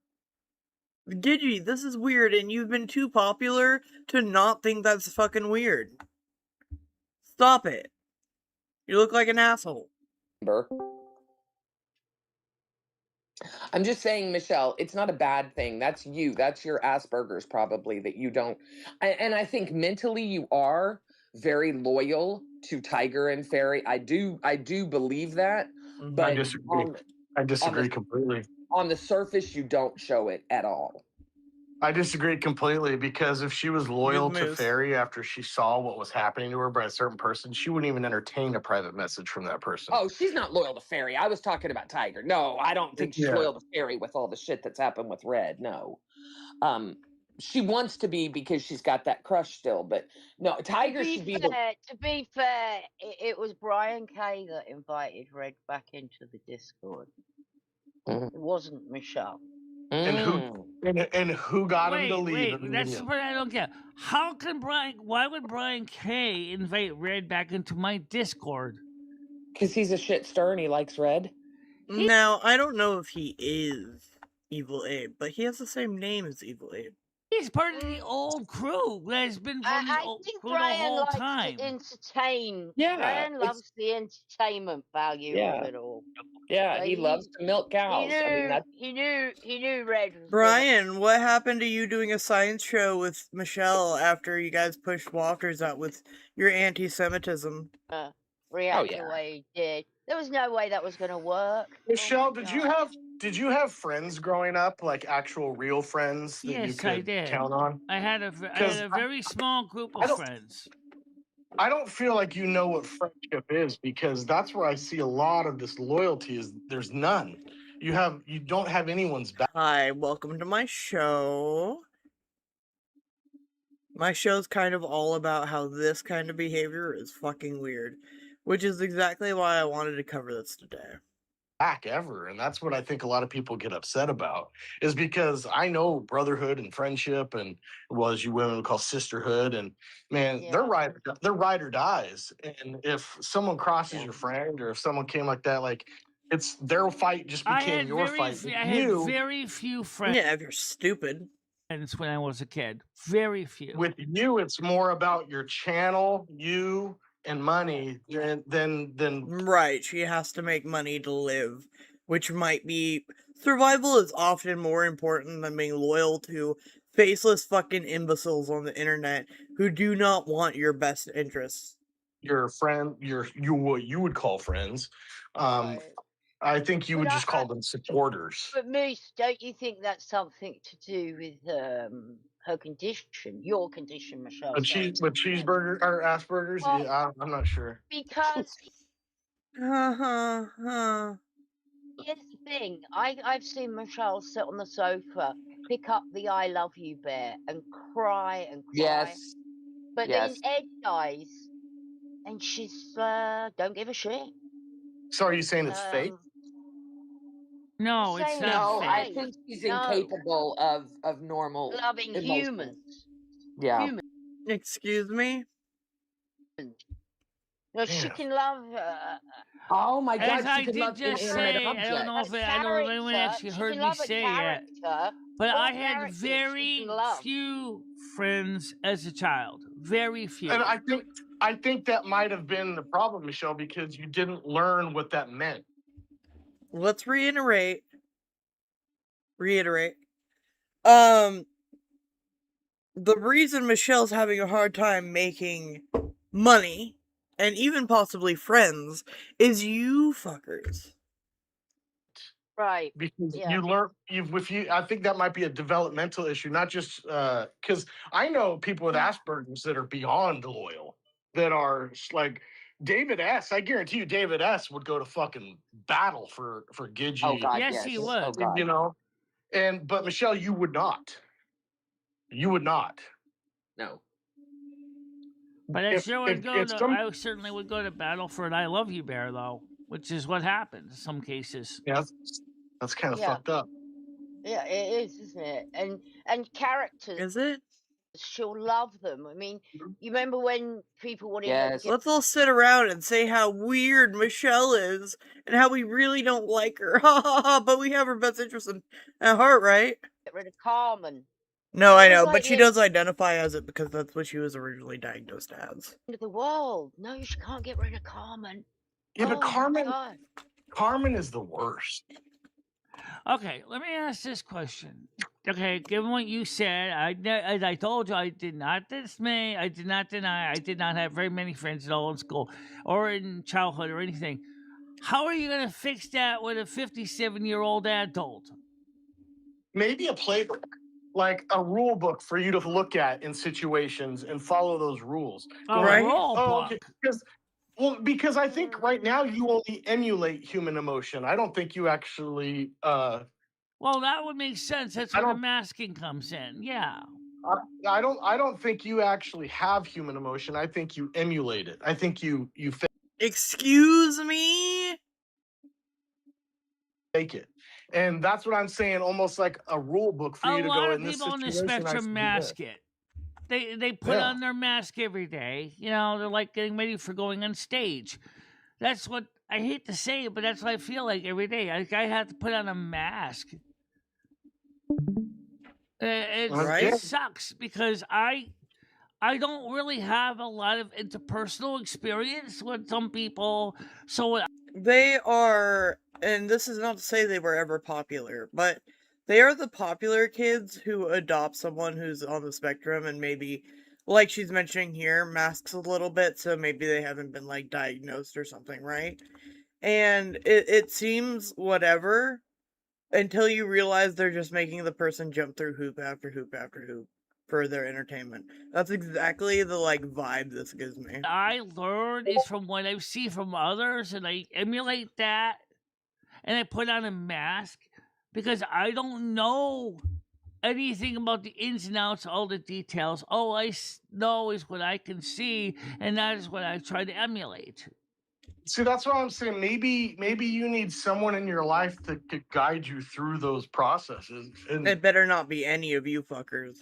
Gigi, this is weird, and you've been too popular to not think that's fucking weird. Stop it. You look like an asshole. I'm just saying, Michelle, it's not a bad thing. That's you. That's your Asperger's probably that you don't. And I think mentally you are very loyal to Tiger and Fairy. I do believe that. But I disagree. I disagree completely. On the surface, you don't show it at all. I disagree completely because if she was loyal Good to moves. Fairy after she saw what was happening to her by a certain person, she wouldn't even entertain a private message from that person. Oh, she's not loyal to Fairy. I was talking about Tiger. No, I don't think she's loyal to Fairy with all the shit that's happened with Red. No. She wants to be because she's got that crush still, but no, Tiger should be To be fair, it was Brian K that invited Red back into the Discord. It wasn't Michelle. And who got him to leave? Wait, that's what I don't get. Why would Brian K invite Red back into my Discord? Because he's a shit stir and he likes Red. Now, I don't know if he is Evil Abe, but he has the same name as Evil Abe. He's part of the old crew that has been from the I think crew Brian the whole likes time. to entertain. Yeah, Brian loves the entertainment value of it all. Yeah, he loves to milk cows. He knew Red was Brian, what happened to you doing a science show with Michelle after you guys pushed Walkers out with your anti-Semitism? React the way he did. There was no way that was going to work. Michelle, did you have friends growing up, like actual real friends that you Yes, could I did. count on? I had a very small group of friends. I don't feel like you know what friendship is because that's where I see a lot of this loyalty is there's none. You don't have anyone's back. Hi, welcome to my show. My show's kind of all about how this kind of behavior is fucking weird, which is exactly why I wanted to cover this today. Back ever, and that's what I think a lot of people get upset about is because I know brotherhood and friendship and as you women would call sisterhood, and man, they're ride or dies, and if someone crosses your friend or if someone came like that, like it's their fight just became your fight. I had very few friends. Yeah, if you're stupid. When I was a kid, very few. With you, it's more about your channel, you and money than right. She has to make money to live, which might be survival is often more important than being loyal to faceless fucking imbeciles on the internet who do not want your best interests. Your friend, what you would call friends. I think you would just call them supporters. But Moose, don't you think that's something to do with her condition, your condition, Michelle? With cheeseburger or Asperger's? Well, yeah, I'm not sure. Because Here's the thing, I've seen Michelle sit on the sofa, pick up the I love you bear and cry and cry. Yes. But then Ed dies and she's don't give a shit. So are you saying it's fake? No, it's Same not No, I fake. think she's No. incapable of normal Loving emotions. humans. Yeah. Humans. Excuse me? No, she Yeah. can love. Oh my God, As she I could did love just inanimate say, I don't know objects. if I don't know if anyone actually She heard can me love a say it, character. but All I had characters she very can love. few friends as a child. Very few. And I think that might have been the problem, Michelle, because you didn't learn what that meant. Let's reiterate. The reason Michelle's having a hard time making money, and even possibly friends, is you fuckers. Right. Because Yeah. you learn I think that might be a developmental issue, not just because I know people with Asperger's that are beyond loyal, that are like David S. I guarantee you David S. would go to fucking battle for Gigi. Oh God, Yes, yes. he Oh would. God. You know? But Michelle, you would not. You would not. No. But I sure would go if to. some I certainly would go to battle for an "I love you" bear, though, which is what happens in some cases. yeah, that's kind of Yeah. fucked up. Yeah, it is, isn't it? And characters, Is it? she'll love them. I mean, you remember when people wanted her to Yes. get Let's all sit around and say how weird Michelle is, and how we really don't like her. Ha ha ha, but we have her best interest at heart, right? rid of Carmen? No, I It was know, like but she the does identify as it because that's what she was originally diagnosed as. end of the world. No, she can't get rid of Carmen. Yeah, but Oh my God. Carmen is the worst. Okay, let me ask this question. Okay, given what you said, as I told you, I did not dismay, I did not deny, I did not have very many friends at all in school or in childhood or anything. How are you going to fix that with a 57-year-old adult? Maybe a playbook, like a rule book for you to look at in situations and follow those rules. A Go like, rule book. okay, because I think right now you only emulate human emotion. I don't think you actually. Well, that would make sense. That's I where the don't- masking comes in. Yeah. I don't think you actually have human emotion. I think you emulate it. I think you Excuse me? fake it, and that's what I'm saying. Almost like a rule book for A you to lot go of in this people on the situation. I spectrum should do mask this. it. They put Yeah. on their mask every day. You know, they're like getting ready for going on stage. That's what I hate to say it, but that's what I feel like every day. Like I have to put on a mask. It Right? sucks because I don't really have a lot of interpersonal experience with some people. So They are, and this is not to say they were ever popular, but they are the popular kids who adopt someone who's on the spectrum and maybe, like she's mentioning here, masks a little bit, so maybe they haven't been, like, diagnosed or something, right? And it seems whatever until you realize they're just making the person jump through hoop after hoop after hoop for their entertainment. That's exactly the, like, vibe this gives me. I learn is from what I see from others, and I emulate that, and I put on a mask because I don't know anything about the ins and outs, all the details. All I know is what I can see, and that is what I try to emulate. See, that's what I'm saying. Maybe you need someone in your life that could guide you through those processes. And It better not be any of you fuckers.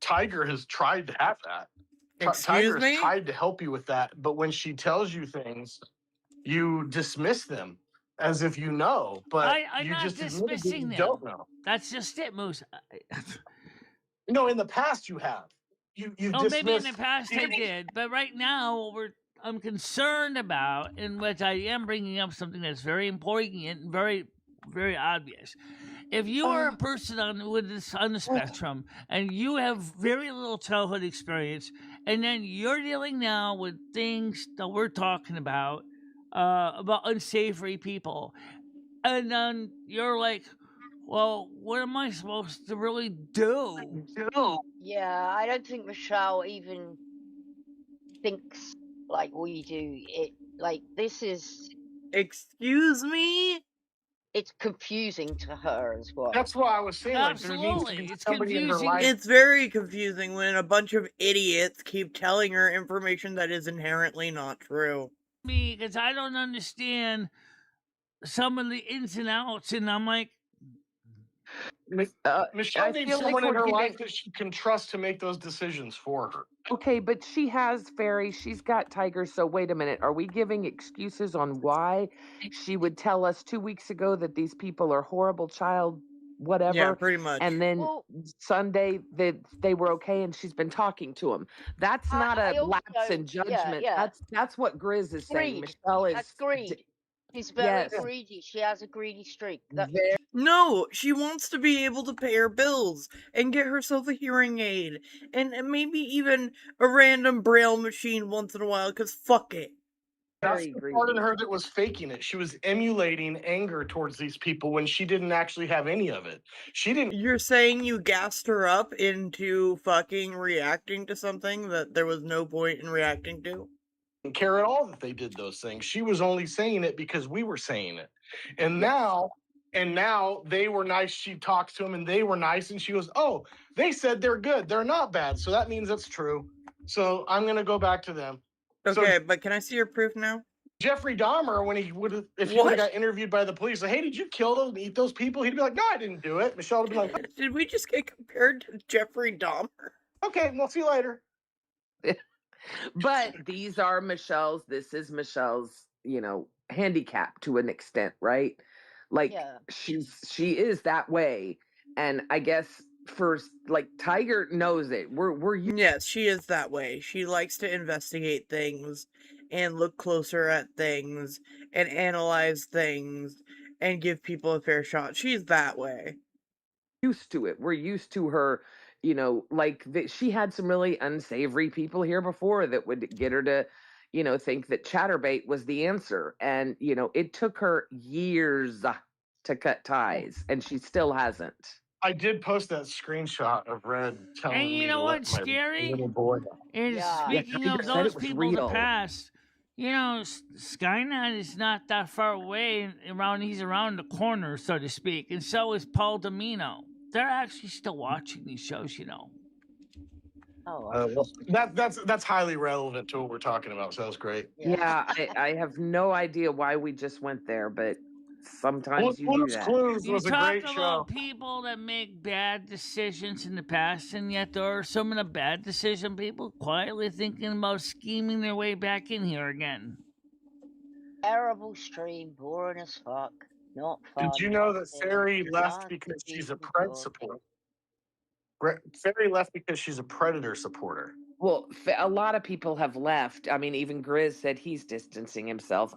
Tiger has tried to have that. Excuse Tiger me? has tried to help you with that, but when she tells you things, you dismiss them as if you know, but I'm you not just admit that dismissing you them. don't know. That's just it, Moose. No, in the past you have. You've Oh, maybe in dismissed. the past I did, but right now I'm concerned about, in which I am bringing up something that's very important and very, very obvious. If you are a person on the spectrum and you have very little childhood experience, and then you're dealing now with things that we're talking about unsavory people, and then you're like, well, what am I supposed to really do? Yeah, I don't think Michelle even thinks like we do. This is. Excuse me? It's confusing to her as well. That's what I was saying. Like, there needs to Absolutely. be It's somebody in her confusing. life. It's very confusing when a bunch of idiots keep telling her information that is inherently not true. Me, because I don't understand some of the ins and outs, and I'm like, Michelle I needs feel like someone in we're her getting life that she can trust to make those decisions for her. okay, but she has Fairy, she's got Tiger. So wait a minute, are we giving excuses on why she would tell us 2 weeks ago that these people are horrible child whatever, Yeah, pretty much. and then Well, Sunday that they were okay and she's been talking to them? That's not I a lapse also, in judgment. yeah. That's what Grizz is saying. Greed. Michelle That's is greed. She's very yes, greedy. She has a greedy streak. That, very No, she wants to be able to pay her bills and get herself a hearing aid and maybe even a random braille machine once in a while, because fuck it. That's very the part in greedy. her that was faking it. She was emulating anger towards these people when she didn't actually have any of it. She didn't You're saying you gassed her up into fucking reacting to something that there was no point in reacting to? care at all that they did those things. She was only saying it because we were saying it. And now they were nice. She talks to them and they were nice. And she goes, oh, they said they're good. They're not bad. So that means that's true. So I'm going to go back to them. Okay, So but can I see your proof now? Jeffrey Dahmer, when he would have, if he would have got interviewed by the police, like, hey, did you kill those and eat those people? He'd be like, no, I didn't do it. Michelle would be like, Did we just get compared to Jeffrey Dahmer? okay, we'll see you later. But these are Michelle's, this is Michelle's, handicap to an extent, right? Like yeah. she is that way. And I guess like Tiger knows it. We're Yes, she is that way. She likes to investigate things and look closer at things and analyze things and give people a fair shot. She's that way. used to it. We're used to her, like she had some really unsavory people here before that would get her to, think that chatterbait was the answer. And, it took her years to cut ties, and she still hasn't. I did post that screenshot of Red telling and me you know to let what's my scary? little boy. Is Yeah. speaking Tiger of said those it was people in the real. past, Skynet is not that far away. He's around the corner, so to speak, and so is Paul Domino. They're actually still watching these shows, Oh, That's highly relevant to what we're talking about. So that's great. Yeah, I have no idea why we just went there, but sometimes you do Blue's that. Clues You was a talk great about show. people that make bad decisions in the past, and yet there are some of the bad decision people quietly thinking about scheming their way back in here again. terrible stream, boring as fuck. Not fun. Did you know that nothing. Fairy left Not because to she's a be Pred enjoyed. supporter? Fairy left because she's a Predator supporter. Well, a lot of people have left. I mean, even Grizz said he's distancing himself.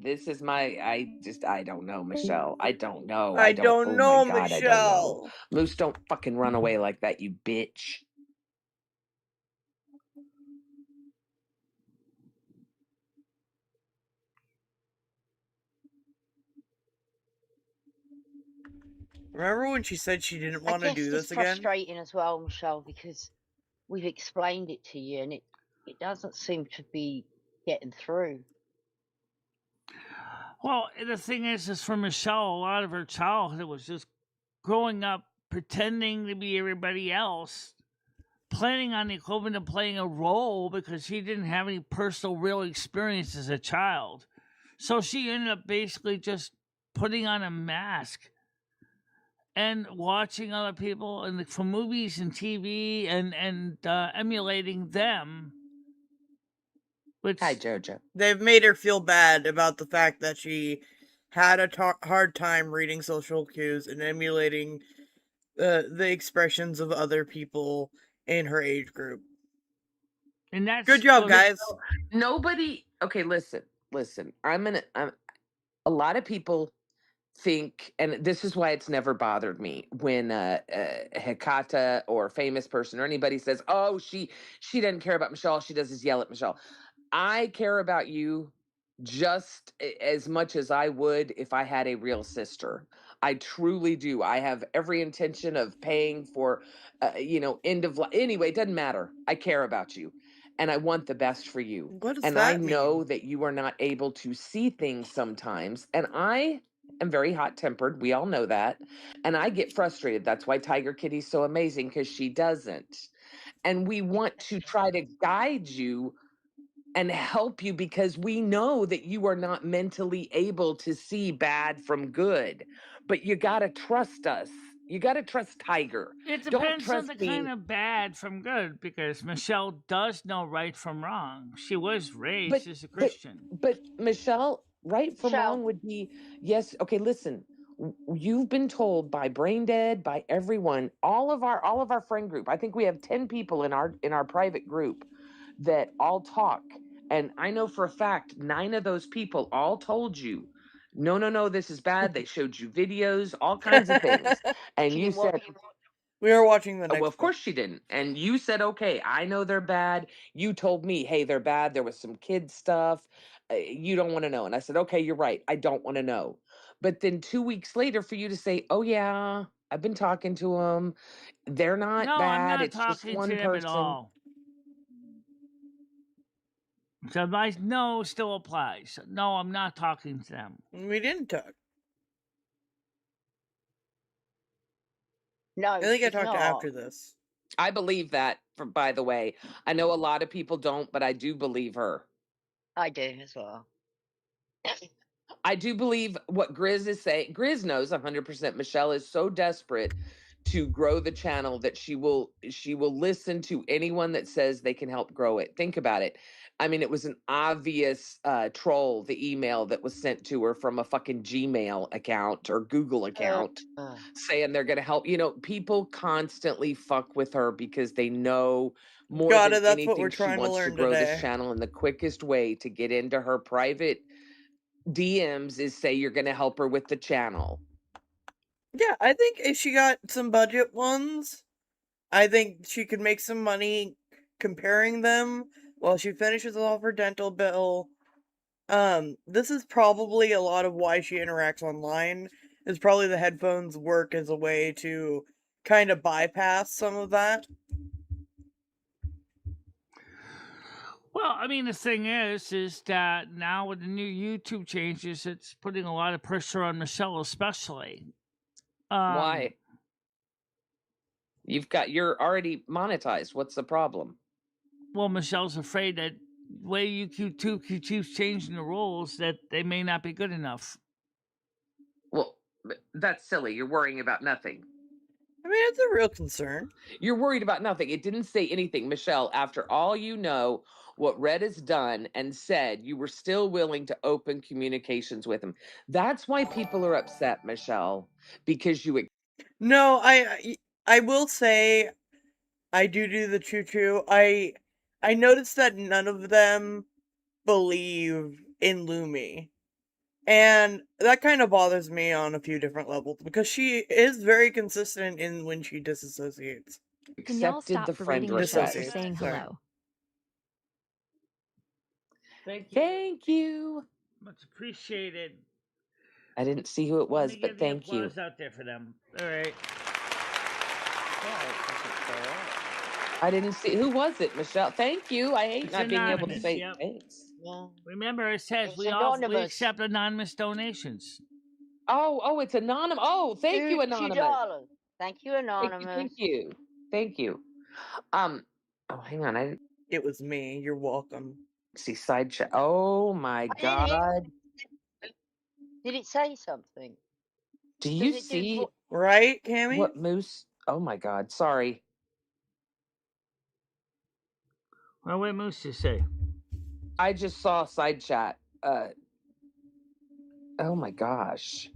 This is I don't know, Michelle. I don't know. I don't oh know, my God, I don't know. Michelle. Moose, don't fucking run away like that, you bitch. Remember when she said she didn't want to do this it's again? frustrating as well, Michelle, because we've explained it to you and it doesn't seem to be getting through. Well, the thing is for Michelle, a lot of her childhood was just growing up pretending to be everybody else, planning on the equivalent of playing a role because she didn't have any personal real experience as a child. So she ended up basically just putting on a mask and watching other people from movies and TV and emulating them. Which, Hi, Jojo. They've made her feel bad about the fact that she had a hard time reading social cues and emulating the expressions of other people in her age group. And that's good job, guys. Nobody. Okay, listen. A lot of people think, and this is why it's never bothered me when Hecata or a famous person or anybody says, "Oh, she doesn't care about Michelle. All she does is yell at Michelle." I care about you just as much as I would if I had a real sister. I truly do. I have every intention of paying for, end of life. Anyway, it doesn't matter. I care about you. And I want the best for you. What does and that I mean? know that you are not able to see things sometimes. And I am very hot-tempered. We all know that. And I get frustrated. That's why Tiger Kitty's so amazing, because she doesn't. And we want to try to guide you and help you because we know that you are not mentally able to see bad from good. But you got to trust us. You got to trust Tiger. It Don't depends on trust the me. kind of bad from good, because Michelle does know right from wrong. She was raised as a Christian. But Michelle, right from Michelle. wrong would be yes. Okay, listen. You've been told by Brain Dead, by everyone, all of our friend group. I think we have 10 people in our private group that all talk, and I know for a fact 9 of those people all told you, no, this is bad. They showed you videos, all kinds of things, and She you didn't watch said. We are watching the Oh, next well, of course she didn't. And you said, okay, I know they're bad. You told me, hey, they're bad. There was some kid stuff. You don't want to know. And I said, okay, you're right. I don't want to know. But then 2 weeks later, for you to say, oh, yeah, I've been talking to them. They're not No, I'm bad. not It's just talking one to them at person. all. So my no still applies. No, I'm not talking to them. We didn't talk. No, I think I she's talked not. after this. I believe that, by the way. I know a lot of people don't, but I do believe her. I do as well. I do believe what Grizz is saying. Grizz knows 100% Michelle is so desperate to grow the channel that she will listen to anyone that says they can help grow it. Think about it. I mean, it was an obvious troll, the email that was sent to her from a fucking Gmail account or Google account saying they're going to help. You know, people constantly fuck with her because they know more Got than it. That's what we're anything she trying to wants to learn grow today. this channel. And the quickest way to get into her private DMs is say you're going to help her with the channel. Yeah, I think if she got some budget ones, I think she could make some money comparing them while she finishes off her dental bill. This is probably a lot of why she interacts online, is probably the headphones work as a way to kind of bypass some of that. Well, I mean, the thing is that now with the new YouTube changes, it's putting a lot of pressure on Michelle, especially. Why? You're already monetized. What's the problem? Well, Michelle's afraid that the way YouTube keeps changing the rules, that they may not be good enough. Well, that's silly. You're worrying about nothing. I mean, it's a real concern. You're worried about nothing. It didn't say anything. Michelle, after all you know, what Red has done and said, you were still willing to open communications with him. That's why people are upset, Michelle, because you... No, I will say, I do the choo-choo. I noticed that none of them believe in Lumi. And that kind of bothers me on a few different levels, because she is very consistent in when she disassociates. Can y'all stop berating yourselves or saying hello? Thank you. Much appreciated. I didn't see who it was, but thank you. Applause out there for them. All right. I didn't see. Who was it, Michelle? Thank you. I hate It's not being able to anonymous, say yep. thanks. Remember, it says It's we anonymous. accept anonymous donations. Oh, it's anonymous. Oh, thank you, anonymous. $2. Thank you, anonymous. Thank you. Oh, hang on. I didn't It was me. You're welcome. see side chat. Oh my God. Did it say something? Do you Does it see right, Cammy? what Moose? Oh my God. Sorry. Well, what did Moose just say? I just saw side chat. Oh my gosh.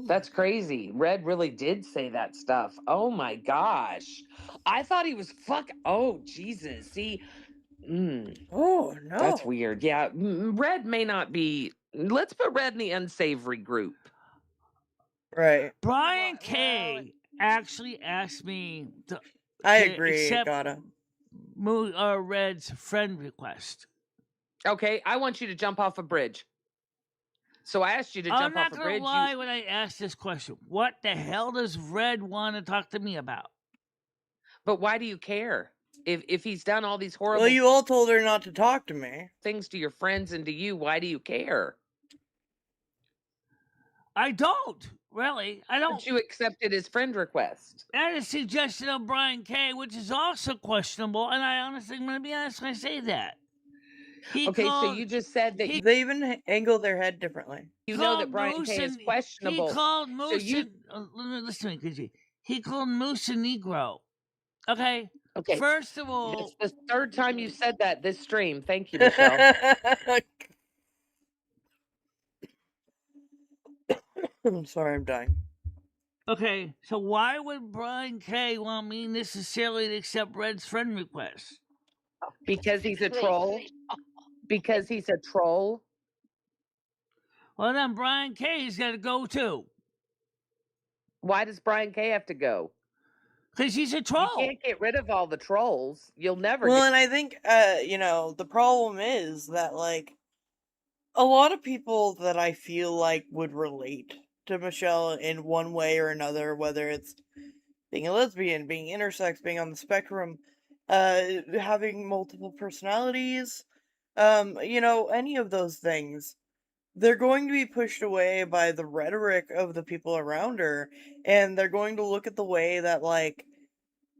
That's crazy. Red really did say that stuff. Oh my gosh. I thought he was Oh, Jesus. See? Oh, no. That's weird. Yeah. Red may not be. Let's put Red in the unsavory group. Right. Brian K. actually asked me to agree, accept gotta. Red's friend request. Okay, I want you to jump off a bridge. So I asked you to jump off a bridge. I'm not gonna lie when I asked this question. What the hell does Red want to talk to me about? But why do you care? If he's done all these horrible... Well, you all told her not to talk to me. ...things to your friends and to you, why do you care? I don't, really. I don't. But you accepted his friend request. And a suggestion of Brian K., which is also questionable, and I honestly, I'm going to be honest when I say that. He Okay, so called, you just said that They even angle their head differently. you know that called Brian Moose K is and he questionable. called So Moose you and listen to me, Kizzy. He called Moose a Negro. Okay. okay? First of all, That's the third time you said that this stream. Thank you, Michelle. I'm sorry, I'm dying. okay, so why would Brian K want me necessarily to accept Red's friend request? Because he's a Please. troll. Because he's a troll. Well, then Brian K's got to go too. Why does Brian K have to go? Because he's a troll. You can't get rid of all the trolls. You'll never. Well, and I think, you know, the problem is that, like, a lot of people that I feel like would relate to Michelle in one way or another, whether it's being a lesbian, being intersex, being on the spectrum, having multiple personalities, you know, any of those things, they're going to be pushed away by the rhetoric of the people around her, and they're going to look at the way that, like,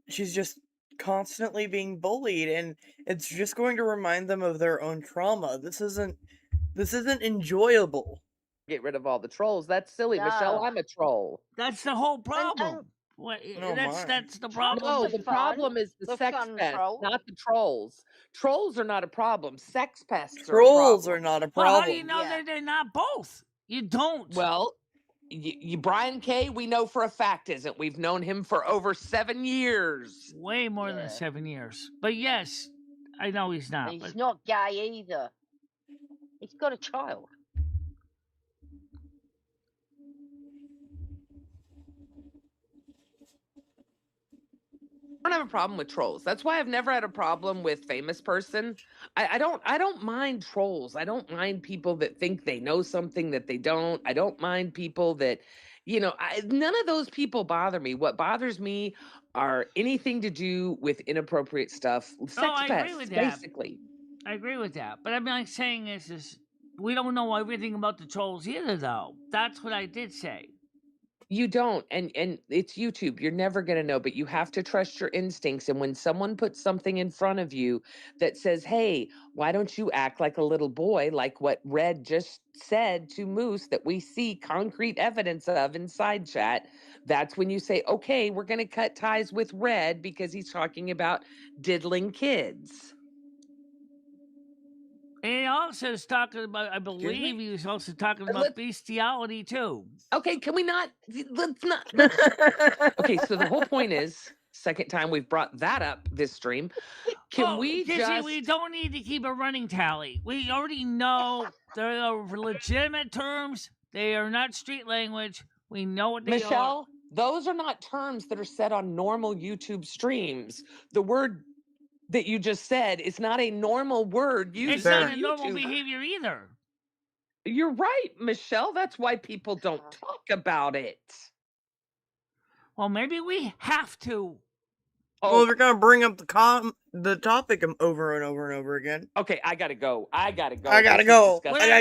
she's just constantly being bullied, and it's just going to remind them of their own trauma. This isn't enjoyable. Get rid of all the trolls. That's silly, Michelle. No. I'm a troll. That's the whole problem. That's the problem. No, the problem is the sex pest, not the trolls. Trolls are not a problem. Sex pests Trolls are are not a Well, how do problem. you know that they're not both? You don't. Well, you Brian K, we know for a fact isn't. We've known him for over 7 years. Way more than 7 years. But yes, I know he's not. He's not gay either. He's got a child. I don't have a problem with trolls. That's why I've never had a problem with famous person. I don't mind trolls. I don't mind people that think they know something that they don't. I don't mind people that, you know, none of those people bother me. What bothers me are anything to do with inappropriate stuff. Sex I pests, agree with that. basically. I agree with that. But I'm not saying this is we don't know everything about the trolls either, though. That's what I did say. You don't, and it's YouTube. You're never going to know, but you have to trust your instincts. And when someone puts something in front of you that says, hey, why don't you act like a little boy, like what Red just said to Moose that we see concrete evidence of in side chat, that's when you say, okay, we're going to cut ties with Red because he's talking about diddling kids. And he also is talking about, I believe he was also talking about bestiality too. Okay, can we not? Let's not. Okay, so the whole point is, second time we've brought that up this stream. Can we just? We don't need to keep a running tally. We already know there are legitimate terms. They are not street language. We know what they are. Michelle, those are not terms that are said on normal YouTube streams. The word that you just said is not a normal word used. It's not a normal behavior either. You're right, Michelle. That's why people don't talk about it. Well, maybe we have to. Well, they're gonna bring up the topic over and over and over again. Okay, I gotta go. I gotta I gotta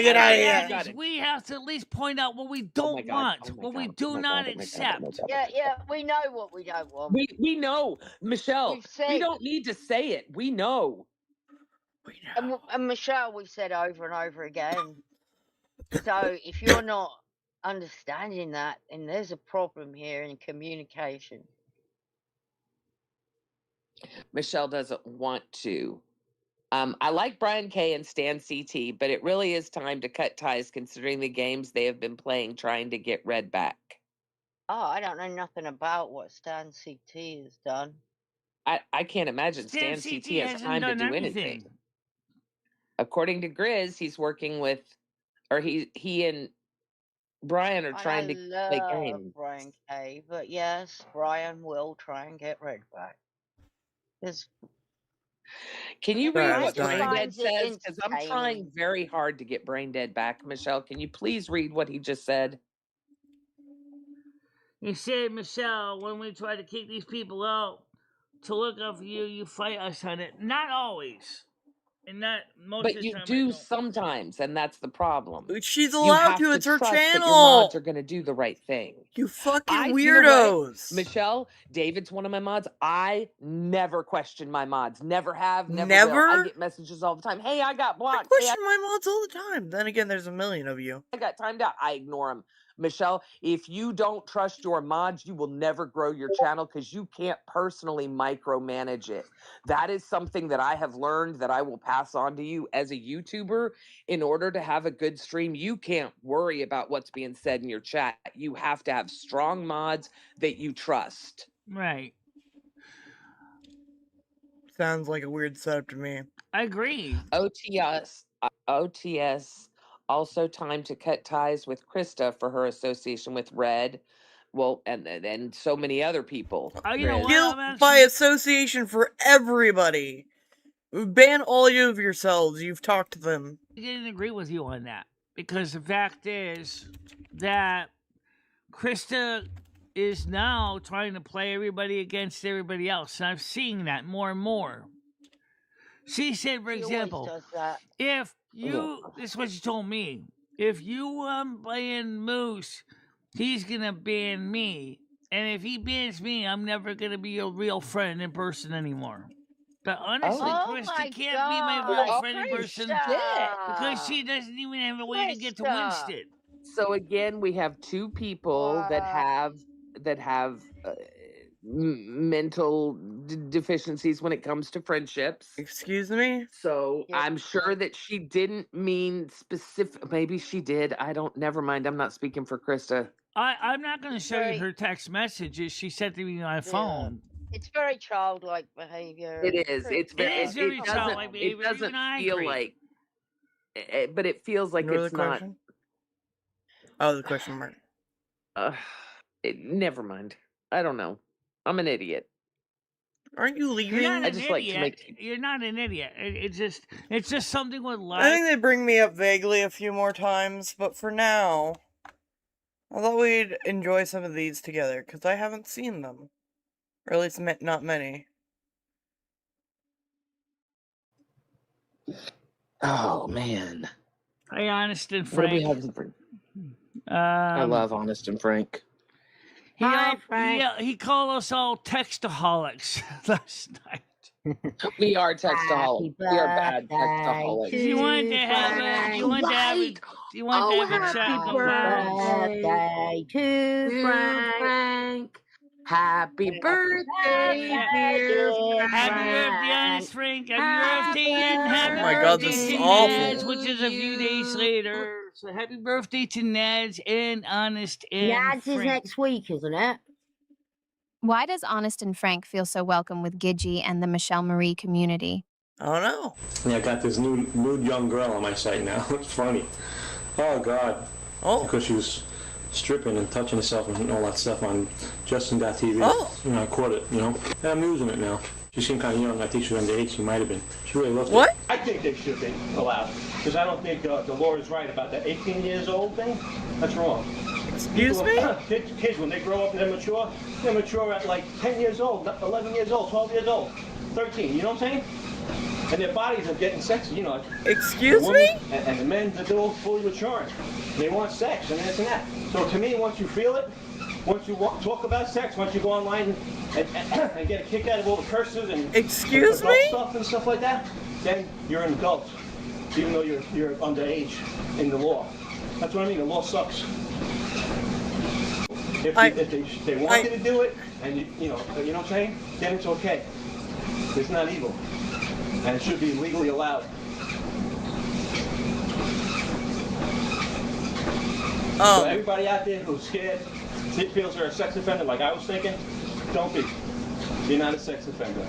get out of here. We have to at least point out what we don't want, what we do not accept. Yeah, we know what we don't want. We know, Michelle. We don't need to say it. We know. And Michelle, we've said over and over again. So if you're not understanding that, then there's a problem here in communication. Michelle doesn't want to. I like Brian K and Stan CT, but it really is time to cut ties considering the games they have been playing trying to get Red back. Oh, I don't know nothing about what Stan CT has done. I can't imagine Stan CT has time to do anything. According to Grizz, he's working with, or he and Brian are trying to play games. Brian K, but yes, Brian will try and get Red back. Can you read what Braindead says? Because I'm trying very hard to get Braindead back. Michelle, can you please read what he just said? He said, Michelle, when we try to kick these people out to look up for you, you fight us on it. Not always. And not most But of the you time I do don't. sometimes, and that's the problem. She's You allowed have to. It's her trust that your channel. mods are going to do the right thing. You fucking You know what? weirdos. Michelle, David's one of my mods. I never question my mods. Never have, never Never? will. I get messages all the time. Hey, I got I blocked. question my mods all the time. Then again, there's a million of you. I got timed out. I ignore them. Michelle, if you don't trust your mods, you will never grow your channel because you can't personally micromanage it. That is something that I have learned that I will pass on to you as a YouTuber. In order to have a good stream, you can't worry about what's being said in your chat. You have to have strong mods that you trust. Right. Sounds like a weird setup to me. I agree. OTS. Also time to cut ties with Krista for her association with Red. Well, and so many other people. You know what? Guilt by association for everybody. Ban all of yourselves. You've talked to them. I didn't agree with you on that. Because the fact is that Krista is now trying to play everybody against everybody else. And I'm seeing that more and more. She said, for example, if you, this is what she told me, if you playing Moose, he's going to ban me. And if he bans me, I'm never going to be a real friend in person anymore. But honestly, Krista can't be my real friend in person because she doesn't even have a way to get to Winston. So again, we have two people that have mental deficiencies when it comes to friendships. Excuse me? So I'm sure that she didn't mean specific. Maybe she did. Never mind. I'm not speaking for Krista. I'm not going to show you her text messages she sent to me on my phone. It's very childlike behavior. It is. It's very childlike behavior. It doesn't feel like, but it feels like it's not. Oh, the question mark. Never mind. I don't know. I'm an idiot. Aren't you leaving? You're not an idiot. You're not an idiot. It's just something with life. I think they bring me up vaguely a few more times, but for now, I thought we'd enjoy some of these together, because I haven't seen them. Or at least not many. Oh, man. Hey, Honest and Frank. What do we have to bring? I love Honest and Frank. He called us all textaholics last night. We are textaholics. We are bad textaholics. You want to have a chat birthday to Frank. Happy birthday, dear Frank. Happy birthday, Honest Frank. Happy birthday, and happy my God, birthday this is to awful. Nads, which is a few days later. So happy birthday to Nads and Honest and Nads Frank. is next week, isn't it? Why does Honest and Frank feel so welcome with Gidgee and the Michelle Marie community? I don't know. Yeah, I got this nude young girl on my site now. It's funny. Oh, God. Oh. Because she was stripping and touching herself and all that stuff on Justin.tv. Oh. I caught it, And I'm using it now. She seemed kind of young. I think she was underage. She might have been. She really looked What? it. I think they should be allowed. Because I don't think the law is right about the 18 years old thing. That's wrong. Excuse me? Kids, when they grow up and they're mature at like 10 years old, 11 years old, 12 years old, 13. You know what I'm saying? And their bodies are getting sexy, Excuse the me? And the men, they're all fully maturing. They want sex and this and that. So to me, once you feel it, once you talk about sex, once you go online and get a kick out of all the curses and Excuse adult me? stuff and stuff like that, then you're an adult, even though you're underage in the law. That's what I mean. The law sucks. If they want you to do it, and you know what I'm saying, then it's okay. It's not evil, and it should be legally allowed. So everybody out there who's scared, feels they're a sex offender, like I was thinking, don't be. You're not a sex offender.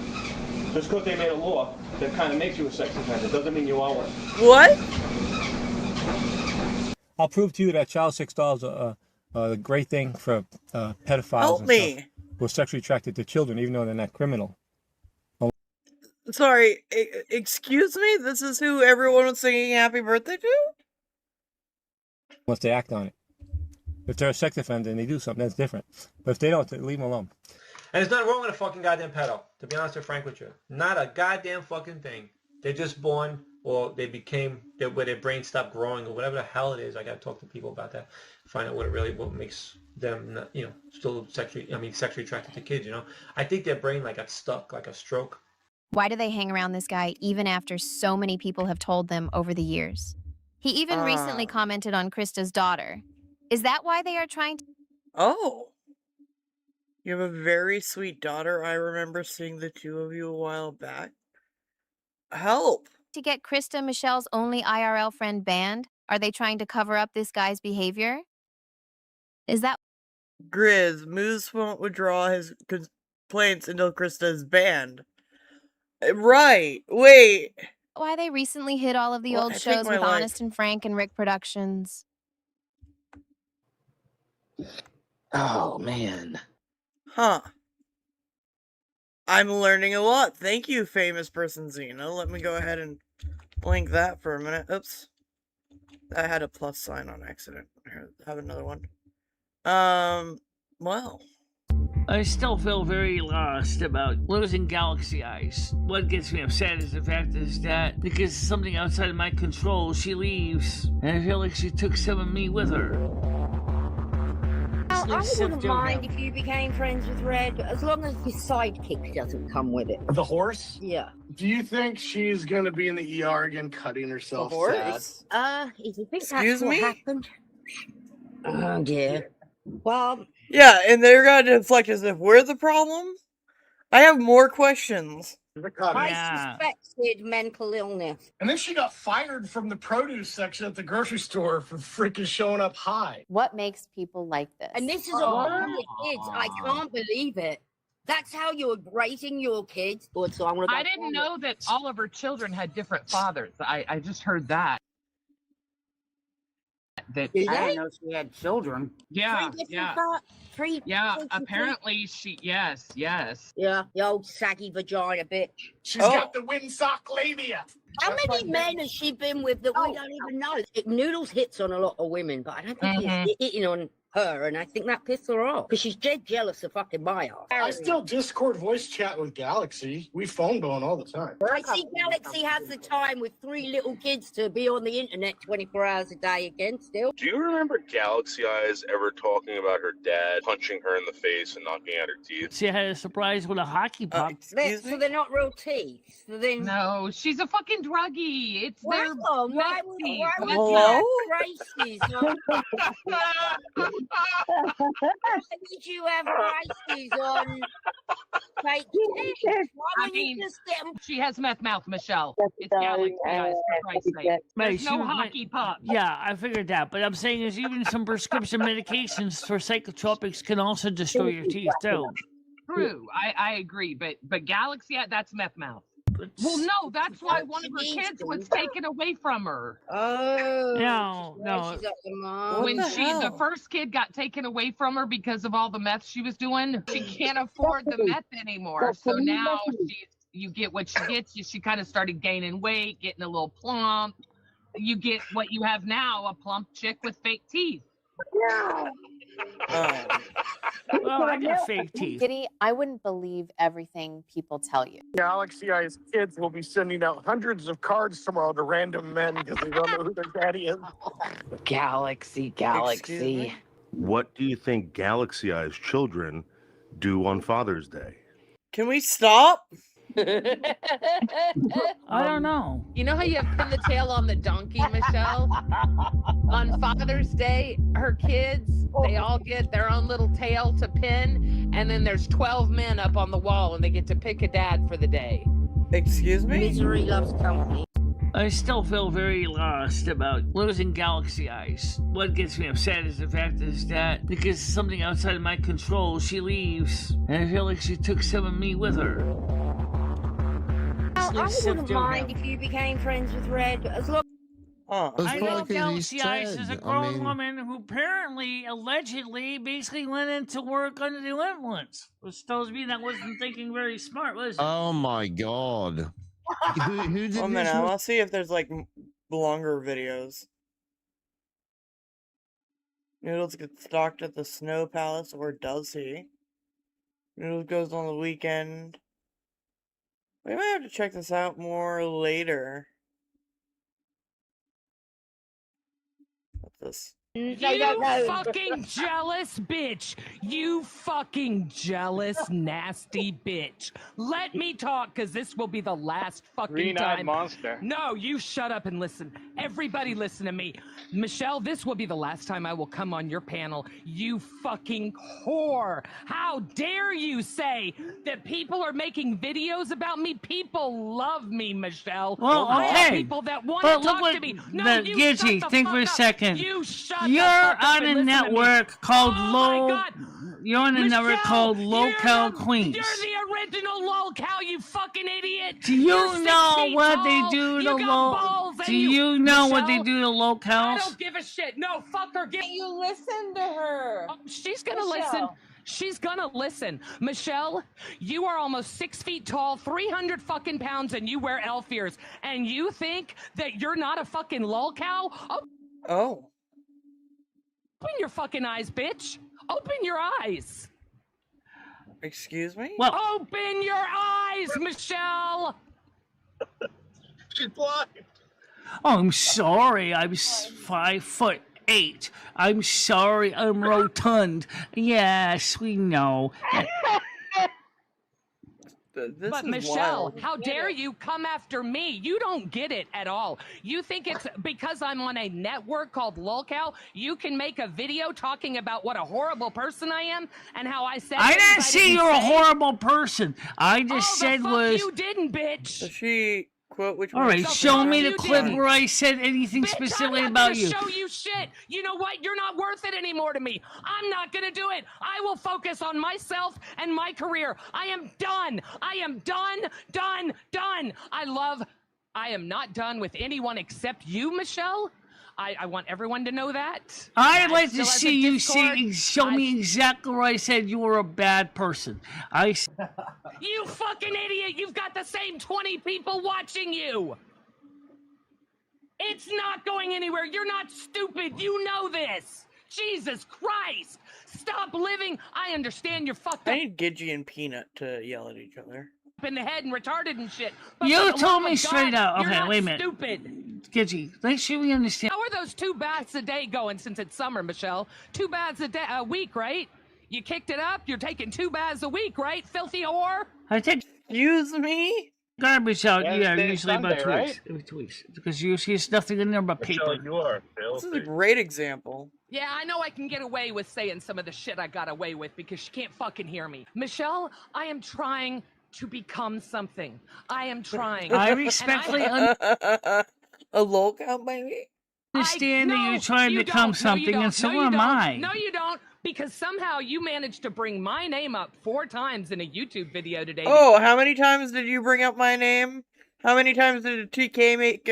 Just because they made a law that kind of makes you a sex offender doesn't mean you are one. What? I'll prove to you that child sex dolls are a great thing for pedophiles. Help me. Who are sexually attracted to children, even though they're not criminal. Sorry, excuse me? This is who everyone was singing happy birthday to? Once they act on it. If they're a sex offender and they do something, that's different. But if they don't, leave them alone. And there's nothing wrong with a fucking goddamn pedo, to be honest with Frank with you. Not a goddamn fucking thing. They're just born, or they became where their brain stopped growing, or whatever the hell it is. I gotta talk to people about that, find out what makes them, not, still sexually attracted to kids. I think their brain like got stuck, like a stroke. Why do they hang around this guy even after so many people have told them over the years? He even recently commented on Krista's daughter. Is that why they are trying to... Oh. You have a very sweet daughter. I remember seeing the two of you a while back. Help! To get Krista, Michelle's only IRL friend, banned? Are they trying to cover up this guy's behavior? Is that... Grizz, Moose won't withdraw his complaints until Krista is banned. Right, wait. why they recently hit all of the Well, old I take shows my with life. Honest and Frank and Rick Productions? Oh, man. Huh. I'm learning a lot. Thank you, famous person Xena. Let me go ahead and blink that for a minute. Oops. I had a plus sign on accident. Here, have another one. Well. I still feel very lost about losing Galaxy Eyes. What gets me upset is the fact is that because of something outside of my control, she leaves, and I feel like she took some of me with her. I wouldn't mind if you became friends with Red, as long as his sidekick doesn't come with it. The horse? Yeah. Do you think she's gonna be in the ER again, cutting herself? The horse? If you think Excuse that's what me? happened. Oh dear. Well, Yeah, and they're gonna deflect as if we're the problem? I have more questions. I suspected mental illness. And then she got fired from the produce section at the grocery store for freaking showing up high. What makes people like this? And this is all your kids. I can't believe it. That's how you're raising your kids. I didn't know that all of her children had different fathers. I just heard that. Did they? I didn't know she had children. Yeah, Three. apparently she, yes. Yeah, the old saggy vagina bitch. She's got the windsock labia. How many men has she been with that we don't even know? Noodles hits on a lot of women, but I don't think he's hitting on her, and I think that pissed her off because she's dead jealous of fucking my ass. I still Discord voice chat with Galaxy. We phone bone all the time. I see Galaxy has the time with 3 little kids to be on the internet 24 hours a day again still. Do you remember Galaxy Eyes ever talking about her dad punching her in the face and knocking out her teeth? She had a surprise with a hockey puck. So they're not real teeth. So then... No, she's a fucking druggie. It's their why Hello? braces? Why would you have braces on fake teeth? Why would you just get them? She has meth mouth, Michelle. It's Galaxy Eyes, for Christ's sake. There's no hockey puck. Yeah, I figured that. But I'm saying is even some prescription medications for psychotropics can also destroy your teeth too. True, I agree, but Galaxy, that's meth mouth. Well, no, that's why one of her kids was taken away from her. Oh. No. When the first kid got taken away from her because of all the meth she was doing, she can't afford the meth anymore. So now you get what she gets. She kind of started gaining weight, getting a little plump. You get what you have now, a plump chick with fake teeth. Well, I got fake teeth. Kitty, I wouldn't believe everything people tell you. Galaxy Eyes kids will be sending out hundreds of cards tomorrow to random men because they don't know who their daddy is. Galaxy. What do you think Galaxy Eyes children do on Father's Day? Can we stop? I don't know. You know how you have pin the tail on the donkey, Michelle? On Father's Day, her kids, they all get their own little tail to pin, and then there's 12 men up on the wall, and they get to pick a dad for the day. Excuse me? Misery loves company. I still feel very lost about losing Galaxy Eyes. What gets me upset is the fact is that because of something outside of my control, she leaves, and I feel like she took some of me with her. I wouldn't mind if you became friends with Red, as long. I know Galaxy Eyes is a grown woman who apparently, allegedly, basically went into work under the influence. Which tells me that wasn't thinking very smart, was it? Oh my god. Who did 1 minute, I want to see if there's like longer videos. Noodles gets stalked at the Snow Palace, or does he? Noodles goes on the weekend. We might have to check this out more later. What's this? You fucking jealous bitch. You fucking jealous, nasty bitch. Let me talk, because this will be the last fucking Green-eyed time. monster. No, you shut up and listen. Everybody listen to me. Michelle, this will be the last time I will come on your panel. You fucking whore. How dare you say that people are making videos about me? People love me, Michelle. Well, I have okay. people that want But to look talk what to me. No, the you shut Gidgey, the think fuck for a up. second. You shut You're the fuck up on and a listen to me. network called Oh Low. my God. You're on a network called Locale Queens. You're the original lolcow, you fucking idiot. Do You're you 6 know feet what they tall. do to You got low? balls, and Do you know what they Michelle, do to locales? I don't give a shit. No, fuck her. You listen to her. She's gonna Michelle. listen. She's gonna listen. Michelle, you are almost 6 feet tall, 300 fucking pounds, and you wear elf ears. And you think that you're not a fucking lolcow? Oh. Open your fucking eyes, bitch. Open your eyes. Excuse me? Well, open your eyes, Michelle. She's blind. Oh, I'm sorry. I'm 5'8". I'm sorry. I'm rotund. Yes, we know. This But is Michelle, wild. how dare you come after me? You don't get it at all. You think it's because I'm on a network called Lolcow, you can make a video talking about what a horrible person I am and how I said I things didn't say you're a say? horrible person. I just said the fuck was. you didn't, bitch. Does she quote which All one? right, show me the clip where I said anything Bitch, specifically I'm not about gonna you. show you shit. You know what? You're not worth it anymore to me. I'm not gonna do it. I will focus on myself and my career. I am done. I am done. I am not done with anyone except you, Michelle. I want everyone to know that. I'd like still to has a see you Discord. show me exactly where I said you were a bad person. You fucking idiot! You've got the same 20 people watching you! It's not going anywhere! You're not stupid! You know this! Jesus Christ! Stop living! I understand you're fucked I up need Gidgey and Peanut to yell at each other. in the head and retarded and shit. But You for the told love me of straight God, out. you're Okay, not wait a minute. Stupid. Gidgey, make sure we understand. How are those 2 baths a day going since it's summer, Michelle? 2 baths a week, right? You kicked it up? You're taking 2 baths a week, right? Filthy whore? I take. Excuse me? Garbage out, Wednesday, usually about Sunday, 2 right? weeks. Every 2 weeks. Because there's nothing in there but paper. You are This is a great example. Yeah, I know I can get away with saying some of the shit I got away with because she can't fucking hear me. Michelle, I am trying to become something. I am trying. I respectfully A lolcow, baby? understand that you're trying to you become don't. No, you something, don't. and so No, you am don't. I. No, you don't. Because somehow you managed to bring my name up 4 times in a YouTube video today. Oh, how many times did you bring up my name? How many times did TK make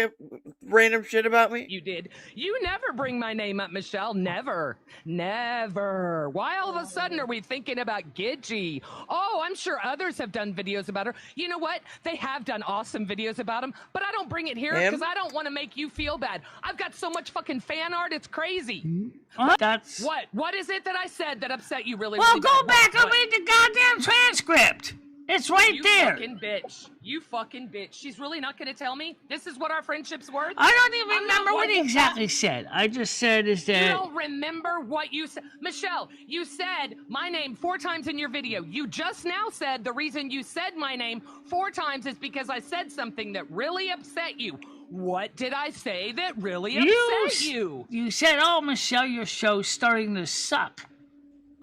random shit about me? You did. You never bring my name up, Michelle. Never. Never. Why all of a sudden are we thinking about Gidgey? Oh, I'm sure others have done videos about her. You know what? They have done awesome videos about him, but I don't bring it here Him? because I don't want to make you feel bad. I've got so much fucking fan art, it's crazy. That's... What is it that I said that upset you really, Well, really go bad? back and What? read the goddamn transcript. It's right You there. fucking bitch. You fucking bitch. She's really not going to tell me? This is what our friendship's worth? I don't even I'm not remember what going he to- exactly said. I just said is You that... don't remember what you said? Michelle, you said my name 4 times in your video. You just now said the reason you said my name 4 times is because I said something that really upset you. What did I say that really upset you? You said, oh, Michelle, your show's starting to suck.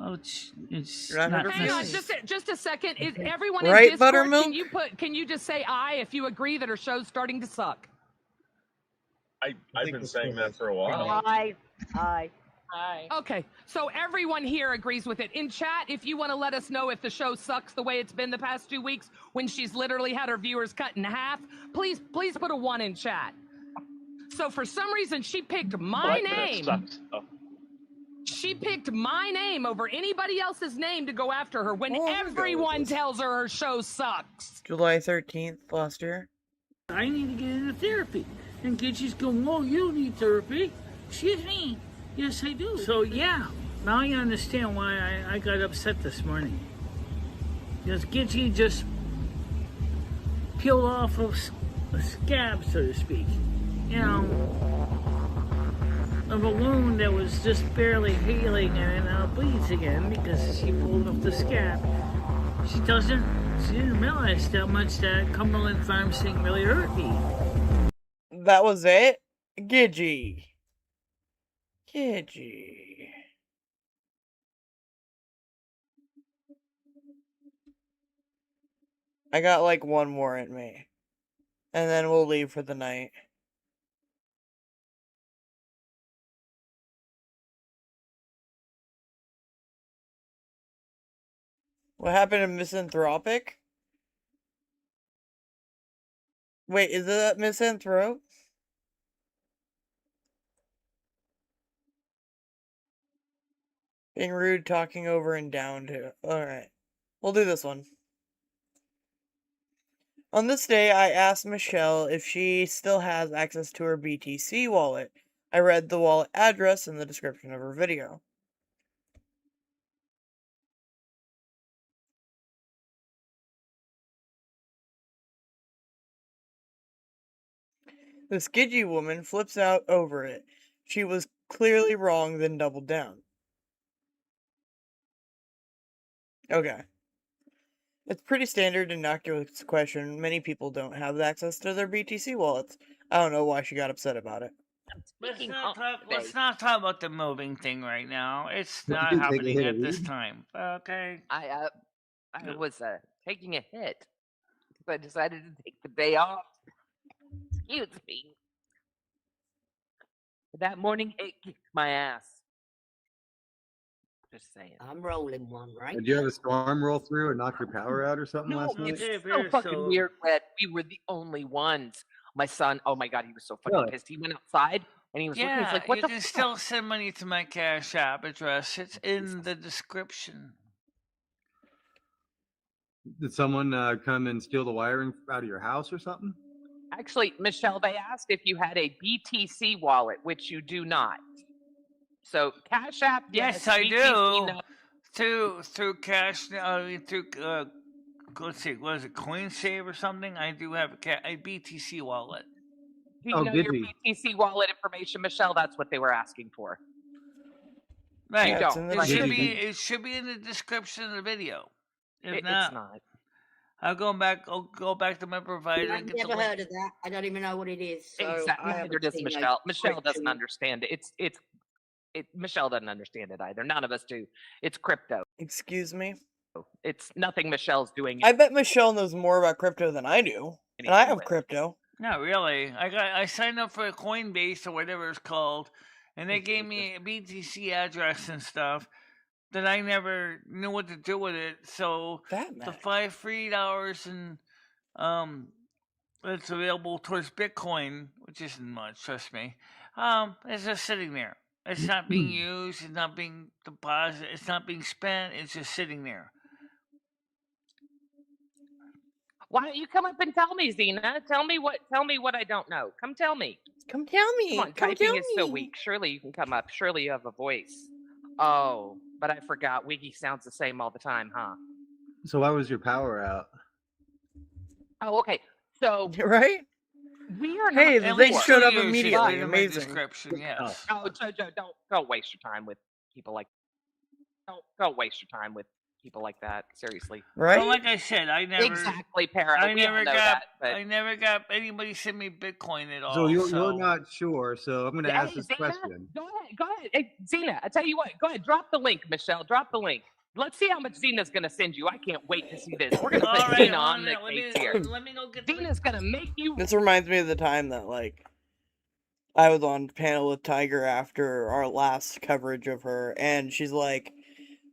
Oh, it's not Hang on, just a second. Is everyone Right, in Discord, Buttermilk? can you just say I if you agree that her show's starting to suck? I've been saying that for a while. Aye. Okay, so everyone here agrees with it. In chat, if you want to let us know if the show sucks the way it's been the past 2 weeks, when she's literally had her viewers cut in half, please put a 1 in chat. So for some reason, she picked my name. She picked my name over anybody else's name to go after her when everyone tells her show sucks. July 13th last year. I need to get into therapy. And Gidgey's going, oh, you need therapy. Excuse me. Yes, I do. So, yeah, now you understand why I got upset this morning. Because Gidgey just peeled off of a scab, so to speak. You know, of a wound that was just barely healing and now bleeds again because she pulled off the scab. She didn't realize how much that Cumberland Farms thing really hurt me. That was it? Gidgey. Gidgey. I got like one more in me. And then we'll leave for the night. What happened to Misanthropic? Wait, is that Misanthrop? Being rude, talking over and down to. Alright. We'll do this one. On this day, I asked Michelle if she still has access to her BTC wallet. I read the wallet address in the description of her video. This Gidgey woman flips out over it. She was clearly wrong, then doubled down. Okay. It's pretty standard innocuous question. Many people don't have access to their BTC wallets. I don't know why she got upset about it. Let's not talk about the moving thing right now. It's What, not you take a happening hit of at this weed? time. Okay. I was taking a hit, but I decided to take the day off. Excuse me. That morning it kicked my ass. Just saying. I'm rolling one, right? Did you have a storm roll through and knock your power out or something No, last night? it's so fucking weird that we were the only ones. My son, oh my god, he was so fucking Really? pissed. He went outside and he was looking. He's like, "What you the can fuck?" still send money to my Cash App address. It's in the description. Did someone come and steal the wiring out of your house or something? Actually, Michelle, they asked if you had a BTC wallet, which you do not. So Cash App, Yes, yes, I BTC, do. no. Through cash, through let's see, what is it, CoinSave or something? I do have a BTC wallet. Do you know your BTC wallet information, Michelle? That's what they were asking for. Right. You don't. It should be in the description of the video. If not, it's not. I'll go back to my provider and I've get the never link. heard of that. I don't even know what it is. So Exactly. I Neither haven't does seen Michelle. no Michelle doesn't description. understand it. Michelle doesn't understand it either. None of us do. It's crypto. Excuse me? It's nothing Michelle's doing. I bet Michelle knows more about crypto than I do. And I have crypto. Not really. I signed up for Coinbase or whatever it's called, and they gave me a BTC address and stuff that I never knew what to do with it. So the $5 and it's available towards Bitcoin, which isn't much, trust me. It's just sitting there. It's not being used. It's not being deposited. It's not being spent. It's just sitting there. Why don't you come up and tell me, Xena? Tell me what I don't know. Come tell me. Come tell me. Come on, typing is so weak. Surely you can come up. Surely you have a voice. Oh, but I forgot. Wiggy sounds the same all the time, huh? So why was your power out? Oh, okay. So right? We are Hey, not. the thing showed up immediately. Amazing. Description, yes. Oh, Jojo, don't waste your time with people like. Don't waste your time with people like that. Seriously. Right? Well, like I said, I never exactly, Parrot. I We all never know got. that, but... I never got anybody send me Bitcoin at all. So you're not sure. So I'm going to ask this Xena, question. Go ahead. Hey, Xena, I tell you what. Go ahead. Drop the link, Michelle. Drop the link. Let's see how much Xena's going to send you. I can't wait to see this. We're going to put Xena on the case here. Let me go get Xena's going to make you. This reminds me of the time that, like, I was on panel with Tiger after our last coverage of her, and she's like,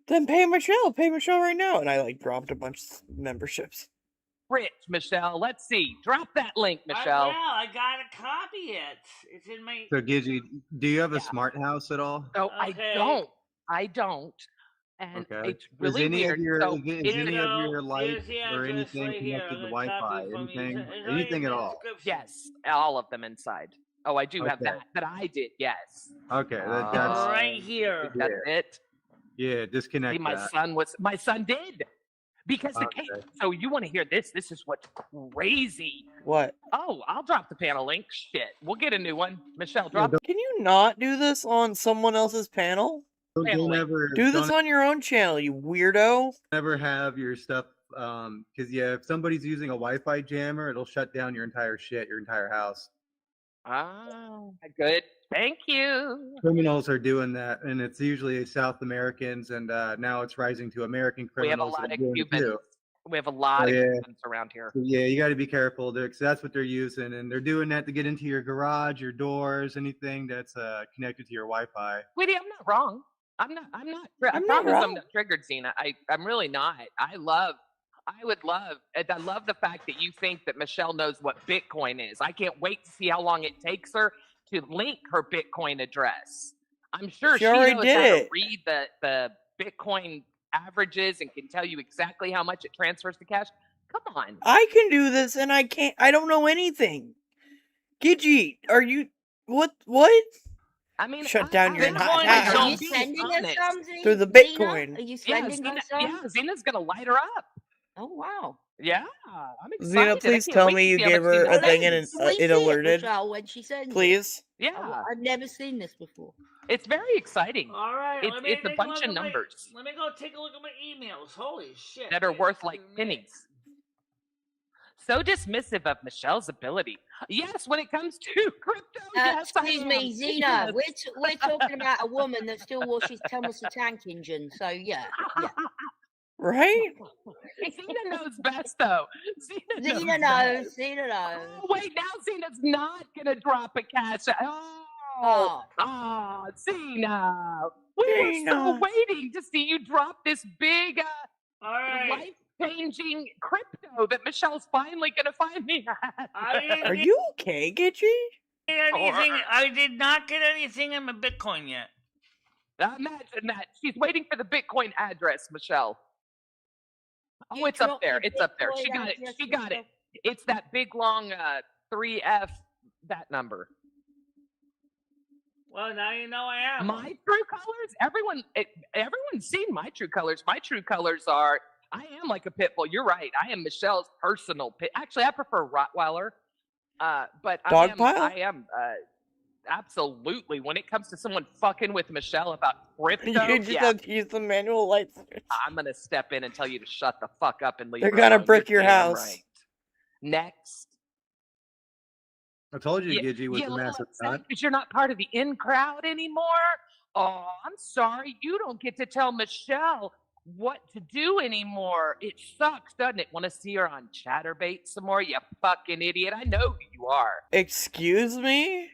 then pay Michelle right now. And I, like, dropped a bunch of memberships. Rich, Michelle. Let's see. Drop that link, Michelle. I got to copy it. It's in my. So Gidgey, do you have a smart house at all? No, I don't. And it's really is any weird. Of your, so is any of your lights or anything connected to Wi-Fi? Anything at all? Yes, all of them inside. Oh, I do have that I did. Yes. Okay, that's right here. That's it. Yeah, disconnect. See, my son did. Because the case. So you want to hear this? This is what's crazy. What? Oh, I'll drop the panel link. Shit, we'll get a new one. Michelle, drop. Can you not do this on someone else's panel? Don't ever Do this on your own channel, you weirdo. Never have your stuff, because yeah, if somebody's using a Wi-Fi jammer, it'll shut down your entire shit, your entire house. Oh, good. Thank you. Criminals are doing that, and it's usually South Americans, and now it's rising to American We have a criminals. lot that are of doing it Cubans. too. We have a lot of Cubans around here. So, yeah, you got to be careful. Because that's what they're using, and they're doing that to get into your garage, your doors, anything that's connected to your Wi-Fi. Sweetie, I'm not wrong. I promise I'm not triggered, Zena. I'm really not. I love the fact that you think that Michelle knows what Bitcoin is. I can't wait to see how long it takes her to link her Bitcoin address. I'm sure she already knows did how it. to read the Bitcoin averages and can tell you exactly how much it transfers to cash. Come on. I can do this, and I can't. I don't know anything. Gigi, are you what? I mean, shut down your Are house you sending us something? through the Zena? Bitcoin. Are you sending us some? Yeah, Zena's gonna light her up. Oh wow. Yeah, I'm excited. Zena, please tell me you gave her a thing and it alerted. When she sends Please. Yeah. I've never seen this before. It's very exciting. All right, It's a bunch of numbers Let me go take a look at my emails. Holy shit. that are worth like pennies. So dismissive of Michelle's ability. Yes, when it comes to crypto. Yes, Excuse me, Zena. We're talking about a woman that still washes Thomas the Tank Engine. So yeah. Right? Zena knows best, though. Zena knows. Zena knows. Oh, wait, now Zena's not gonna drop a cash. Zena. We were still waiting to see you drop this big, life-changing crypto that Michelle's finally gonna find me at. Are you okay, Gigi? I did not get anything in my Bitcoin yet. Imagine that. She's waiting for the Bitcoin address, Michelle. Oh, it's up there. It's up there. She got it. She got it. It's that big, long 3F, that number. Well, now you know I am. My true colors? Everyone's seen my true colors. My true colors are, I am like a pit bull. You're right. I am Michelle's personal pit. Actually, I prefer Rottweiler. But I am absolutely, when it comes to someone fucking with Michelle about crypto, You just have to use the manual light switch. I'm going to step in and tell you to shut the fuck up and leave. They're her gonna alone. brick You're your damn house. Right. Next. I told you, Gigi was a massive nut. Because you're not part of the in crowd anymore. Oh, I'm sorry. You don't get to tell Michelle what to do anymore. It sucks, doesn't it? Want to see her on Chatterbait some more? You fucking idiot. I know who you are. Excuse me?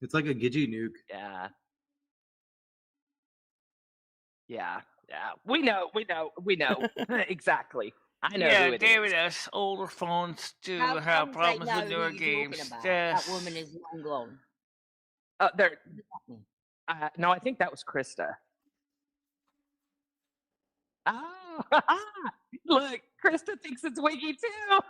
It's like a Gigi nuke. Yeah. Yeah. We know. Exactly. I know who it David, is. us older phones do How have come they problems know with who newer you're games. talking about? Yes. That woman is long gone. No, I think that was Krista. Oh, look, Krista thinks it's Wiggy too.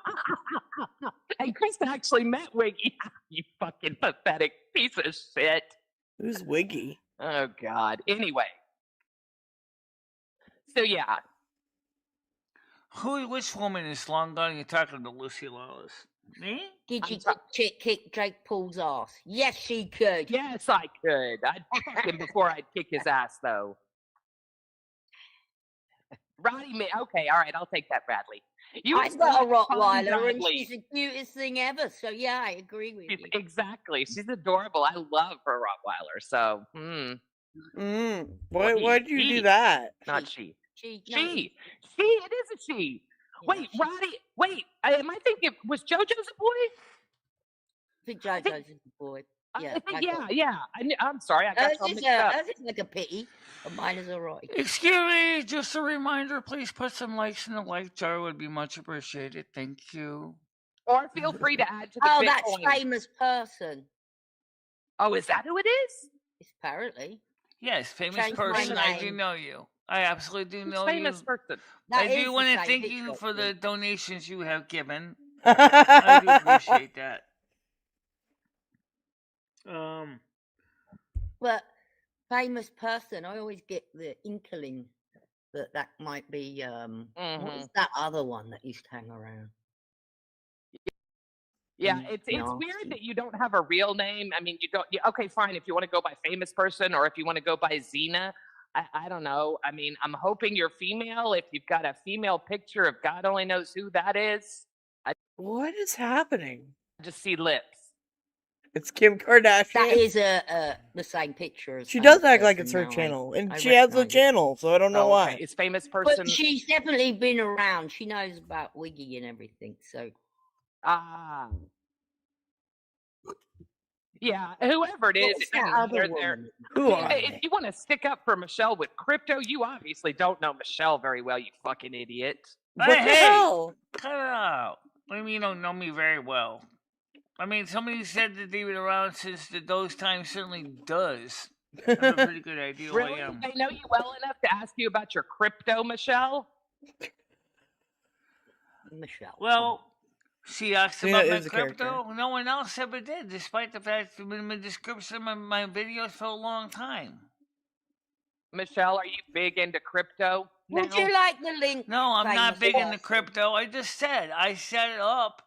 And Krista actually met Wiggy. You fucking pathetic piece of shit. Who's Wiggy? Oh, God. Anyway. So, yeah. Which woman is long gone? You're talking to Lucy Lawless. Me? Did she kick Jake Paul's ass? Yes, she could. Yes, I could. I'd fuck him before I'd kick his ass, though. Roddy, okay, all right, I'll take that, Bradley. I've got a Rottweiler, and she's the cutest thing ever. So yeah, I agree with you. Exactly, she's adorable. I love her Rottweiler. So, Why'd you do that? Not she. She. It is a she. Wait, Roddy. Wait, am I thinking? Was JoJo's a boy? I think JoJo's a boy. Yeah. Yeah. I'm sorry, I got something mixed up. That's like a pity. But mine is alright. Excuse me, just a reminder, please put some likes in the like jar, would be much appreciated. Thank you. Or feel free to add to the Oh, Bitcoin. that's famous person. Oh, is that who it is? Apparently. Yes, famous Change my person, I do name. know you. I absolutely do know famous you. person? I That is do the want to same thank picture, you for the donations you have given. I I do appreciate that. But famous person, I always get the inkling that might be what Mm-hmm. was that other one that used to hang around? Yeah, it's weird that you don't have a real name. I mean, you don't. Okay, fine. If you want to go by famous person, or if you want to go by Xena, I don't know. I mean, I'm hoping you're female. If you've got a female picture of God only knows who that is, I What is happening? just see lips. It's Kim Kardashian. That is the same picture as She famous does act like person it's her now, channel, and I she has a recognise it. channel, so I don't know Oh, why. okay. Is famous person? But she's definitely been around. She knows about Wiggy and everything. So Yeah, whoever it is. What's I that mean, other they're- woman? Who are If you want to stick up for Michelle with crypto, you obviously don't know Michelle very well, you fucking idiot. What the Hey, hell? cut it out. What do you mean you don't know me very well? I mean, somebody said that they've been around since those times certainly does. I have a pretty good idea who Really? I am. They know you well enough to ask you about your crypto, Michelle? Michelle. Well, she asked Cena about my is a character. crypto. No one else ever did, despite the fact it's been in the description of my videos for a long time. Michelle, are you big into crypto now? Would you like the link? No, I'm not famous big into person? crypto. I just said I set it up,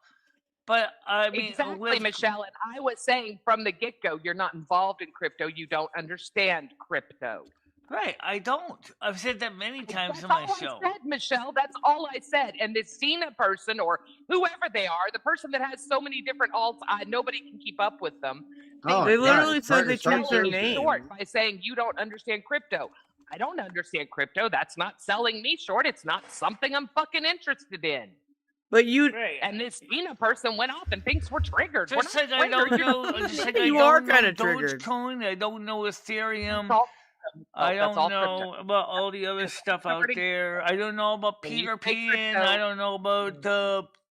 but I mean, Exactly, with Michelle. And I was saying from the get-go, you're not involved in crypto. You don't understand crypto. right, I don't. I've said that many times That's on my all show. I said, Michelle. That's all I said. And this Cena person or whoever they are, the person that has so many different alts, nobody can keep up with them. They literally said they changed their selling me name. short by saying you don't understand crypto. I don't understand crypto. That's not selling me short. It's not something I'm fucking interested in. But you Right. And this Cena person went off and thinks we're triggered. Just We're like not I don't triggered. know, just like I You don't are know kinda triggered. Dogecoin, I don't know Ethereum. That's all- I that's don't all know crypto. about all the other stuff out there. I don't know about When you Peter say Pan. crypto- I don't know about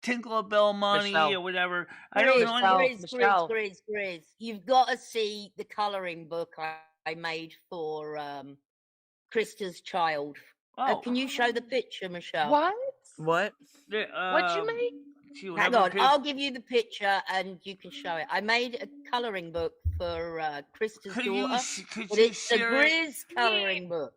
Tinkerbell money Michelle. or whatever. I don't know anything. Grizz. You've got to see the colouring book I made for Krista's child. Oh. Can you show the picture, Michelle? What? What? What'd you make? Hang on, I'll give you the picture and you can show it. I made a colouring book for Krista's daughter. Could but you it's the share it? Grizz colouring book.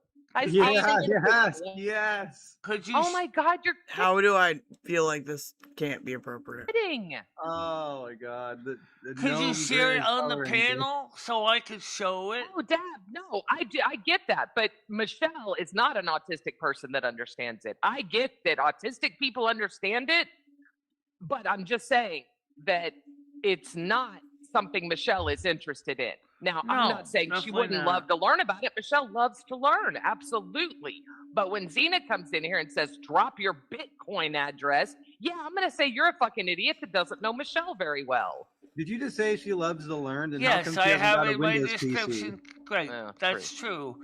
Yes. Could you? Oh my God, you're How do I feel like this can't be appropriate? kidding. Oh my God. The Could you gnome share it grid on the coloring book. panel so I could show it? Oh, Dad, no, I get that, but Michelle is not an autistic person that understands it. I get that autistic people understand it, but I'm just saying that it's not something Michelle is interested in. Now, I'm No, not saying she definitely wouldn't not. love to learn about it. Michelle loves to learn, absolutely. But when Xena comes in here and says, drop your Bitcoin address, yeah, I'm going to say you're a fucking idiot that doesn't know Michelle very well. Did you just say she loves to learn? Then how Yes, come she I hasn't have got it a in my Windows description. PC? Great, Yeah, that's true.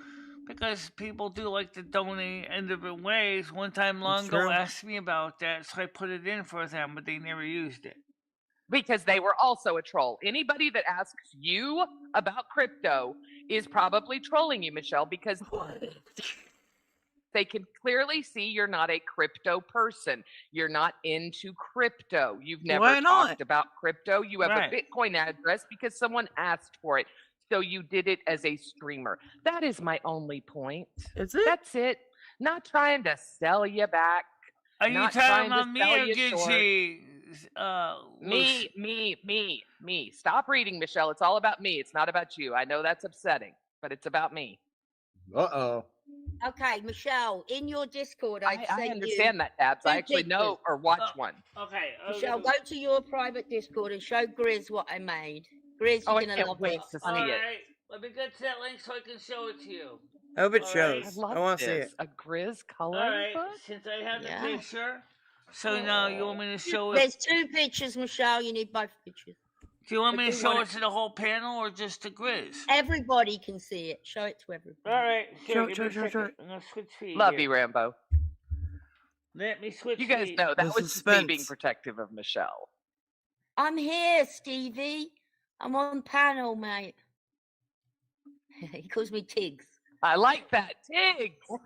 Because people do like to donate in different ways. One time That's Longo true. asked me about that, so I put it in for them, but they never used it. Because they were also a troll. Anybody that asks you about crypto is probably trolling you, Michelle, because they can clearly see you're not a crypto person. You're not into crypto. You've never Why not? talked about crypto. You have Right. a Bitcoin address because someone asked for it. So you did it as a streamer. That is my only point. Is it? That's it. Not trying to sell you back. Are you Not talking trying to about me sell or you short. Gucci? Me. Stop reading, Michelle. It's all about me. It's not about you. I know that's upsetting, but it's about me. Uh-oh. Okay, Michelle, in your Discord, I sent understand you that, Tabs. I two actually know pictures. or watch one. Okay. Michelle, go to your private Discord and show Grizz what I made. Grizz, Oh, I you're gonna can't love wait this. to see it. Alright, let me get to that link so I can show it to you. I hope it All shows. right. love I want to see this. it. A Grizz coloring Alright, book? since I have Yeah. the picture, so now you want me to show it? There's two pictures, Michelle. You need both pictures. Do you want me I to do show want it to the whole panel or just to Grizz? Everybody can see it. Show it to everybody. Alright, Show sure, it, give me a show it. second. I'm gonna switch feed Love here. you, Rambo. Let me switch You guys feed. know that The was just me being suspense. protective of Michelle. I'm here, Stevie. I'm on panel, mate. He calls me Tiggs. I like that. Tiggs. Oh,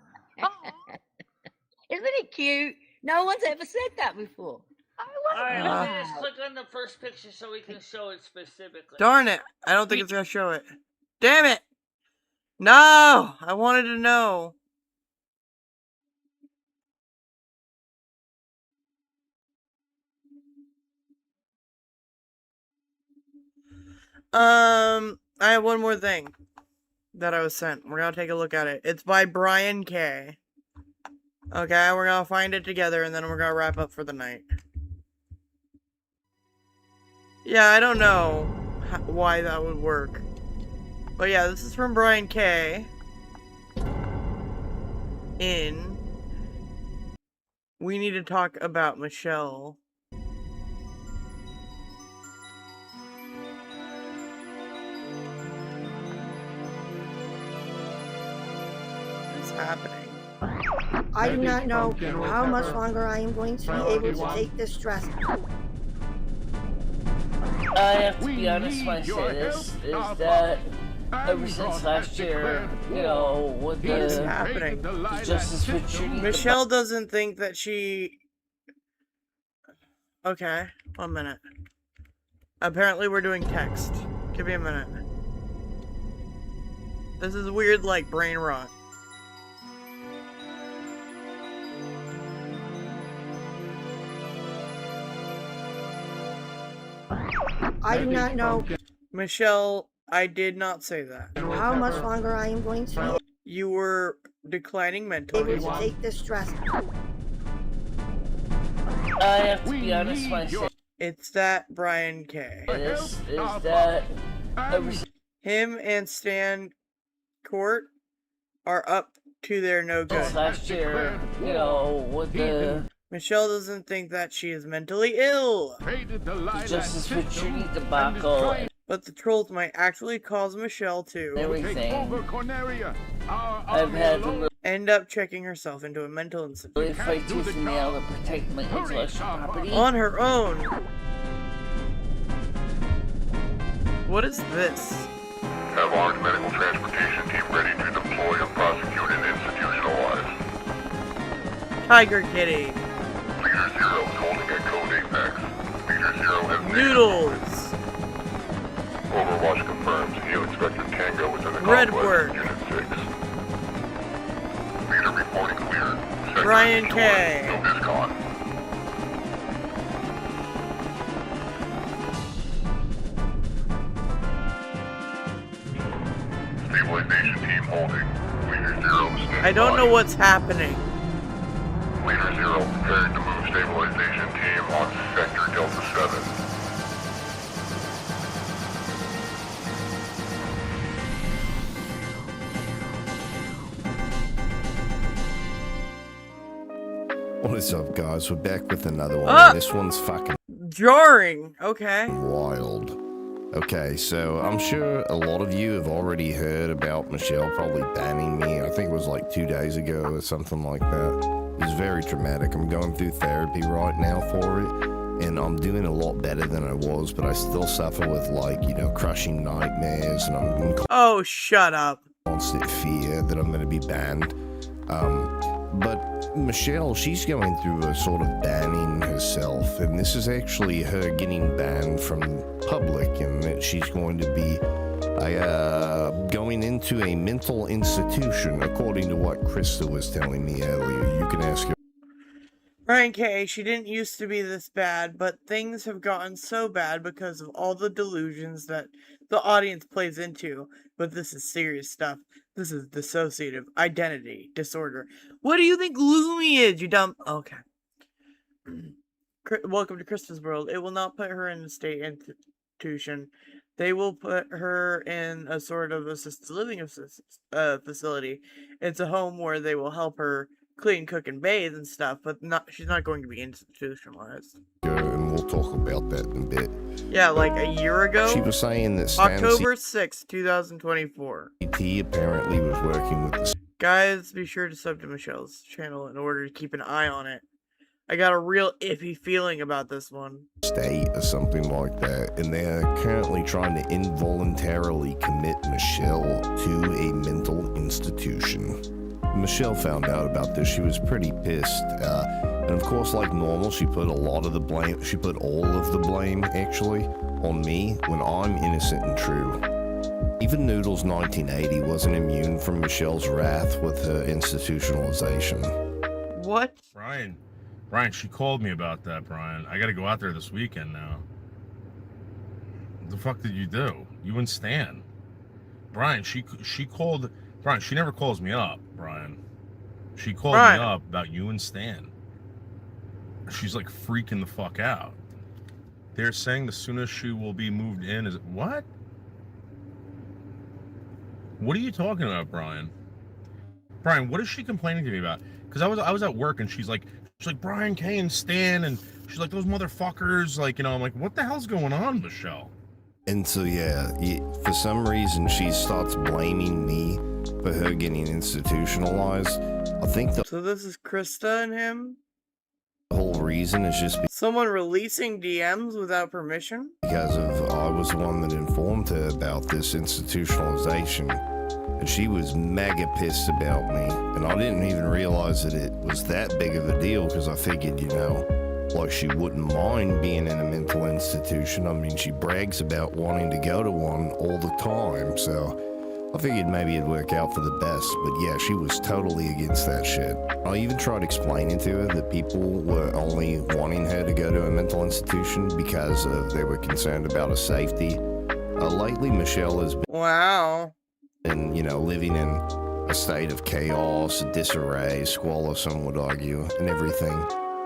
Isn't it cute? No one's ever said that before. Alright, let me Ah. just click on the first picture so we can show it specifically. Darn it. I don't think it's going to show it. Damn it. No. I wanted to know. I have one more thing that I was sent. We're gonna take a look at it. It's by Brian K. Okay, we're gonna find it together and then we're gonna wrap up for the night. Yeah, I don't know why that would work. But yeah, this is from Brian K. We need to talk about Michelle. What's happening? I do not know how much longer I am going to be able to take this stress. I have to be honest when I say this, is that ever since last year, you know, with What is the happening? Justice for Treaty, Michelle doesn't think that she... Okay, 1 minute. Apparently we're doing text. Give me a minute. This is weird, like, brain rot. I do not know Michelle, I did not say that. how much longer I am going to be You were declining mentally. able to take this stress. I have to be honest when I say It's that Brian K. this, is that ever since Him and Stan Court are up to their no good. last year, you know, with the Michelle doesn't think that she is mentally ill. Justice for Treaty debacle and But the trolls might actually cause Michelle to everything, I've had to end up checking herself into a mental really institution fight tooth and nail to protect my intellectual property. on her own. What is this? Have armed medical transportation team ready to deploy and prosecute and institutionalize. Tiger Kitty. Leader Zero is holding a code Apex. Leader Zero has Noodles. Overwatch confirms New Inspector Tango within the Redward. complex, Unit 6. Leader reporting cleared. Sector Brian destroyed. K. No discon. Stabilization team holding. Leader Zero standing I don't by. know what's happening. Leader Zero preparing to move stabilization team on Sector Delta 7. What is up, guys? We're back with another one. Ah! This one's fucking Jarring. Okay. wild. Okay, so I'm sure a lot of you have already heard about Michelle probably banning me. I think it was like 2 days ago or something like that. It's very traumatic. I'm going through therapy right now for it, and I'm doing a lot better than I was, but I still suffer with, like, you know, crushing nightmares, and I'm in Oh, shut up. constant fear that I'm going to be banned. But Michelle, she's going through a sort of banning herself, and this is actually her getting banned from public, and that she's going to be going into a mental institution, according to what Krista was telling me earlier. You can ask her. Brian K., she didn't used to be this bad, but things have gotten so bad because of all the delusions that the audience plays into. But this is serious stuff. This is dissociative identity disorder. What do you think Lumi is, you dumb... Okay. Welcome to Krista's world. It will not put her in a state institution. They will put her in a sort of assisted living facility. It's a home where they will help her clean, cook, and bathe and stuff, but she's not going to be institutionalized. And we'll talk about that in a bit. Yeah, like a year ago? She was saying that Stan October 6th, 2024. CT apparently was working with the Guys, be sure to sub to Michelle's channel in order to keep an eye on it. I got a real iffy feeling about this one. state or something like that, and they're currently trying to involuntarily commit Michelle to a mental institution. Michelle found out about this. She was pretty pissed, and of course, like normal, she put all of the blame actually on me when I'm innocent and true. Even Noodles 1980 wasn't immune from Michelle's wrath with her institutionalization. What? Brian, she called me about that, Brian. I gotta go out there this weekend now. What the fuck did you do? You and Stan. Brian, she called. Brian, she never calls me up, Brian. She called me up about you and Stan. She's like freaking the fuck out. They're saying the soonest she will be moved in is what? What are you talking about, Brian? Brian, what is she complaining to me about? Because I was at work and she's like Brian K and Stan, and she's like, those motherfuckers, like, you know, I'm like, what the hell's going on, Michelle? And so, yeah, for some reason, she starts blaming me for her getting institutionalized. I think So this is Krista and him? The whole reason is just someone releasing DMs without permission? Because of I was the one that informed her about this institutionalization. And she was mega pissed about me. And I didn't even realize that it was that big of a deal because I figured, you know, like she wouldn't mind being in a mental institution. I mean, she brags about wanting to go to one all the time. So I figured maybe it'd work out for the best. But yeah, she was totally against that shit. I even tried explaining to her that people were only wanting her to go to a mental institution because they were concerned about her safety. Lately, Michelle has been... Wow. And, you know, living in a state of chaos, disarray, squalor, some would argue, and everything.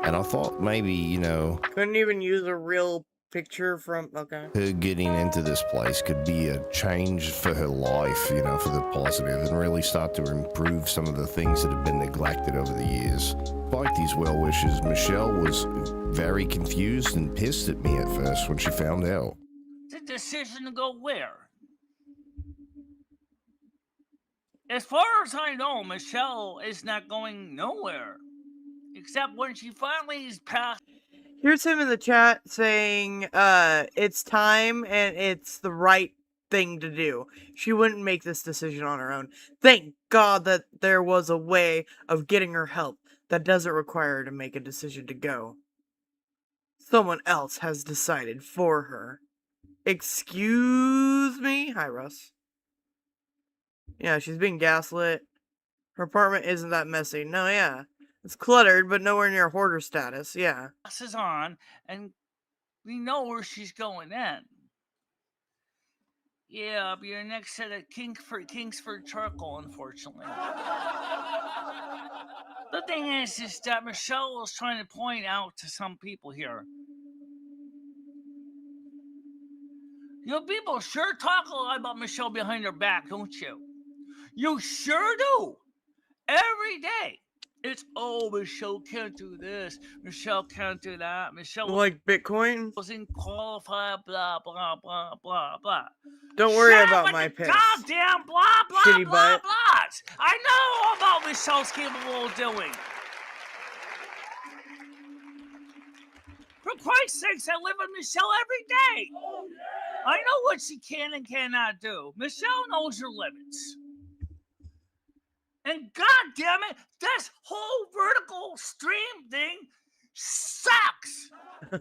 And I thought maybe, you know... Couldn't even use a real picture from... Okay. Her getting into this place could be a change for her life, you know, for the positive, and really start to improve some of the things that have been neglected over the years. Despite these well wishes, Michelle was very confused and pissed at me at first when she found out. The decision to go where? As far as I know, Michelle is not going nowhere. Except when she finally is past... Here's him in the chat saying, it's time and it's the right thing to do. She wouldn't make this decision on her own. Thank God that there was a way of getting her help that doesn't require her to make a decision to go. Someone else has decided for her. Excuse me? Hi, Russ. Yeah, she's being gaslit. Her apartment isn't that messy. No, yeah. It's cluttered, but nowhere near hoarder status. Yeah. Is on, and we know where she's going then. Yeah, I'll be your next set of Kingsford charcoal, unfortunately. The thing is that Michelle was trying to point out to some people here. You know, people sure talk a lot about Michelle behind her back, don't you? You sure do. Every day. It's, oh, Michelle can't do this. Michelle can't do that. Michelle... Like Bitcoin? ...wasn't qualified, blah, blah, blah, blah, blah. Don't worry about my piss. Goddamn blah, blah, Shitty blah, butt. blahs. I know about Michelle's capable of doing. For Christ's sakes, I live with Michelle every day. I know what she can and cannot do. Michelle knows her limits. And God damn it, this whole vertical stream thing sucks.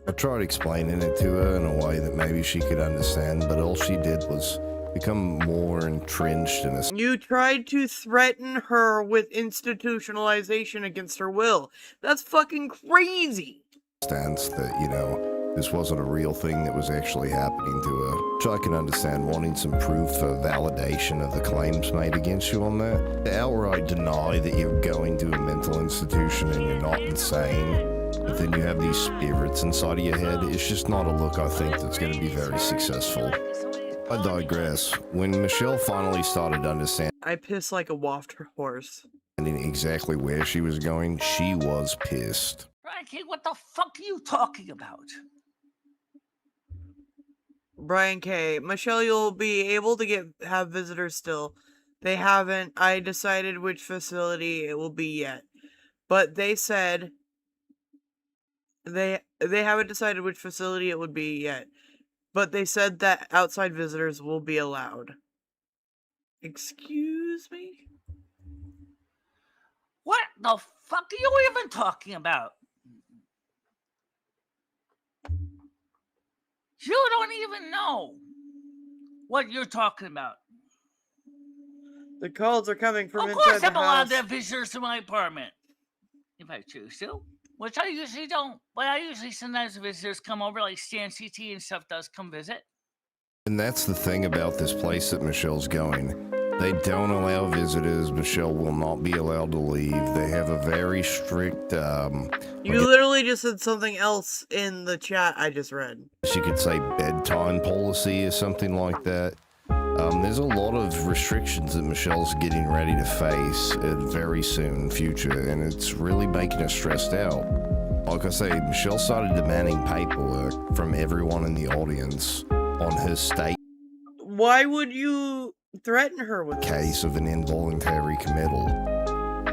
I tried explaining it to her in a way that maybe she could understand, but all she did was become more entrenched in a... You tried to threaten her with institutionalization against her will. That's fucking crazy. ...stance that, you know, this wasn't a real thing that was actually happening to her. Which I can understand wanting some proof or validation of the claims made against you on that. To outright deny that you're going to a mental institution and you're not insane, but then you have these spirits inside of your head, it's just not a look I think that's going to be very successful. I digress. When Michelle finally started understanding... I piss like a waft horse. ...exactly where she was going, she was pissed. Frankie, what the fuck are you talking about? Brian K. Michelle, you'll be able to have visitors still. They haven't decided which facility it will be yet. But they said they haven't decided which facility it would be yet. But they said that outside visitors will be allowed. Excuse me? What the fuck are you even talking about? You don't even know what you're talking about. The calls are coming from inside the house. Of course I'm allowed to have visitors to my apartment. If I choose to. Which I usually don't. But I usually sometimes visitors come over, like Stan CT and stuff does come visit. And that's the thing about this place that Michelle's going. They don't allow visitors. Michelle will not be allowed to leave. They have a very strict, You literally just said something else in the chat I just read. you could say bedtime policy or something like that. There's a lot of restrictions that Michelle's getting ready to face very soon in the future, and it's really making her stressed out. Like I say, Michelle started demanding paperwork from everyone in the audience on her state Why would you threaten her with case of an involuntary committal.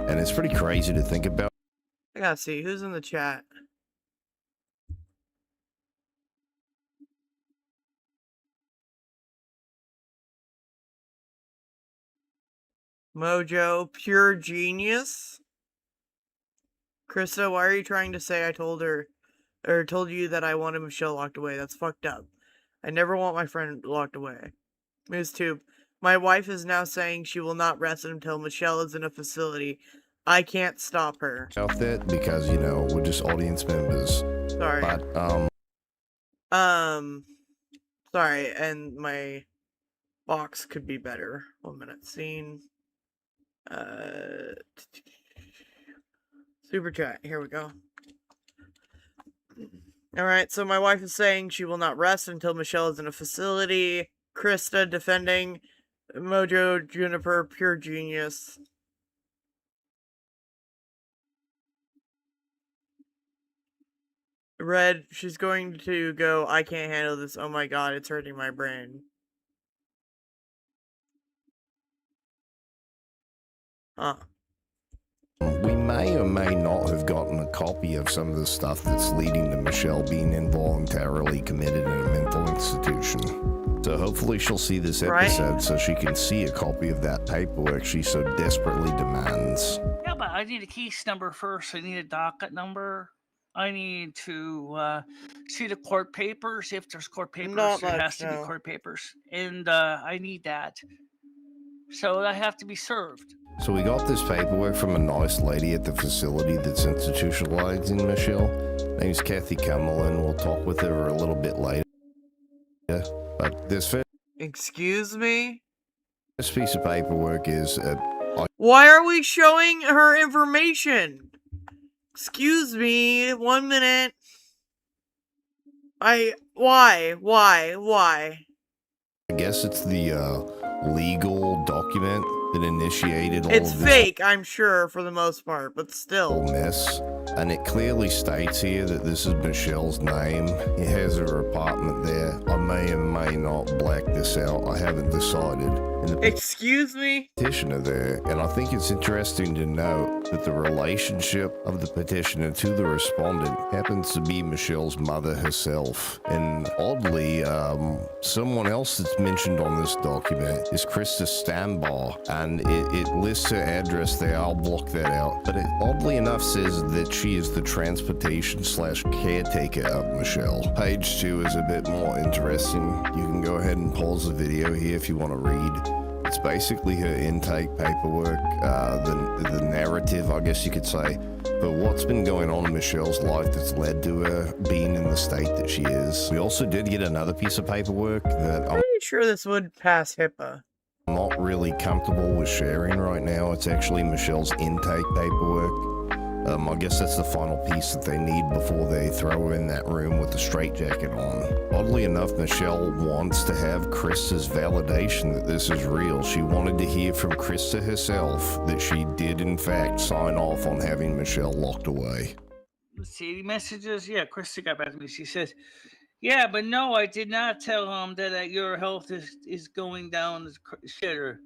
And it's pretty crazy to think about. I gotta see who's in the chat. Mojo, pure genius. Krista, why are you trying to say I told her, or told you that I wanted Michelle locked away? That's fucked up. I never want my friend locked away. MooseTube, my wife is now saying she will not rest until Michelle is in a facility. I can't stop her. About that because, you know, we're just audience members. Sorry. But, sorry, and my box could be better. 1 minute. Scene. Super chat. Here we go. Alright, so my wife is saying she will not rest until Michelle is in a facility. Krista defending Mojo, Juniper, pure genius. Red, she's going to go, I can't handle this. Oh my god, it's hurting my brain. Huh. we may or may not have gotten a copy of some of the stuff that's leading to Michelle being involuntarily committed in a mental institution. So hopefully she'll see this episode so she can see a copy of that paperwork she so desperately demands. Yeah, but I need a case number first. I need a docket number. I need to see the court papers. If there's court papers, there has to be court papers. And I need that. So I have to be served. So we got this paperwork from a nice lady at the facility that's institutionalizing Michelle. Her name's Kathy Cumberland. We'll talk with her a little bit later. But this Excuse me? This piece of paperwork is... Why are we showing her information? Excuse me, 1 minute. Why? I guess it's the legal document that initiated all It's of this fake, I'm sure, for the most part, but still. mess. And it clearly states here that this is Michelle's name. It has her apartment there. I may or may not black this out. I haven't decided. And the Excuse me? petitioner there, and I think it's interesting to note that the relationship of the petitioner to the respondent happens to be Michelle's mother herself. And oddly, someone else that's mentioned on this document is Krista Stambaugh, and it lists her address there. I'll block that out. But it oddly enough says that she is the transportation / caretaker of Michelle. Page 2 is a bit more interesting. You can go ahead and pause the video here if you want to read. It's basically her intake paperwork, the narrative, I guess you could say, but what's been going on in Michelle's life that's led to her being in the state that she is. We also did get another piece of paperwork that I'm Pretty sure this would pass HIPAA. not really comfortable with sharing right now. It's actually Michelle's intake paperwork. I guess that's the final piece that they need before they throw her in that room with the straitjacket on. Oddly enough, Michelle wants to have Krista's validation that this is real. She wanted to hear from Krista herself that she did in fact sign off on having Michelle locked away. Let's see, messages. Yeah, Krista got back to me. She says, yeah, but no, I did not tell him that your health is going down the shitter.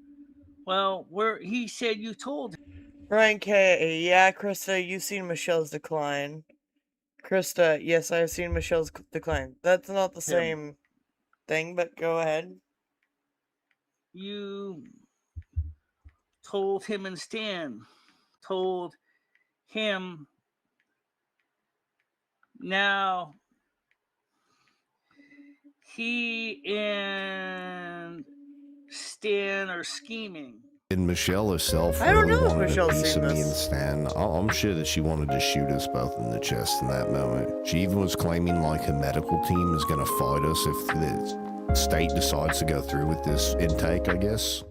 Well, he said you told him. Ryan K, yeah, Krista, you've seen Michelle's decline. Krista, yes, I have seen Michelle's decline. That's not the same thing, but go ahead. You told him and Stan, told him. Now, he and Stan are scheming. And Michelle herself I don't really know if wanted Michelle's a piece seen of me this. and Stan. I'm sure that she wanted to shoot us both in the chest in that moment. She even was claiming like her medical team is going to fight us if state decides to go through with this intake, I guess.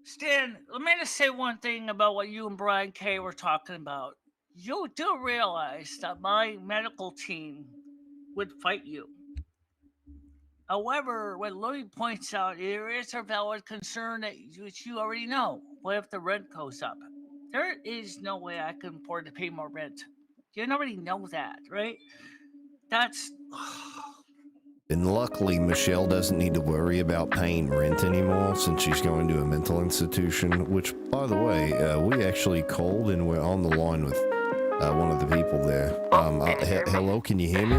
Stan, let me just say one thing about what you and Brian K were talking about. You do realize that my medical team would fight you. However, what Louis points out, there is a valid concern that which you already know. What if the rent goes up? There is no way I can afford to pay more rent. You already know that, right? That's... And luckily, Michelle doesn't need to worry about paying rent anymore since she's going to a mental institution, which, by the way, we actually called and we're on the line with one of the people there. Hello, can you hear me?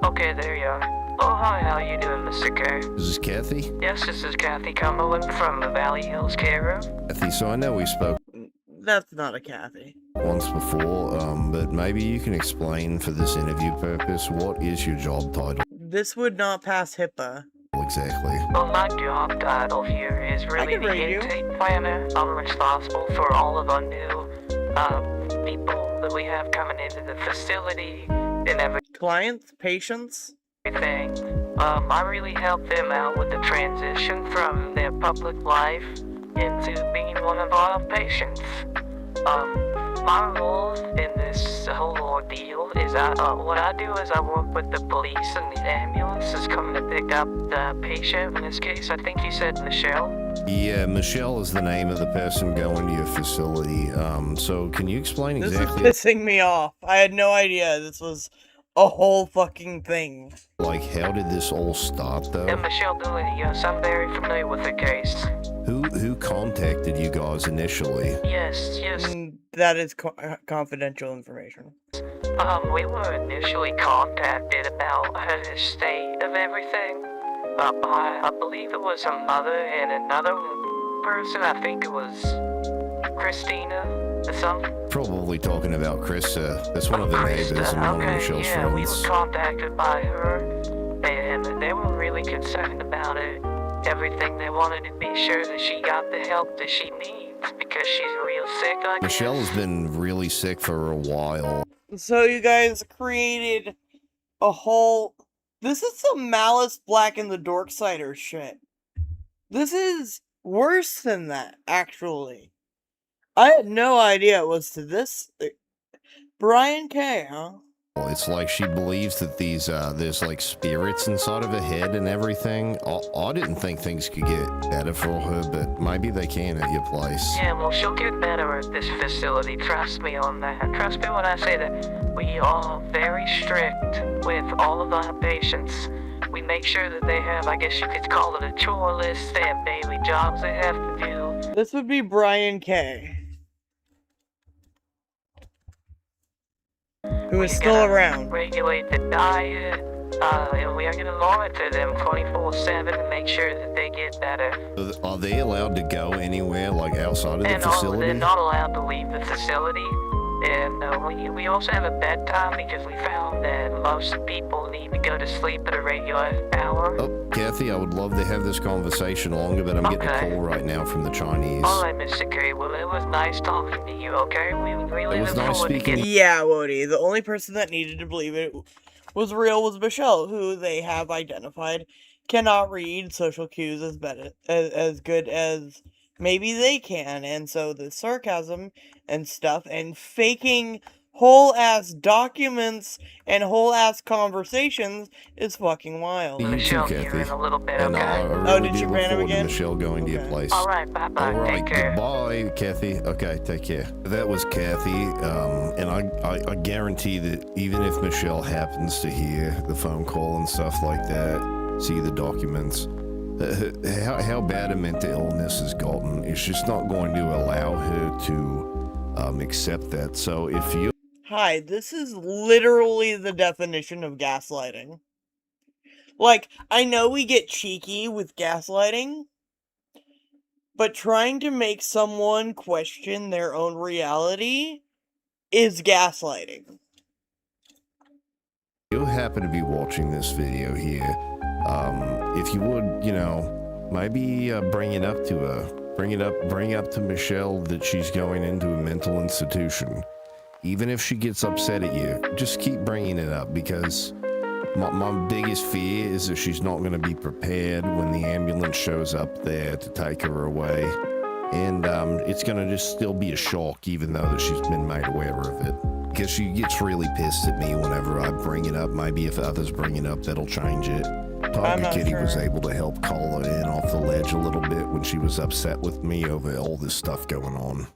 Okay, there you are. Oh, hi, how you doing, Mr. K? Is this Kathy? Yes, this is Kathy Cumberland from the Valley Hills Care Room. Kathy, so I know we spoke That's not a Kathy. once before, but maybe you can explain for this interview purpose, what is your job title? This would not pass HIPAA. Exactly. Well, my job title here is really the intake planner. I'm responsible for all of our new people that we have coming into the facility and everything. Clients? Patients? I really help them out with the transition from their public life into being one of our patients. My role in this whole ordeal is what I do is I work with the police and the ambulances coming to pick up the patient. In this case, I think you said Michelle. Yeah, Michelle is the name of the person going to your facility. So can you explain exactly? This is pissing me off. I had no idea this was a whole fucking thing. Like, how did this all start, though? And Michelle Dooley, yes, I'm very familiar with the case. Who contacted you guys initially? Yes. That is confidential information. We were initially contacted about her state of everything. I believe it was her mother and another person. I think it was Christina or something. Probably talking about Krista. That's one of the neighbors and one of Michelle's friends. We were contacted by her, and they were really concerned about it. Everything, they wanted to be sure that she got the help that she needs because she's real sick. Michelle has been really sick for a while. So you guys created a whole... This is some Malice Black and the Dorksider shit. This is worse than that, actually. I had no idea it was to this... Brian K, huh? It's like she believes that these, there's like spirits inside of her head and everything. I didn't think things could get better for her, but maybe they can at your place. Yeah, well, she'll get better at this facility. Trust me on that. Trust me when I say that we are very strict with all of our patients. We make sure that they have, I guess you could call it a chore list. They have daily jobs they have to do. This would be Brian K. Who is still around. Regulate the diet, and we are going to monitor them 24/7 to make sure that they get better. Are they allowed to go anywhere, like outside of the facility? They're not allowed to leave the facility. And we also have a bedtime because we found that most people need to go to sleep at a regular hour. Oh, Kathy, I would love to have this conversation longer, but I'm getting a call right now from the Chinese. All right, Mr. K. Well, it was nice talking to you, okay? We really look forward to getting... Yeah, Wody. The only person that needed to believe it was real was Michelle, who they have identified cannot read social cues as good as maybe they can, and so the sarcasm and stuff and faking whole ass documents and whole ass conversations is fucking wild. You too, Kathy. And I really do look forward to Michelle going to your place. All right, bye-bye. All right, Take care. goodbye, Kathy. Okay, take care. That was Kathy, and I guarantee that even if Michelle happens to hear the phone call and stuff like that, see the documents, how bad a mental illness has gotten, it's just not going to allow her to accept that. So if you... Hi, this is literally the definition of gaslighting. Like, I know we get cheeky with gaslighting, but trying to make someone question their own reality is gaslighting. You happen to be watching this video here, if you would, you know, maybe bring up to Michelle that she's going into a mental institution. Even if she gets upset at you, just keep bringing it up, because My biggest fear is that she's not going to be prepared when the ambulance shows up there to take her away. And it's going to just still be a shock, even though that she's been made aware of it. Because she gets really pissed at me whenever I bring it up. Maybe if others bring it up, that'll change it. Tiger Kitty was able to help call her in off the ledge a little bit when she was upset with me over all this stuff going on.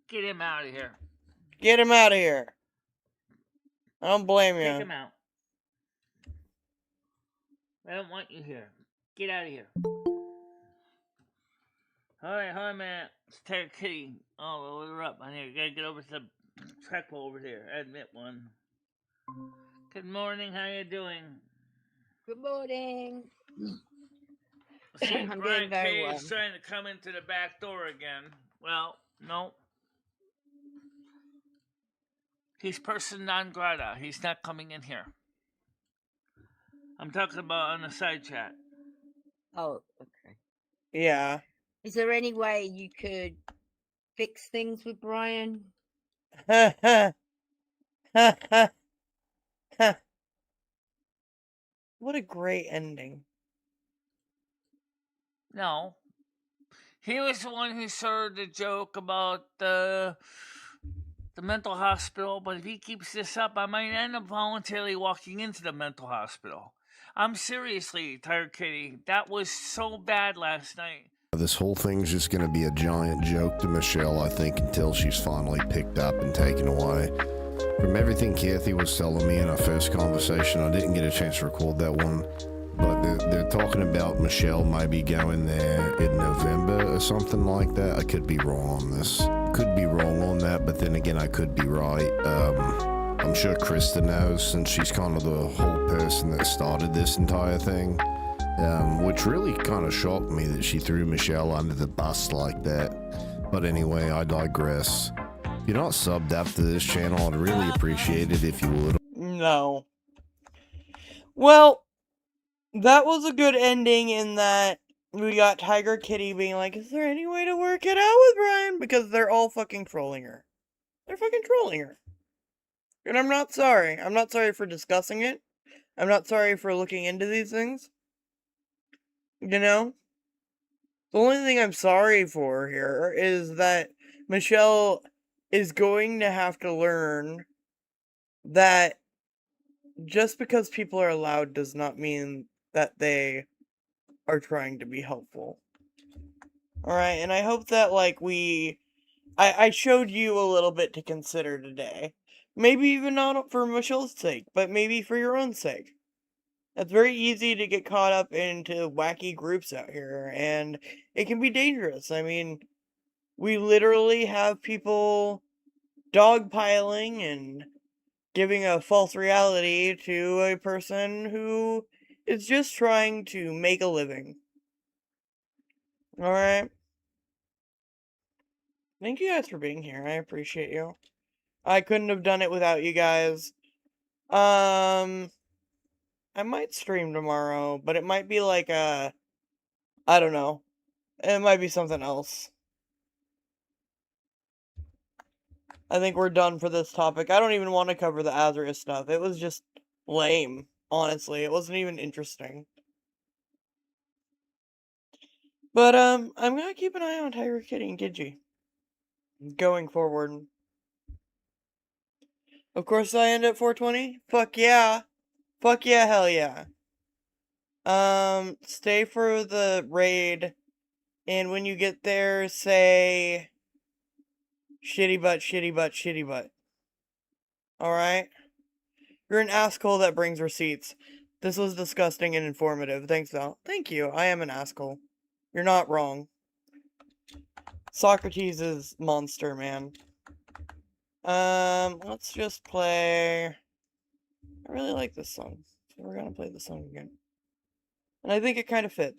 Get him out of here. Get him out of here. I don't blame you. Take him out. I don't want you here. Get out of here. Alright, hi man. It's Tiger Kitty. Oh, we're up on here. You gotta get over to the track pole over there. Admit one. Good morning, how you doing? Good morning. See, I'm Brian doing very K well. is trying to come into the back door again. Well, no. He's person non grata. He's not coming in here. I'm talking about on the side chat. Oh, okay. Yeah. Is there any way you could fix things with Brian? Ha ha. Ha ha. Ha. What a great ending. No. He was the one who started the joke about the mental hospital, but if he keeps this up, I might end up voluntarily walking into the mental hospital. I'm seriously, Tiger Kitty, that was so bad last night. This whole thing's just going to be a giant joke to Michelle, I think, until she's finally picked up and taken away. From everything Kathy was telling me in our first conversation, I didn't get a chance to record that one, but they're talking about Michelle maybe going there in November or something like that. I could be wrong on this. Could be wrong on that, but then again, I could be right. I'm sure Krista knows, since she's kind of the whole person that started this entire thing, which really kind of shocked me that she threw Michelle under the bus like that. But anyway, I digress. If you're not subbed up to this channel, I'd really appreciate it if you would. No. Well, that was a good ending in that we got Tiger Kitty being like, is there any way to work it out with Brian? Because they're all fucking trolling her. They're fucking trolling her. And I'm not sorry. I'm not sorry for discussing it. I'm not sorry for looking into these things. You know? The only thing I'm sorry for here is that Michelle is going to have to learn that just because people are loud does not mean that they are trying to be helpful. Alright, and I hope that, like, I showed you a little bit to consider today. Maybe even not for Michelle's sake, but maybe for your own sake. It's very easy to get caught up into wacky groups out here, and it can be dangerous. I mean, we literally have people dogpiling and giving a false reality to a person who is just trying to make a living. Alright? Thank you guys for being here. I appreciate you. I couldn't have done it without you guys. I might stream tomorrow, but it might be like I don't know. It might be something else. I think we're done for this topic. I don't even want to cover the Azure stuff. It was just lame, honestly. It wasn't even interesting. But, I'm gonna keep an eye on Tiger Kitty and Gidgy going forward. Of course I end at 420? Fuck yeah. Fuck yeah, hell yeah. Stay for the raid, and when you get there, say shitty butt, shitty butt, shitty butt. Alright? You're an asshole that brings receipts. This was disgusting and informative. Thanks, Val. Thank you. I am an asshole. You're not wrong. Socrates is monster, man. Let's just play... I really like this song, so we're gonna play this song again. And I think it kind of fits.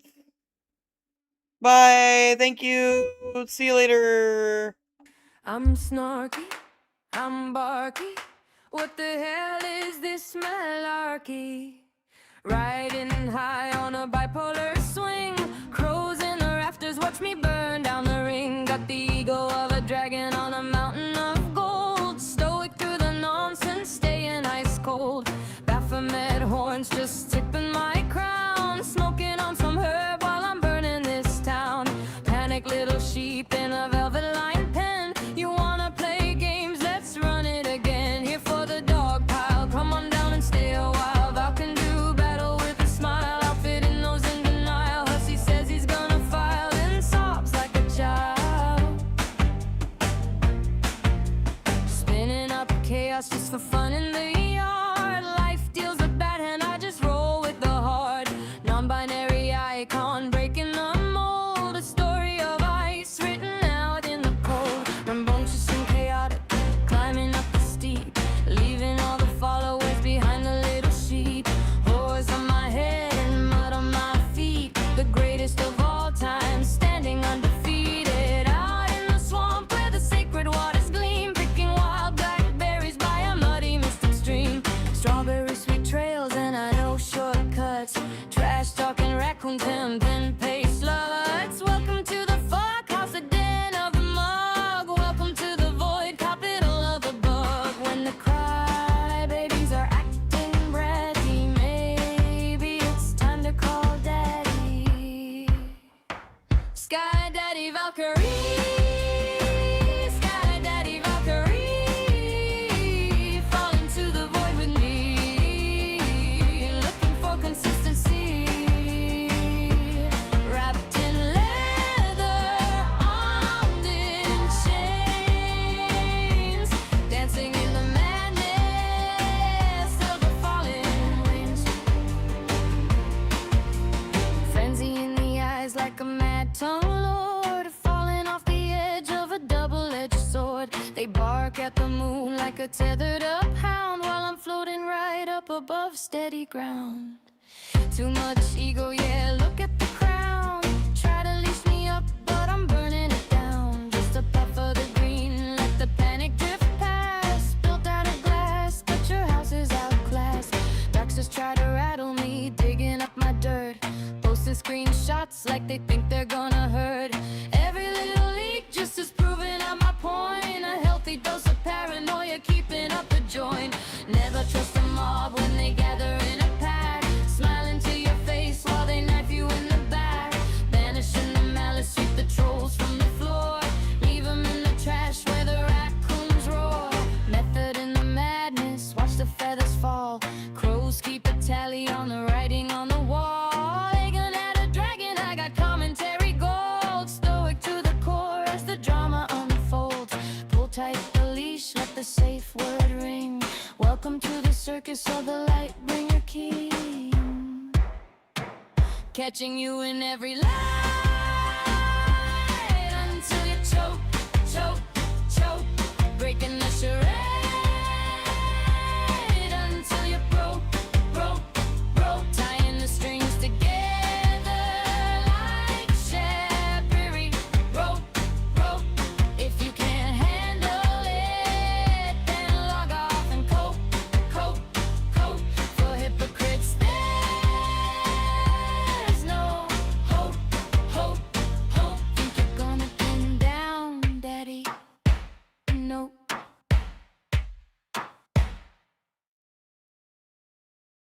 Bye! Thank you! See you later! I'm snarky, I'm barky. What the hell is this malarkey? Riding high on a bipolar swing. Crows in the rafters watch me burn down the ring. Got the ego of a dragon on a mountain of gold. Stoic through the nonsense, staying ice cold. chaos just for fun in the yard. Life deals a bad hand, I just roll with the hard. Non-binary icon breaking the mold. A story of ice written out in the cold. Rambunctious and chaotic, climbing up the steep, leaving all the followers behind the little sheep. Horse on my head and mud on my feet. The greatest of all time, standing undefeated. Out in the swamp where the sacred waters gleam, picking wild blackberries by a muddy mystic stream. Strawberry sweet trails and I know shortcuts. Trash talking raccoon temp and pay sluts. Welcome to the fuck house, the den of the mug. Welcome to the void, capital of the bug. When the cry babies are acting bratty, maybe it's time to call daddy. Sky Daddy Valkyrie, Sky Daddy Valkyrie, fall into the void with me, looking for consistency, wrapped in leather, armed in chains, dancing in the madness of the falling winds. Frenzy in the eyes like a mad tongue lord, falling off the edge of a double-edged sword. They bark at the moon like a tethered up hound, while I'm floating right up above steady ground. Too much ego, yeah, look at the crown. Try to leash me up, but I'm burning it down. Just a puff of the green, let the panic drift past. Built out of glass, but your house is outclassed. Darksters try to rattle me, digging up my dirt, posting screenshots like they think they're gonna hurt. Every little leak just is proving out my point. A healthy dose of paranoia, keeping up the joint. Never trust a mob when they gather in a pack, smiling to your face while they knife you in the back. Banishing the malice, sweep the trolls from the floor, leave them in the trash where the raccoons roar. Method in the madness, watch the feathers fall. Crows keep a tally on the writing on the wall. Egging at a dragon, I got commentary gold. Stoic to the core as the drama unfolds. Pull tight the leash, let the safe word ring. Welcome to the circus of the Lightbringer king. Catching you in every lie.